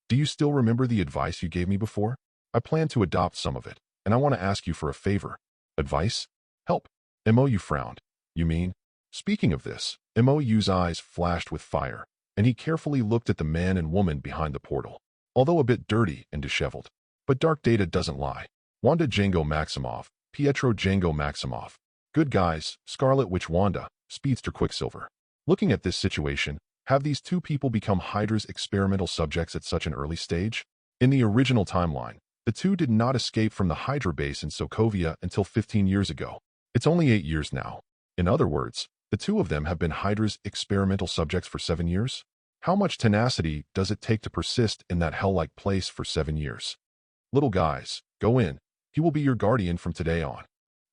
Do you still remember the advice you gave me before? I plan to adopt some of it, and I want to ask you for a favor. Advice? Help. Mou frowned. You mean? Speaking of this, Mou's eyes flashed with fire, and he carefully looked at the man and woman behind the portal, although a bit dirty and disheveled. But dark data doesn't lie. Wanda Django Maximoff, Pietro Django Maximoff. Good guys, Scarlet Witch Wanda, Speedster Quicksilver. Looking at this situation, have these two people become Hydra's experimental subjects at such an early stage? In the original timeline, the two did not escape from the Hydra base in Sokovia until 15 years ago. It's only 8 years now. In other words, the two of them have been Hydra's experimental subjects for 7 years? How much tenacity does it take to persist in that hell-like place for 7 years? Little guys, go in. He will be your guardian from today on.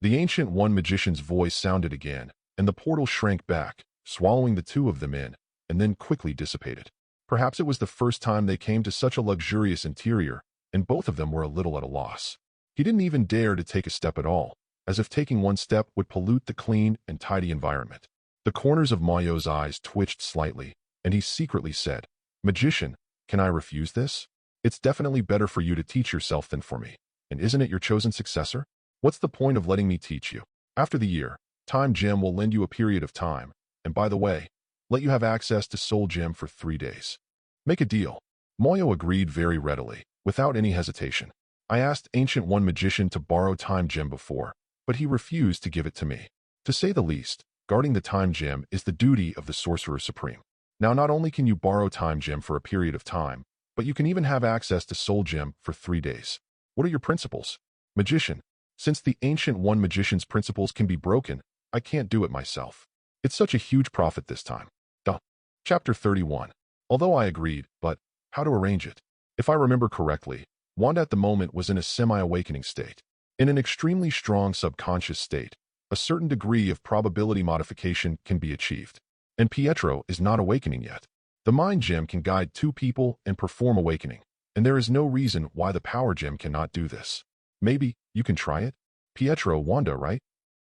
The Ancient One magician's voice sounded again, and the portal shrank back, swallowing the two of them in, and then quickly dissipated. Perhaps it was the first time they came to such a luxurious interior, and both of them were a little at a loss. He didn't even dare to take a step at all, as if taking one step would pollute the clean and tidy environment. The corners of Mayo's eyes twitched slightly, and he secretly said, Magician, can I refuse this? It's definitely better for you to teach yourself than for me. And isn't it your chosen successor? What's the point of letting me teach you? After the year, Time Gem will lend you a period of time, and by the way, let you have access to Soul Gem for 3 days. Make a deal. Moyo agreed very readily, without any hesitation. I asked Ancient One Magician to borrow Time Gem before, but he refused to give it to me. To say the least, guarding the Time Gem is the duty of the Sorcerer Supreme. Now not only can you borrow Time Gem for a period of time, but you can even have access to Soul Gem for 3 days. What are your principles? Magician, since the Ancient One Magician's principles can be broken, I can't do it myself. It's such a huge profit this time. Duh. Chapter 31. Although I agreed, but how to arrange it? If I remember correctly, Wanda at the moment was in a semi-awakening state. In an extremely strong subconscious state, a certain degree of probability modification can be achieved. And Pietro is not awakening yet. The Mind Gem can guide 2 people and perform awakening, and there is no reason why the Power Gem cannot do this. Maybe you can try it? Pietro, Wanda, right?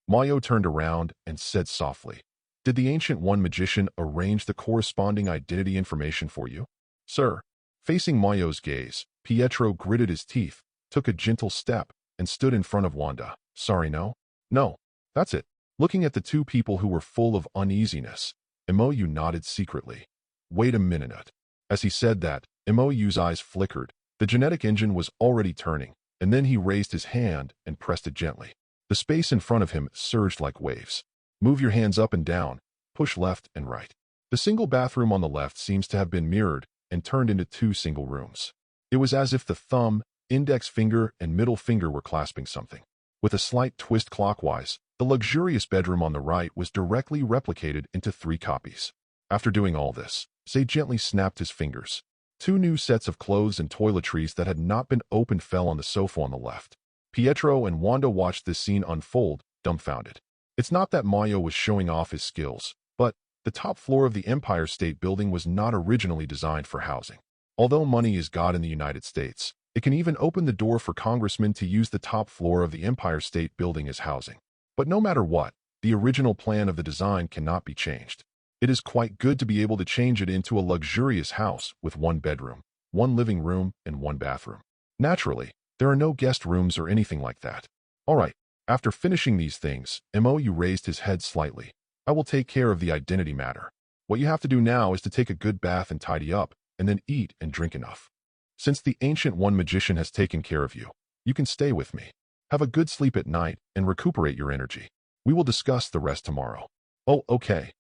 Mayo turned around and said softly, Did the Ancient One Magician arrange the corresponding identity information for you? Sir. Facing Mayo's gaze, Pietro gritted his teeth, took a gentle step, and stood in front of Wanda. Sorry, no? No. That's it. Looking at the 2 people who were full of uneasiness, Mou nodded secretly. Wait a minute. As he said that, Mou's eyes flickered. The genetic engine was already turning, and then he raised his hand and pressed it gently. The space in front of him surged like waves. Move your hands up and down, push left and right. The single bathroom on the left seems to have been mirrored and turned into 2 single rooms. It was as if the thumb, index finger, and middle finger were clasping something. With a slight twist clockwise, the luxurious bedroom on the right was directly replicated into 3 copies. After doing all this, Say gently snapped his fingers. 2 new sets of clothes and toiletries that had not been opened fell on the sofa on the left. Pietro and Wanda watched this scene unfold, dumbfounded. It's not that Mayo was showing off his skills, but the top floor of the Empire State Building was not originally designed for housing. Although money is God in the United States, it can even open the door for congressmen to use the top floor of the Empire State Building as housing. But no matter what, the original plan of the design cannot be changed. It is quite good to be able to change it into a luxurious house with 1 bedroom, 1 living room, and 1 bathroom. Naturally, there are no guest rooms or anything like that. All right, after finishing these things, Mou raised his head slightly. I will take care of the identity matter. What you have to do now is to take a good bath and tidy up, and then eat and drink enough. Since the Ancient One Magician has taken care of you, you can stay with me. Have a good sleep at night and recuperate your energy. We will discuss the rest tomorrow. Oh, okay.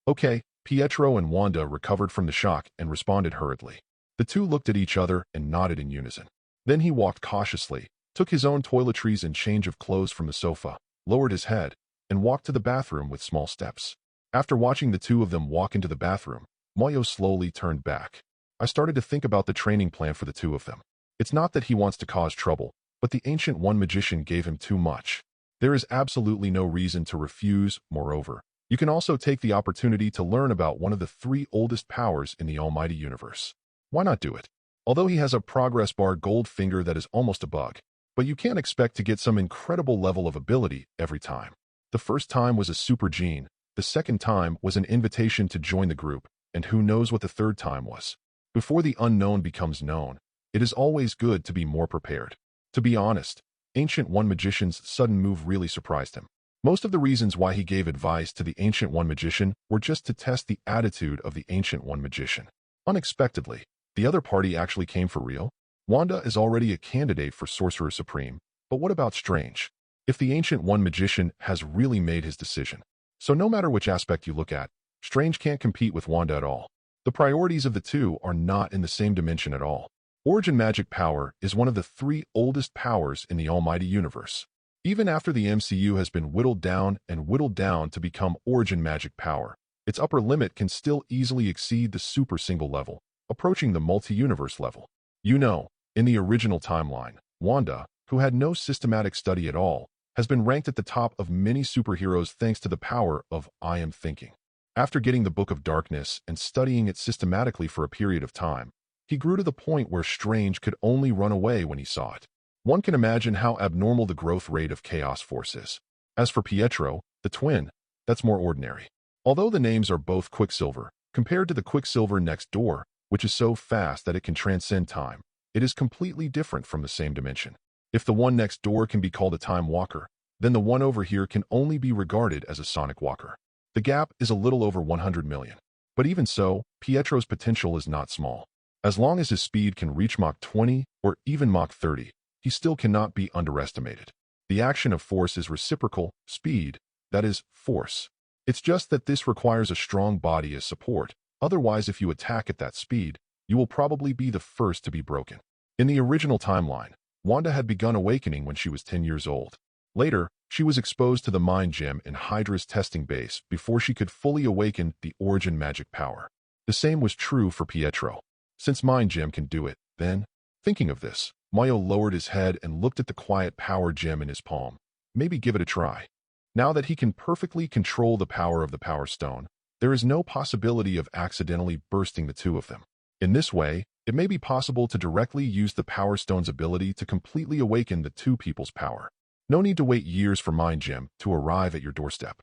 Okay, Pietro and Wanda recovered from the shock and responded hurriedly. The 2 looked at each other and nodded in unison. Then he walked cautiously, took his own toiletries and change of clothes from the sofa, lowered his head, and walked to the bathroom with small steps. After watching the 2 of them walk into the bathroom, Moyo slowly turned back. I started to think about the training plan for the 2 of them. It's not that he wants to cause trouble, but the Ancient One Magician gave him too much. There is absolutely no reason to refuse. Moreover, you can also take the opportunity to learn about one of the 3 oldest powers in the almighty universe. Why not do it? Although he has a progress bar gold finger that is almost a bug, but you can't expect to get some incredible level of ability every time. The first time was a super gene, the second time was an invitation to join the group, and who knows what the third time was. Before the unknown becomes known, it is always good to be more prepared. To be honest, Ancient One Magician's sudden move really surprised him. Most of the reasons why he gave advice to the Ancient One Magician were just to test the attitude of the Ancient One Magician. Unexpectedly, the other party actually came for real. Wanda is already a candidate for Sorcerer Supreme, but what about Strange? If the Ancient One Magician has really made his decision. So no matter which aspect you look at, Strange can't compete with Wanda at all. The priorities of the two are not in the same dimension at all. Origin magic power is one of the 3 oldest powers in the almighty universe. Even after the MCU has been whittled down to become origin magic power, its upper limit can still easily exceed the super single level, approaching the multi-universe level. You know, in the original timeline, Wanda, who had no systematic study at all, has been ranked at the top of many superheroes thanks to the power of I am thinking. After getting the Book of Darkness and studying it systematically for a period of time, he grew to the point where Strange could only run away when he saw it. One can imagine how abnormal the growth rate of Chaos Force is. As for Pietro, the twin, that's more ordinary. Although the names are both Quicksilver, compared to the Quicksilver next door, which is so fast that it can transcend time, it is completely different from the same dimension. If the one next door can be called a time walker, then the one over here can only be regarded as a sonic walker. The gap is a little over 100 million. But even so, Pietro's potential is not small. As long as his speed can reach Mach 20 or even Mach 30, he still cannot be underestimated. The action of force is reciprocal, speed, that is, force. It's just that this requires a strong body as support, otherwise if you attack at that speed, you will probably be the first to be broken. In the original timeline, Wanda had begun awakening when she was 10 years old. Later, she was exposed to the Mind Gem in Hydra's testing base before she could fully awaken the origin magic power. The same was true for Pietro. Since Mind Gem can do it, then, thinking of this, Mayo lowered his head and looked at the quiet power gem in his palm. Maybe give it a try. Now that he can perfectly control the power of the Power Stone, there is no possibility of accidentally bursting the two of them. In this way, it may be possible to directly use the Power Stone's ability to completely awaken the two people's power. No need to wait years for Mind Gem to arrive at your doorstep.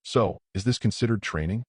So, is this considered training?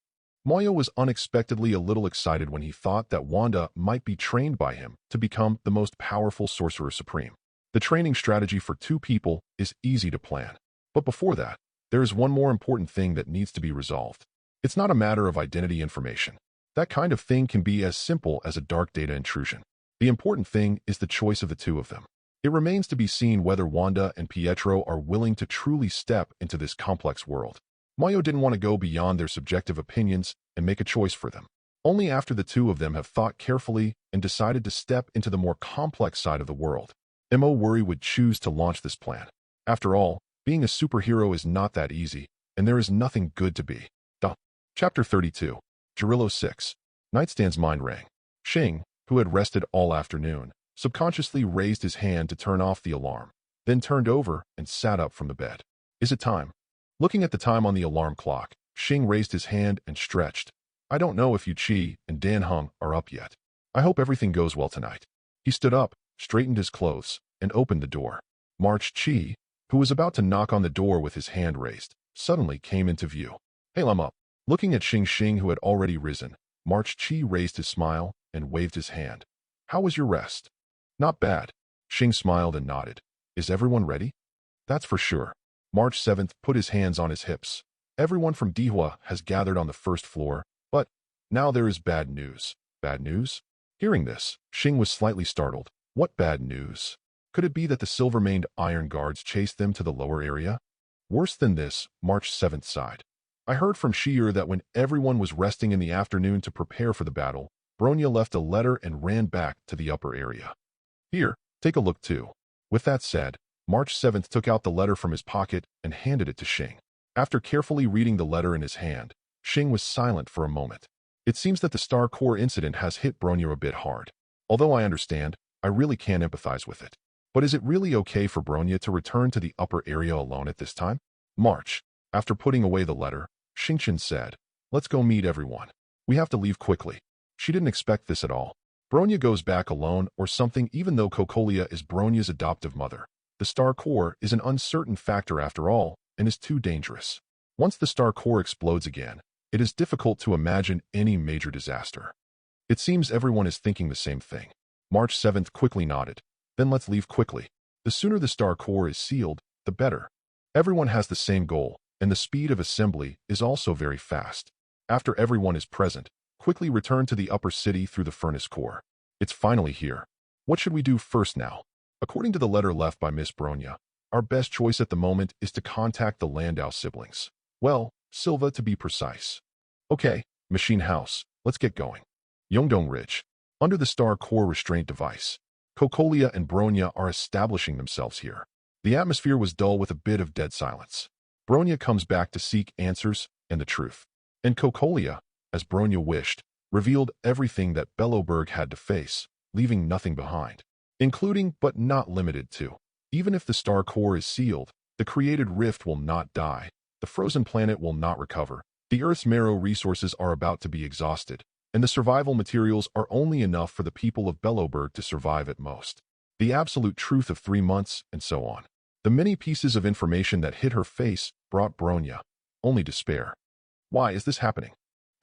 Moyo was unexpectedly a little excited when he thought that Wanda might be trained by him to become the most powerful Sorcerer Supreme. The training strategy for two people is easy to plan. But before that, there is one more important thing that needs to be resolved. It's not a matter of identity information. That kind of thing can be as simple as a dark data intrusion. The important thing is the choice of the two of them. It remains to be seen whether Wanda and Pietro are willing to truly step into this complex world. Mayo didn't want to go beyond their subjective opinions and make a choice for them. Only after the two of them have thought carefully and decided to step into the more complex side of the world, Mo Worry would choose to launch this plan. After all, being a superhero is not that easy, and there is nothing good to be. Chapter 32. Gerillo 6. Nightstand's mind rang. Xing, who had rested all afternoon, subconsciously raised his hand to turn off the alarm, then turned over and sat up from the bed. Is it time? Looking at the time on the alarm clock, Xing raised his hand and stretched. I don't know if Yu Qi and Dan Heng are up yet. I hope everything goes well tonight. He stood up, straightened his clothes, and opened the door. March Qi, who was about to knock on the door with his hand raised, suddenly came into view. Hey, I'm up. Looking at Xing, who had already risen, March Qi raised his smile and waved his hand. How was your rest? Not bad. Xing smiled and nodded. Is everyone ready? That's for sure. March 7th put his hands on his hips. Everyone from Dihua has gathered on the first floor, but now there is bad news. Bad news? Hearing this, Xing was slightly startled. What bad news? Could it be that the silver-maned iron guards chased them to the lower area? Worse than this, March 7th sighed. I heard from Shi'er that when everyone was resting in the afternoon to prepare for the battle, Bronya left a letter and ran back to the upper area. Here, take a look too. With that said, March 7th took out the letter from his pocket and handed it to Xing. After carefully reading the letter in his hand, Xing was silent for a moment. It seems that the Star Core incident has hit Bronya a bit hard. Although I understand, I really can't empathize with it. But is it really okay for Bronya to return to the upper area alone at this time? March. After putting away the letter, Xingchen said, let's go meet everyone. We have to leave quickly. She didn't expect this at all. Bronya goes back alone or something even though Cocolia is Bronya's adoptive mother. The Star Core is an uncertain factor after all and is too dangerous. Once the Star Core explodes again, It is difficult to imagine any major disaster. It seems everyone is thinking the same thing. March 7th quickly nodded. Then let's leave quickly. The sooner the star core is sealed, the better. Everyone has the same goal, and the speed of assembly is also very fast. After everyone is present, quickly return to the upper city through the furnace core. It's finally here. What should we do first now? According to the letter left by Miss Bronya, our best choice at the moment is to contact the Landau siblings. Well, Silva to be precise. Okay, machine house, let's get going. Yongdong Ridge. Under the star core restraint device, Cocolia and Bronya are establishing themselves here. The atmosphere was dull with a bit of dead silence. Bronya comes back to seek answers and the truth. And Cocolia, as Bronya wished, revealed everything that Belloberg had to face, leaving nothing behind, including but not limited to. Even if the star core is sealed, the created rift will not die, the frozen planet will not recover, the Earth's marrow resources are about to be exhausted, and the survival materials are only enough for the people of Belloberg to survive at most. The absolute truth of 3 months, and so on. The many pieces of information that hit her face brought Bronya only despair. Why is this happening?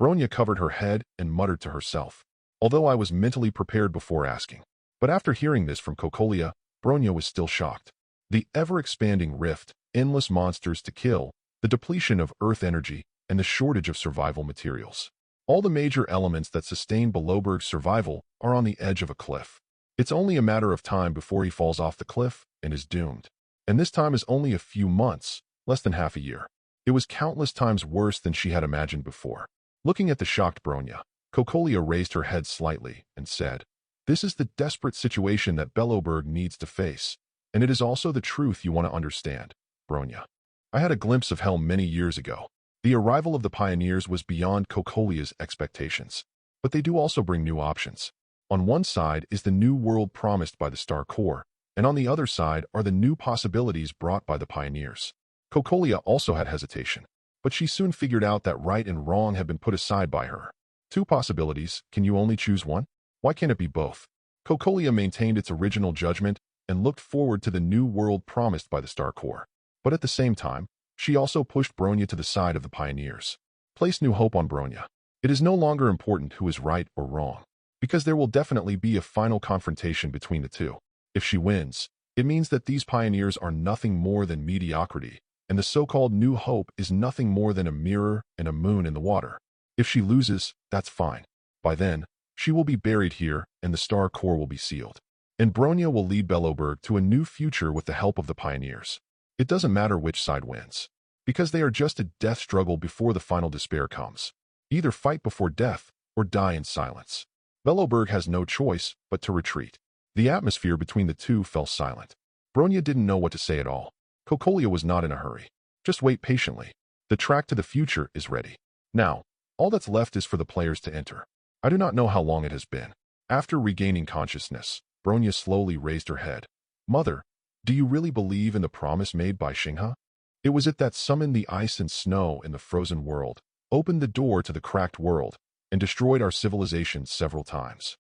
Bronya covered her head and muttered to herself, although I was mentally prepared before asking. But after hearing this from Cocolia, Bronya was still shocked. The ever-expanding rift, endless monsters to kill, the depletion of Earth energy, and the shortage of survival materials. All the major elements that sustain Belloberg's survival are on the edge of a cliff. It's only a matter of time before he falls off the cliff and is doomed. And this time is only a few months, less than half a year. It was countless times worse than she had imagined before. Looking at the shocked Bronya, Cocolia raised her head slightly and said, "This is the desperate situation that Belloberg needs to face, and it is also the truth you want to understand, Bronya. I had a glimpse of hell many years ago. The arrival of the pioneers was beyond Cocolia's expectations, but they do also bring new options. On one side is the new world promised by the Star Core, and on the other side are the new possibilities brought by the pioneers." Cocolia also had hesitation, but she soon figured out that right and wrong had been put aside by her. Two possibilities, can you only choose one? Why can't it be both? Cocolia maintained its original judgment and looked forward to the new world promised by the Star Core. But at the same time, she also pushed Bronya to the side of the pioneers. Place new hope on Bronya. It is no longer important who is right or wrong, because there will definitely be a final confrontation between the two. If she wins, it means that these pioneers are nothing more than mediocrity, and the so-called new hope is nothing more than a mirror and a moon in the water. If she loses, that's fine. By then, she will be buried here and the Star Core will be sealed. And Bronya will lead Belloberg to a new future with the help of the pioneers. It doesn't matter which side wins, because they are just a death struggle before the final despair comes. Either fight before death or die in silence. Belloberg has no choice but to retreat. The atmosphere between the two fell silent. Bronya didn't know what to say at all. Cocolia was not in a hurry. Just wait patiently. The track to the future is ready. Now, all that's left is for the players to enter. I do not know how long it has been. After regaining consciousness, Bronya slowly raised her head. "Mother, do you really believe in the promise made by Xinghe? It was it that summoned the ice and snow in the frozen world, opened the door to the cracked world, and destroyed our civilization several times."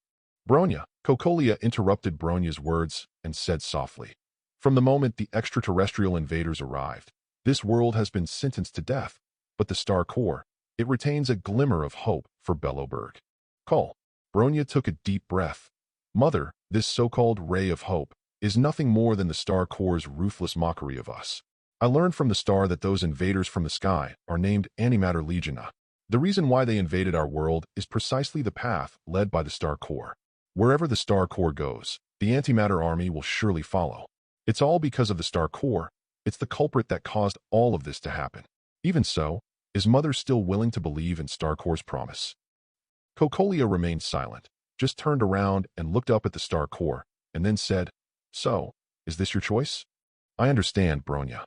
Bronya, Cocolia interrupted Bronya's words and said softly, "From the moment the extraterrestrial invaders arrived, this world has been sentenced to death, but the Star Core, it retains a glimmer of hope for Belloberg." Call. Bronya took a deep breath. "Mother, this so-called ray of hope is nothing more than the Star Core's ruthless mockery of us. I learned from the star that those invaders from the sky are named Antimatter Legiona. The reason why they invaded our world is precisely the path led by the Star Core. Wherever the Star Core goes, the Antimatter army will surely follow. It's all because of the Star Core. It's the culprit that caused all of this to happen. Even so, is Mother still willing to believe in Star Core's promise?" Cocolia remained silent, just turned around and looked up at the Star Core, and then said, "So, is this your choice?" "I understand, Bronya."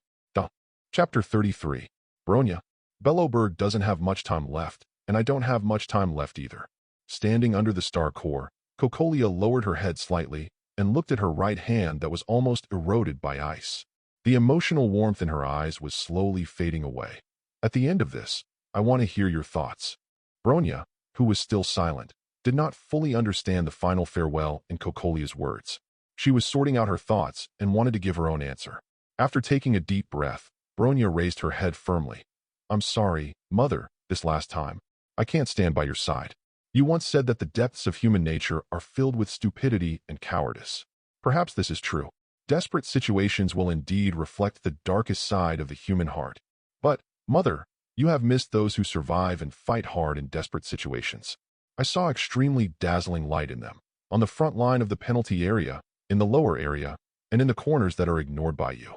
Chapter 33. Bronya. Belloberg doesn't have much time left, and I don't have much time left either. Standing under the Star Core, Cocolia lowered her head slightly and looked at her right hand that was almost eroded by ice. The emotional warmth in her eyes was slowly fading away. "At the end of this, I want to hear your thoughts." Bronya, who was still silent, did not fully understand the final farewell in Cocolia's words. She was sorting out her thoughts and wanted to give her own answer. After taking a deep breath, Bronya raised her head firmly. "I'm sorry, Mother, this last time. I can't stand by your side. You once said that the depths of human nature are filled with stupidity and cowardice. Perhaps this is true. Desperate situations will indeed reflect the darkest side of the human heart. But, Mother, you have missed those who survive and fight hard in desperate situations. I saw extremely dazzling light in them, on the front line of the penalty area, in the lower area, and in the corners that are ignored by you.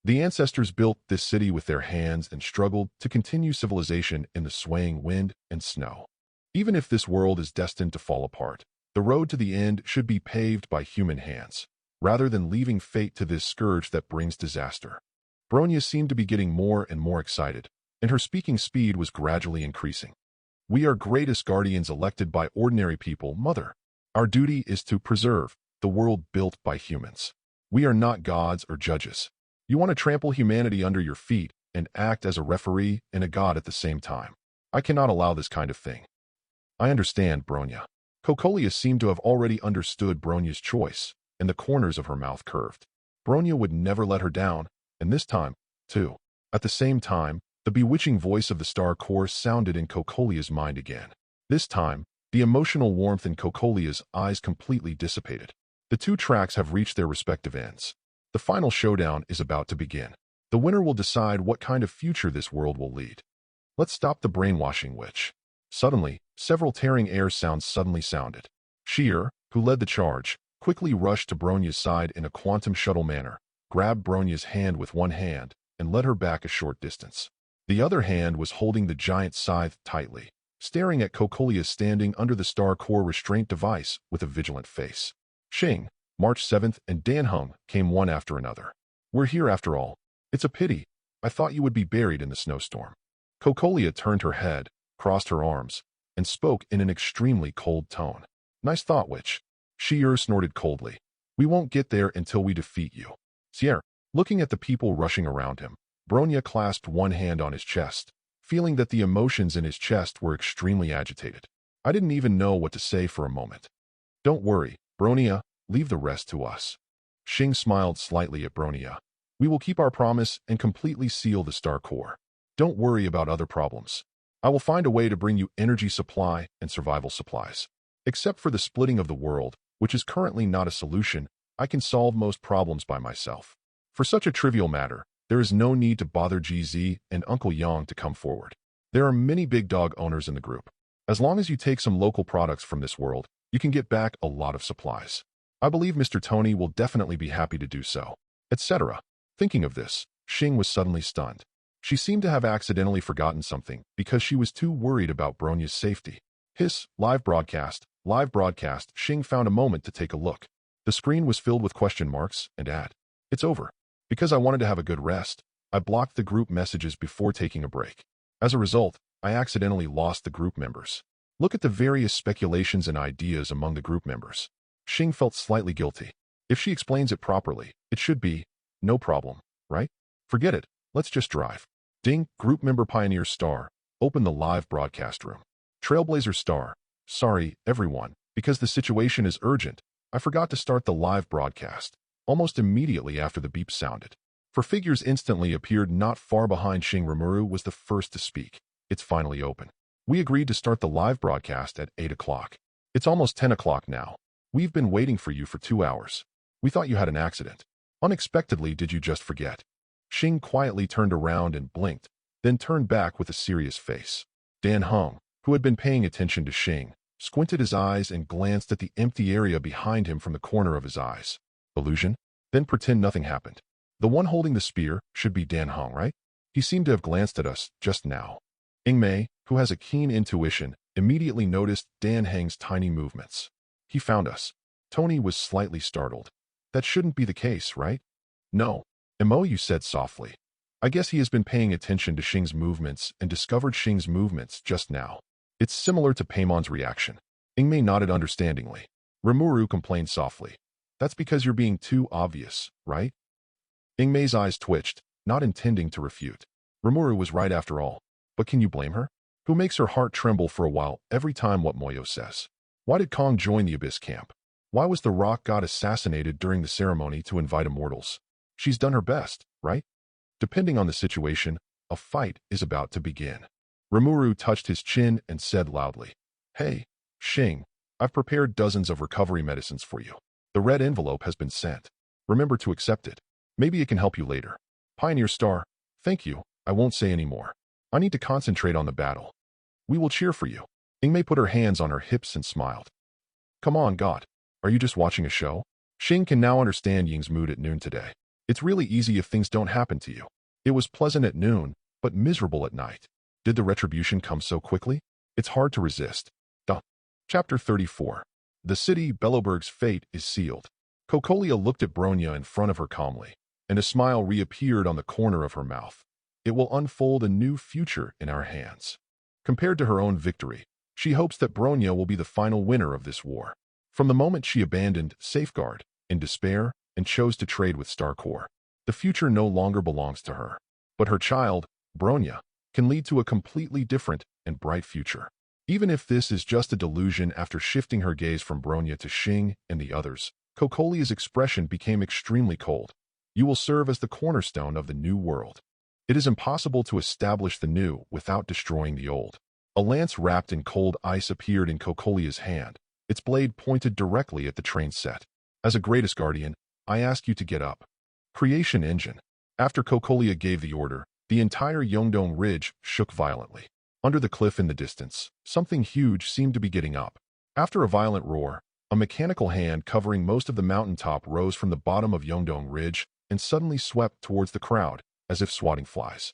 The ancestors built this city with their hands and struggled to continue civilization in the swaying wind and snow. Even if this world is destined to fall apart, the road to the end should be paved by human hands, rather than leaving fate to this scourge that brings disaster. Bronya seemed to be getting more and more excited, and her speaking speed was gradually increasing. We are greatest guardians elected by ordinary people, Mother. Our duty is to preserve the world built by humans. We are not gods or judges. You want to trample humanity under your feet and act as a referee and a god at the same time. I cannot allow this kind of thing. I understand, Bronya. Cocolia seemed to have already understood Bronya's choice, and the corners of her mouth curved. Bronya would never let her down, and this time, too. At the same time, the bewitching voice of the Star Core sounded in Cocolia's mind again. This time, the emotional warmth in Cocolia's eyes completely dissipated. The two tracks have reached their respective ends. The final showdown is about to begin. The winner will decide what kind of future this world will lead. Let's stop the brainwashing witch. Suddenly, several tearing air sounds suddenly sounded. Sheer, who led the charge, quickly rushed to Bronya's side in a quantum shuttle manner, grabbed Bronya's hand with one hand, and led her back a short distance. The other hand was holding the giant scythe tightly, staring at Cocolia standing under the Star Core restraint device with a vigilant face. Xing, March 7th, and Dan Heng came one after another. We're here after all. It's a pity. I thought you would be buried in the snowstorm. Cocolia turned her head, crossed her arms, and spoke in an extremely cold tone. Nice thought, witch. Sheer snorted coldly. We won't get there until we defeat you. Sierra, looking at the people rushing around him, Bronya clasped one hand on his chest, feeling that the emotions in his chest were extremely agitated. I didn't even know what to say for a moment. Don't worry, Bronya, leave the rest to us. Xing smiled slightly at Bronya. We will keep our promise and completely seal the Star Core. Don't worry about other problems. I will find a way to bring you energy supply and survival supplies. Except for the splitting of the world, which is currently not a solution, I can solve most problems by myself. For such a trivial matter, there is no need to bother GZ and Uncle Yang to come forward. There are many big dog owners in the group. As long as you take some local products from this world, you can get back a lot of supplies. I believe Mr. Tony will definitely be happy to do so, etc. Thinking of this, Xing was suddenly stunned. She seemed to have accidentally forgotten something because she was too worried about Bronya's safety. Hiss, live broadcast, Xing found a moment to take a look. The screen was filled with question marks and add. It's over. Because I wanted to have a good rest, I blocked the group messages before taking a break. As a result, I accidentally lost the group members. Look at the various speculations and ideas among the group members. Xing felt slightly guilty. If she explains it properly, it should be no problem, right? Forget it. Let's just drive. Ding, group member Pioneer Star. Open the live broadcast room. Trailblazer Star. Sorry, everyone, because the situation is urgent. I forgot to start the live broadcast. Almost immediately after the beep sounded. For figures instantly appeared not far behind. Xing Rimuru was the first to speak. It's finally open. We agreed to start the live broadcast at 8 o'clock. It's almost 10 o'clock now. We've been waiting for you for 2 hours. We thought you had an accident. Unexpectedly, did you just forget? Xing quietly turned around and blinked, then turned back with a serious face. Dan Heng, who had been paying attention to Xing, squinted his eyes and glanced at the empty area behind him from the corner of his eyes. Illusion? Then pretend nothing happened. The one holding the spear should be Dan Heng, right? He seemed to have glanced at us just now. Ingmei, who has a keen intuition, immediately noticed Dan Heng's tiny movements. He found us. Tony was slightly startled. That shouldn't be the case, right? No. Emo, you said softly. I guess he has been paying attention to Xing's movements and discovered Xing's movements just now. It's similar to Paimon's reaction. Ingmei nodded understandingly. Rimuru complained softly. That's because you're being too obvious, right? Ingmei's eyes twitched, not intending to refute. Rimuru was right after all. But can you blame her? Who makes her heart tremble for a while every time what Moyo says? Why did Kong join the Abyss camp? Why was the rock god assassinated during the ceremony to invite immortals? She's done her best, right? Depending on the situation, a fight is about to begin. Rimuru touched his chin and said loudly, "Hey, Xing, I've prepared dozens of recovery medicines for you. The red envelope has been sent. Remember to accept it. Maybe it can help you later. Pioneer Star, thank you. I won't say any more. I need to concentrate on the battle. We will cheer for you." Ingmei put her hands on her hips and smiled. "Come on, God. Are you just watching a show?" Xing can now understand Ying's mood at noon today. It's really easy if things don't happen to you. It was pleasant at noon, but miserable at night. Did the retribution come so quickly? It's hard to resist. Chapter 34. The city Bellowberg's fate is sealed. Cocolia looked at Bronya in front of her calmly, and a smile reappeared on the corner of her mouth. It will unfold a new future in our hands. Compared to her own victory, she hopes that Bronya will be the final winner of this war. From the moment she abandoned Safeguard in despair and chose to trade with Starcore, the future no longer belongs to her. But her child, Bronya, can lead to a completely different and bright future. Even if this is just a delusion. After shifting her gaze from Bronya to Xing and the others, Cocolia's expression became extremely cold. You will serve as the cornerstone of the new world. It is impossible to establish the new without destroying the old. A lance wrapped in cold ice appeared in Cocolia's hand, its blade pointed directly at the train set. As a greatest guardian, I ask you to get up. Creation engine. After Cocolia gave the order, the entire Yongdong Ridge shook violently. Under the cliff in the distance, something huge seemed to be getting up. After a violent roar, a mechanical hand covering most of the mountaintop rose from the bottom of Yongdong Ridge and suddenly swept towards the crowd, as if swatting flies.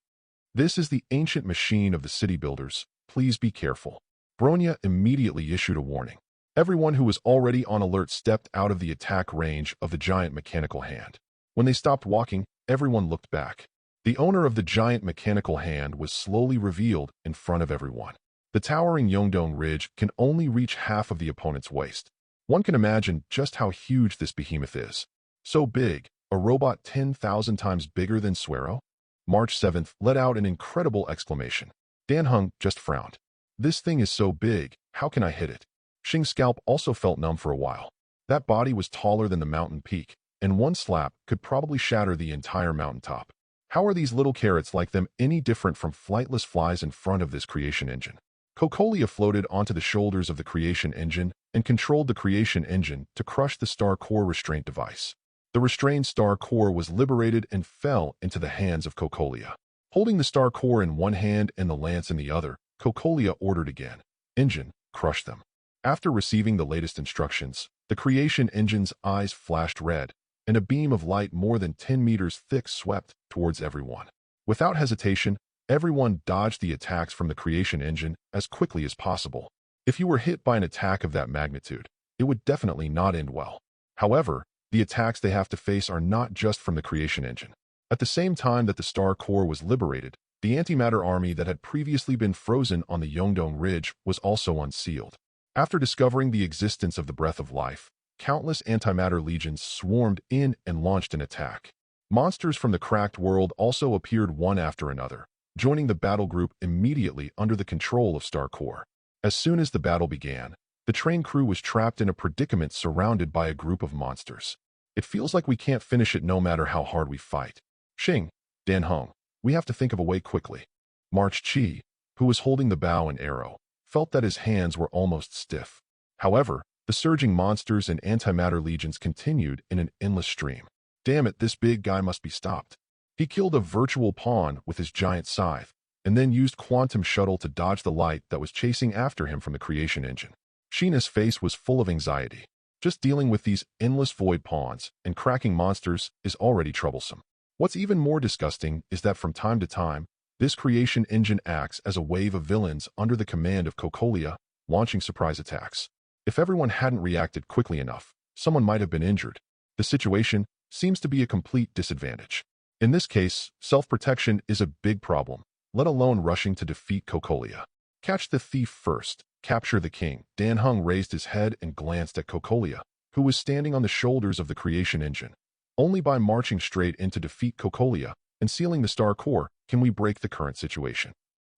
This is the ancient machine of the city builders. Please be careful. Bronya immediately issued a warning. Everyone who was already on alert stepped out of the attack range of the giant mechanical hand. When they stopped walking, everyone looked back. The owner of the giant mechanical hand was slowly revealed in front of everyone. The towering Yongdong Ridge can only reach half of the opponent's waist. One can imagine just how huge this behemoth is. So big, a robot 10,000 times bigger than Suero? March 7th let out an incredible exclamation. Dan Heng just frowned. This thing is so big, how can I hit it? Xing's scalp also felt numb for a while. That body was taller than the mountain peak, and one slap could probably shatter the entire mountaintop. How are these little carrots like them any different from flightless flies in front of this creation engine? Cocolia floated onto the shoulders of the creation engine and controlled the creation engine to crush the star core restraint device. The restrained star core was liberated and fell into the hands of Cocolia. Holding the star core in one hand and the lance in the other, Cocolia ordered again. Engine, crush them. After receiving the latest instructions, the creation engine's eyes flashed red, and a beam of light more than 10 meters thick swept towards everyone. Without hesitation, everyone dodged the attacks from the creation engine as quickly as possible. If you were hit by an attack of that magnitude, it would definitely not end well. However, the attacks they have to face are not just from the creation engine. At the same time that the star core was liberated, the antimatter army that had previously been frozen on the Yongdong Ridge was also unsealed. After discovering the existence of the breath of life, countless antimatter legions swarmed in and launched an attack. Monsters from the cracked world also appeared one after another, joining the battle group immediately under the control of Starcore. As soon as the battle began, the train crew was trapped in a predicament surrounded by a group of monsters. It feels like we can't finish it no matter how hard we fight. Xing, Dan Heng, we have to think of a way quickly. March Qi, who was holding the bow and arrow, felt that his hands were almost stiff. However, the surging monsters and antimatter legions continued in an endless stream. Damn it, this big guy must be stopped. He killed a virtual pawn with his giant scythe, and then used quantum shuttle to dodge the light that was chasing after him from the creation engine. Sheena's face was full of anxiety. Just dealing with these endless void pawns and cracking monsters is already troublesome. What's even more disgusting is that from time to time, this creation engine acts as a wave of villains under the command of Cocolia, launching surprise attacks. If everyone hadn't reacted quickly enough, someone might have been injured. The situation seems to be a complete disadvantage. In this case, self-protection is a big problem, let alone rushing to defeat Cocolia. Catch the thief first, capture the king. Dan Heng raised his head and glanced at Cocolia, who was standing on the shoulders of the creation engine. Only by marching straight in to defeat Cocolia and sealing the star core can we break the current situation.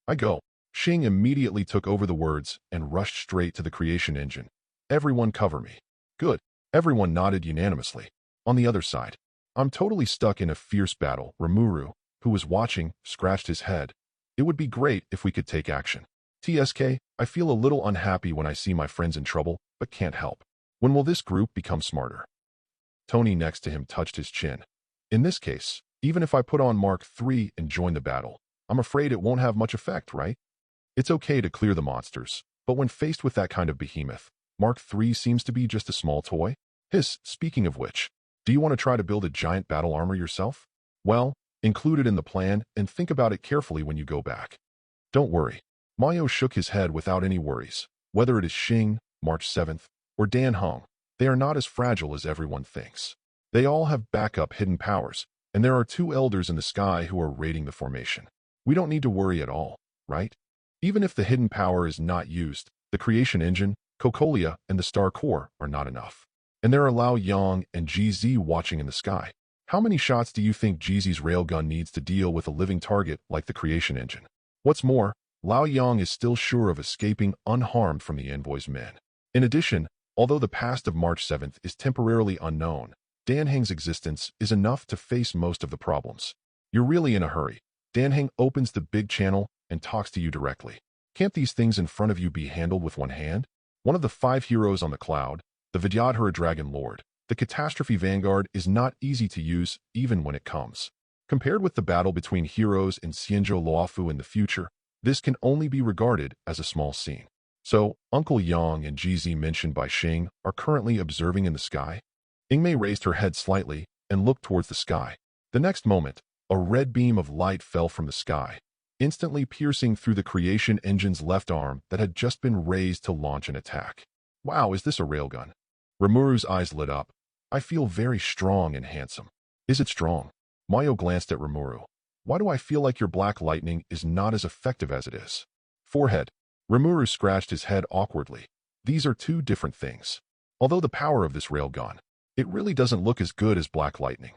I go. Xing immediately took over the words and rushed straight to the creation engine. Everyone cover me. Good. Everyone nodded unanimously. On the other side, I'm totally stuck in a fierce battle. Rimuru, who was watching, scratched his head. It would be great if we could take action. TSK, I feel a little unhappy when I see my friends in trouble, but can't help. When will this group become smarter? Tony next to him touched his chin. In this case, even if I put on Mark III and join the battle, I'm afraid it won't have much effect, right? It's okay to clear the monsters, but when faced with that kind of behemoth, Mark III seems to be just a small toy. Speaking of which, do you want to try to build a giant battle armor yourself? Well, include it in the plan and think about it carefully when you go back. Don't worry. Mayo shook his head without any worries. Whether it is Xing, March 7th, or Dan Heng, they are not as fragile as everyone thinks. They all have backup hidden powers, and there are 2 elders in the sky who are raiding the formation. We don't need to worry at all, right? Even if the hidden power is not used, the creation engine, Cocolia, and the star core are not enough. And there are Lao Yang and GZ watching in the sky. How many shots do you think GZ's railgun needs to deal with a living target like the creation engine? What's more, Lao Yang is still sure of escaping unharmed from the envoy's men. In addition, although the past of March 7th is temporarily unknown, Dan Heng's existence is enough to face most of the problems. You're really in a hurry. Dan Heng opens the big channel and talks to you directly. Can't these things in front of you be handled with one hand? One of the 5 heroes on the cloud, the Vidyadhara Dragon Lord, the Catastrophe Vanguard is not easy to use even when it comes. Compared with the battle between heroes in Xianzhou Luofu in the future, this can only be regarded as a small scene. So, Uncle Yang and GZ mentioned by Xing are currently observing in the sky? Ingmei raised her head slightly and looked towards the sky. The next moment, a red beam of light fell from the sky, instantly piercing through the creation engine's left arm that had just been raised to launch an attack. Wow, is this a railgun? Rimuru's eyes lit up. I feel very strong and handsome. Is it strong? Mayo glanced at Rimuru. Why do I feel like your black lightning is not as effective as it is? Forehead. Rimuru scratched his head awkwardly. These are 2 different things. Although the power of this railgun, it really doesn't look as good as black lightning.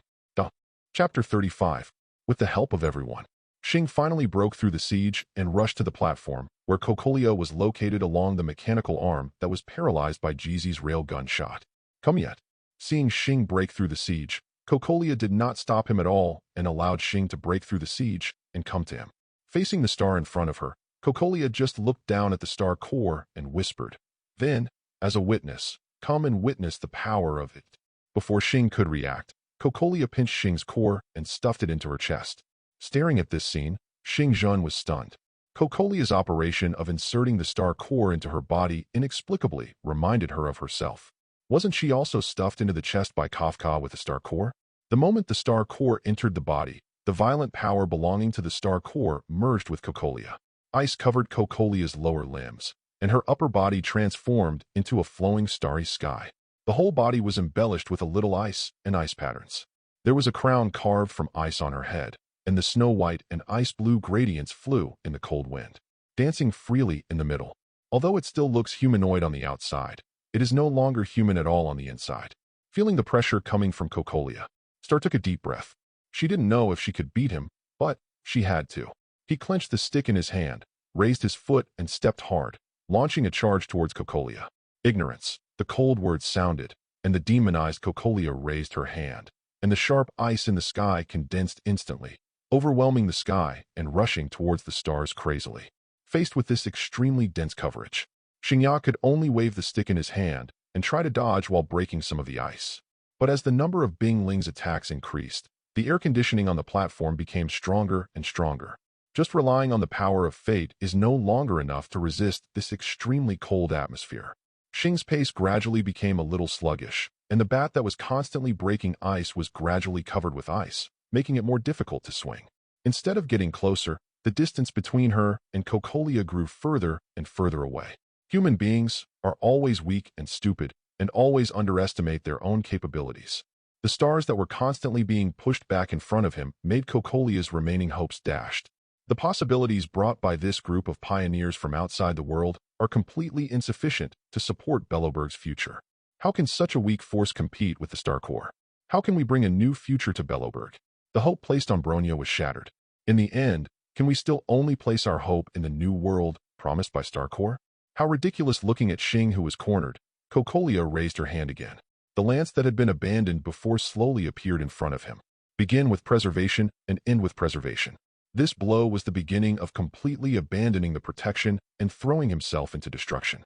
Chapter 35. With the help of everyone, Xing finally broke through the siege and rushed to the platform, where Cocolia was located along the mechanical arm that was paralyzed by GZ's railgun shot. Come yet. Seeing Xing break through the siege, Cocolia did not stop him at all and allowed Xing to break through the siege and come to him. Facing the star in front of her, Cocolia just looked down at the star core and whispered, "Then, as a witness, come and witness the power of it." Before Xing could react, Cocolia pinched Xing's core and stuffed it into her chest. Staring at this scene, Xing Zhen was stunned. Cocolia's operation of inserting the star core into her body inexplicably reminded her of herself. Wasn't she also stuffed into the chest by Kafka with the star core? The moment the star core entered the body, the violent power belonging to the star core merged with Cocolia. Ice covered Cocolia's lower limbs, and her upper body transformed into a flowing starry sky. The whole body was embellished with a little ice and ice patterns. There was a crown carved from ice on her head, and the snow-white and ice-blue gradients flew in the cold wind, dancing freely in the middle. Although it still looks humanoid on the outside, it is no longer human at all on the inside. Feeling the pressure coming from Cocolia, Star took a deep breath. She didn't know if she could beat him, but she had to. He clenched the stick in his hand, raised his foot, and stepped hard, launching a charge towards Cocolia. Ignorance. The cold words sounded, and the demonized Cocolia raised her hand, and the sharp ice in the sky condensed instantly, overwhelming the sky and rushing towards the stars crazily. Faced with this extremely dense coverage, Xingya could only wave the stick in his hand and try to dodge while breaking some of the ice. But as the number of Bingling's attacks increased, the air conditioning on the platform became stronger and stronger. Just relying on the power of fate is no longer enough to resist this extremely cold atmosphere. Xing's pace gradually became a little sluggish, and the bat that was constantly breaking ice was gradually covered with ice, making it more difficult to swing. Instead of getting closer, the distance between her and Cocolia grew further and further away. Human beings are always weak and stupid, and always underestimate their own capabilities. The stars that were constantly being pushed back in front of him made Cocolia's remaining hopes dashed. The possibilities brought by this group of pioneers from outside the world are completely insufficient to support Belloberg's future. How can such a weak force compete with the Star Core? How can we bring a new future to Belloberg? The hope placed on Bronya was shattered. In the end, can we still only place our hope in the new world promised by Star Core? How ridiculous. Looking at Xing, who was cornered, Cocolia raised her hand again. The lance that had been abandoned before slowly appeared in front of him. Begin with preservation and end with preservation. This blow was the beginning of completely abandoning the protection and throwing himself into destruction.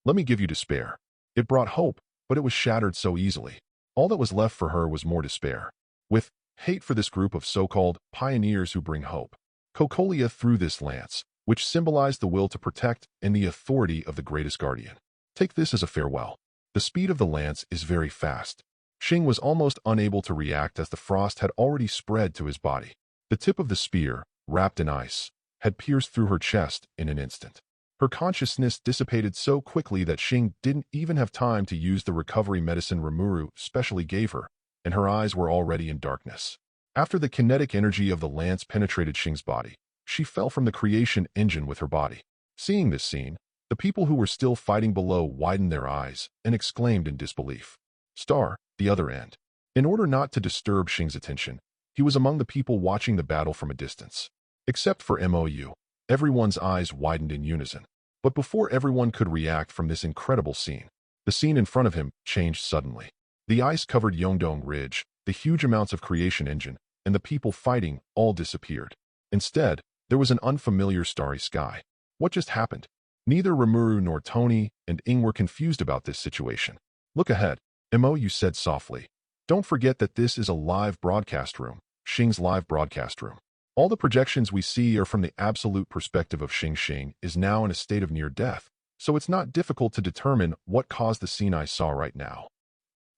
Let me give you despair. It brought hope, but it was shattered so easily. All that was left for her was more despair. With hate for this group of so-called pioneers who bring hope, Cocolia threw this lance, which symbolized the will to protect and the authority of the greatest guardian. Take this as a farewell. The speed of the lance is very fast. Xing was almost unable to react as the frost had already spread to his body. The tip of the spear, wrapped in ice, had pierced through her chest in an instant. Her consciousness dissipated so quickly that Xing didn't even have time to use the recovery medicine Rimuru specially gave her, and her eyes were already in darkness. After the kinetic energy of the lance penetrated Xing's body, she fell from the creation engine with her body. Seeing this scene, the people who were still fighting below widened their eyes and exclaimed in disbelief. Star, the other end. In order not to disturb Xing's attention, he was among the people watching the battle from a distance. Except for Mou, everyone's eyes widened in unison. But before everyone could react from this incredible scene, the scene in front of him changed suddenly. The ice-covered Yongdong Ridge, the huge amounts of creation engine, and the people fighting all disappeared. Instead, there was an unfamiliar starry sky. What just happened? Neither Rimuru nor Tony and Ing were confused about this situation. Look ahead, Mou said softly. Don't forget that this is a live broadcast room, Xing's live broadcast room. All the projections we see are from the absolute perspective of Xing. Xing is now in a state of near death, so it's not difficult to determine what caused the scene I saw right now.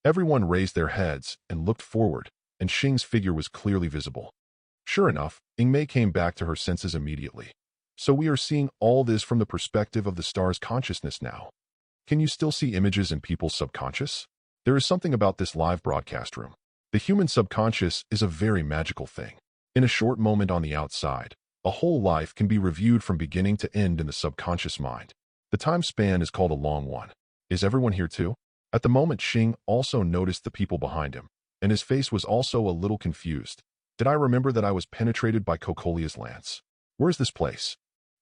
Everyone raised their heads and looked forward, and Xing's figure was clearly visible. Sure enough, Ingmei came back to her senses immediately. So we are seeing all this from the perspective of the star's consciousness now. Can you still see images in people's subconscious? There is something about this live broadcast room. The human subconscious is a very magical thing. In a short moment on the outside, a whole life can be reviewed from beginning to end in the subconscious mind. The time span is called a long one. Is everyone here too? At the moment, Xing also noticed the people behind him, and his face was also a little confused. Did I remember that I was penetrated by Cocolia's lance? Where's this place?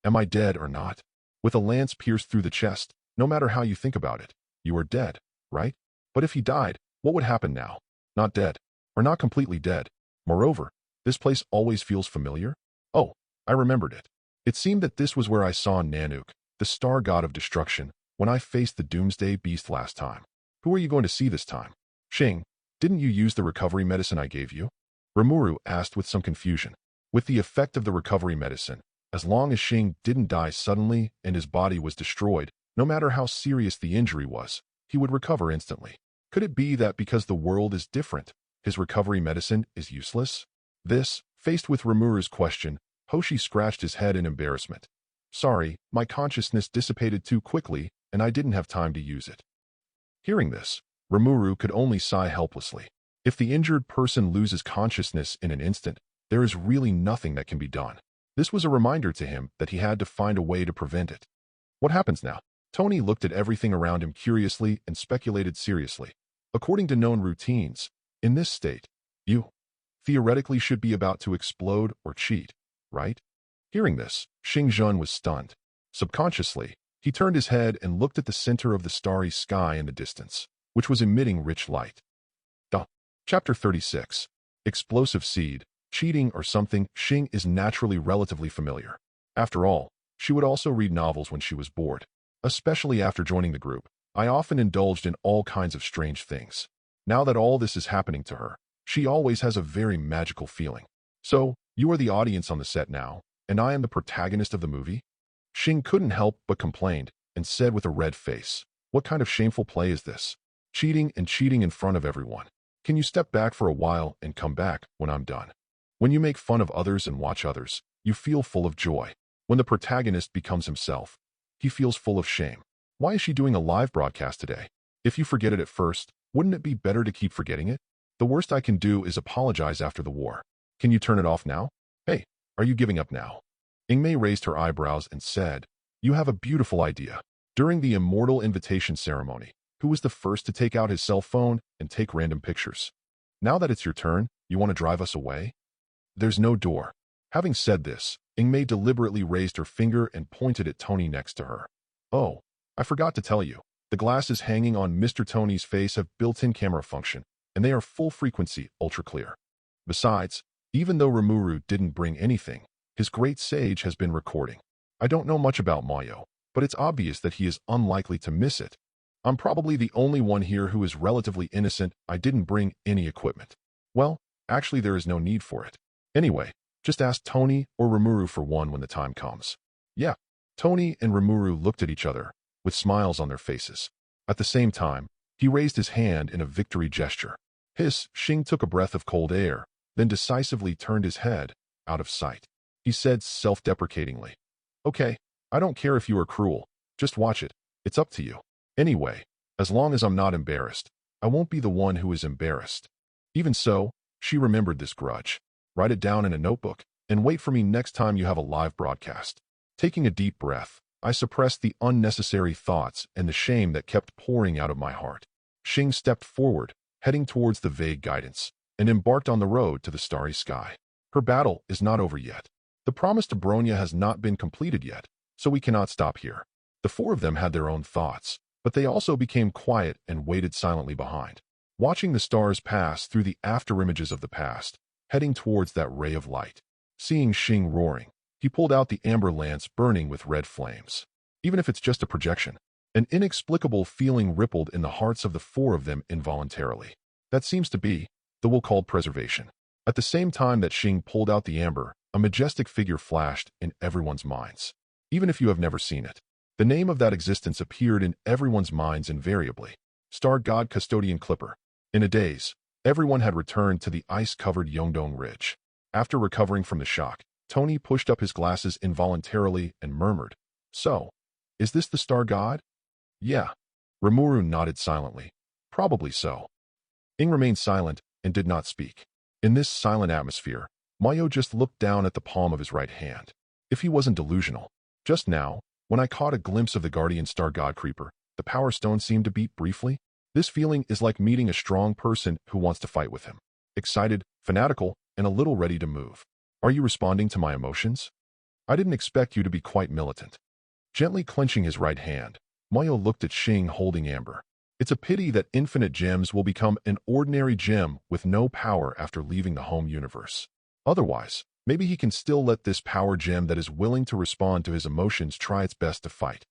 Am I dead or not? With a lance pierced through the chest, no matter how you think about it, you are dead, right? But if he died, what would happen now? Not dead, or not completely dead. Moreover, this place always feels familiar. Oh, I remembered it. It seemed that this was where I saw Nanook, the star god of destruction, when I faced the doomsday beast last time. Who are you going to see this time? Xing, didn't you use the recovery medicine I gave you? Rimuru asked with some confusion. With the effect of the recovery medicine, as long as Xing didn't die suddenly and his body was destroyed, no matter how serious the injury was, he would recover instantly. Could it be that because the world is different, his recovery medicine is useless? This, faced with Rimuru's question, Hoshi scratched his head in embarrassment. Sorry, my consciousness dissipated too quickly, and I didn't have time to use it. Hearing this, Rimuru could only sigh helplessly. If the injured person loses consciousness in an instant, there is really nothing that can be done. This was a reminder to him that he had to find a way to prevent it. What happens now? Tony looked at everything around him curiously and speculated seriously. According to known routines, in this state, you theoretically should be about to explode or cheat, right? Hearing this, Xing Zhen was stunned. Subconsciously, he turned his head and looked at the center of the starry sky in the distance, which was emitting rich light. Chapter 36. Explosive Seed, Cheating or Something. Xing is naturally relatively familiar. After all, she would also read novels when she was bored. Especially after joining the group, I often indulged in all kinds of strange things. Now that all this is happening to her, she always has a very magical feeling. So, you are the audience on the set now, and I am the protagonist of the movie? Xing couldn't help but complained, and said with a red face, what kind of shameful play is this? Cheating in front of everyone. Can you step back for a while and come back when I'm done? When you make fun of others and watch others, you feel full of joy. When the protagonist becomes himself, he feels full of shame. Why is she doing a live broadcast today? If you forget it at first, wouldn't it be better to keep forgetting it? The worst I can do is apologize after the war. Can you turn it off now? Hey, are you giving up now? Ingmei raised her eyebrows and said, you have a beautiful idea. During the immortal invitation ceremony, who was the first to take out his cell phone and take random pictures? Now that it's your turn, you want to drive us away? There's no door. Having said this, Ingmei deliberately raised her finger and pointed at Tony next to her. Oh, I forgot to tell you, the glasses hanging on Mr. Tony's face have built-in camera function, and they are full frequency, ultra clear. Besides, even though Rimuru didn't bring anything, His great sage has been recording. I don't know much about Mayo, but it's obvious that he is unlikely to miss it. I'm probably the only one here who is relatively innocent. I didn't bring any equipment. Well, actually there is no need for it. Anyway, just ask Tony or Rimuru for one when the time comes. Yeah, Tony and Rimuru looked at each other, with smiles on their faces. At the same time, he raised his hand in a victory gesture. Shing took a breath of cold air, then decisively turned his head, out of sight. He said self-deprecatingly, "Okay, I don't care if you are cruel. Just watch it. It's up to you. Anyway, as long as I'm not embarrassed, I won't be the one who is embarrassed." Even so, she remembered this grudge. Write it down in a notebook, and wait for me next time you have a live broadcast. Taking a deep breath, I suppressed the unnecessary thoughts and the shame that kept pouring out of my heart. Shing stepped forward, heading towards the vague guidance, and embarked on the road to the starry sky. Her battle is not over yet. The promise to Bronya has not been completed yet, so we cannot stop here. The four of them had their own thoughts, but they also became quiet and waited silently behind, watching the stars pass through the afterimages of the past, heading towards that ray of light. Seeing Shing roaring, he pulled out the amber lance burning with red flames. Even if it's just a projection, an inexplicable feeling rippled in the hearts of the four of them involuntarily. That seems to be the will called preservation. At the same time that Shing pulled out the amber, a majestic figure flashed in everyone's minds. Even if you have never seen it, the name of that existence appeared in everyone's minds invariably. Star God Custodian Clipper. In a daze, everyone had returned to the ice-covered Yeongdong Ridge. After recovering from the shock, Tony pushed up his glasses involuntarily and murmured, "So, is this the Star God?" "Yeah." Rimuru nodded silently. "Probably so." Ing remained silent and did not speak. In this silent atmosphere, Mayo just looked down at the palm of his right hand. If he wasn't delusional. Just now, when I caught a glimpse of the guardian Star God Creeper, the Power Stone seemed to beat briefly. This feeling is like meeting a strong person who wants to fight with him. Excited, fanatical, and a little ready to move. Are you responding to my emotions? I didn't expect you to be quite militant. Gently clenching his right hand, Mayo looked at Shing holding amber. It's a pity that infinite gems will become an ordinary gem with no power after leaving the home universe. Otherwise, maybe he can still let this power gem that is willing to respond to his emotions try its best to fight.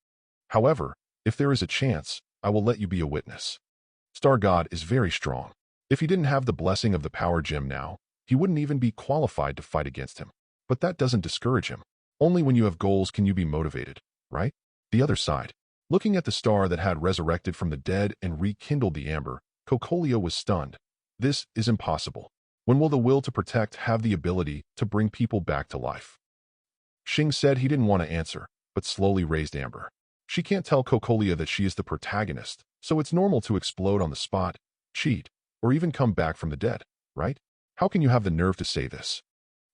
However, if there is a chance, I will let you be a witness. Star God is very strong. If he didn't have the blessing of the power gem now, he wouldn't even be qualified to fight against him. But that doesn't discourage him. Only when you have goals can you be motivated, right? The other side. Looking at the star that had resurrected from the dead and rekindled the amber, Cocolia was stunned. This is impossible. When will the will to protect have the ability to bring people back to life? Shing said he didn't want to answer, but slowly raised amber. She can't tell Cocolia that she is the protagonist, so it's normal to explode on the spot, cheat, or even come back from the dead, right? How can you have the nerve to say this?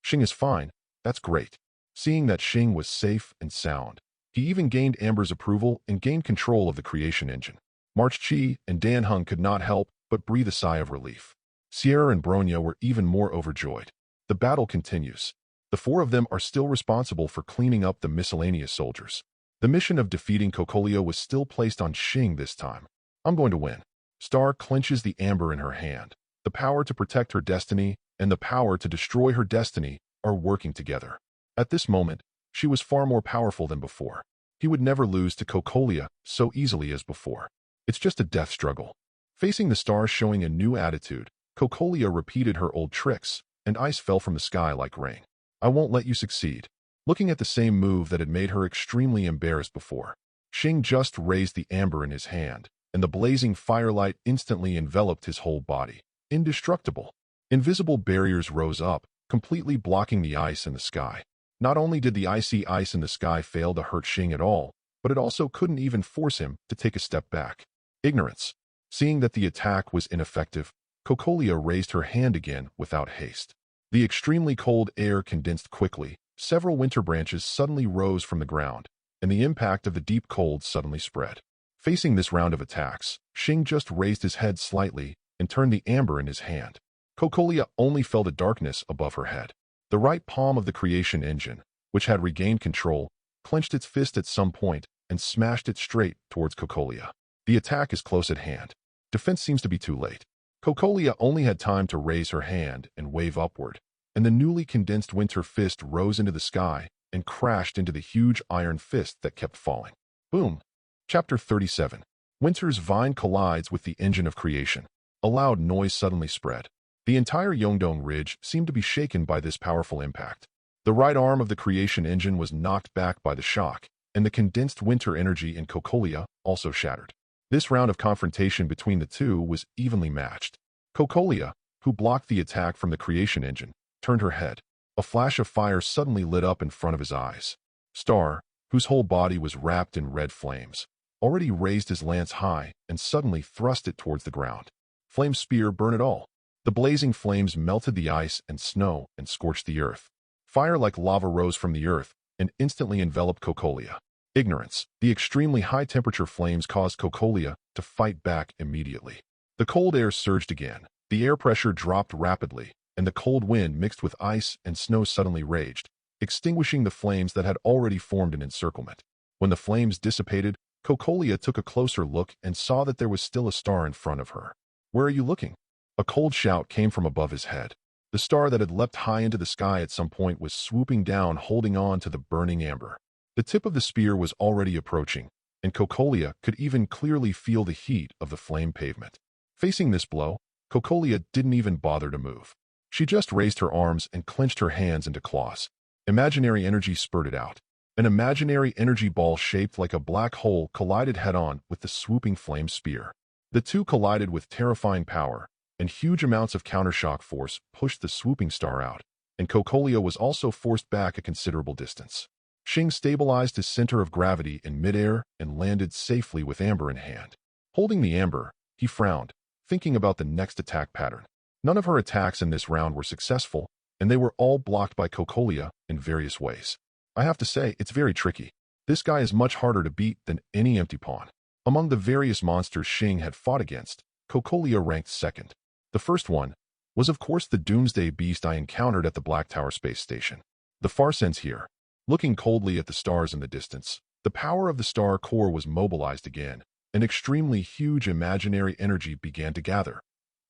Shing is fine. That's great. Seeing that Shing was safe and sound, he even gained Amber's approval and gained control of the creation engine. March Chi and Dan Hung could not help but breathe a sigh of relief. Sierra and Bronya were even more overjoyed. The battle continues. The four of them are still responsible for cleaning up the miscellaneous soldiers. The mission of defeating Cocolia was still placed on Shing this time. I'm going to win. Star clenches the amber in her hand. The power to protect her destiny and the power to destroy her destiny are working together. At this moment, she was far more powerful than before. He would never lose to Cocolia so easily as before. It's just a death struggle. Facing the stars showing a new attitude, Cocolia repeated her old tricks, and ice fell from the sky like rain. I won't let you succeed. Looking at the same move that had made her extremely embarrassed before, Shing just raised the amber in his hand, and the blazing firelight instantly enveloped his whole body. Indestructible. Invisible barriers rose up, completely blocking the ice in the sky. Not only did the icy ice in the sky fail to hurt Shing at all, but it also couldn't even force him to take a step back. Ignorance. Seeing that the attack was ineffective, Cocolia raised her hand again without haste. The extremely cold air condensed quickly. Several winter branches suddenly rose from the ground, and the impact of the deep cold suddenly spread. Facing this round of attacks, Shing just raised his head slightly and turned the amber in his hand. Cocolia only felt a darkness above her head. The right palm of the creation engine, which had regained control, clenched its fist at some point and smashed it straight towards Cocolia. The attack is close at hand. Defense seems to be too late. Cocolia only had time to raise her hand and wave upward, and the newly condensed winter fist rose into the sky and crashed into the huge iron fist that kept falling. Boom. Chapter 37. Winter's vine collides with the engine of creation. A loud noise suddenly spread. The entire Yongdong Ridge seemed to be shaken by this powerful impact. The right arm of the creation engine was knocked back by the shock, and the condensed winter energy in Cocolia also shattered. This round of confrontation between the two was evenly matched. Cocolia, who blocked the attack from the creation engine, turned her head. A flash of fire suddenly lit up in front of his eyes. Star, whose whole body was wrapped in red flames, already raised his lance high and suddenly thrust it towards the ground. Flame spear burn it all. The blazing flames melted the ice and snow and scorched the earth. Fire like lava rose from the earth and instantly enveloped Cocolia. Ignorance. The extremely high-temperature flames caused Cocolia to fight back immediately. The cold air surged again. The air pressure dropped rapidly, and the cold wind mixed with ice and snow suddenly raged, extinguishing the flames that had already formed an encirclement. When the flames dissipated, Cocolia took a closer look and saw that there was still a star in front of her. "Where are you looking?" A cold shout came from above his head. The star that had leapt high into the sky at some point was swooping down, holding on to the burning amber. The tip of the spear was already approaching, and Cocolia could even clearly feel the heat of the flame pavement. Facing this blow, Cocolia didn't even bother to move. She just raised her arms and clenched her hands into claws. Imaginary energy spurted out. An imaginary energy ball shaped like a black hole collided head-on with the swooping flame spear. The two collided with terrifying power, and huge amounts of countershock force pushed the swooping star out, and Cocolia was also forced back a considerable distance. Xing stabilized his center of gravity in midair and landed safely with amber in hand. Holding the amber, he frowned, thinking about the next attack pattern. None of her attacks in this round were successful, and they were all blocked by Cocolia in various ways. I have to say, it's very tricky. This guy is much harder to beat than any empty pawn. Among the various monsters Xing had fought against, Cocolia ranked second. The first one was of course the doomsday beast I encountered at the Black Tower space station. The farce ends here. Looking coldly at the stars in the distance, the power of the star core was mobilized again. An extremely huge imaginary energy began to gather.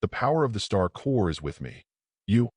The power of the star core is with me. You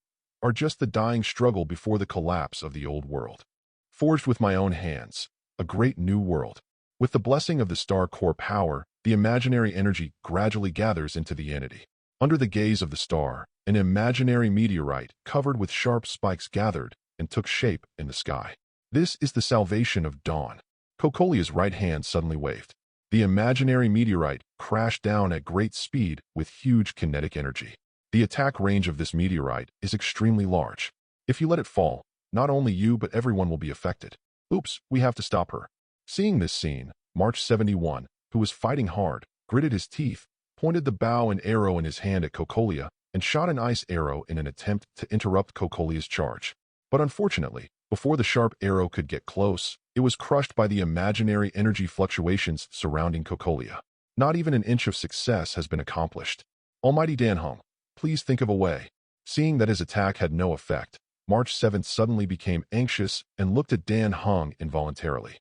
are just the dying struggle before the collapse of the old world. Forged with my own hands, a great new world. With the blessing of the star core power, the imaginary energy gradually gathers into the entity. Under the gaze of the star, an imaginary meteorite covered with sharp spikes gathered and took shape in the sky. This is the salvation of dawn. Cocolia's right hand suddenly waved. The imaginary meteorite crashed down at great speed with huge kinetic energy. The attack range of this meteorite is extremely large. If you let it fall, not only you but everyone will be affected. Oops, we have to stop her. Seeing this scene, March 71, who was fighting hard, gritted his teeth, pointed the bow and arrow in his hand at Cocolia, and shot an ice arrow in an attempt to interrupt Cocolia's charge. But unfortunately, before the sharp arrow could get close, it was crushed by the imaginary energy fluctuations surrounding Cocolia. Not even an inch of success has been accomplished. Almighty Danhong, please think of a way. Seeing that his attack had no effect, March 7th suddenly became anxious and looked at Dan Heng involuntarily.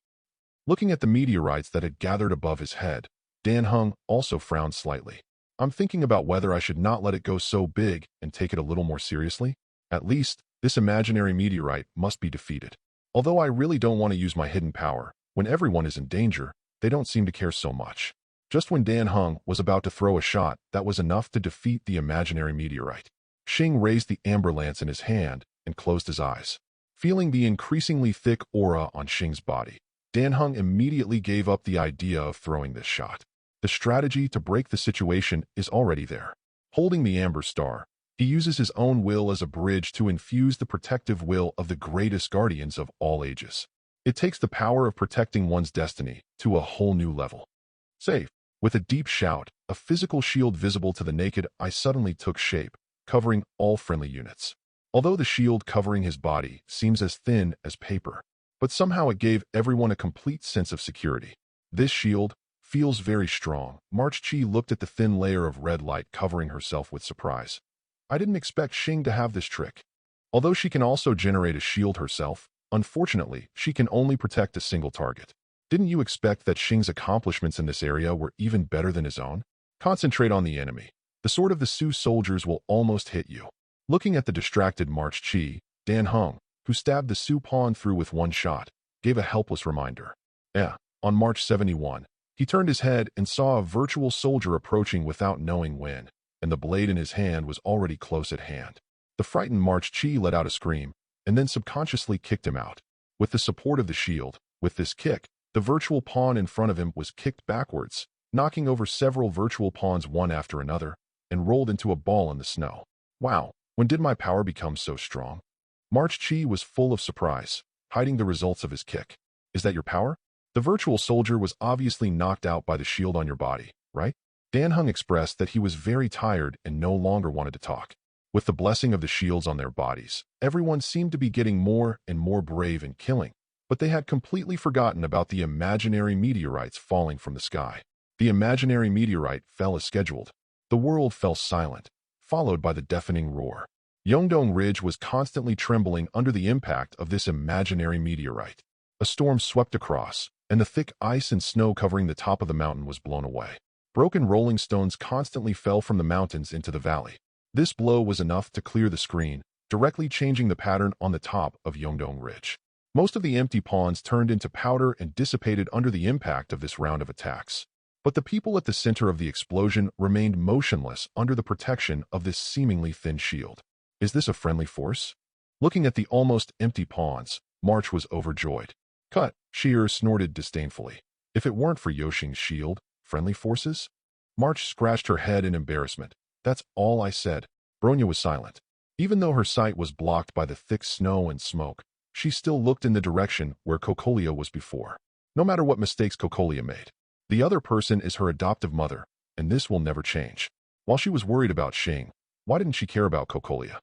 Looking at the meteorites that had gathered above his head, Dan Heng also frowned slightly. I'm thinking about whether I should not let it go so big and take it a little more seriously. At least, this imaginary meteorite must be defeated. Although I really don't want to use my hidden power, when everyone is in danger, they don't seem to care so much. Just when Dan Heng was about to throw a shot that was enough to defeat the imaginary meteorite, Xing raised the amber lance in his hand and closed his eyes. Feeling the increasingly thick aura on Xing's body, Dan Heng immediately gave up the idea of throwing this shot. The strategy to break the situation is already there. Holding the amber star, he uses his own will as a bridge to infuse the protective will of the greatest guardians of all ages. It takes the power of protecting one's destiny to a whole new level. Safe. With a deep shout, a physical shield visible to the naked eye suddenly took shape, covering all friendly units. Although the shield covering his body seems as thin as paper, but somehow it gave everyone a complete sense of security. This shield feels very strong. March Chi looked at the thin layer of red light covering herself with surprise. I didn't expect Xing to have this trick. Although she can also generate a shield herself, unfortunately, she can only protect a single target. Didn't you expect that Xing's accomplishments in this area were even better than his own? Concentrate on the enemy. The sword of the Sioux soldiers will almost hit you. Looking at the distracted March Chi, Dan Hung, who stabbed the Su pawn through with one shot, gave a helpless reminder. On March 71, he turned his head and saw a virtual soldier approaching without knowing when, and the blade in his hand was already close at hand. The frightened March Chi let out a scream, and then subconsciously kicked him out. With the support of the shield, with this kick, the virtual pawn in front of him was kicked backwards, knocking over several virtual pawns one after another, and rolled into a ball in the snow. Wow, when did my power become so strong? March Chi was full of surprise, hiding the results of his kick. Is that your power? The virtual soldier was obviously knocked out by the shield on your body, right? Dan Hung expressed that he was very tired and no longer wanted to talk. With the blessing of the shields on their bodies, everyone seemed to be getting more and more brave and killing, but they had completely forgotten about the imaginary meteorites falling from the sky. The imaginary meteorite fell as scheduled. The world fell silent, followed by the deafening roar. Yeongdong Ridge was constantly trembling under the impact of this imaginary meteorite. A storm swept across, and the thick ice and snow covering the top of the mountain was blown away. Broken rolling stones constantly fell from the mountains into the valley. This blow was enough to clear the screen, directly changing the pattern on the top of Yeongdong Ridge. Most of the empty pawns turned into powder and dissipated under the impact of this round of attacks. But the people at the center of the explosion remained motionless under the protection of this seemingly thin shield. Is this a friendly force? Looking at the almost empty pawns, March was overjoyed. Cut, Sheer snorted disdainfully. If it weren't for Yoshing's shield, friendly forces? March scratched her head in embarrassment. That's all I said. Bronya was silent. Even though her sight was blocked by the thick snow and smoke, she still looked in the direction where Cocolia was before. No matter what mistakes Cocolia made, the other person is her adoptive mother, and this will never change. While she was worried about Xing, why didn't she care about Cocolia?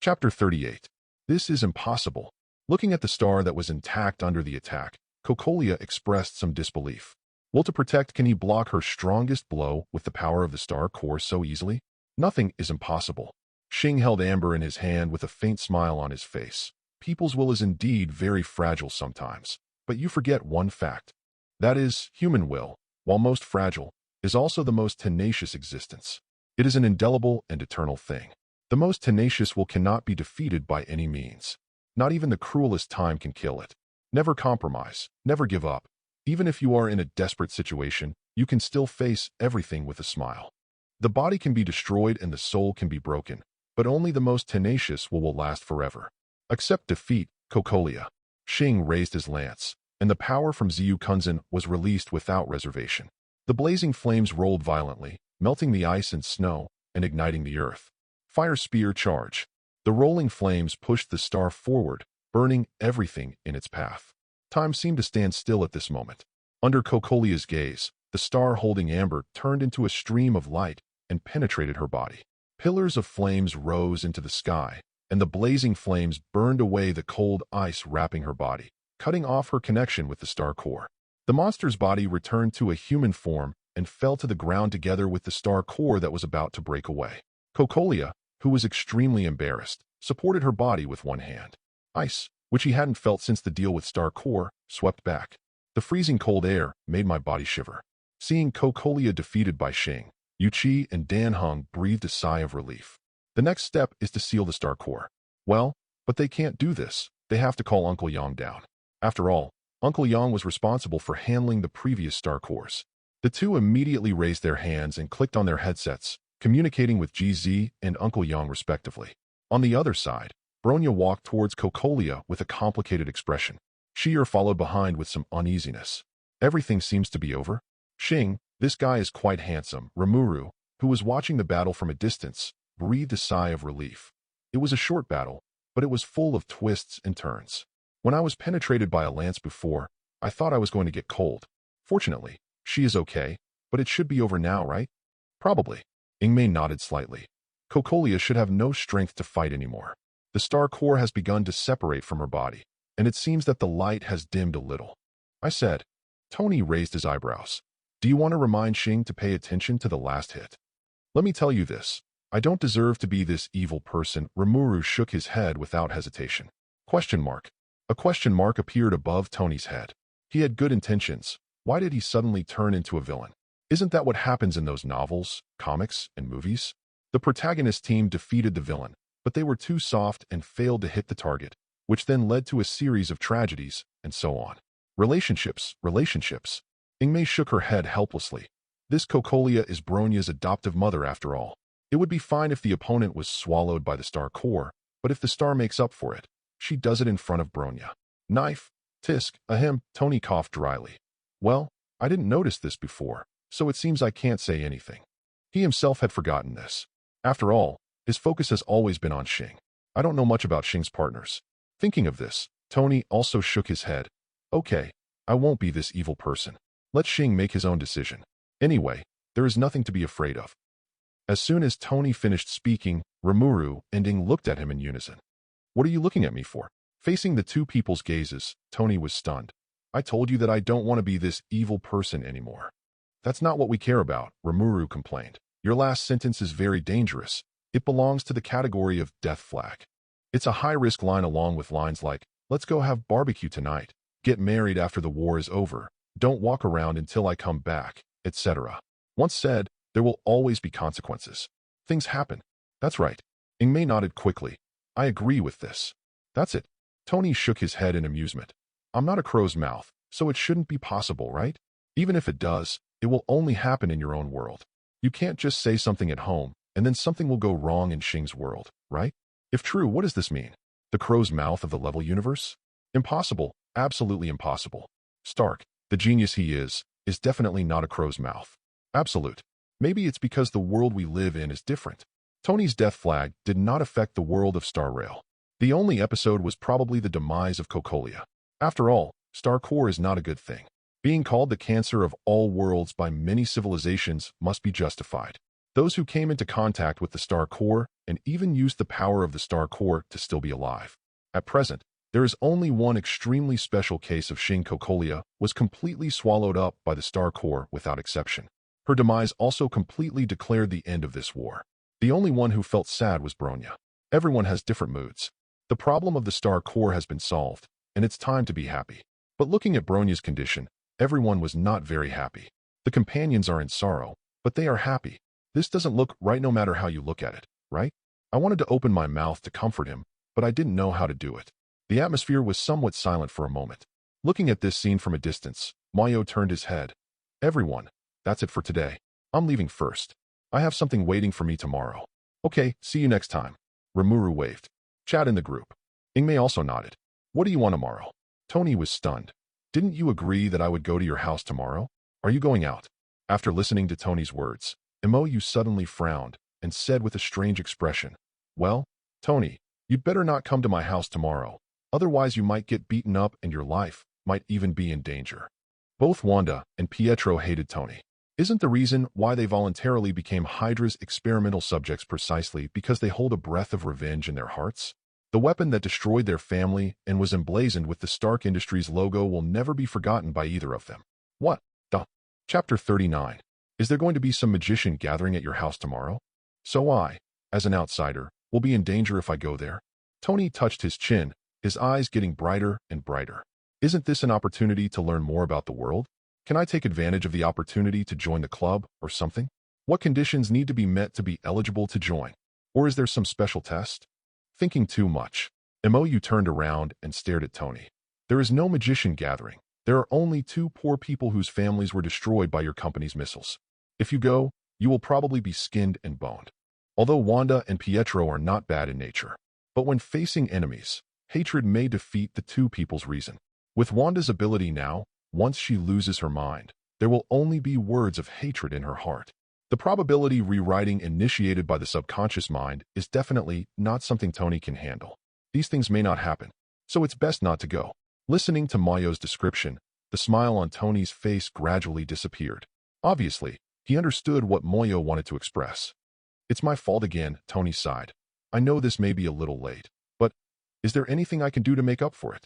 Chapter 38. This is impossible. Looking at the star that was intact under the attack, Cocolia expressed some disbelief. Will to protect, can he block her strongest blow with the power of the star core so easily? Nothing is impossible. Xing held Amber in his hand with a faint smile on his face. People's will is indeed very fragile sometimes, but you forget one fact. That is, human will, while most fragile, is also the most tenacious existence. It is an indelible and eternal thing. The most tenacious will cannot be defeated by any means. Not even the cruelest time can kill it. Never compromise, never give up. Even if you are in a desperate situation, you can still face everything with a smile. The body can be destroyed and the soul can be broken, but only the most tenacious will last forever. Accept defeat, Cocolia. Xing raised his lance, and the power from Ziyu Kunzan was released without reservation. The blazing flames rolled violently, melting the ice and snow, and igniting the earth. Fire spear charge. The rolling flames pushed the star forward, burning everything in its path. Time seemed to stand still at this moment. Under Cocolia's gaze, the star holding Amber turned into a stream of light and penetrated her body. Pillars of flames rose into the sky, and the blazing flames burned away the cold ice wrapping her body, cutting off her connection with the star core. The monster's body returned to a human form and fell to the ground together with the star core that was about to break away. Cocolia, who was extremely embarrassed, supported her body with one hand. Ice, which he hadn't felt since the deal with Star Core, swept back. The freezing cold air made my body shiver. Seeing Cocolia defeated by Xing, Yuqi and Dan Hung breathed a sigh of relief. The next step is to seal the Star Core. Well, but they can't do this. They have to call Uncle Yang down. After all, Uncle Yang was responsible for handling the previous Star Cores. The two immediately raised their hands and clicked on their headsets, communicating with GZ and Uncle Yang respectively. On the other side, Bronya walked towards Cocolia with a complicated expression. Sheer followed behind with some uneasiness. Everything seems to be over. Xing, this guy is quite handsome. Rimuru, who was watching the battle from a distance, breathed a sigh of relief. It was a short battle, but it was full of twists and turns. When I was penetrated by a lance before, I thought I was going to get cold. Fortunately, she is okay, but it should be over now, right? Probably. Ingmei nodded slightly. Cocolia should have no strength to fight anymore. The star core has begun to separate from her body, and it seems that the light has dimmed a little. I said. Tony raised his eyebrows. Do you want to remind Xing to pay attention to the last hit? Let me tell you this. I don't deserve to be this evil person. Rimuru shook his head without hesitation. Question mark. A question mark appeared above Tony's head. He had good intentions. Why did he suddenly turn into a villain? Isn't that what happens in those novels, comics, and movies? The protagonist team defeated the villain, but they were too soft and failed to hit the target, which then led to a series of tragedies, and so on. Relationships. Ingmei shook her head helplessly. This Cocolia is Bronya's adoptive mother after all. It would be fine if the opponent was swallowed by the star core, but if the star makes up for it, she does it in front of Bronya. Knife. Tisk. Ahem. Tony coughed dryly. Well, I didn't notice this before, so it seems I can't say anything. He himself had forgotten this. After all, his focus has always been on Xing. I don't know much about Xing's partners. Thinking of this, Tony also shook his head. Okay, I won't be this evil person. Let Xing make his own decision. Anyway, there is nothing to be afraid of. As soon as Tony finished speaking, Rimuru and Ing looked at him in unison. What are you looking at me for? Facing the two people's gazes, Tony was stunned. I told you that I don't want to be this evil person anymore. That's not what we care about, Rimuru complained. Your last sentence is very dangerous. It belongs to the category of death flag. It's a high-risk line along with lines like, let's go have barbecue tonight, get married after the war is over, don't walk around until I come back, etc. Once said, there will always be consequences. Things happen. That's right. Ingmei nodded quickly. I agree with this. That's it. Tony shook his head in amusement. I'm not a crow's mouth, so it shouldn't be possible, right? Even if it does, it will only happen in your own world. You can't just say something at home, and then something will go wrong in Xing's world, right? If true, what does this mean? The crow's mouth of the level universe? Impossible. Absolutely impossible. Stark, the genius he is definitely not a crow's mouth. Absolute. Maybe it's because the world we live in is different. Tony's death flag did not affect the world of Star Rail. The only episode was probably the demise of Cocolia. After all, Star Core is not a good thing. Being called the cancer of all worlds by many civilizations must be justified. Those who came into contact with the Star Core and even used the power of the Star Core to still be alive. At present, there is only one extremely special case of Xing Cocolia was completely swallowed up by the Star Core without exception. Her demise also completely declared the end of this war. The only one who felt sad was Bronya. Everyone has different moods. The problem of the Star Core has been solved, and it's time to be happy. But looking at Bronya's condition, everyone was not very happy. The companions are in sorrow, but they are happy. This doesn't look right no matter how you look at it, right? I wanted to open my mouth to comfort him, but I didn't know how to do it. The atmosphere was somewhat silent for a moment. Looking at this scene from a distance, Mayo turned his head. Everyone, that's it for today. I'm leaving first. I have something waiting for me tomorrow. Okay, see you next time. Rimuru waved. Chat in the group. Ingmei also nodded. What do you want tomorrow? Tony was stunned. Didn't you agree that I would go to your house tomorrow? Are you going out? After listening to Tony's words, Imoyu suddenly frowned and said with a strange expression, well, Tony, you'd better not come to my house tomorrow. Otherwise you might get beaten up and your life might even be in danger. Both Wanda and Pietro hated Tony. Isn't the reason why they voluntarily became Hydra's experimental subjects precisely because they hold a breath of revenge in their hearts? The weapon that destroyed their family and was emblazoned with the Stark Industries logo will never be forgotten by either of them. What? Chapter 39. Is there going to be some magician gathering at your house tomorrow? So I, as an outsider, will be in danger if I go there. Tony touched his chin, his eyes getting brighter and brighter. Isn't this an opportunity to learn more about the world? Can I take advantage of the opportunity to join the club or something? What conditions need to be met to be eligible to join? Or is there some special test? Thinking too much, Imoyu turned around and stared at Tony. There is no magician gathering. There are only two poor people whose families were destroyed by your company's missiles. If you go, you will probably be skinned and boned. Although Wanda and Pietro are not bad in nature, but when facing enemies, hatred may defeat the two people's reason. With Wanda's ability now, once she loses her mind, there will only be words of hatred in her heart. The probability rewriting initiated by the subconscious mind is definitely not something Tony can handle. These things may not happen, so it's best not to go. Listening to Mayo's description, the smile on Tony's face gradually disappeared. Obviously, he understood what Moyo wanted to express. It's my fault again, Tony sighed. I know this may be a little late, but is there anything I can do to make up for it?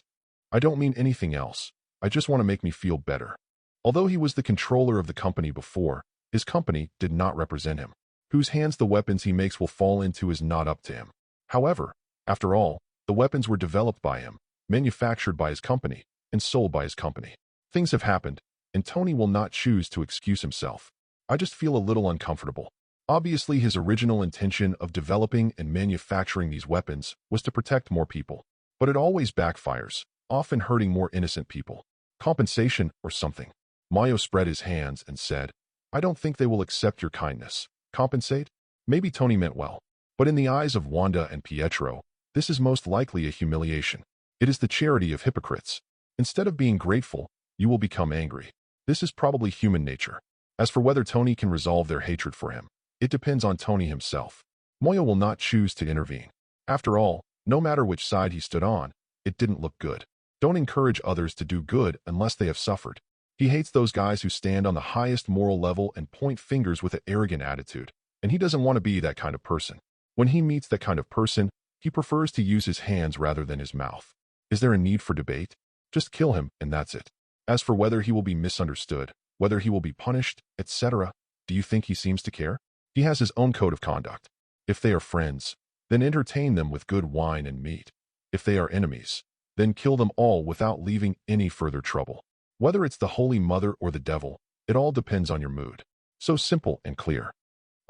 I don't mean anything else. I just want to make me feel better. Although he was the controller of the company before, his company did not represent him. Whose hands the weapons he makes will fall into is not up to him. However, after all, the weapons were developed by him, manufactured by his company, and sold by his company. Things have happened, and Tony will not choose to excuse himself. I just feel a little uncomfortable. Obviously, his original intention of developing and manufacturing these weapons was to protect more people. But it always backfires, often hurting more innocent people. Compensation or something. Mayo spread his hands and said, I don't think they will accept your kindness. Compensate? Maybe Tony meant well. But in the eyes of Wanda and Pietro, this is most likely a humiliation. It is the charity of hypocrites. Instead of being grateful, you will become angry. This is probably human nature. As for whether Tony can resolve their hatred for him, it depends on Tony himself. Moyo will not choose to intervene. After all, no matter which side he stood on, it didn't look good. Don't encourage others to do good unless they have suffered. He hates those guys who stand on the highest moral level and point fingers with an arrogant attitude, and he doesn't want to be that kind of person. When he meets that kind of person, he prefers to use his hands rather than his mouth. Is there a need for debate? Just kill him, and that's it. As for whether he will be misunderstood, whether he will be punished, etc., do you think he seems to care? He has his own code of conduct. If they are friends, then entertain them with good wine and meat. If they are enemies, then kill them all without leaving any further trouble. Whether it's the Holy Mother or the devil, it all depends on your mood. So simple and clear.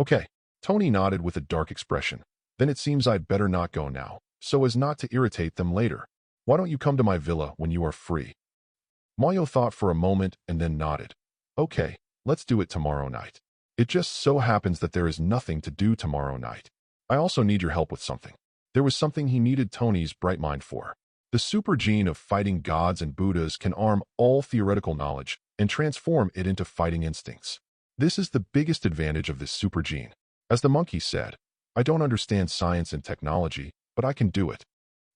Okay. Tony nodded with a dark expression. Then it seems I'd better not go now, so as not to irritate them later. Why don't you come to my villa when you are free? Mayo thought for a moment and then nodded. Okay, let's do it tomorrow night. It just so happens that there is nothing to do tomorrow night. I also need your help with something. There was something he needed Tony's bright mind for. The super gene of fighting gods and Buddhas can arm all theoretical knowledge and transform it into fighting instincts. This is the biggest advantage of this super gene. As the monkey said, I don't understand science and technology, but I can do it.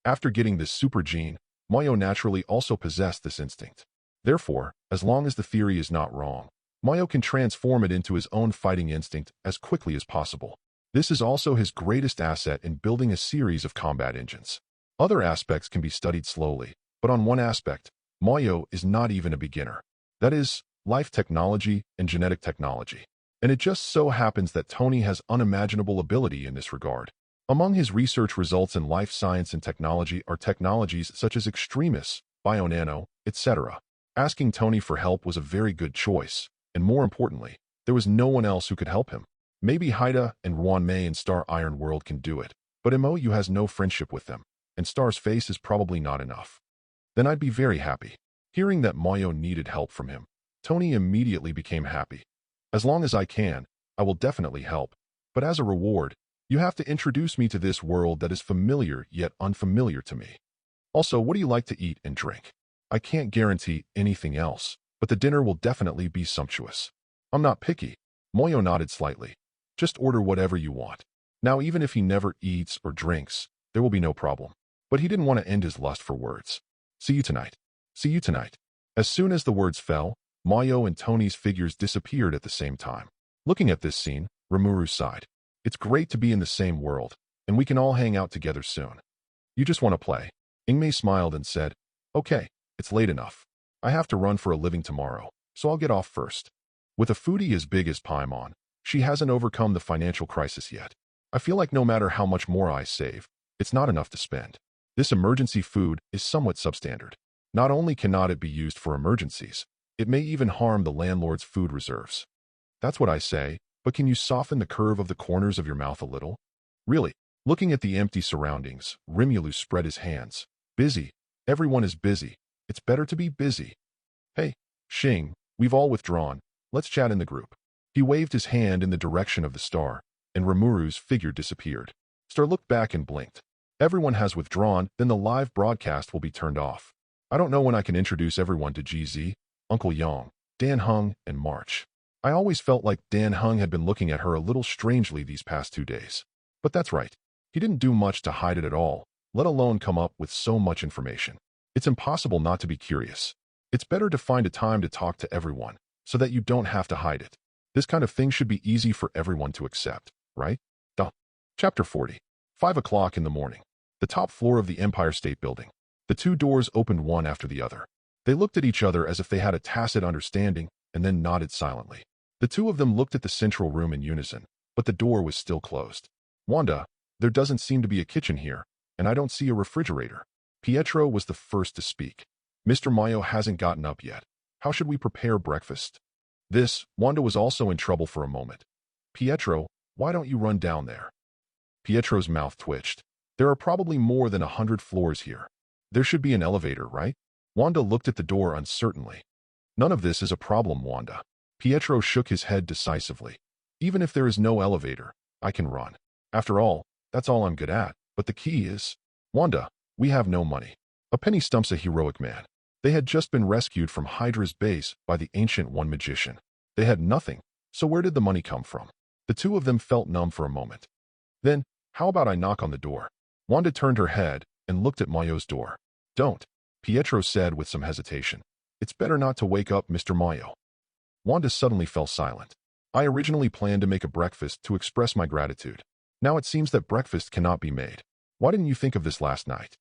After getting this super gene, Mayo naturally also possessed this instinct. Therefore, as long as the theory is not wrong, Mayo can transform it into his own fighting instinct as quickly as possible. This is also his greatest asset in building a series of combat engines. Other aspects can be studied slowly, but on one aspect, Mayo is not even a beginner. That is, life technology and genetic technology. And it just so happens that Tony has unimaginable ability in this regard. Among his research results in life science and technology are technologies such as extremis, bionano, etc. Asking Tony for help was a very good choice, and more importantly, there was no one else who could help him. Maybe Haida and Ruan Mei in Star Iron World can do it, but MOU has no friendship with them, and Star's face is probably not enough. Then I'd be very happy. Hearing that Mayo needed help from him, Tony immediately became happy. As long as I can, I will definitely help, but as a reward, you have to introduce me to this world that is familiar yet unfamiliar to me. Also, what do you like to eat and drink? I can't guarantee anything else, but the dinner will definitely be sumptuous. I'm not picky. Moyo nodded slightly. Just order whatever you want. Now, even if he never eats or drinks, there will be no problem. But he didn't want to end his lust for words. See you tonight. See you tonight. As soon as the words fell, Mayo and Tony's figures disappeared at the same time. Looking at this scene, Rimuru sighed. It's great to be in the same world, and we can all hang out together soon. You just want to play. Ingmei smiled and said, Okay, it's late enough. I have to run for a living tomorrow, so I'll get off first. With a foodie as big as Paimon, she hasn't overcome the financial crisis yet. I feel like no matter how much more I save, it's not enough to spend. This emergency food is somewhat substandard. Not only cannot it be used for emergencies, it may even harm the landlord's food reserves. That's what I say, but can you soften the curve of the corners of your mouth a little? Really? Looking at the empty surroundings, Rimulu spread his hands. Busy. Everyone is busy. It's better to be busy. Hey, Xing, we've all withdrawn. Let's chat in the group. He waved his hand in the direction of the star, and Rimuru's figure disappeared. Star looked back and blinked. Everyone has withdrawn, then the live broadcast will be turned off. I don't know when I can introduce everyone to GZ, Uncle Yang, Dan Hung, and March. I always felt like Dan Hung had been looking at her a little strangely these past 2 days. But that's right. He didn't do much to hide it at all, let alone come up with so much information. It's impossible not to be curious. It's better to find a time to talk to everyone, so that you don't have to hide it. This kind of thing should be easy for everyone to accept, right? Duh. Chapter 40. 5 o'clock in the morning. The top floor of the Empire State Building. The 2 doors opened one after the other. They looked at each other as if they had a tacit understanding, and then nodded silently. The 2 of them looked at the central room in unison, but the door was still closed. Wanda, there doesn't seem to be a kitchen here, and I don't see a refrigerator. Pietro was the first to speak. Mr. Mayo hasn't gotten up yet. How should we prepare breakfast? Wanda was also in trouble for a moment. Pietro, Why don't you run down there? Pietro's mouth twitched. There are probably more than 100 floors here. There should be an elevator, right? Wanda looked at the door uncertainly. None of this is a problem, Wanda. Pietro shook his head decisively. Even if there is no elevator, I can run. After all, that's all I'm good at. But the key is, Wanda, we have no money. A penny stumps a heroic man. They had just been rescued from Hydra's base by the Ancient One magician. They had nothing, so where did the money come from? The two of them felt numb for a moment. Then, how about I knock on the door? Wanda turned her head and looked at Mayo's door. Don't, Pietro said with some hesitation. It's better not to wake up Mr. Mayo. Wanda suddenly fell silent. I originally planned to make a breakfast to express my gratitude. Now it seems that breakfast cannot be made. Why didn't you think of this last night?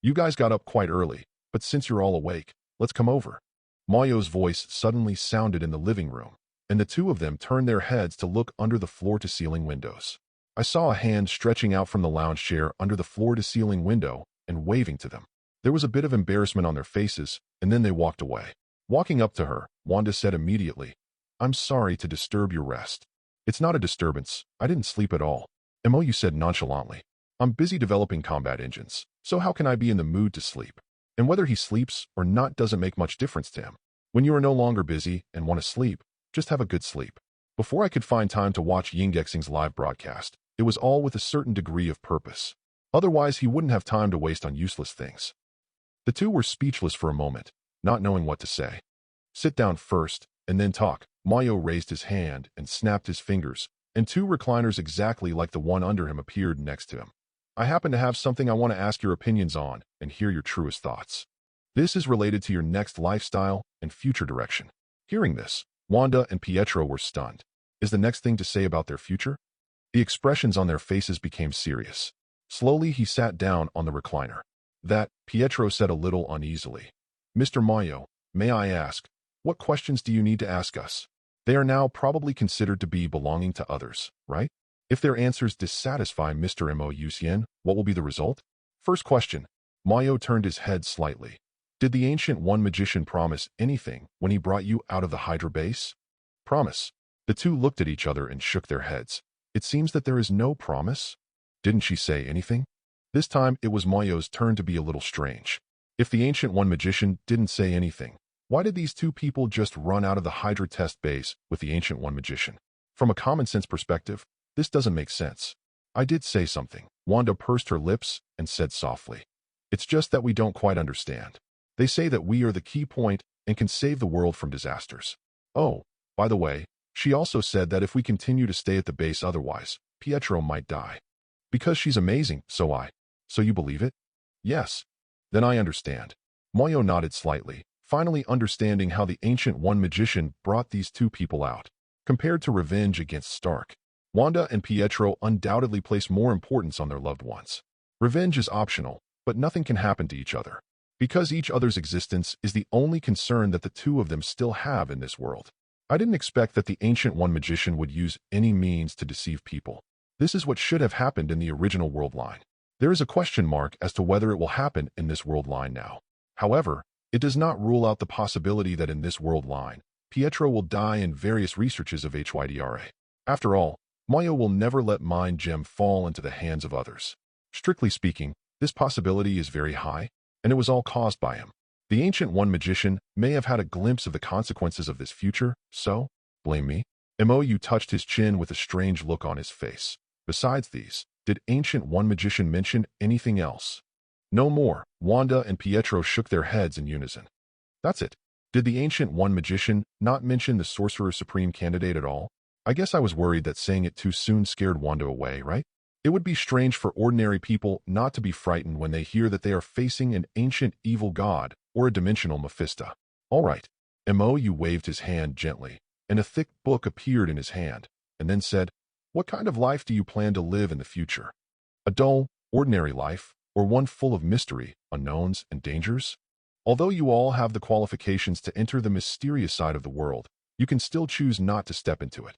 You guys got up quite early, but since you're all awake, let's come over. Mayo's voice suddenly sounded in the living room, and the two of them turned their heads to look under the floor-to-ceiling windows. I saw a hand stretching out from the lounge chair under the floor-to-ceiling window and waving to them. There was a bit of embarrassment on their faces, and then they walked away. Walking up to her, Wanda said immediately, I'm sorry to disturb your rest. It's not a disturbance. I didn't sleep at all. Mo said nonchalantly. I'm busy developing combat engines, so how can I be in the mood to sleep? And whether he sleeps or not doesn't make much difference to him. When you are no longer busy and want to sleep, just have a good sleep. Before I could find time to watch Yingexing's live broadcast, it was all with a certain degree of purpose. Otherwise, he wouldn't have time to waste on useless things. The two were speechless for a moment, not knowing what to say. Sit down first, and then talk. Mayo raised his hand and snapped his fingers, and two recliners exactly like the one under him appeared next to him. I happen to have something I want to ask your opinions on and hear your truest thoughts. This is related to your next lifestyle and future direction. Hearing this, Wanda and Pietro were stunned. Is the next thing to say about their future? The expressions on their faces became serious. Slowly, he sat down on the recliner. That, Pietro said a little uneasily. Mr. Mayo, may I ask, what questions do you need to ask us? They are now probably considered to be belonging to others, right? If their answers dissatisfy Mr. Mo Yusien, what will be the result? First question. Mayo turned his head slightly. Did the Ancient One magician promise anything when he brought you out of the Hydra base? Promise. The two looked at each other and shook their heads. It seems that there is no promise. Didn't she say anything? This time it was Mayo's turn to be a little strange. If the Ancient One magician didn't say anything, why did these two people just run out of the Hydra test base with the Ancient One magician? From a common-sense perspective, this doesn't make sense. I did say something. Wanda pursed her lips and said softly. It's just that we don't quite understand. They say that we are the key point and can save the world from disasters. Oh, by the way, she also said that if we continue to stay at the base otherwise, Pietro might die. Because she's amazing, so you believe it? Yes. Then I understand. Moyo nodded slightly, finally understanding how the Ancient One magician brought these two people out. Compared to revenge against Stark, Wanda and Pietro undoubtedly place more importance on their loved ones. Revenge is optional, but nothing can happen to each other. Because each other's existence is the only concern that the two of them still have in this world. I didn't expect that the Ancient One magician would use any means to deceive people. This is what should have happened in the original world line. There is a question mark as to whether it will happen in this world line now. However, it does not rule out the possibility that in this world line, Pietro will die in various researches of HYDRA. After all, Mayo will never let Mind Gem fall into the hands of others. Strictly speaking, this possibility is very high, and it was all caused by him. The Ancient One magician may have had a glimpse of the consequences of this future, so, blame me? Mou touched his chin with a strange look on his face. Besides these, did Ancient One magician mention anything else? No more. Wanda and Pietro shook their heads in unison. That's it. Did the Ancient One magician not mention the Sorcerer Supreme candidate at all? I guess I was worried that saying it too soon scared Wanda away, right? It would be strange for ordinary people not to be frightened when they hear that they are facing an ancient evil god or a dimensional Mephisto. All right. Mou waved his hand gently, and a thick book appeared in his hand, and then said, What kind of life do you plan to live in the future? A dull, ordinary life, or one full of mystery, unknowns, and dangers? Although you all have the qualifications to enter the mysterious side of the world, you can still choose not to step into it.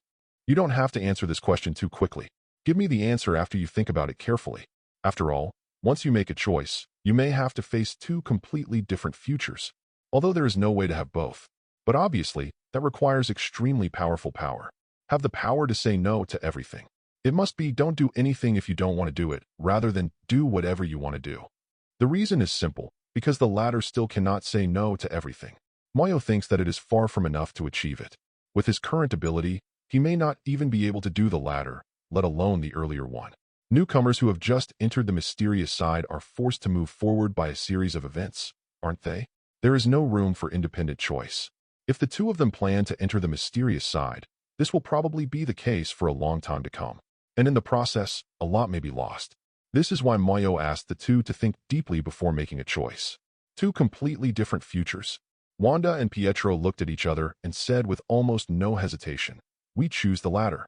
You don't have to answer this question too quickly. Give me the answer after you think about it carefully. After all, once you make a choice, you may have to face two completely different futures, although there is no way to have both. But obviously, that requires extremely powerful power. Have the power to say no to everything. It must be don't do anything if you don't want to do it, rather than do whatever you want to do. The reason is simple, because the latter still cannot say no to everything. Moyo thinks that it is far from enough to achieve it. With his current ability, he may not even be able to do the latter, let alone the earlier one. Newcomers who have just entered the mysterious side are forced to move forward by a series of events, aren't they? There is no room for independent choice. If the two of them plan to enter the mysterious side, this will probably be the case for a long time to come. And in the process, a lot may be lost. This is why Moyo asked the two to think deeply before making a choice. Two completely different futures. Wanda and Pietro looked at each other and said with almost no hesitation, "We choose the latter."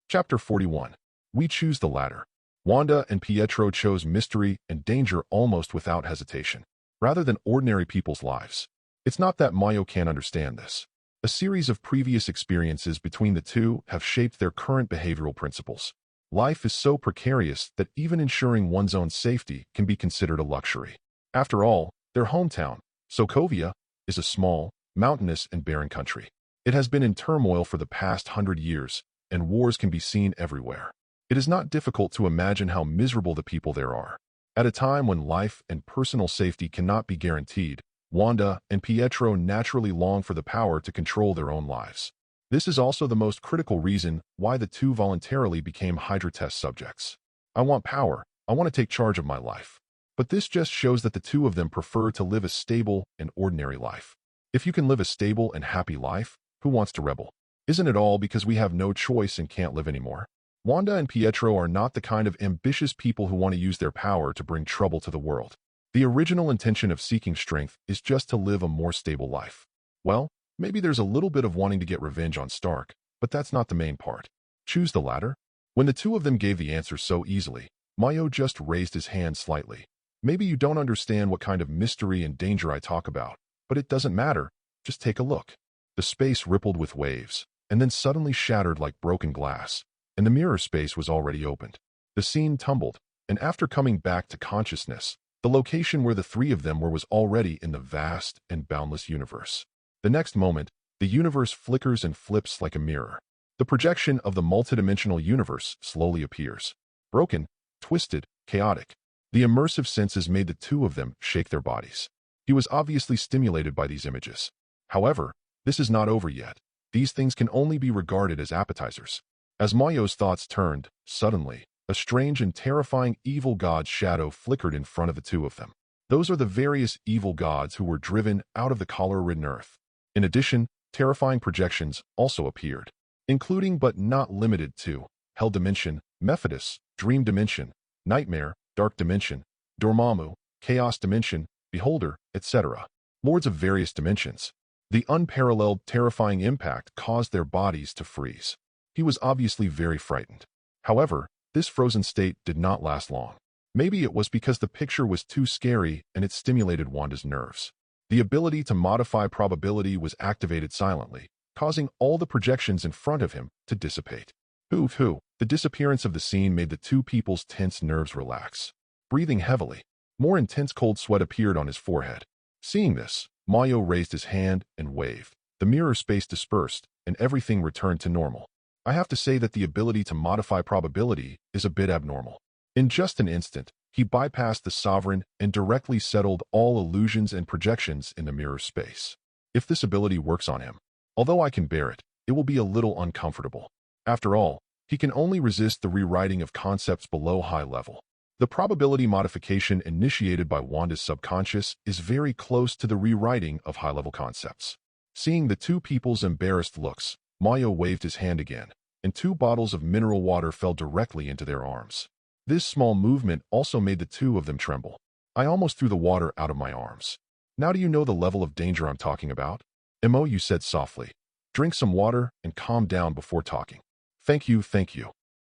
Chapter 41. We choose the latter. Wanda and Pietro chose mystery and danger almost without hesitation, rather than ordinary people's lives. It's not that Moyo can't understand this. A series of previous experiences between the two have shaped their current behavioral principles. Life is so precarious that even ensuring one's own safety can be considered a luxury. After all, their hometown, Sokovia, is a small, mountainous and barren country. It has been in turmoil for the past 100 years, and wars can be seen everywhere. It is not difficult to imagine how miserable the people there are. At a time when life and personal safety cannot be guaranteed, Wanda and Pietro naturally long for the power to control their own lives. This is also the most critical reason why the two voluntarily became Hydra test subjects. I want power. I want to take charge of my life. But this just shows that the two of them prefer to live a stable and ordinary life. If you can live a stable and happy life, who wants to rebel? Isn't it all because we have no choice and can't live anymore? Wanda and Pietro are not the kind of ambitious people who want to use their power to bring trouble to the world. The original intention of seeking strength is just to live a more stable life. Well, maybe there's a little bit of wanting to get revenge on Stark, but that's not the main part. Choose the latter? When the two of them gave the answer so easily, Moyo just raised his hand slightly. Maybe you don't understand what kind of mystery and danger I talk about, but it doesn't matter. Just take a look. The space rippled with waves, and then suddenly shattered like broken glass, and the mirror space was already opened. The scene tumbled, and after coming back to consciousness, the location where the three of them were was already in the vast and boundless universe. The next moment, the universe flickers and flips like a mirror. The projection of the multidimensional universe slowly appears. Broken, twisted, chaotic. The immersive senses made the two of them shake their bodies. He was obviously stimulated by these images. However, this is not over yet. These things can only be regarded as appetizers. As Moyo's thoughts turned, suddenly, a strange and terrifying evil god's shadow flickered in front of the two of them. Those are the various evil gods who were driven out of the cholera-ridden earth. In addition, terrifying projections also appeared, including but not limited to Hell Dimension, Mephitis, Dream Dimension, Nightmare, Dark Dimension, Dormammu, Chaos Dimension, Beholder, etc. Lords of various dimensions. The unparalleled, terrifying impact caused their bodies to freeze. He was obviously very frightened. However, this frozen state did not last long. Maybe it was because the picture was too scary and it stimulated Wanda's nerves. The ability to modify probability was activated silently, causing all the projections in front of him to dissipate. The disappearance of the scene made the two people's tense nerves relax. Breathing heavily, more intense cold sweat appeared on his forehead. Seeing this, Moyo raised his hand and waved. The mirror space dispersed, and everything returned to normal. I have to say that the ability to modify probability is a bit abnormal. In just an instant, he bypassed the sovereign and directly settled all illusions and projections in the mirror space. If this ability works on him, although I can bear it, it will be a little uncomfortable. After all, he can only resist the rewriting of concepts below high level. The probability modification initiated by Wanda's subconscious is very close to the rewriting of high-level concepts. Seeing the two people's embarrassed looks, Moyo waved his hand again, and 2 bottles of mineral water fell directly into their arms. This small movement also made the two of them tremble. I almost threw the water out of my arms. Now do you know the level of danger I'm talking about? Moyo said softly. Drink some water and calm down before talking. Thank you.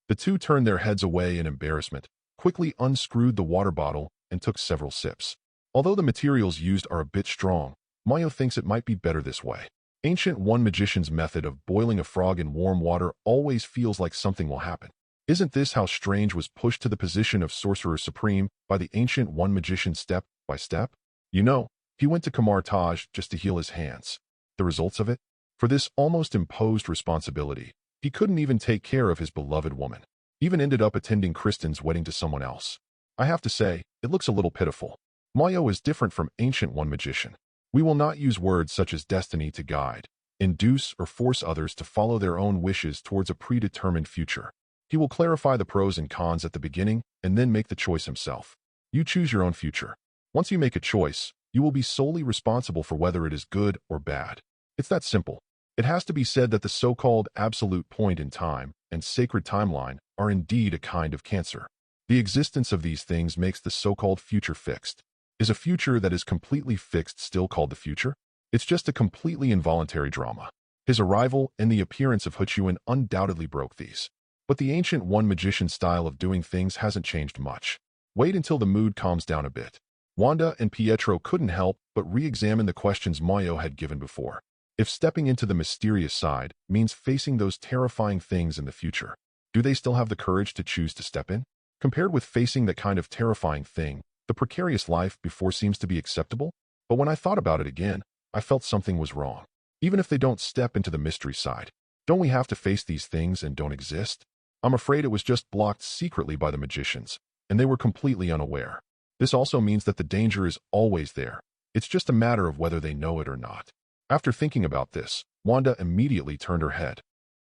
The two turned their heads away in embarrassment, quickly unscrewed the water bottle, and took several sips. Although the materials used are a bit strong, Moyo thinks it might be better this way. Ancient One Magician's method of boiling a frog in warm water always feels like something will happen. Isn't this how Strange was pushed to the position of Sorcerer Supreme by the Ancient One Magician step by step? You know, he went to Kamar Taj just to heal his hands. The results of it? For this almost imposed responsibility, he couldn't even take care of his beloved woman. Even ended up attending Kristen's wedding to someone else. I have to say, it looks a little pitiful. Mayo is different from Ancient One magician. We will not use words such as destiny to guide, induce, or force others to follow their own wishes towards a predetermined future. He will clarify the pros and cons at the beginning and then make the choice himself. You choose your own future. Once you make a choice, you will be solely responsible for whether it is good or bad. It's that simple. It has to be said that the so-called absolute point in time and sacred timeline are indeed a kind of cancer. The existence of these things makes the so-called future fixed. Is a future that is completely fixed still called the future? It's just a completely involuntary drama. His arrival and the appearance of Huchuan undoubtedly broke these. But the Ancient One magician style of doing things hasn't changed much. Wait until the mood calms down a bit. Wanda and Pietro couldn't help but re-examine the questions Mayo had given before. If stepping into the mysterious side means facing those terrifying things in the future, do they still have the courage to choose to step in? Compared with facing that kind of terrifying thing, the precarious life before seems to be acceptable. But when I thought about it again, I felt something was wrong. Even if they don't step into the mystery side, don't we have to face these things and don't exist? I'm afraid it was just blocked secretly by the magicians, and they were completely unaware. This also means that the danger is always there. It's just a matter of whether they know it or not. After thinking about this, Wanda immediately turned her head.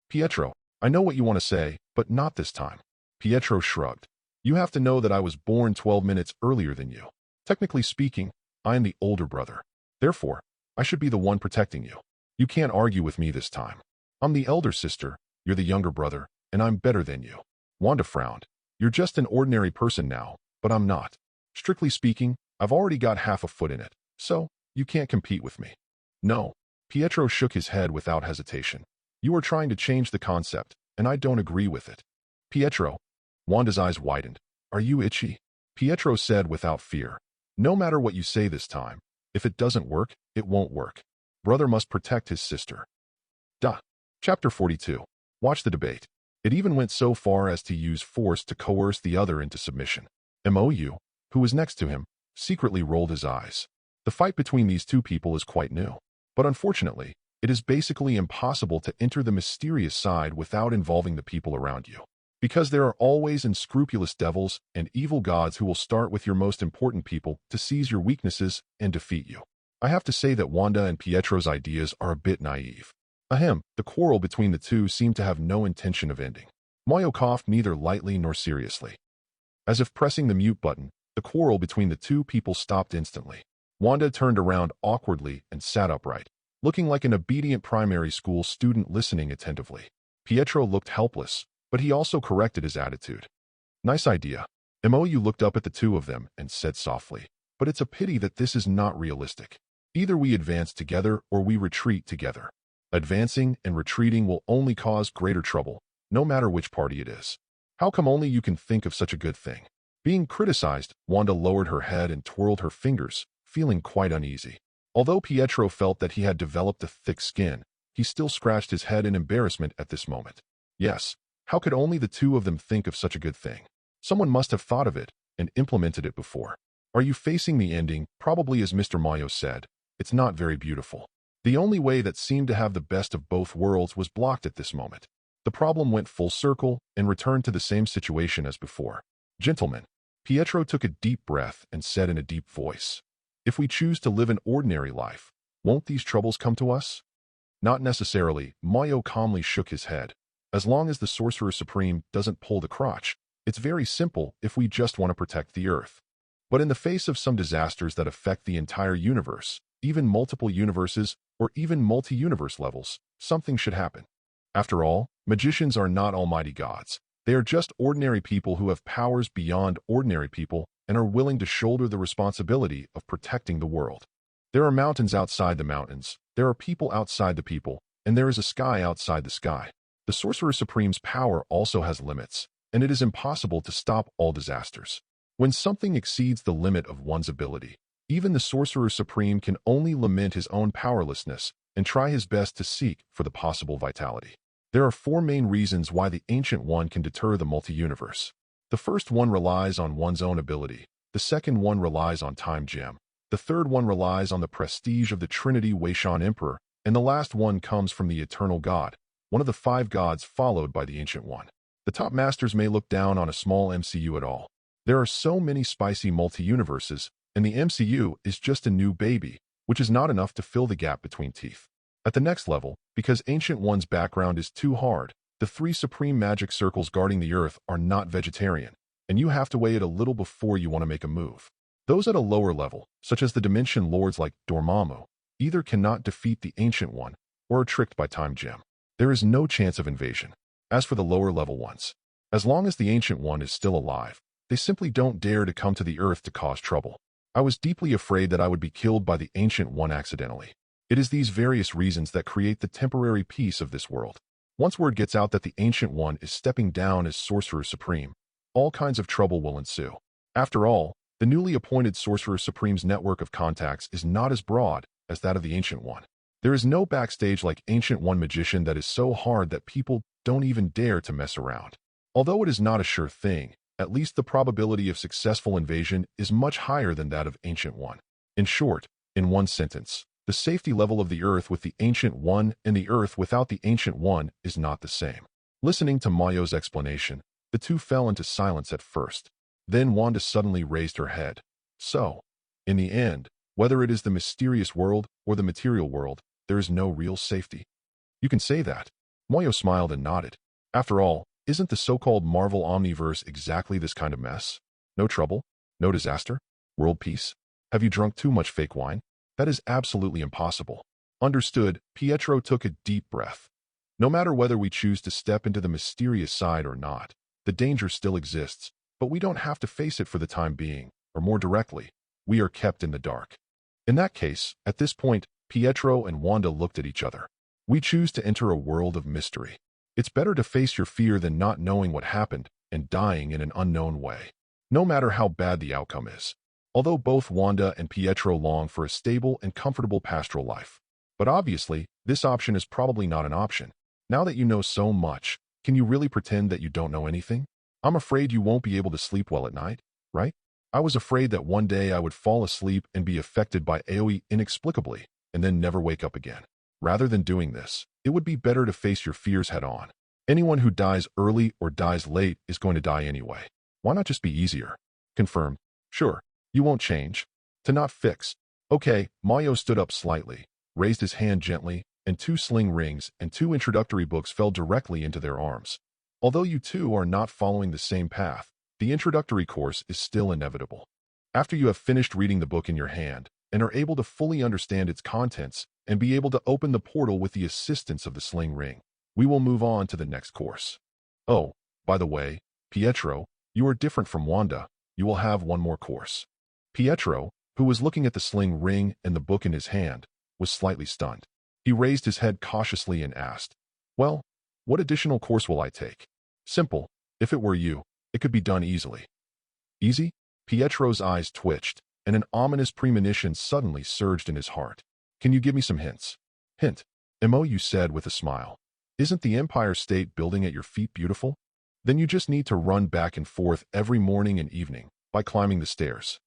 Pietro, I know what you want to say, but not this time. Pietro shrugged. You have to know that I was born 12 minutes earlier than you. Technically speaking, I am the older brother. Therefore, I should be the one protecting you. You can't argue with me this time. I'm the elder sister, you're the younger brother, and I'm better than you. Wanda frowned. You're just an ordinary person now, but I'm not. Strictly speaking, I've already got half a foot in it, so you can't compete with me. No. Pietro shook his head without hesitation. You are trying to change the concept, and I don't agree with it. Pietro. Wanda's eyes widened. Are you itchy? Pietro said without fear. No matter what you say this time, if it doesn't work, it won't work. Brother must protect his sister. Duh. Chapter 42. Watch the debate. It even went so far as to use force to coerce the other into submission. Mou, who was next to him, secretly rolled his eyes. The fight between these two people is quite new. But unfortunately, it is basically impossible to enter the mysterious side without involving the people around you. Because there are always unscrupulous devils and evil gods who will start with your most important people to seize your weaknesses and defeat you. I have to say that Wanda and Pietro's ideas are a bit naive. Ahem, the quarrel between the two seemed to have no intention of ending. Mayo coughed neither lightly nor seriously. As if pressing the mute button, the quarrel between the two people stopped instantly. Wanda turned around awkwardly and sat upright, looking like an obedient primary school student listening attentively. Pietro looked helpless, but he also corrected his attitude. Nice idea. Mou looked up at the two of them and said softly, but it's a pity that this is not realistic. Either we advance together or we retreat together. Advancing and retreating will only cause greater trouble, no matter which party it is. How come only you can think of such a good thing? Being criticized, Wanda lowered her head and twirled her fingers, feeling quite uneasy. Although Pietro felt that he had developed a thick skin, he still scratched his head in embarrassment at this moment. Yes, how could only the two of them think of such a good thing? Someone must have thought of it and implemented it before. Are you facing the ending? Probably, as Mr. Mayo said. It's not very beautiful. The only way that seemed to have the best of both worlds was blocked at this moment. The problem went full circle and returned to the same situation as before. Gentlemen, Pietro took a deep breath and said in a deep voice, if we choose to live an ordinary life, won't these troubles come to us? Not necessarily, Mayo calmly shook his head. As long as the Sorcerer Supreme doesn't pull the crotch, it's very simple if we just want to protect the Earth. But in the face of some disasters that affect the entire universe, even multiple universes, or even multi-universe levels, something should happen. After all, magicians are not almighty gods. They are just ordinary people who have powers beyond ordinary people and are willing to shoulder the responsibility of protecting the world. There are mountains outside the mountains, there are people outside the people, and there is a sky outside the sky. The Sorcerer Supreme's power also has limits, and it is impossible to stop all disasters. When something exceeds the limit of one's ability, even the Sorcerer Supreme can only lament his own powerlessness and try his best to seek for the possible vitality. There are four main reasons why the Ancient One can deter the multi-universe. The first one relies on one's own ability, the second one relies on Time Gem, the third one relies on the prestige of the Trinity Waishan Emperor, and the last one comes from the Eternal God, one of the five gods followed by the Ancient One. The top masters may look down on a small MCU at all. There are so many spicy multi-universes, and the MCU is just a new baby, which is not enough to fill the gap between teeth. At the next level, because Ancient One's background is too hard, the 3 supreme magic circles guarding the Earth are not vegetarian, and you have to weigh it a little before you want to make a move. Those at a lower level, such as the Dimension Lords like Dormammu, either cannot defeat the Ancient One or are tricked by Time Gem. There is no chance of invasion. As for the lower level ones, as long as the Ancient One is still alive, they simply don't dare to come to the Earth to cause trouble. I was deeply afraid that I would be killed by the Ancient One accidentally. It is these various reasons that create the temporary peace of this world. Once word gets out that the Ancient One is stepping down as Sorcerer Supreme, all kinds of trouble will ensue. After all, the newly appointed Sorcerer Supreme's network of contacts is not as broad as that of the Ancient One. There is no backstage like Ancient One magician that is so hard that people don't even dare to mess around. Although it is not a sure thing, at least the probability of successful invasion is much higher than that of Ancient One. In short, in one sentence, the safety level of the Earth with the Ancient One and the Earth without the Ancient One is not the same. Listening to Mayo's explanation, the two fell into silence at first. Then Wanda suddenly raised her head. So, in the end, whether it is the mysterious world or the material world, there is no real safety. You can say that. Mayo smiled and nodded. After all, isn't the so-called Marvel Omniverse exactly this kind of mess? No trouble? No disaster? World peace? Have you drunk too much fake wine? That is absolutely impossible. Understood, Pietro took a deep breath. No matter whether we choose to step into the mysterious side or not, the danger still exists, but we don't have to face it for the time being, or more directly, we are kept in the dark. In that case, at this point, Pietro and Wanda looked at each other. We choose to enter a world of mystery. It's better to face your fear than not knowing what happened and dying in an unknown way, no matter how bad the outcome is. Although both Wanda and Pietro long for a stable and comfortable pastoral life. But obviously, this option is probably not an option. Now that you know so much, can you really pretend that you don't know anything? I'm afraid you won't be able to sleep well at night, right? I was afraid that one day I would fall asleep and be affected by AoE inexplicably, and then never wake up again. Rather than doing this, it would be better to face your fears head on. Anyone who dies early or dies late is going to die anyway. Why not just be easier? Confirmed. Sure. You won't change. To not fix. Okay, Mayo stood up slightly, raised his hand gently, and 2 sling rings and 2 introductory books fell directly into their arms. Although you two are not following the same path, the introductory course is still inevitable. After you have finished reading the book in your hand and are able to fully understand its contents and be able to open the portal with the assistance of the sling ring, we will move on to the next course. Oh, by the way, Pietro, you are different from Wanda. You will have one more course. Pietro, who was looking at the sling ring and the book in his hand, was slightly stunned. He raised his head cautiously and asked, "Well, what additional course will I take?" Simple. If it were you, it could be done easily. Easy? Pietro's eyes twitched, and an ominous premonition suddenly surged in his heart. Can you give me some hints? Hint. You said with a smile. Isn't the Empire State Building at your feet beautiful? Then you just need to run back and forth every morning and evening by climbing the stairs.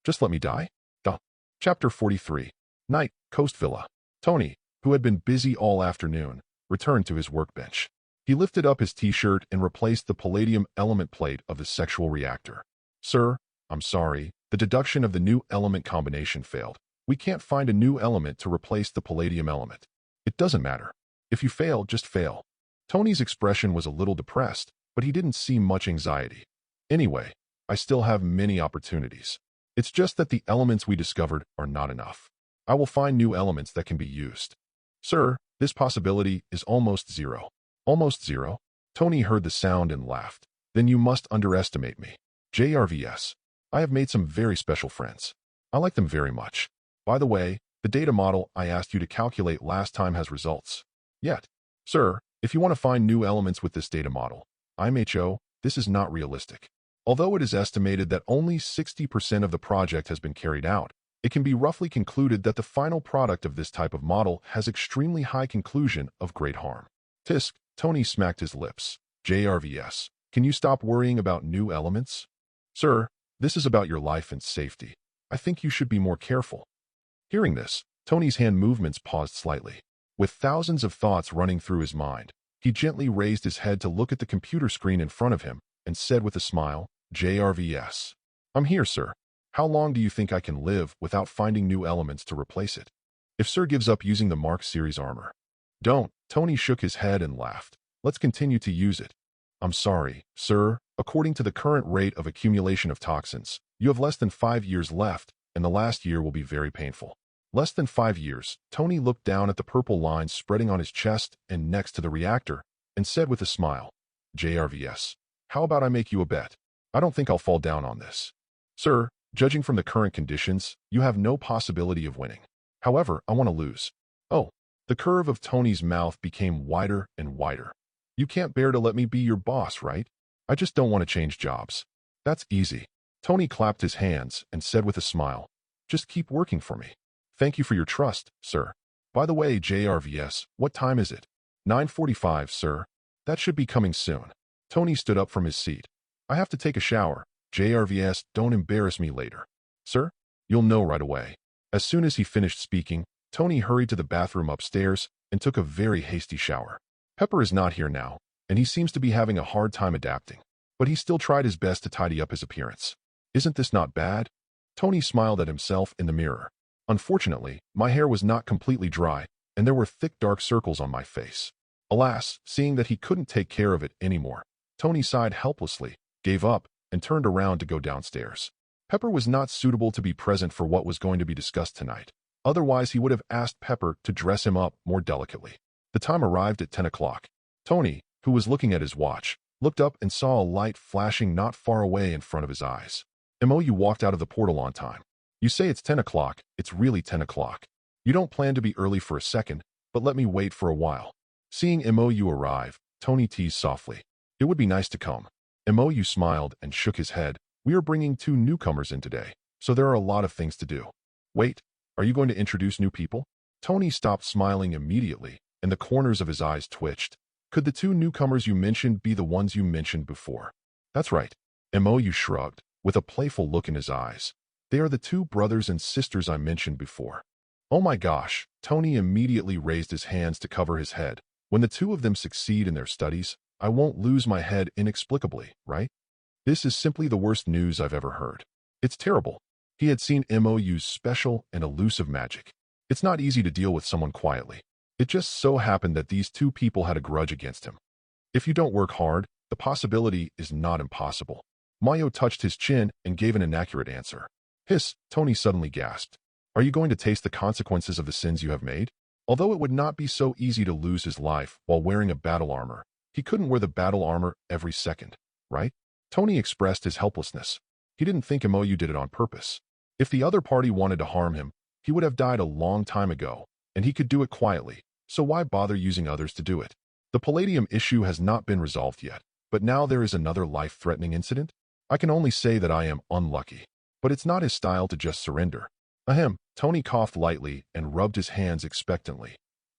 Just let me die? Duh. Chapter 43. Night, Coast Villa. Tony, who had been busy all afternoon, returned to his workbench. He lifted up his t-shirt and replaced the palladium element plate of the sexual reactor. Sir, I'm sorry, the deduction of the new element combination failed. We can't find a new element to replace the palladium element. It doesn't matter. If you fail, just fail. Tony's expression was a little depressed, but he didn't seem much anxiety. Anyway, I still have many opportunities. It's just that the elements we discovered are not enough. I will find new elements that can be used. Sir, this possibility is almost zero. Almost zero? Tony heard the sound and laughed. Then you must underestimate me. JRVS. I have made some very special friends. I like them very much. By the way, the data model I asked you to calculate last time has results. Yet. Sir, if you want to find new elements with this data model, IMHO, this is not realistic. Although it is estimated that only 60% of the project has been carried out, it can be roughly concluded that the final product of this type of model has extremely high conclusion of great harm. Tisk, Tony smacked his lips. JRVS, can you stop worrying about new elements? Sir, this is about your life and safety. I think you should be more careful. Hearing this, Tony's hand movements paused slightly. With thousands of thoughts running through his mind, He gently raised his head to look at the computer screen in front of him and said with a smile, JRVS. I'm here, sir. How long do you think I can live without finding new elements to replace it? If Sir gives up using the Mark series armor. Don't. Tony shook his head and laughed. Let's continue to use it. I'm sorry, sir. According to the current rate of accumulation of toxins, you have less than 5 years left, and the last year will be very painful. Less than 5 years. Tony looked down at the purple lines spreading on his chest and next to the reactor and said with a smile, JRVS, how about I make you a bet? I don't think I'll fall down on this. Sir, judging from the current conditions, you have no possibility of winning. However, I want to lose. Oh, the curve of Tony's mouth became wider and wider. You can't bear to let me be your boss, right? I just don't want to change jobs. That's easy. Tony clapped his hands and said with a smile, just keep working for me. Thank you for your trust, sir. By the way, JRVS, what time is it? 9:45, sir. That should be coming soon. Tony stood up from his seat. I have to take a shower. JRVS, don't embarrass me later. Sir? You'll know right away. As soon as he finished speaking, Tony hurried to the bathroom upstairs and took a very hasty shower. Pepper is not here now, and he seems to be having a hard time adapting. But he still tried his best to tidy up his appearance. Isn't this not bad? Tony smiled at himself in the mirror. Unfortunately, my hair was not completely dry, and there were thick dark circles on my face. Alas, seeing that he couldn't take care of it anymore, Tony sighed helplessly, gave up, and turned around to go downstairs. Pepper was not suitable to be present for what was going to be discussed tonight. Otherwise, he would have asked Pepper to dress him up more delicately. The time arrived at 10 o'clock. Tony, who was looking at his watch, looked up and saw a light flashing not far away in front of his eyes. You walked out of the portal on time. You say it's 10 o'clock, it's really 10 o'clock. You don't plan to be early for a second, but let me wait for a while. Seeing MOU arrive, Tony teased softly. It would be nice to come. MOU smiled and shook his head. We are bringing 2 newcomers in today, so there are a lot of things to do. Wait, are you going to introduce new people? Tony stopped smiling immediately, and the corners of his eyes twitched. Could the 2 newcomers you mentioned be the ones you mentioned before? That's right. MOU shrugged, with a playful look in his eyes. They are the 2 brothers and sisters I mentioned before. Oh my gosh, Tony immediately raised his hands to cover his head. When the 2 of them succeed in their studies, I won't lose my head inexplicably, right? This is simply the worst news I've ever heard. It's terrible. He had seen MOU's special and elusive magic. It's not easy to deal with someone quietly. It just so happened that these 2 people had a grudge against him. If you don't work hard, the possibility is not impossible. Mayo touched his chin and gave an inaccurate answer. Hiss, Tony suddenly gasped. Are you going to taste the consequences of the sins you have made? Although it would not be so easy to lose his life while wearing a battle armor, he couldn't wear the battle armor every second, right? Tony expressed his helplessness. He didn't think MOU did it on purpose. If the other party wanted to harm him, he would have died a long time ago, and he could do it quietly, so why bother using others to do it? The palladium issue has not been resolved yet, but now there is another life-threatening incident? I can only say that I am unlucky. But it's not his style to just surrender. Ahem, Tony coughed lightly and rubbed his hands expectantly.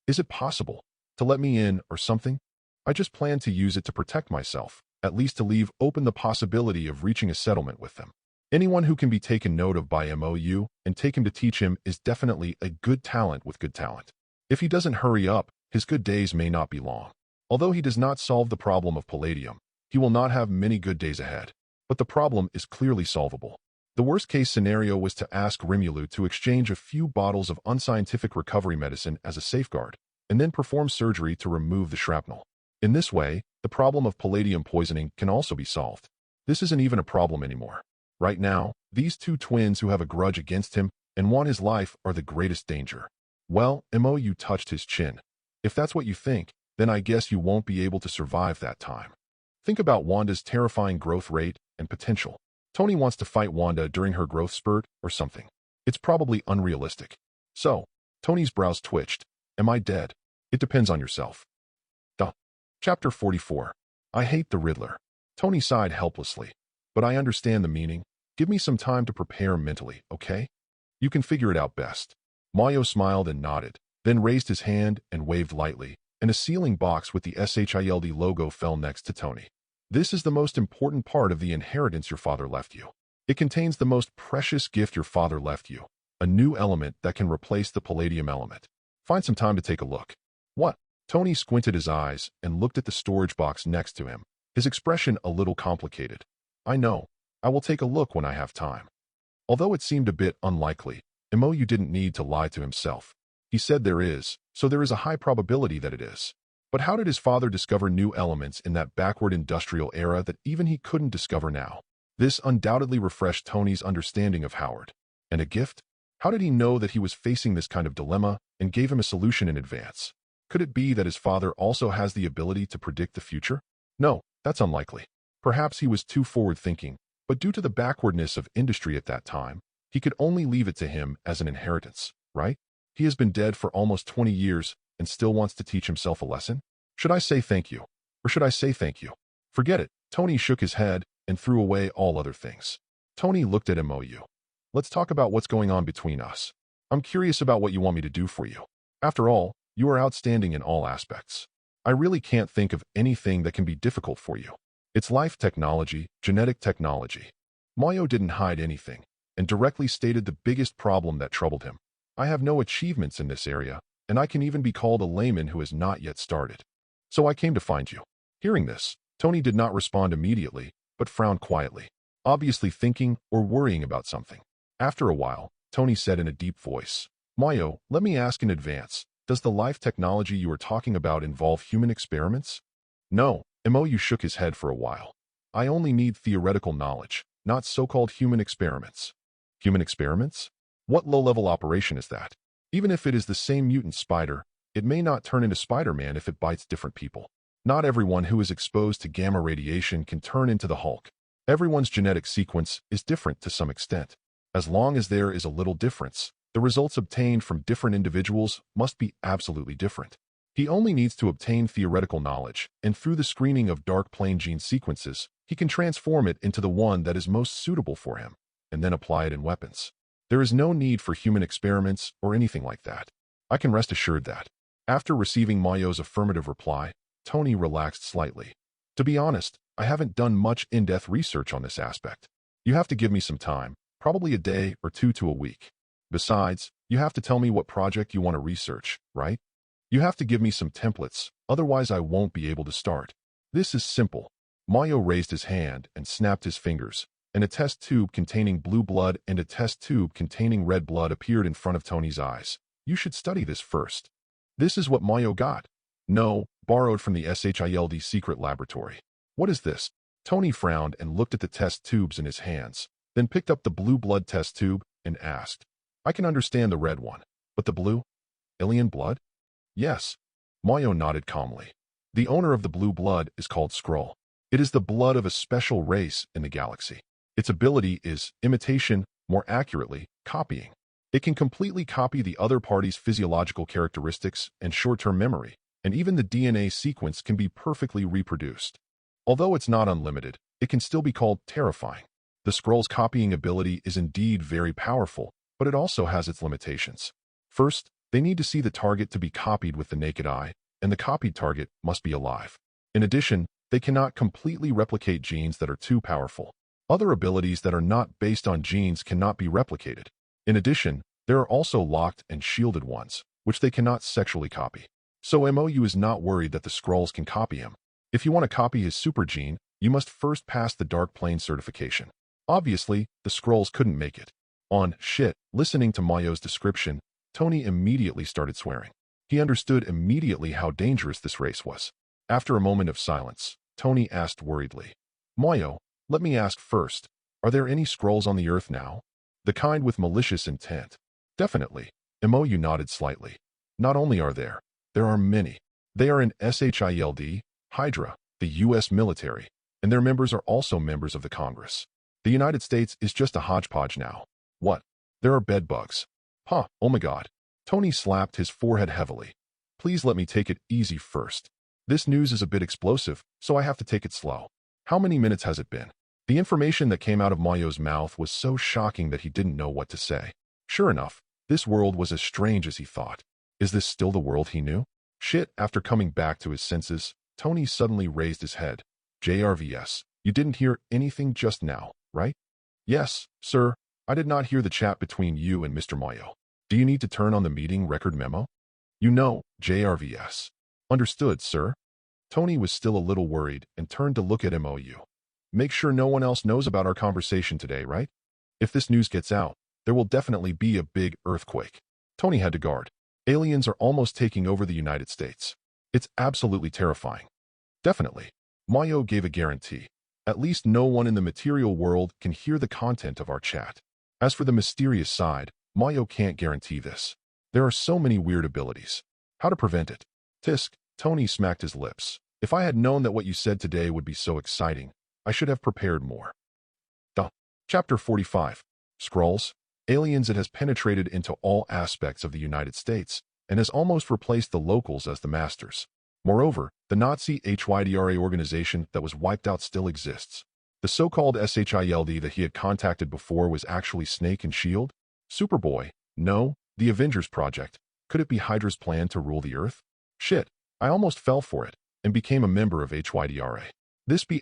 Is it possible to let me in or something? I just plan to use it to protect myself, at least to leave open the possibility of reaching a settlement with them. Anyone who can be taken note of by MOU and taken to teach him is definitely a good talent with good talent. If he doesn't hurry up, his good days may not be long. Although he does not solve the problem of palladium, he will not have many good days ahead. But the problem is clearly solvable. The worst-case scenario was to ask Rimulu to exchange a few bottles of unscientific recovery medicine as a safeguard, and then perform surgery to remove the shrapnel. In this way, the problem of palladium poisoning can also be solved. This isn't even a problem anymore. Right now, these 2 twins who have a grudge against him and want his life are the greatest danger. Well, MOU touched his chin. If that's what you think, then I guess you won't be able to survive that time. Think about Wanda's terrifying growth rate and potential. Tony wants to fight Wanda during her growth spurt or something. It's probably unrealistic. So, Tony's brows twitched. Am I dead? It depends on yourself. Chapter 44. I hate the Riddler. Tony sighed helplessly. But I understand the meaning. Give me some time to prepare mentally, okay? You can figure it out best. Mayo smiled and nodded, then raised his hand and waved lightly, and a sealing box with the SHIELD logo fell next to Tony. This is the most important part of the inheritance your father left you. It contains the most precious gift your father left you, a new element that can replace the palladium element. Find some time to take a look. What? Tony squinted his eyes and looked at the storage box next to him, his expression a little complicated. I know. I will take a look when I have time. Although it seemed a bit unlikely, Imoyu didn't need to lie to himself. He said there is, so there is a high probability that it is. But how did his father discover new elements in that backward industrial era that even he couldn't discover now? This undoubtedly refreshed Tony's understanding of Howard. And a gift? How did he know that he was facing this kind of dilemma and gave him a solution in advance? Could it be that his father also has the ability to predict the future? No, that's unlikely. Perhaps he was too forward-thinking, but due to the backwardness of industry at that time, he could only leave it to him as an inheritance, right? He has been dead for almost 20 years and still wants to teach himself a lesson? Should I say thank you? Or should I say thank you? Forget it. Tony shook his head and threw away all other things. Tony looked at Imoyu. Let's talk about what's going on between us. I'm curious about what you want me to do for you. After all, you are outstanding in all aspects. I really can't think of anything that can be difficult for you. It's life technology, genetic technology. Mayo didn't hide anything and directly stated the biggest problem that troubled him. I have no achievements in this area, and I can even be called a layman who has not yet started. So I came to find you. Hearing this, Tony did not respond immediately, but frowned quietly, obviously thinking or worrying about something. After a while, Tony said in a deep voice, Mayo, let me ask in advance, does the life technology you are talking about involve human experiments? No, Imoyu shook his head for a while. I only need theoretical knowledge, not so-called human experiments. Human experiments? What low-level operation is that? Even if it is the same mutant spider, it may not turn into Spider-Man if it bites different people. Not everyone who is exposed to gamma radiation can turn into the Hulk. Everyone's genetic sequence is different to some extent. As long as there is a little difference, the results obtained from different individuals must be absolutely different. He only needs to obtain theoretical knowledge, and through the screening of dark plane gene sequences, he can transform it into the one that is most suitable for him, and then apply it in weapons. There is no need for human experiments or anything like that. I can rest assured that. After receiving Mayo's affirmative reply, Tony relaxed slightly. To be honest, I haven't done much in-depth research on this aspect. You have to give me some time, probably a day or two to a week. Besides, you have to tell me what project you want to research, right? You have to give me some templates, otherwise I won't be able to start. This is simple. Mayo raised his hand and snapped his fingers, and a test tube containing blue blood and a test tube containing red blood appeared in front of Tony's eyes. You should study this first. This is what Mayo got. No, borrowed from the SHILD secret laboratory. What is this? Tony frowned and looked at the test tubes in his hands, then picked up the blue blood test tube and asked, I can understand the red one, but the blue? Alien blood? Yes. Mayo nodded calmly. The owner of the blue blood is called Skrull. It is the blood of a special race in the galaxy. Its ability is imitation, more accurately, copying. It can completely copy the other party's physiological characteristics and short-term memory, and even the DNA sequence can be perfectly reproduced. Although it's not unlimited, it can still be called terrifying. The Skrull's copying ability is indeed very powerful, but it also has its limitations. First, they need to see the target to be copied with the naked eye, and the copied target must be alive. In addition, they cannot completely replicate genes that are too powerful. Other abilities that are not based on genes cannot be replicated. In addition, there are also locked and shielded ones, which they cannot sexually copy. So MOU is not worried that the Skrulls can copy him. If you want to copy his super gene, you must first pass the Dark Plane certification. Obviously, the Skrulls couldn't make it. On shit, listening to Mayo's description, Tony immediately started swearing. He understood immediately how dangerous this race was. After a moment of silence, Tony asked worriedly, Mayo, let me ask first, are there any Skrulls on the Earth now? The kind with malicious intent? Definitely. MOU nodded slightly. Not only are there are many. They are in SHILD, Hydra, the U.S. military, and their members are also members of the Congress. The United States is just a hodgepodge now. What? There are bedbugs. Huh, oh my god. Tony slapped his forehead heavily. Please let me take it easy first. This news is a bit explosive, so I have to take it slow. How many minutes has it been? The information that came out of Mayo's mouth was so shocking that he didn't know what to say. Sure enough, this world was as strange as he thought. Is this still the world he knew? Shit, after coming back to his senses, Tony suddenly raised his head. JRVS, you didn't hear anything just now, right? Yes, sir, I did not hear the chat between you and Mr. Mayo. Do you need to turn on the meeting record memo? You know, JRVS. Understood, sir. Tony was still a little worried and turned to look at MOU. Make sure no one else knows about our conversation today, right? If this news gets out, there will definitely be a big earthquake. Tony had to guard. Aliens are almost taking over the United States. It's absolutely terrifying. Definitely. Mayo gave a guarantee. At least no one in the material world can hear the content of our chat. As for the mysterious side, Mayo can't guarantee this. There are so many weird abilities. How to prevent it? Tisk, Tony smacked his lips. If I had known that what you said today would be so exciting, I should have prepared more. Chapter 45. Skrulls. Aliens. It has penetrated into all aspects of the United States and has almost replaced the locals as the masters. Moreover, the Nazi HYDRA organization that was wiped out still exists. The so-called SHIELD that he had contacted before was actually Snake and Shield? Superboy? No, the Avengers Project. Could it be Hydra's plan to rule the Earth? Shit, I almost fell for it and became a member of HYDRA. This B***************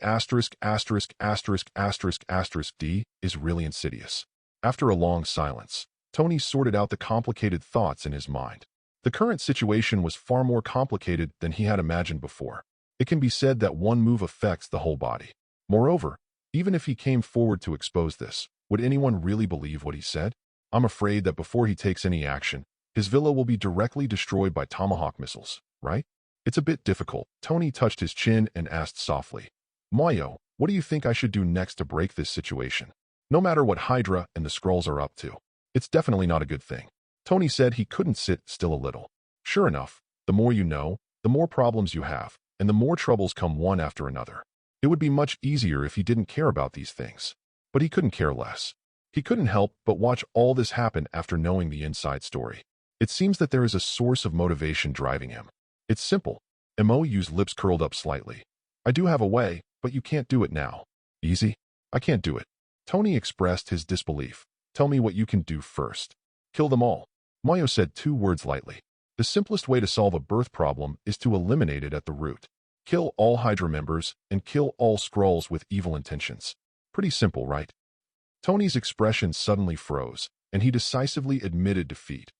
D is really insidious. After a long silence, Tony sorted out the complicated thoughts in his mind. The current situation was far more complicated than he had imagined before. It can be said that one move affects the whole body. Moreover, even if he came forward to expose this, would anyone really believe what he said? I'm afraid that before he takes any action, his villa will be directly destroyed by Tomahawk missiles, right? It's a bit difficult. Tony touched his chin and asked softly, Mayo, what do you think I should do next to break this situation? No matter what Hydra and the Skrulls are up to, it's definitely not a good thing. Tony said he couldn't sit still a little. Sure enough, the more you know, the more problems you have, and the more troubles come one after another. It would be much easier if he didn't care about these things. But he couldn't care less. He couldn't help but watch all this happen after knowing the inside story. It seems that there is a source of motivation driving him. It's simple. MOU's lips curled up slightly. I do have a way, but you can't do it now. Easy? I can't do it. Tony expressed his disbelief. Tell me what you can do first. Kill them all. Mayo said 2 words lightly. The simplest way to solve a birth problem is to eliminate it at the root. Kill all Hydra members and kill all Skrulls with evil intentions. Pretty simple, right? Tony's expression suddenly froze, and he decisively admitted defeat.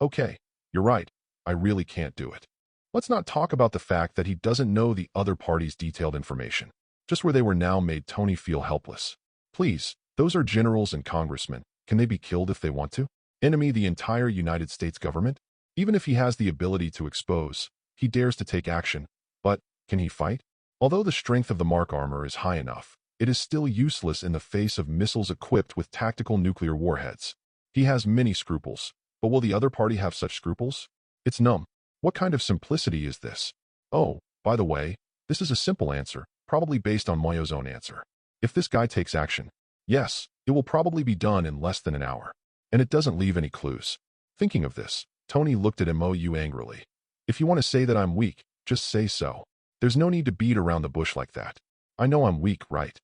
Okay, you're right. I really can't do it. Let's not talk about the fact that he doesn't know the other party's detailed information. Just where they were now made Tony feel helpless. Please, those are generals and congressmen. Can they be killed if they want to? Enemy the entire United States government? Even if he has the ability to expose, he dares to take action. But, can he fight? Although the strength of the Mark armor is high enough, it is still useless in the face of missiles equipped with tactical nuclear warheads. He has many scruples, but will the other party have such scruples? It's numb. What kind of simplicity is this? Oh, by the way, this is a simple answer, probably based on Mayo's own answer. If this guy takes action, yes, it will probably be done in less than an hour. And it doesn't leave any clues. Thinking of this, Tony looked at MOU angrily. If you want to say that I'm weak, just say so. There's no need to beat around the bush like that. I know I'm weak, right?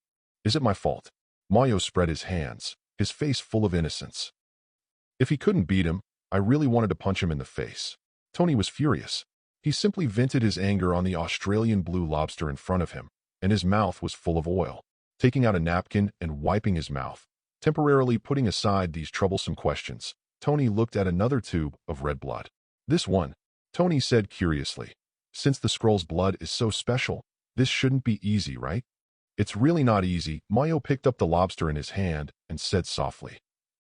Is it my fault? Mayo spread his hands, his face full of innocence. If he couldn't beat him, I really wanted to punch him in the face. Tony was furious. He simply vented his anger on the Australian blue lobster in front of him, and his mouth was full of oil. Taking out a napkin and wiping his mouth, temporarily putting aside these troublesome questions, Tony looked at another tube of red blood. This one, Tony said curiously. Since the Skrull's blood is so special, this shouldn't be easy, right? It's really not easy. Mayo picked up the lobster in his hand and said softly.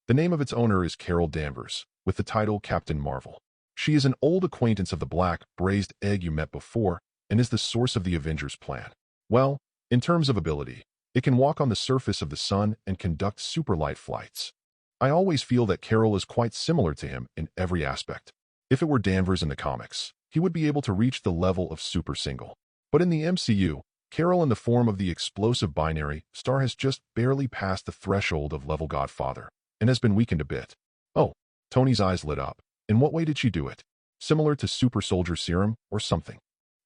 The name of its owner is Carol Danvers, with the title Captain Marvel. She is an old acquaintance of the black braised egg you met before and is the source of the Avengers plan. Well, in terms of ability, it can walk on the surface of the sun and conduct superlight flights. I always feel that Carol is quite similar to him in every aspect. If it were Danvers in the comics, he would be able to reach the level of super single. But in the MCU, Carol in the form of the explosive binary star has just barely passed the threshold of level Godfather and has been weakened a bit. Oh, Tony's eyes lit up. In what way did she do it? Similar to super soldier serum or something?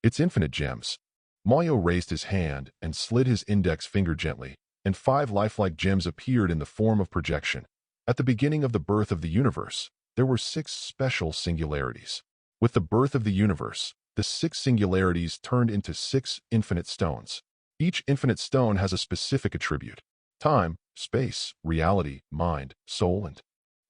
It's infinite gems. Mayo raised his hand and slid his index finger gently, and 5 lifelike gems appeared in the form of projection. At the beginning of the birth of the universe, there were 6 special singularities. With the birth of the universe, the 6 singularities turned into 6 infinite stones. Each infinite stone has a specific attribute: time, space, reality, mind, soul, and...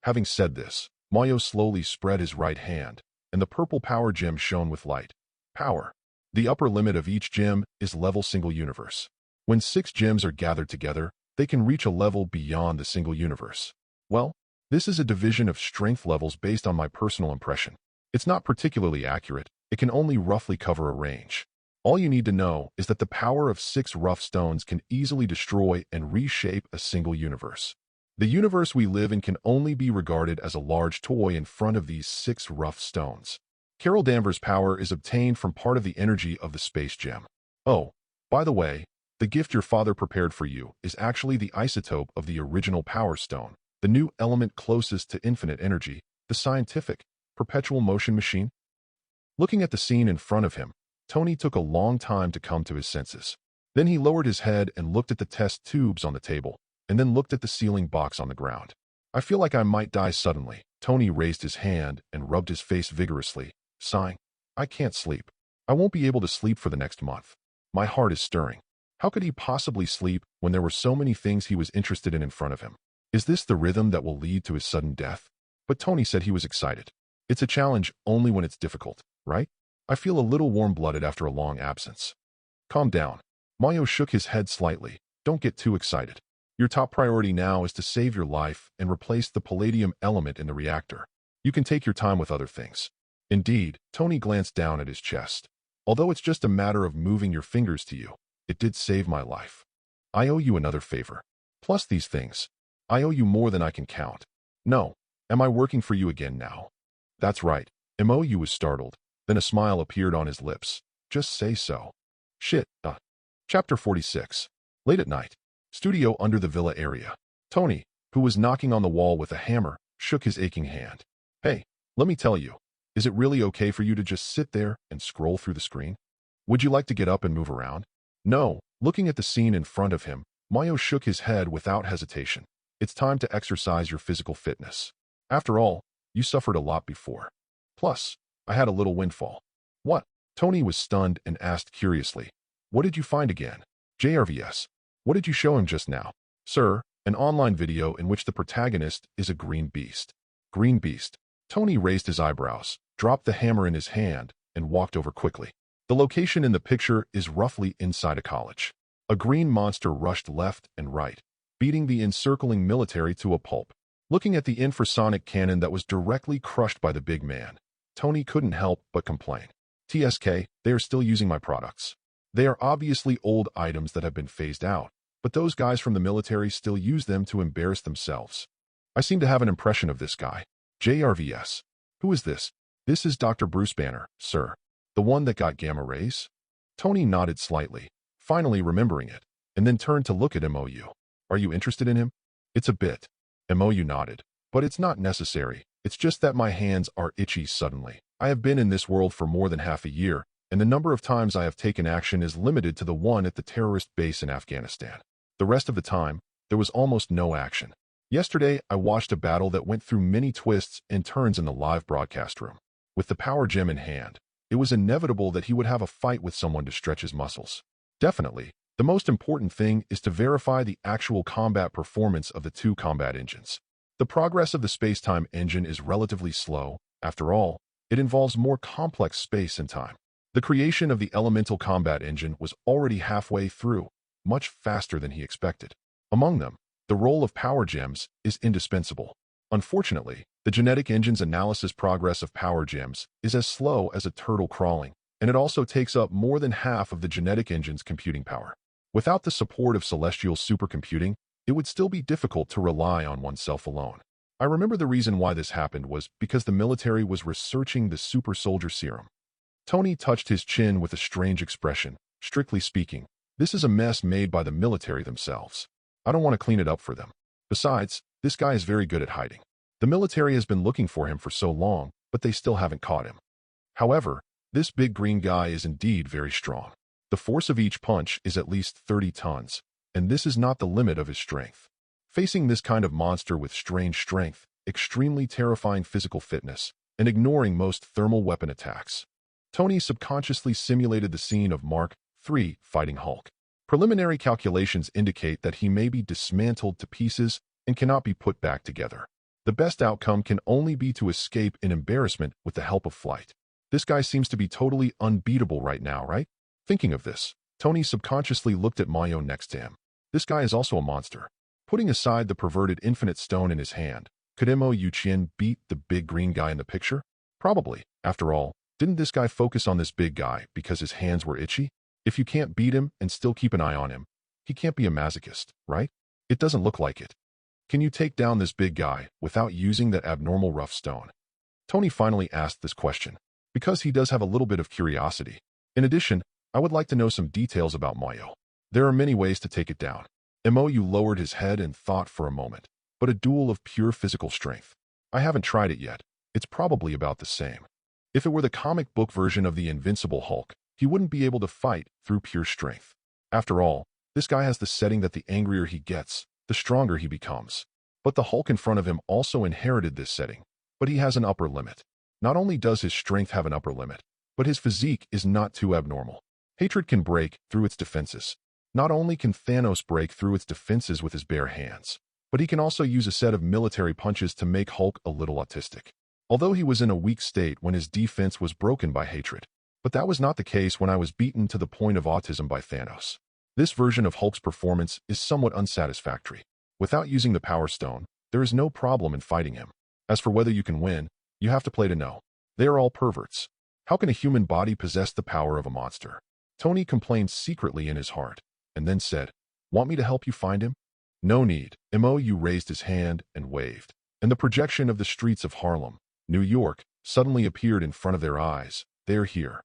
Having said this, Mayo slowly spread his right hand, and the purple power gem shone with light. Power. The upper limit of each gem is level single universe. When 6 gems are gathered together, they can reach a level beyond the single universe. Well, this is a division of strength levels based on my personal impression. It's not particularly accurate. It can only roughly cover a range. All you need to know is that the power of 6 rough stones can easily destroy and reshape a single universe. The universe we live in can only be regarded as a large toy in front of these 6 rough stones. Carol Danvers' power is obtained from part of the energy of the space gem. Oh, by the way, the gift your father prepared for you is actually the isotope of the original power stone, the new element closest to infinite energy, the scientific, perpetual motion machine. Looking at the scene in front of him, Tony took a long time to come to his senses. Then he lowered his head and looked at the test tubes on the table, and then looked at the sealing box on the ground. I feel like I might die suddenly. Tony raised his hand and rubbed his face vigorously, sighing. I can't sleep. I won't be able to sleep for the next month. My heart is stirring. How could he possibly sleep when there were so many things he was interested in front of him? Is this the rhythm that will lead to his sudden death? But Tony said he was excited. It's a challenge only when it's difficult, right? I feel a little warm-blooded after a long absence. Calm down. Mayo shook his head slightly. Don't get too excited. Your top priority now is to save your life and replace the palladium element in the reactor. You can take your time with other things. Indeed, Tony glanced down at his chest. Although it's just a matter of moving your fingers to you, it did save my life. I owe you another favor. Plus these things. I owe you more than I can count. No. Am I working for you again now? That's right. MOU was startled. Then a smile appeared on his lips. Just say so. Shit. Chapter 46. Late at night. Studio under the villa area. Tony, who was knocking on the wall with a hammer, shook his aching hand. Hey, let me tell you. Is it really okay for you to just sit there and scroll through the screen? Would you like to get up and move around? No. Looking at the scene in front of him, Mayo shook his head without hesitation. It's time to exercise your physical fitness. After all, you suffered a lot before. Plus, I had a little windfall. What? Tony was stunned and asked curiously. What did you find again? JRVS. What did you show him just now? Sir, an online video in which the protagonist is a green beast. Green beast. Tony raised his eyebrows, dropped the hammer in his hand, and walked over quickly. The location in the picture is roughly inside a college. A green monster rushed left and right, beating the encircling military to a pulp. Looking at the infrasonic cannon that was directly crushed by the big man, Tony couldn't help but complain. TSK, they are still using my products. They are obviously old items that have been phased out, but those guys from the military still use them to embarrass themselves. I seem to have an impression of this guy. JRVS. Who is this? This is Dr. Bruce Banner, sir. The one that got gamma rays? Tony nodded slightly, finally remembering it, and then turned to look at MOU. Are you interested in him? It's a bit. MOU nodded. But it's not necessary. It's just that my hands are itchy suddenly. I have been in this world for more than half a year, and the number of times I have taken action is limited to the one at the terrorist base in Afghanistan. The rest of the time, there was almost no action. Yesterday, I watched a battle that went through many twists and turns in the live broadcast room. With the power gem in hand, it was inevitable that he would have a fight with someone to stretch his muscles. Definitely, the most important thing is to verify the actual combat performance of the 2 combat engines. The progress of the space-time engine is relatively slow. After all, it involves more complex space and time. The creation of the elemental combat engine was already halfway through, much faster than he expected. Among them, the role of power gems is indispensable. Unfortunately, the genetic engine's analysis progress of power gems is as slow as a turtle crawling, and it also takes up more than half of the genetic engine's computing power. Without the support of celestial supercomputing, it would still be difficult to rely on oneself alone. I remember the reason why this happened was because the military was researching the super soldier serum. Tony touched his chin with a strange expression. Strictly speaking, this is a mess made by the military themselves. I don't want to clean it up for them. Besides, this guy is very good at hiding. The military has been looking for him for so long, but they still haven't caught him. However, this big green guy is indeed very strong. The force of each punch is at least 30 tons, and this is not the limit of his strength. Facing this kind of monster with strange strength, extremely terrifying physical fitness, and ignoring most thermal weapon attacks, Tony subconsciously simulated the scene of Mark III fighting Hulk. Preliminary calculations indicate that he may be dismantled to pieces and cannot be put back together. The best outcome can only be to escape in embarrassment with the help of flight. This guy seems to be totally unbeatable right now, right? Thinking of this, Tony subconsciously looked at Mayo next to him. This guy is also a monster. Putting aside the perverted infinite stone in his hand, could Mo Yuqian beat the big green guy in the picture? Probably. After all, didn't this guy focus on this big guy because his hands were itchy? If you can't beat him and still keep an eye on him, he can't be a masochist, right? It doesn't look like it. Can you take down this big guy without using that abnormal rough stone? Tony finally asked this question, because he does have a little bit of curiosity. In addition, I would like to know some details about Mayo. There are many ways to take it down. Mo lowered his head and thought for a moment, but a duel of pure physical strength. I haven't tried it yet. It's probably about the same. If it were the comic book version of the Invincible Hulk, he wouldn't be able to fight through pure strength. After all, this guy has the setting that the angrier he gets, the stronger he becomes. But the Hulk in front of him also inherited this setting, but he has an upper limit. Not only does his strength have an upper limit, but his physique is not too abnormal. Hatred can break through its defenses. Not only can Thanos break through its defenses with his bare hands, but he can also use a set of military punches to make Hulk a little autistic. Although he was in a weak state when his defense was broken by hatred, but that was not the case when I was beaten to the point of autism by Thanos. This version of Hulk's performance is somewhat unsatisfactory. Without using the Power Stone, there is no problem in fighting him. As for whether you can win, you have to play to know. They are all perverts. How can a human body possess the power of a monster? Tony complained secretly in his heart, and then said, "Want me to help you find him?" "No need." Mo raised his hand and waved, and the projection of the streets of Harlem, New York, suddenly appeared in front of their eyes. They're here.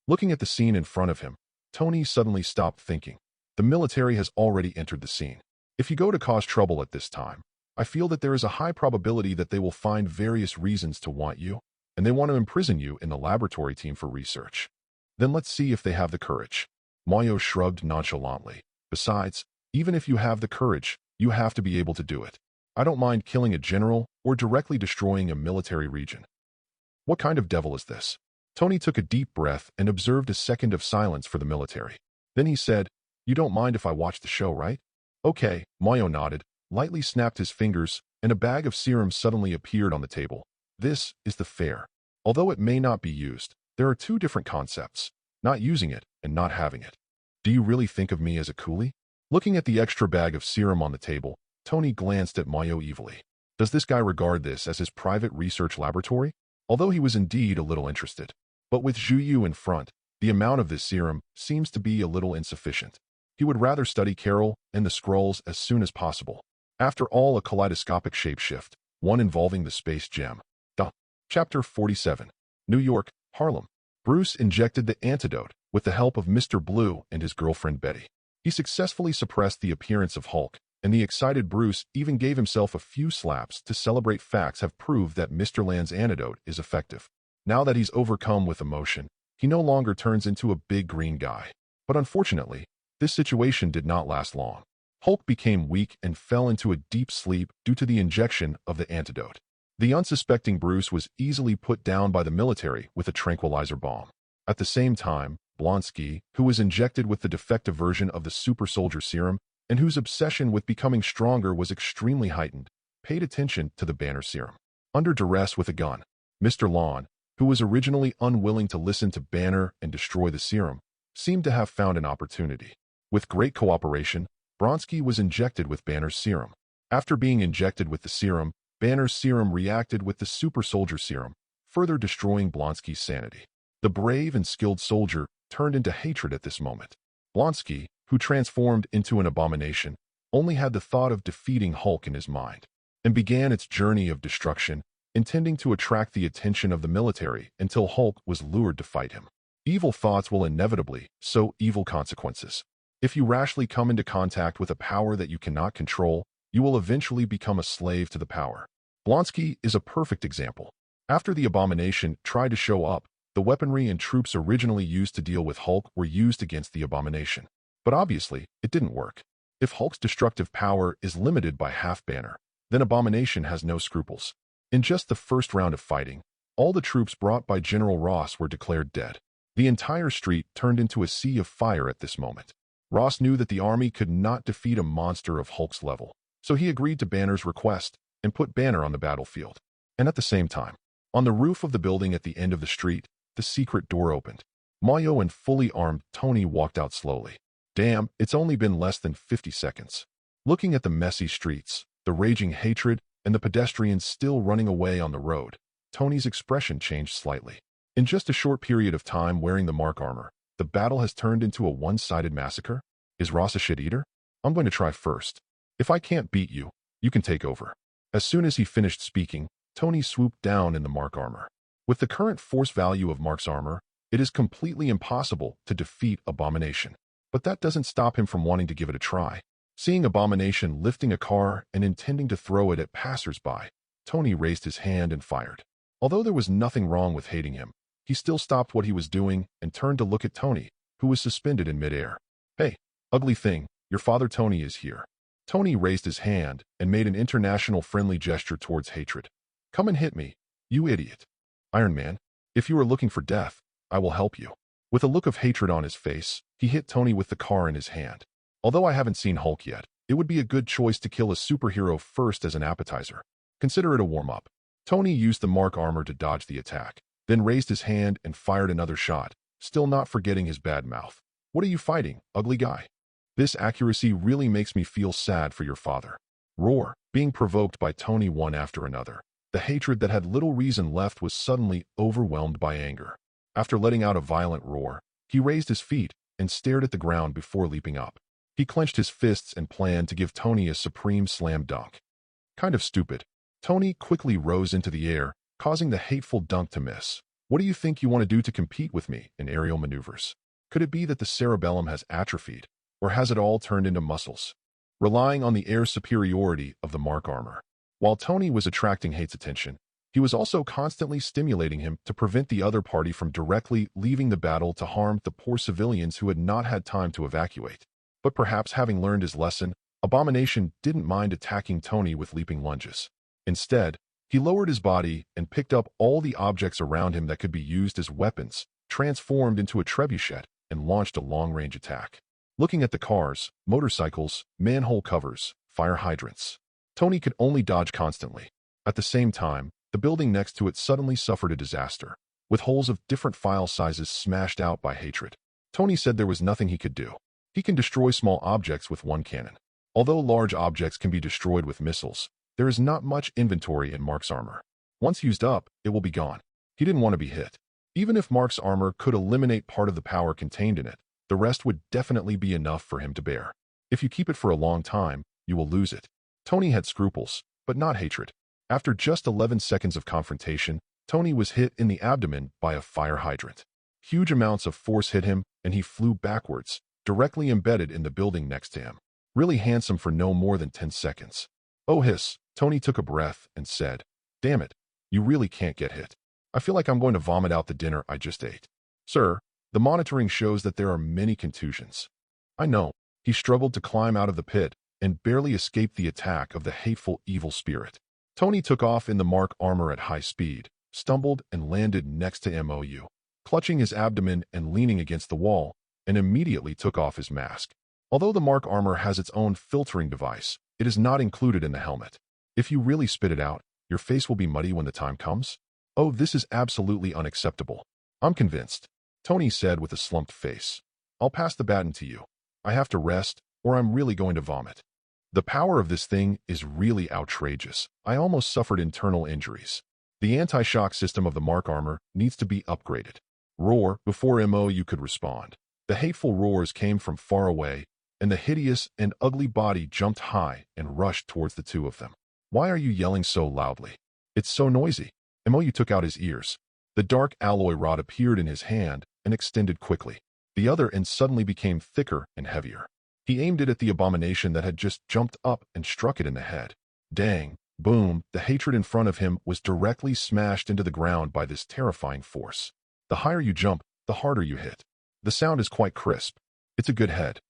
Looking at the scene in front of him, Tony suddenly stopped thinking. The military has already entered the scene. If you go to cause trouble at this time, I feel that there is a high probability that they will find various reasons to want you, and they want to imprison you in the laboratory team for research. Then let's see if they have the courage. Mayo shrugged nonchalantly. Besides, even if you have the courage, you have to be able to do it. I don't mind killing a general or directly destroying a military region. What kind of devil is this? Tony took a deep breath and observed a second of silence for the military. Then he said, "You don't mind if I watch the show, right?" "Okay." Mayo nodded, lightly snapped his fingers, and a bag of serum suddenly appeared on the table. This is the fair. Although it may not be used, there are two different concepts, not using it and not having it. Do you really think of me as a coolie? Looking at the extra bag of serum on the table, Tony glanced at Mayo evilly. Does this guy regard this as his private research laboratory? Although he was indeed a little interested. But with Zhu Yu in front, the amount of this serum seems to be a little insufficient. He would rather study Carol and the scrolls as soon as possible. After all, a kaleidoscopic shapeshift, one involving the space gem. Chapter 47. New York, Harlem. Bruce injected the antidote with the help of Mr. Blue and his girlfriend Betty. He successfully suppressed the appearance of Hulk, and the excited Bruce even gave himself a few slaps to celebrate. Facts have proved that Mr. Land's antidote is effective. Now that he's overcome with emotion, he no longer turns into a big green guy. But unfortunately, this situation did not last long. Hulk became weak and fell into a deep sleep due to the injection of the antidote. The unsuspecting Bruce was easily put down by the military with a tranquilizer bomb. At the same time, Blonsky, who was injected with the defective version of the super soldier serum and whose obsession with becoming stronger was extremely heightened, paid attention to the Banner serum. Under duress with a gun, Mr. Lawn, who was originally unwilling to listen to Banner and destroy the serum, seemed to have found an opportunity. With great cooperation, Blonsky was injected with Banner's serum. After being injected with the serum, Banner's serum reacted with the super soldier serum, further destroying Blonsky's sanity. The brave and skilled soldier turned into hatred at this moment. Blonsky, who transformed into an abomination, only had the thought of defeating Hulk in his mind, and began its journey of destruction, intending to attract the attention of the military until Hulk was lured to fight him. Evil thoughts will inevitably sow evil consequences. If you rashly come into contact with a power that you cannot control, you will eventually become a slave to the power. Blonsky is a perfect example. After the abomination tried to show up, the weaponry and troops originally used to deal with Hulk were used against the abomination. But obviously, it didn't work. If Hulk's destructive power is limited by half Banner, then Abomination has no scruples. In just the first round of fighting, all the troops brought by General Ross were declared dead. The entire street turned into a sea of fire at this moment. Ross knew that the army could not defeat a monster of Hulk's level, so he agreed to Banner's request and put Banner on the battlefield. And at the same time, on the roof of the building at the end of the street, the secret door opened. Mayo and fully armed Tony walked out slowly. Damn, it's only been less than 50 seconds. Looking at the messy streets, the raging hatred, and the pedestrians still running away on the road, Tony's expression changed slightly. In just a short period of time wearing the Mark armor, the battle has turned into a one-sided massacre? Is Ross a shit-eater? I'm going to try first. If I can't beat you, you can take over. As soon as he finished speaking, Tony swooped down in the Mark armor. With the current force value of Mark's armor, it is completely impossible to defeat Abomination. But that doesn't stop him from wanting to give it a try. Seeing Abomination lifting a car and intending to throw it at passers-by, Tony raised his hand and fired. Although there was nothing wrong with hating him, he still stopped what he was doing and turned to look at Tony, who was suspended in midair. Hey, ugly thing, your father Tony is here. Tony raised his hand and made an international friendly gesture towards hatred. Come and hit me, you idiot. Iron Man, if you are looking for death, I will help you. With a look of hatred on his face, he hit Tony with the car in his hand. Although I haven't seen Hulk yet, it would be a good choice to kill a superhero first as an appetizer. Consider it a warm-up. Tony used the Mark armor to dodge the attack, then raised his hand and fired another shot, still not forgetting his bad mouth. What are you fighting, ugly guy? This accuracy really makes me feel sad for your father. Roar, being provoked by Tony one after another. The hatred that had little reason left was suddenly overwhelmed by anger. After letting out a violent roar, he raised his feet and stared at the ground before leaping up. He clenched his fists and planned to give Tony a supreme slam dunk. Kind of stupid. Tony quickly rose into the air, causing the hateful dunk to miss. What do you think you want to do to compete with me in aerial maneuvers? Could it be that the cerebellum has atrophied, or has it all turned into muscles? Relying on the air superiority of the Mark armor. While Tony was attracting hate's attention, he was also constantly stimulating him to prevent the other party from directly leaving the battle to harm the poor civilians who had not had time to evacuate. But perhaps having learned his lesson, Abomination didn't mind attacking Tony with leaping lunges. Instead, he lowered his body and picked up all the objects around him that could be used as weapons, transformed into a trebuchet, and launched a long-range attack. Looking at the cars, motorcycles, manhole covers, fire hydrants, Tony could only dodge constantly. At the same time, the building next to it suddenly suffered a disaster, with holes of different file sizes smashed out by hatred. Tony said there was nothing he could do. He can destroy small objects with one cannon. Although large objects can be destroyed with missiles, there is not much inventory in Mark's armor. Once used up, it will be gone. He didn't want to be hit. Even if Mark's armor could eliminate part of the power contained in it, the rest would definitely be enough for him to bear. If you keep it for a long time, you will lose it. Tony had scruples, but not hatred. After just 11 seconds of confrontation, Tony was hit in the abdomen by a fire hydrant. Huge amounts of force hit him, and he flew backwards, directly embedded in the building next to him. Really handsome for no more than 10 seconds. Oh hiss, Tony took a breath and said, damn it, you really can't get hit. I feel like I'm going to vomit out the dinner I just ate. Sir, the monitoring shows that there are many contusions. I know. He struggled to climb out of the pit and barely escaped the attack of the hateful evil spirit. Tony took off in the Mark armor at high speed, stumbled and landed next to MOU, clutching his abdomen and leaning against the wall, and immediately took off his mask. Although the Mark armor has its own filtering device, it is not included in the helmet. If you really spit it out, your face will be muddy when the time comes. Oh, this is absolutely unacceptable. I'm convinced, Tony said with a slumped face. I'll pass the baton to you. I have to rest, or I'm really going to vomit. The power of this thing is really outrageous. I almost suffered internal injuries. The anti-shock system of the Mark armor needs to be upgraded. Roar before MOU could respond. The hateful roars came from far away, and the hideous and ugly body jumped high and rushed towards the two of them. Why are you yelling so loudly? It's so noisy. MOU took out his ears. The dark alloy rod appeared in his hand and extended quickly. The other end suddenly became thicker and heavier. He aimed it at the abomination that had just jumped up and struck it in the head. Dang, boom, the hatred in front of him was directly smashed into the ground by this terrifying force. The higher you jump, the harder you hit. The sound is quite crisp. It's a good head.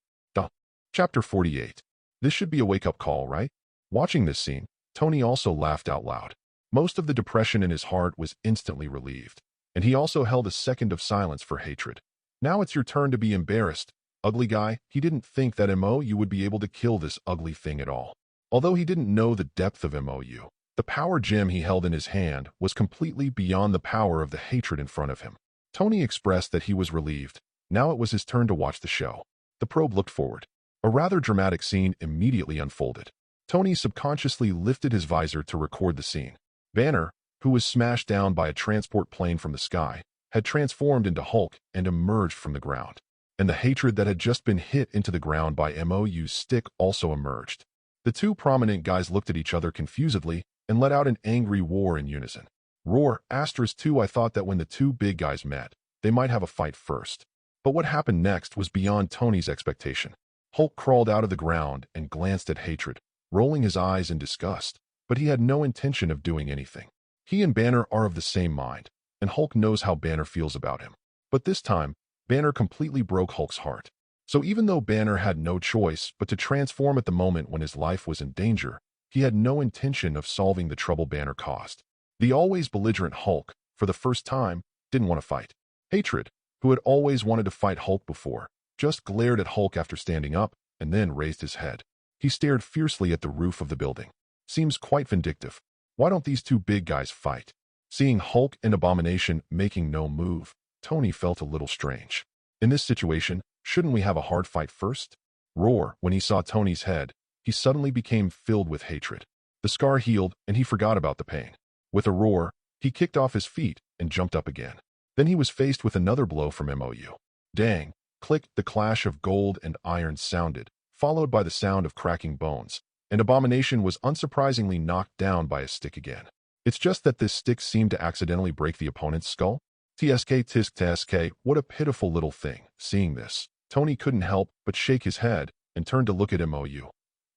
Chapter 48. This should be a wake-up call, right? Watching this scene, Tony also laughed out loud. Most of the depression in his heart was instantly relieved, and he also held a second of silence for hatred. Now it's your turn to be embarrassed. Ugly guy, he didn't think that MOU would be able to kill this ugly thing at all. Although he didn't know the depth of MOU, the power gem he held in his hand was completely beyond the power of the hatred in front of him. Tony expressed that he was relieved. Now it was his turn to watch the show. The probe looked forward. A rather dramatic scene immediately unfolded. Tony subconsciously lifted his visor to record the scene. Banner, who was smashed down by a transport plane from the sky, had transformed into Hulk and emerged from the ground. And the hatred that had just been hit into the ground by MOU's stick also emerged. The two prominent guys looked at each other confusedly and let out an angry roar in unison. Roar, *2. I thought that when the two big guys met, they might have a fight first. But what happened next was beyond Tony's expectation. Hulk crawled out of the ground and glanced at Hatred, rolling his eyes in disgust, but he had no intention of doing anything. He and Banner are of the same mind, and Hulk knows how Banner feels about him. But this time, Banner completely broke Hulk's heart. So even though Banner had no choice but to transform at the moment when his life was in danger, he had no intention of solving the trouble Banner caused. The always belligerent Hulk, for the first time, didn't want to fight. Hatred, who had always wanted to fight Hulk before, just glared at Hulk after standing up and then raised his head. He stared fiercely at the roof of the building. Seems quite vindictive. Why don't these two big guys fight? Seeing Hulk and Abomination making no move, Tony felt a little strange. In this situation, shouldn't we have a hard fight first? Roar, when he saw Tony's head, he suddenly became filled with hatred. The scar healed and he forgot about the pain. With a roar, he kicked off his feet and jumped up again. Then he was faced with another blow from MOU. Dang, click, the clash of gold and iron sounded, followed by the sound of cracking bones, and Abomination was unsurprisingly knocked down by a stick again. It's just that this stick seemed to accidentally break the opponent's skull. TSK, what a pitiful little thing. Seeing this, Tony couldn't help but shake his head and turned to look at MOU.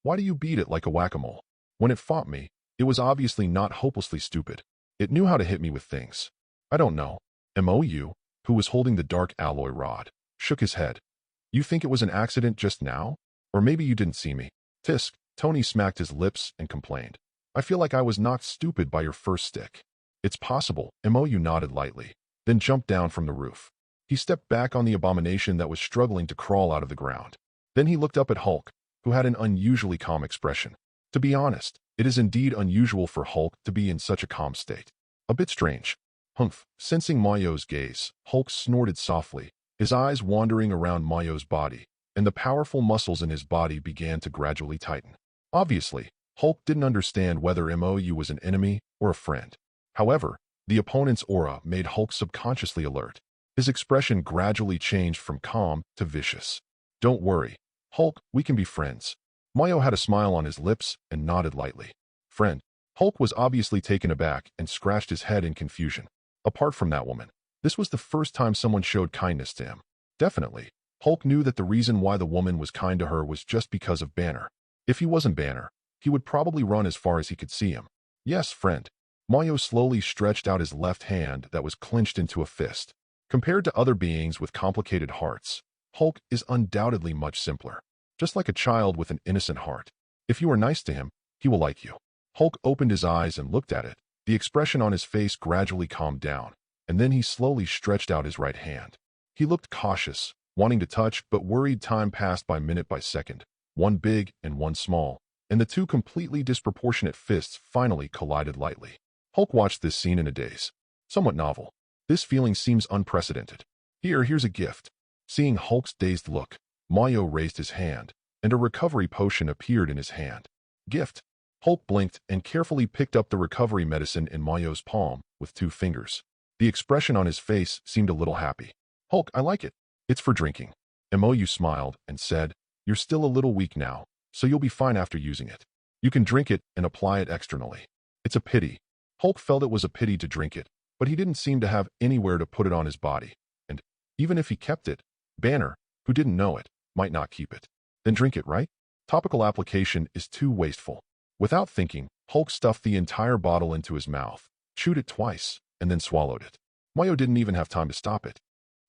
Why do you beat it like a whack-a-mole? When it fought me, it was obviously not hopelessly stupid. It knew how to hit me with things. I don't know. MOU, who was holding the dark alloy rod, shook his head. You think it was an accident just now? Or maybe you didn't see me. Tisk, Tony smacked his lips and complained. I feel like I was knocked stupid by your first stick. It's possible, MOU nodded lightly, then jumped down from the roof. He stepped back on the Abomination that was struggling to crawl out of the ground. Then he looked up at Hulk, who had an unusually calm expression. To be honest, it is indeed unusual for Hulk to be in such a calm state. A bit strange. Humph. Sensing Mayo's gaze, Hulk snorted softly, his eyes wandering around Mayo's body, and the powerful muscles in his body began to gradually tighten. Obviously, Hulk didn't understand whether MOU was an enemy or a friend. However, the opponent's aura made Hulk subconsciously alert. His expression gradually changed from calm to vicious. Don't worry, Hulk, we can be friends. Mayo had a smile on his lips and nodded lightly. Friend. Hulk was obviously taken aback and scratched his head in confusion. Apart from that woman, this was the first time someone showed kindness to him. Definitely, Hulk knew that the reason why the woman was kind to her was just because of Banner. If he wasn't Banner, he would probably run as far as he could see him. Yes, friend. Mayo slowly stretched out his left hand that was clenched into a fist. Compared to other beings with complicated hearts, Hulk is undoubtedly much simpler. Just like a child with an innocent heart. If you are nice to him, he will like you. Hulk opened his eyes and looked at it. The expression on his face gradually calmed down, and then he slowly stretched out his right hand. He looked cautious, wanting to touch, but worried. Time passed by minute by second, one big and one small, and the two completely disproportionate fists finally collided lightly. Hulk watched this scene in a daze. Somewhat novel. This feeling seems unprecedented. Here's a gift. Seeing Hulk's dazed look, Mayo raised his hand, and a recovery potion appeared in his hand. Gift. Hulk blinked and carefully picked up the recovery medicine in Mayo's palm with 2 fingers. The expression on his face seemed a little happy. Hulk, I like it. It's for drinking. MOU smiled and said, You're still a little weak now, so you'll be fine after using it. You can drink it and apply it externally. It's a pity. Hulk felt it was a pity to drink it, but he didn't seem to have anywhere to put it on his body. And even if he kept it, Banner, who didn't know it, might not keep it. Then drink it, right? Topical application is too wasteful. Without thinking, Hulk stuffed the entire bottle into his mouth, chewed it twice, and then swallowed it. Mayo didn't even have time to stop it.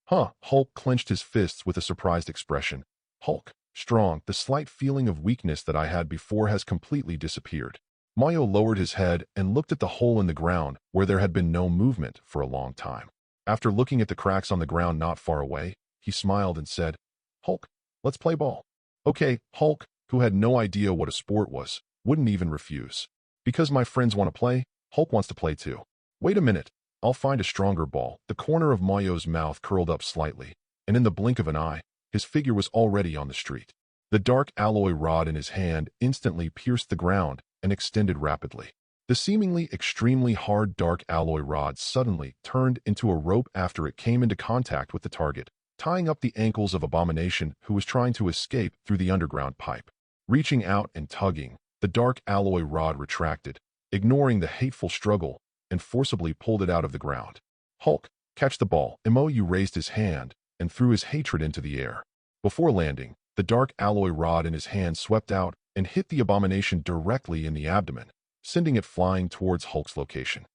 Hulk clenched his fists with a surprised expression. Hulk, strong, the slight feeling of weakness that I had before has completely disappeared. Mayo lowered his head and looked at the hole in the ground where there had been no movement for a long time. After looking at the cracks on the ground not far away, he smiled and said, Hulk, let's play ball. Okay, Hulk, who had no idea what a sport was, wouldn't even refuse. Because my friends want to play, Hulk wants to play too. Wait a minute. I'll find a stronger ball. The corner of Mayo's mouth curled up slightly, and in the blink of an eye, his figure was already on the street. The dark alloy rod in his hand instantly pierced the ground and extended rapidly. The seemingly extremely hard dark alloy rod suddenly turned into a rope after it came into contact with the target, tying up the ankles of Abomination, who was trying to escape through the underground pipe. Reaching out and tugging, the dark alloy rod retracted, ignoring the hateful struggle, and forcibly pulled it out of the ground. Hulk, catch the ball. Mou raised his hand and threw his hatred into the air. Before landing, the dark alloy rod in his hand swept out and hit the Abomination directly in the abdomen, sending it flying towards Hulk's location.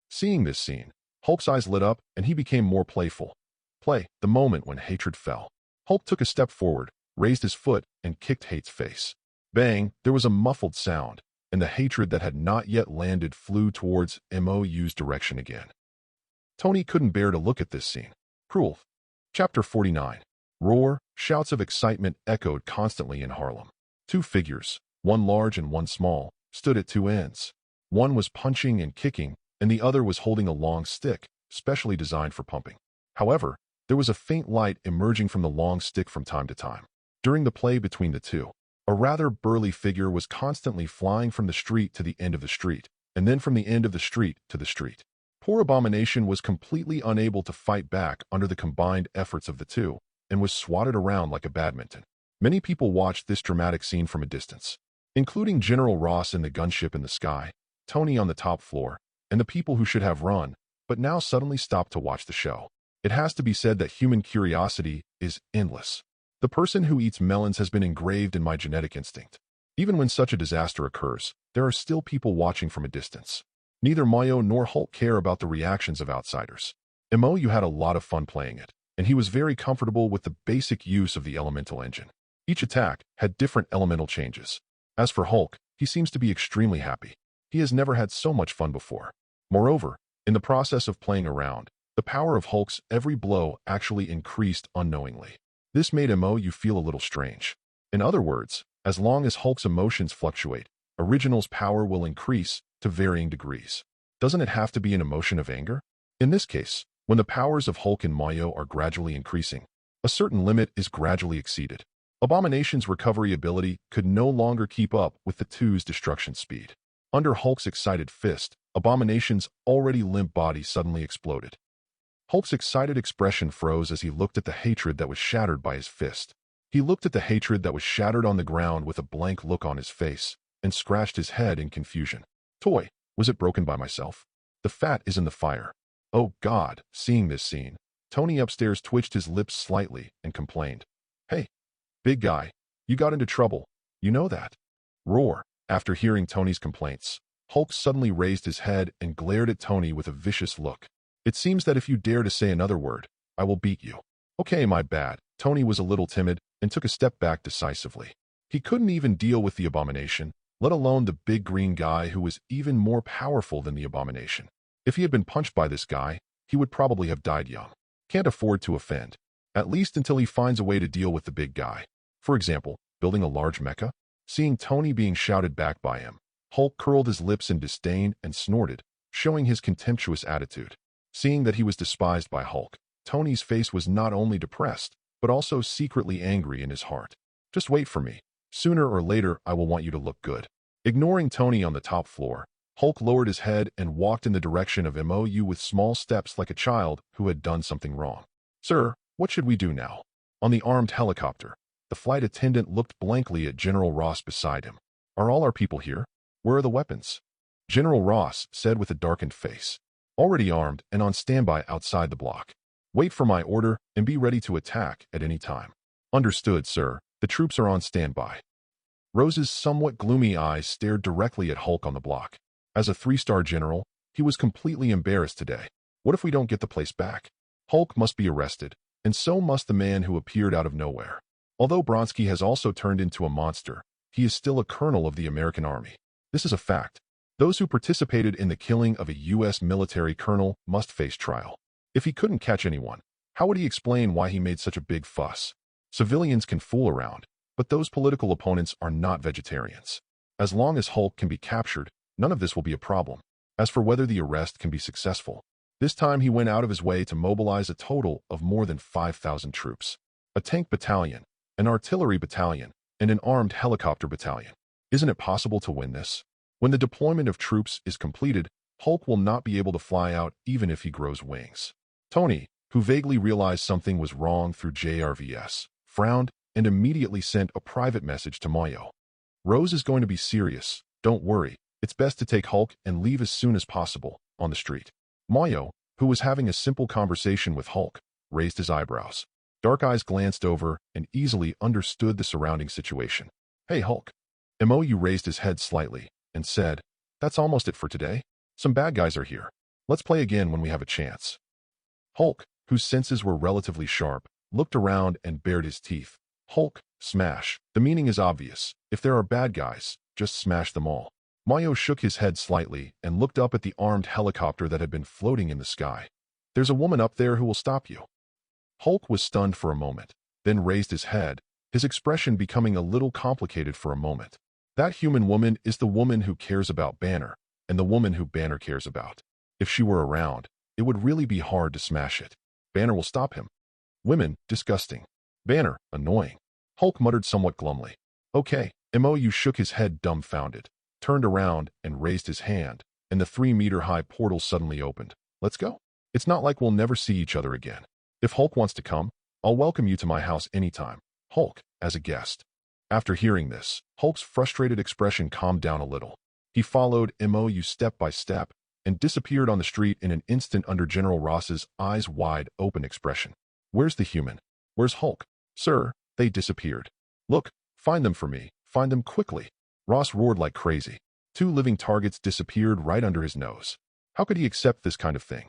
Seeing this scene, Hulk's eyes lit up and he became more playful. The moment when hatred fell. Hulk took a step forward, raised his foot, and kicked Hate's face. Bang! There was a muffled sound, and the hatred that had not yet landed flew towards Mou's direction again. Tony couldn't bear to look at this scene. Cruel. Chapter 49. Roar, shouts of excitement echoed constantly in Harlem. Two figures, one large and one small, stood at two ends. One was punching and kicking, and the other was holding a long stick, specially designed for pumping. However, there was a faint light emerging from the long stick from time to time. During the play between the two, a rather burly figure was constantly flying from the street to the end of the street, and then from the end of the street to the street. Poor Abomination was completely unable to fight back under the combined efforts of the two, and was swatted around like a badminton. Many people watched this dramatic scene from a distance, including General Ross in the gunship in the sky, Tony on the top floor, and the people who should have run, but now suddenly stopped to watch the show. It has to be said that human curiosity is endless. The person who eats melons has been engraved in my genetic instinct. Even when such a disaster occurs, there are still people watching from a distance. Neither Mayo nor Hulk care about the reactions of outsiders. Mou had a lot of fun playing it, and he was very comfortable with the basic use of the elemental engine. Each attack had different elemental changes. As for Hulk, he seems to be extremely happy. He has never had so much fun before. Moreover, in the process of playing around, the power of Hulk's every blow actually increased unknowingly. This made Mou feel a little strange. In other words, as long as Hulk's emotions fluctuate, Original's power will increase to varying degrees. Doesn't it have to be an emotion of anger? In this case, when the powers of Hulk and Mayo are gradually increasing, a certain limit is gradually exceeded. Abomination's recovery ability could no longer keep up with the two's destruction speed. Under Hulk's excited fist, Abomination's already limp body suddenly exploded. Hulk's excited expression froze as he looked at the hatred that was shattered by his fist. He looked at the hatred that was shattered on the ground with a blank look on his face, and scratched his head in confusion. Toy, was it broken by myself? The fat is in the fire. Oh God, seeing this scene, Tony upstairs twitched his lips slightly and complained. Hey, big guy, you got into trouble, you know that. Roar. After hearing Tony's complaints, Hulk suddenly raised his head and glared at Tony with a vicious look. It seems that if you dare to say another word, I will beat you. Okay, my bad. Tony was a little timid and took a step back decisively. He couldn't even deal with the Abomination, let alone the big green guy who was even more powerful than the Abomination. If he had been punched by this guy, he would probably have died young. Can't afford to offend, at least until he finds a way to deal with the big guy. For example, building a large mecha? Seeing Tony being shouted back by him, Hulk curled his lips in disdain and snorted, showing his contemptuous attitude. Seeing that he was despised by Hulk, Tony's face was not only depressed, but also secretly angry in his heart. Just wait for me. Sooner or later, I will want you to look good. Ignoring Tony on the top floor, Hulk lowered his head and walked in the direction of Mou with small steps like a child who had done something wrong. Sir, what should we do now? On the armed helicopter, the flight attendant looked blankly at General Ross beside him. Are all our people here? Where are the weapons? General Ross said with a darkened face. Already armed and on standby outside the block. Wait for my order and be ready to attack at any time. Understood, sir. The troops are on standby. Rose's somewhat gloomy eyes stared directly at Hulk on the block. As a 3-star general, he was completely embarrassed today. What if we don't get the place back? Hulk must be arrested, and so must the man who appeared out of nowhere. Although Bronsky has also turned into a monster, he is still a colonel of the American Army. This is a fact. Those who participated in the killing of a U.S. military colonel must face trial. If he couldn't catch anyone, how would he explain why he made such a big fuss? Civilians can fool around, but those political opponents are not vegetarians. As long as Hulk can be captured, none of this will be a problem. As for whether the arrest can be successful, This time he went out of his way to mobilize a total of more than 5,000 troops. A tank battalion, an artillery battalion, and an armed helicopter battalion. Isn't it possible to win this? When the deployment of troops is completed, Hulk will not be able to fly out even if he grows wings. Tony, who vaguely realized something was wrong through JRVS, frowned and immediately sent a private message to Mayo. Rose is going to be serious. Don't worry. It's best to take Hulk and leave as soon as possible, on the street. Mayo, who was having a simple conversation with Hulk, raised his eyebrows. Dark Eyes glanced over and easily understood the surrounding situation. Hey, Hulk. Mou raised his head slightly and said, that's almost it for today. Some bad guys are here. Let's play again when we have a chance. Hulk, whose senses were relatively sharp, looked around and bared his teeth. Hulk, smash. The meaning is obvious. If there are bad guys, just smash them all. Mayo shook his head slightly and looked up at the armed helicopter that had been floating in the sky. There's a woman up there who will stop you. Hulk was stunned for a moment, then raised his head, his expression becoming a little complicated for a moment. That human woman is the woman who cares about Banner, and the woman who Banner cares about. If she were around, it would really be hard to smash it. Banner will stop him. Women, disgusting. Banner, annoying. Hulk muttered somewhat glumly. Okay. Mou shook his head dumbfounded, turned around and raised his hand, and the 3-meter-high portal suddenly opened. Let's go. It's not like we'll never see each other again. If Hulk wants to come, I'll welcome you to my house anytime. Hulk, as a guest. After hearing this, Hulk's frustrated expression calmed down a little. He followed Mou step by step and disappeared on the street in an instant under General Ross's eyes wide open expression. Where's the human? Where's Hulk? Sir, they disappeared. Look, find them for me. Find them quickly. Ross roared like crazy. 2 living targets disappeared right under his nose. How could he accept this kind of thing?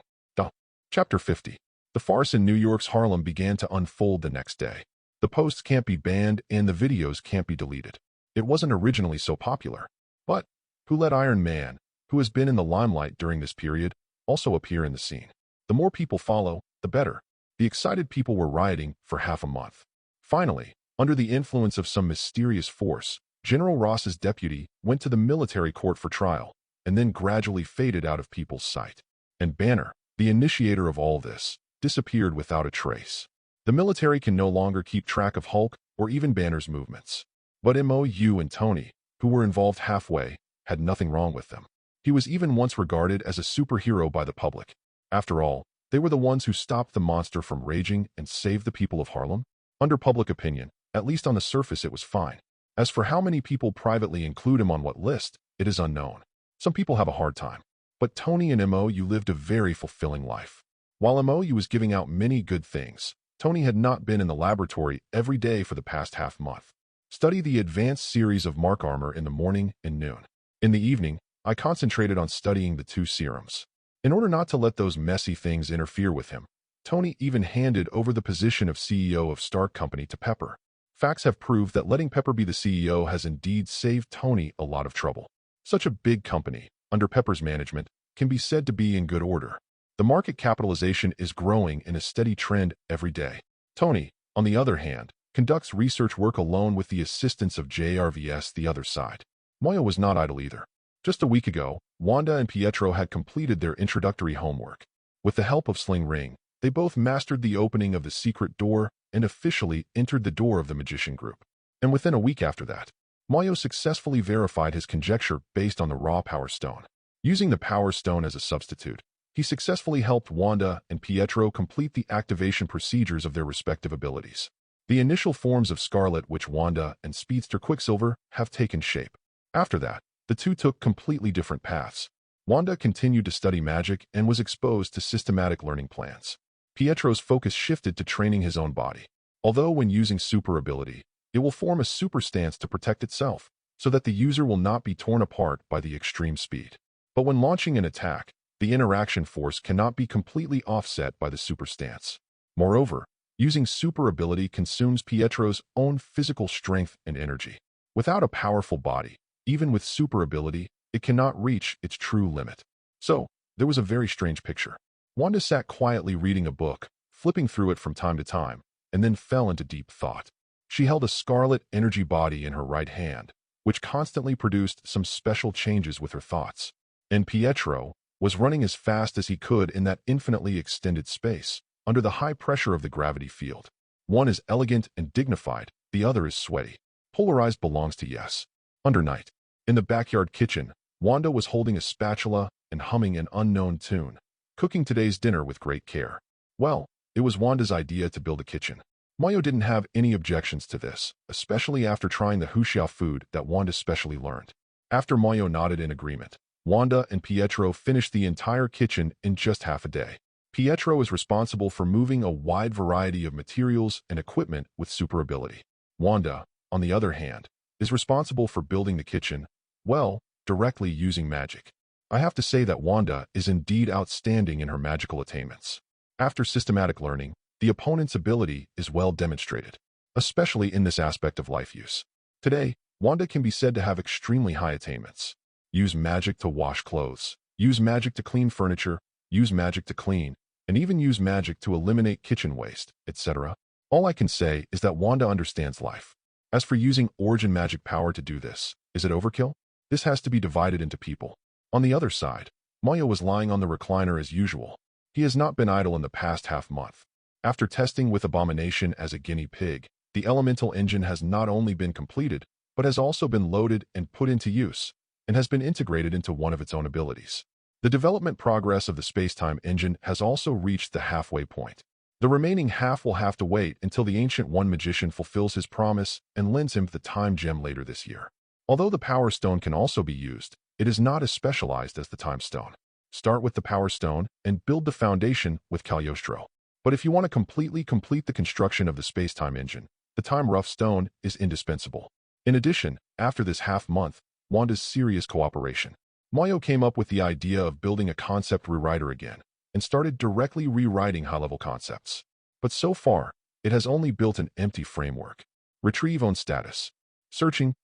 Chapter 50. The farce in New York's Harlem began to unfold the next day. The posts can't be banned and the videos can't be deleted. It wasn't originally so popular. But who let Iron Man, who has been in the limelight during this period, also appear in the scene? The more people follow, the better. The excited people were rioting for half a month. Finally, under the influence of some mysterious force, General Ross's deputy went to the military court for trial, and then gradually faded out of people's sight. And Banner, the initiator of all this, disappeared without a trace. The military can no longer keep track of Hulk or even Banner's movements. But Mou and Tony, who were involved halfway, had nothing wrong with them. He was even once regarded as a superhero by the public. After all, they were the ones who stopped the monster from raging and saved the people of Harlem. Under public opinion, at least on the surface it was fine. As for how many people privately include him on what list, it is unknown. Some people have a hard time. But Tony and Mou lived a very fulfilling life. While Mou was giving out many good things, Tony had not been in the laboratory every day for the past half-month. Study the advanced series of Mark Armor in the morning and noon. In the evening, I concentrated on studying the 2 serums. In order not to let those messy things interfere with him, Tony even handed over the position of CEO of Stark Company to Pepper. Facts have proved that letting Pepper be the CEO has indeed saved Tony a lot of trouble. Such a big company, under Pepper's management, can be said to be in good order. The market capitalization is growing in a steady trend every day. Tony, on the other hand, conducts research work alone with the assistance of JRVS the other side. Moya was not idle either. Just a week ago, Wanda and Pietro had completed their introductory homework. With the help of Sling Ring, they both mastered the opening of the secret door and officially entered the door of the magician group. And within a week after that, Moyo successfully verified his conjecture based on the raw Power Stone. Using the Power Stone as a substitute, he successfully helped Wanda and Pietro complete the activation procedures of their respective abilities. The initial forms of Scarlet Witch Wanda and Speedster Quicksilver have taken shape. After that, the two took completely different paths. Wanda continued to study magic and was exposed to systematic learning plans. Pietro's focus shifted to training his own body. Although when using super ability, it will form a super stance to protect itself, so that the user will not be torn apart by the extreme speed. But when launching an attack, the interaction force cannot be completely offset by the super stance. Moreover, using super ability consumes Pietro's own physical strength and energy. Without a powerful body, even with super ability, it cannot reach its true limit. So, there was a very strange picture. Wanda sat quietly reading a book, flipping through it from time to time, and then fell into deep thought. She held a scarlet energy body in her right hand, which constantly produced some special changes with her thoughts. And Pietro, was running as fast as he could in that infinitely extended space, under the high pressure of the gravity field. One is elegant and dignified, the other is sweaty. Polarized belongs to yes. Under night. In the backyard kitchen, Wanda was holding a spatula and humming an unknown tune, cooking today's dinner with great care. Well, it was Wanda's idea to build a kitchen. Mayo didn't have any objections to this, especially after trying the Huxiao food that Wanda specially learned. After Mayo nodded in agreement, Wanda and Pietro finished the entire kitchen in just half a day. Pietro is responsible for moving a wide variety of materials and equipment with super ability. Wanda, on the other hand, is responsible for building the kitchen, well, directly using magic. I have to say that Wanda is indeed outstanding in her magical attainments. After systematic learning, the opponent's ability is well demonstrated, especially in this aspect of life use. Today, Wanda can be said to have extremely high attainments. Use magic to wash clothes, use magic to clean furniture, use magic to clean, and even use magic to eliminate kitchen waste, etc. All I can say is that Wanda understands life. As for using origin magic power to do this, is it overkill? This has to be divided into people. On the other side, Mayo was lying on the recliner as usual. He has not been idle in the past half-month. After testing with Abomination as a guinea pig, the elemental engine has not only been completed, but has also been loaded and put into use, and has been integrated into one of its own abilities. The development progress of the space-time engine has also reached the halfway point. The remaining half will have to wait until the Ancient One Magician fulfills his promise and lends him the Time Gem later this year. Although the Power Stone can also be used, it is not as specialized as the Time Stone. Start with the Power Stone and build the foundation with Cagliostro. But if you want to completely complete the construction of the space-time engine, the Time Rough Stone is indispensable. In addition, after this half-month, Wanda's serious cooperation, Mayo came up with the idea of building a concept rewriter again, and started directly rewriting high-level concepts. But so far, it has only built an empty framework. Retrieve on status. Searching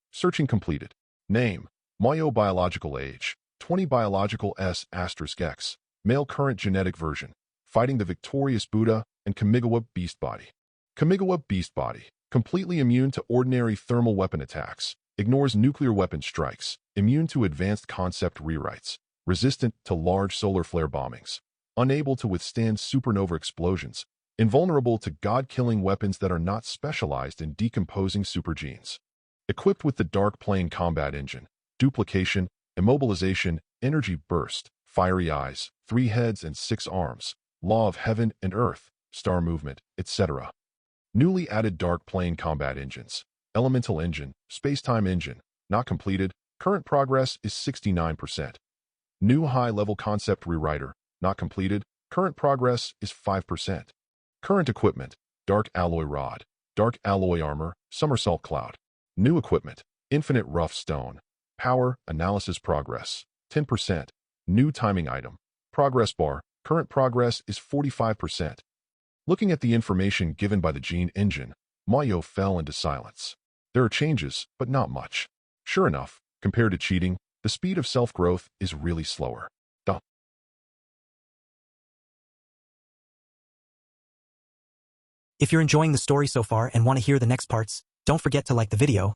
completed. Name, Mayo biological age, 20 biological S*X, male current genetic version, fighting the victorious Buddha and Kamigawa beast body. Kamigawa beast body, completely immune to ordinary thermal weapon attacks, ignores nuclear weapon strikes, immune to advanced concept rewrites, resistant to large solar flare bombings, unable to withstand supernova explosions, invulnerable to god-killing weapons that are not specialized in decomposing supergenes. Equipped with the Dark Plane combat engine, duplication, immobilization, energy burst, fiery eyes, 3 heads and 6 arms, law of heaven and earth, star movement, etc. Newly added Dark Plane combat engines, elemental engine, space-time engine, not completed, current progress is 69%. New high-level concept rewriter, not completed, current progress is 5%. Current equipment, Dark Alloy Rod, Dark Alloy Armor, Somersault Cloud. New equipment, Infinite Rough Stone. Power, Analysis Progress, 10%. New timing item, Progress Bar, current progress is 45%. Looking at the information given by the Gene Engine, Mayo fell into silence. There are changes, but not much. Sure enough, compared to cheating, the speed of self-growth is really slower. If you're enjoying the story so far and want to hear the next parts, don't forget to like the video.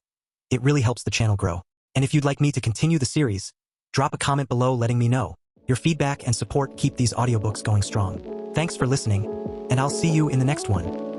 It really helps the channel grow. And if you'd like me to continue the series, drop a comment below letting me know. Your feedback and support keep these audiobooks going strong. Thanks for listening, and I'll see you in the next one.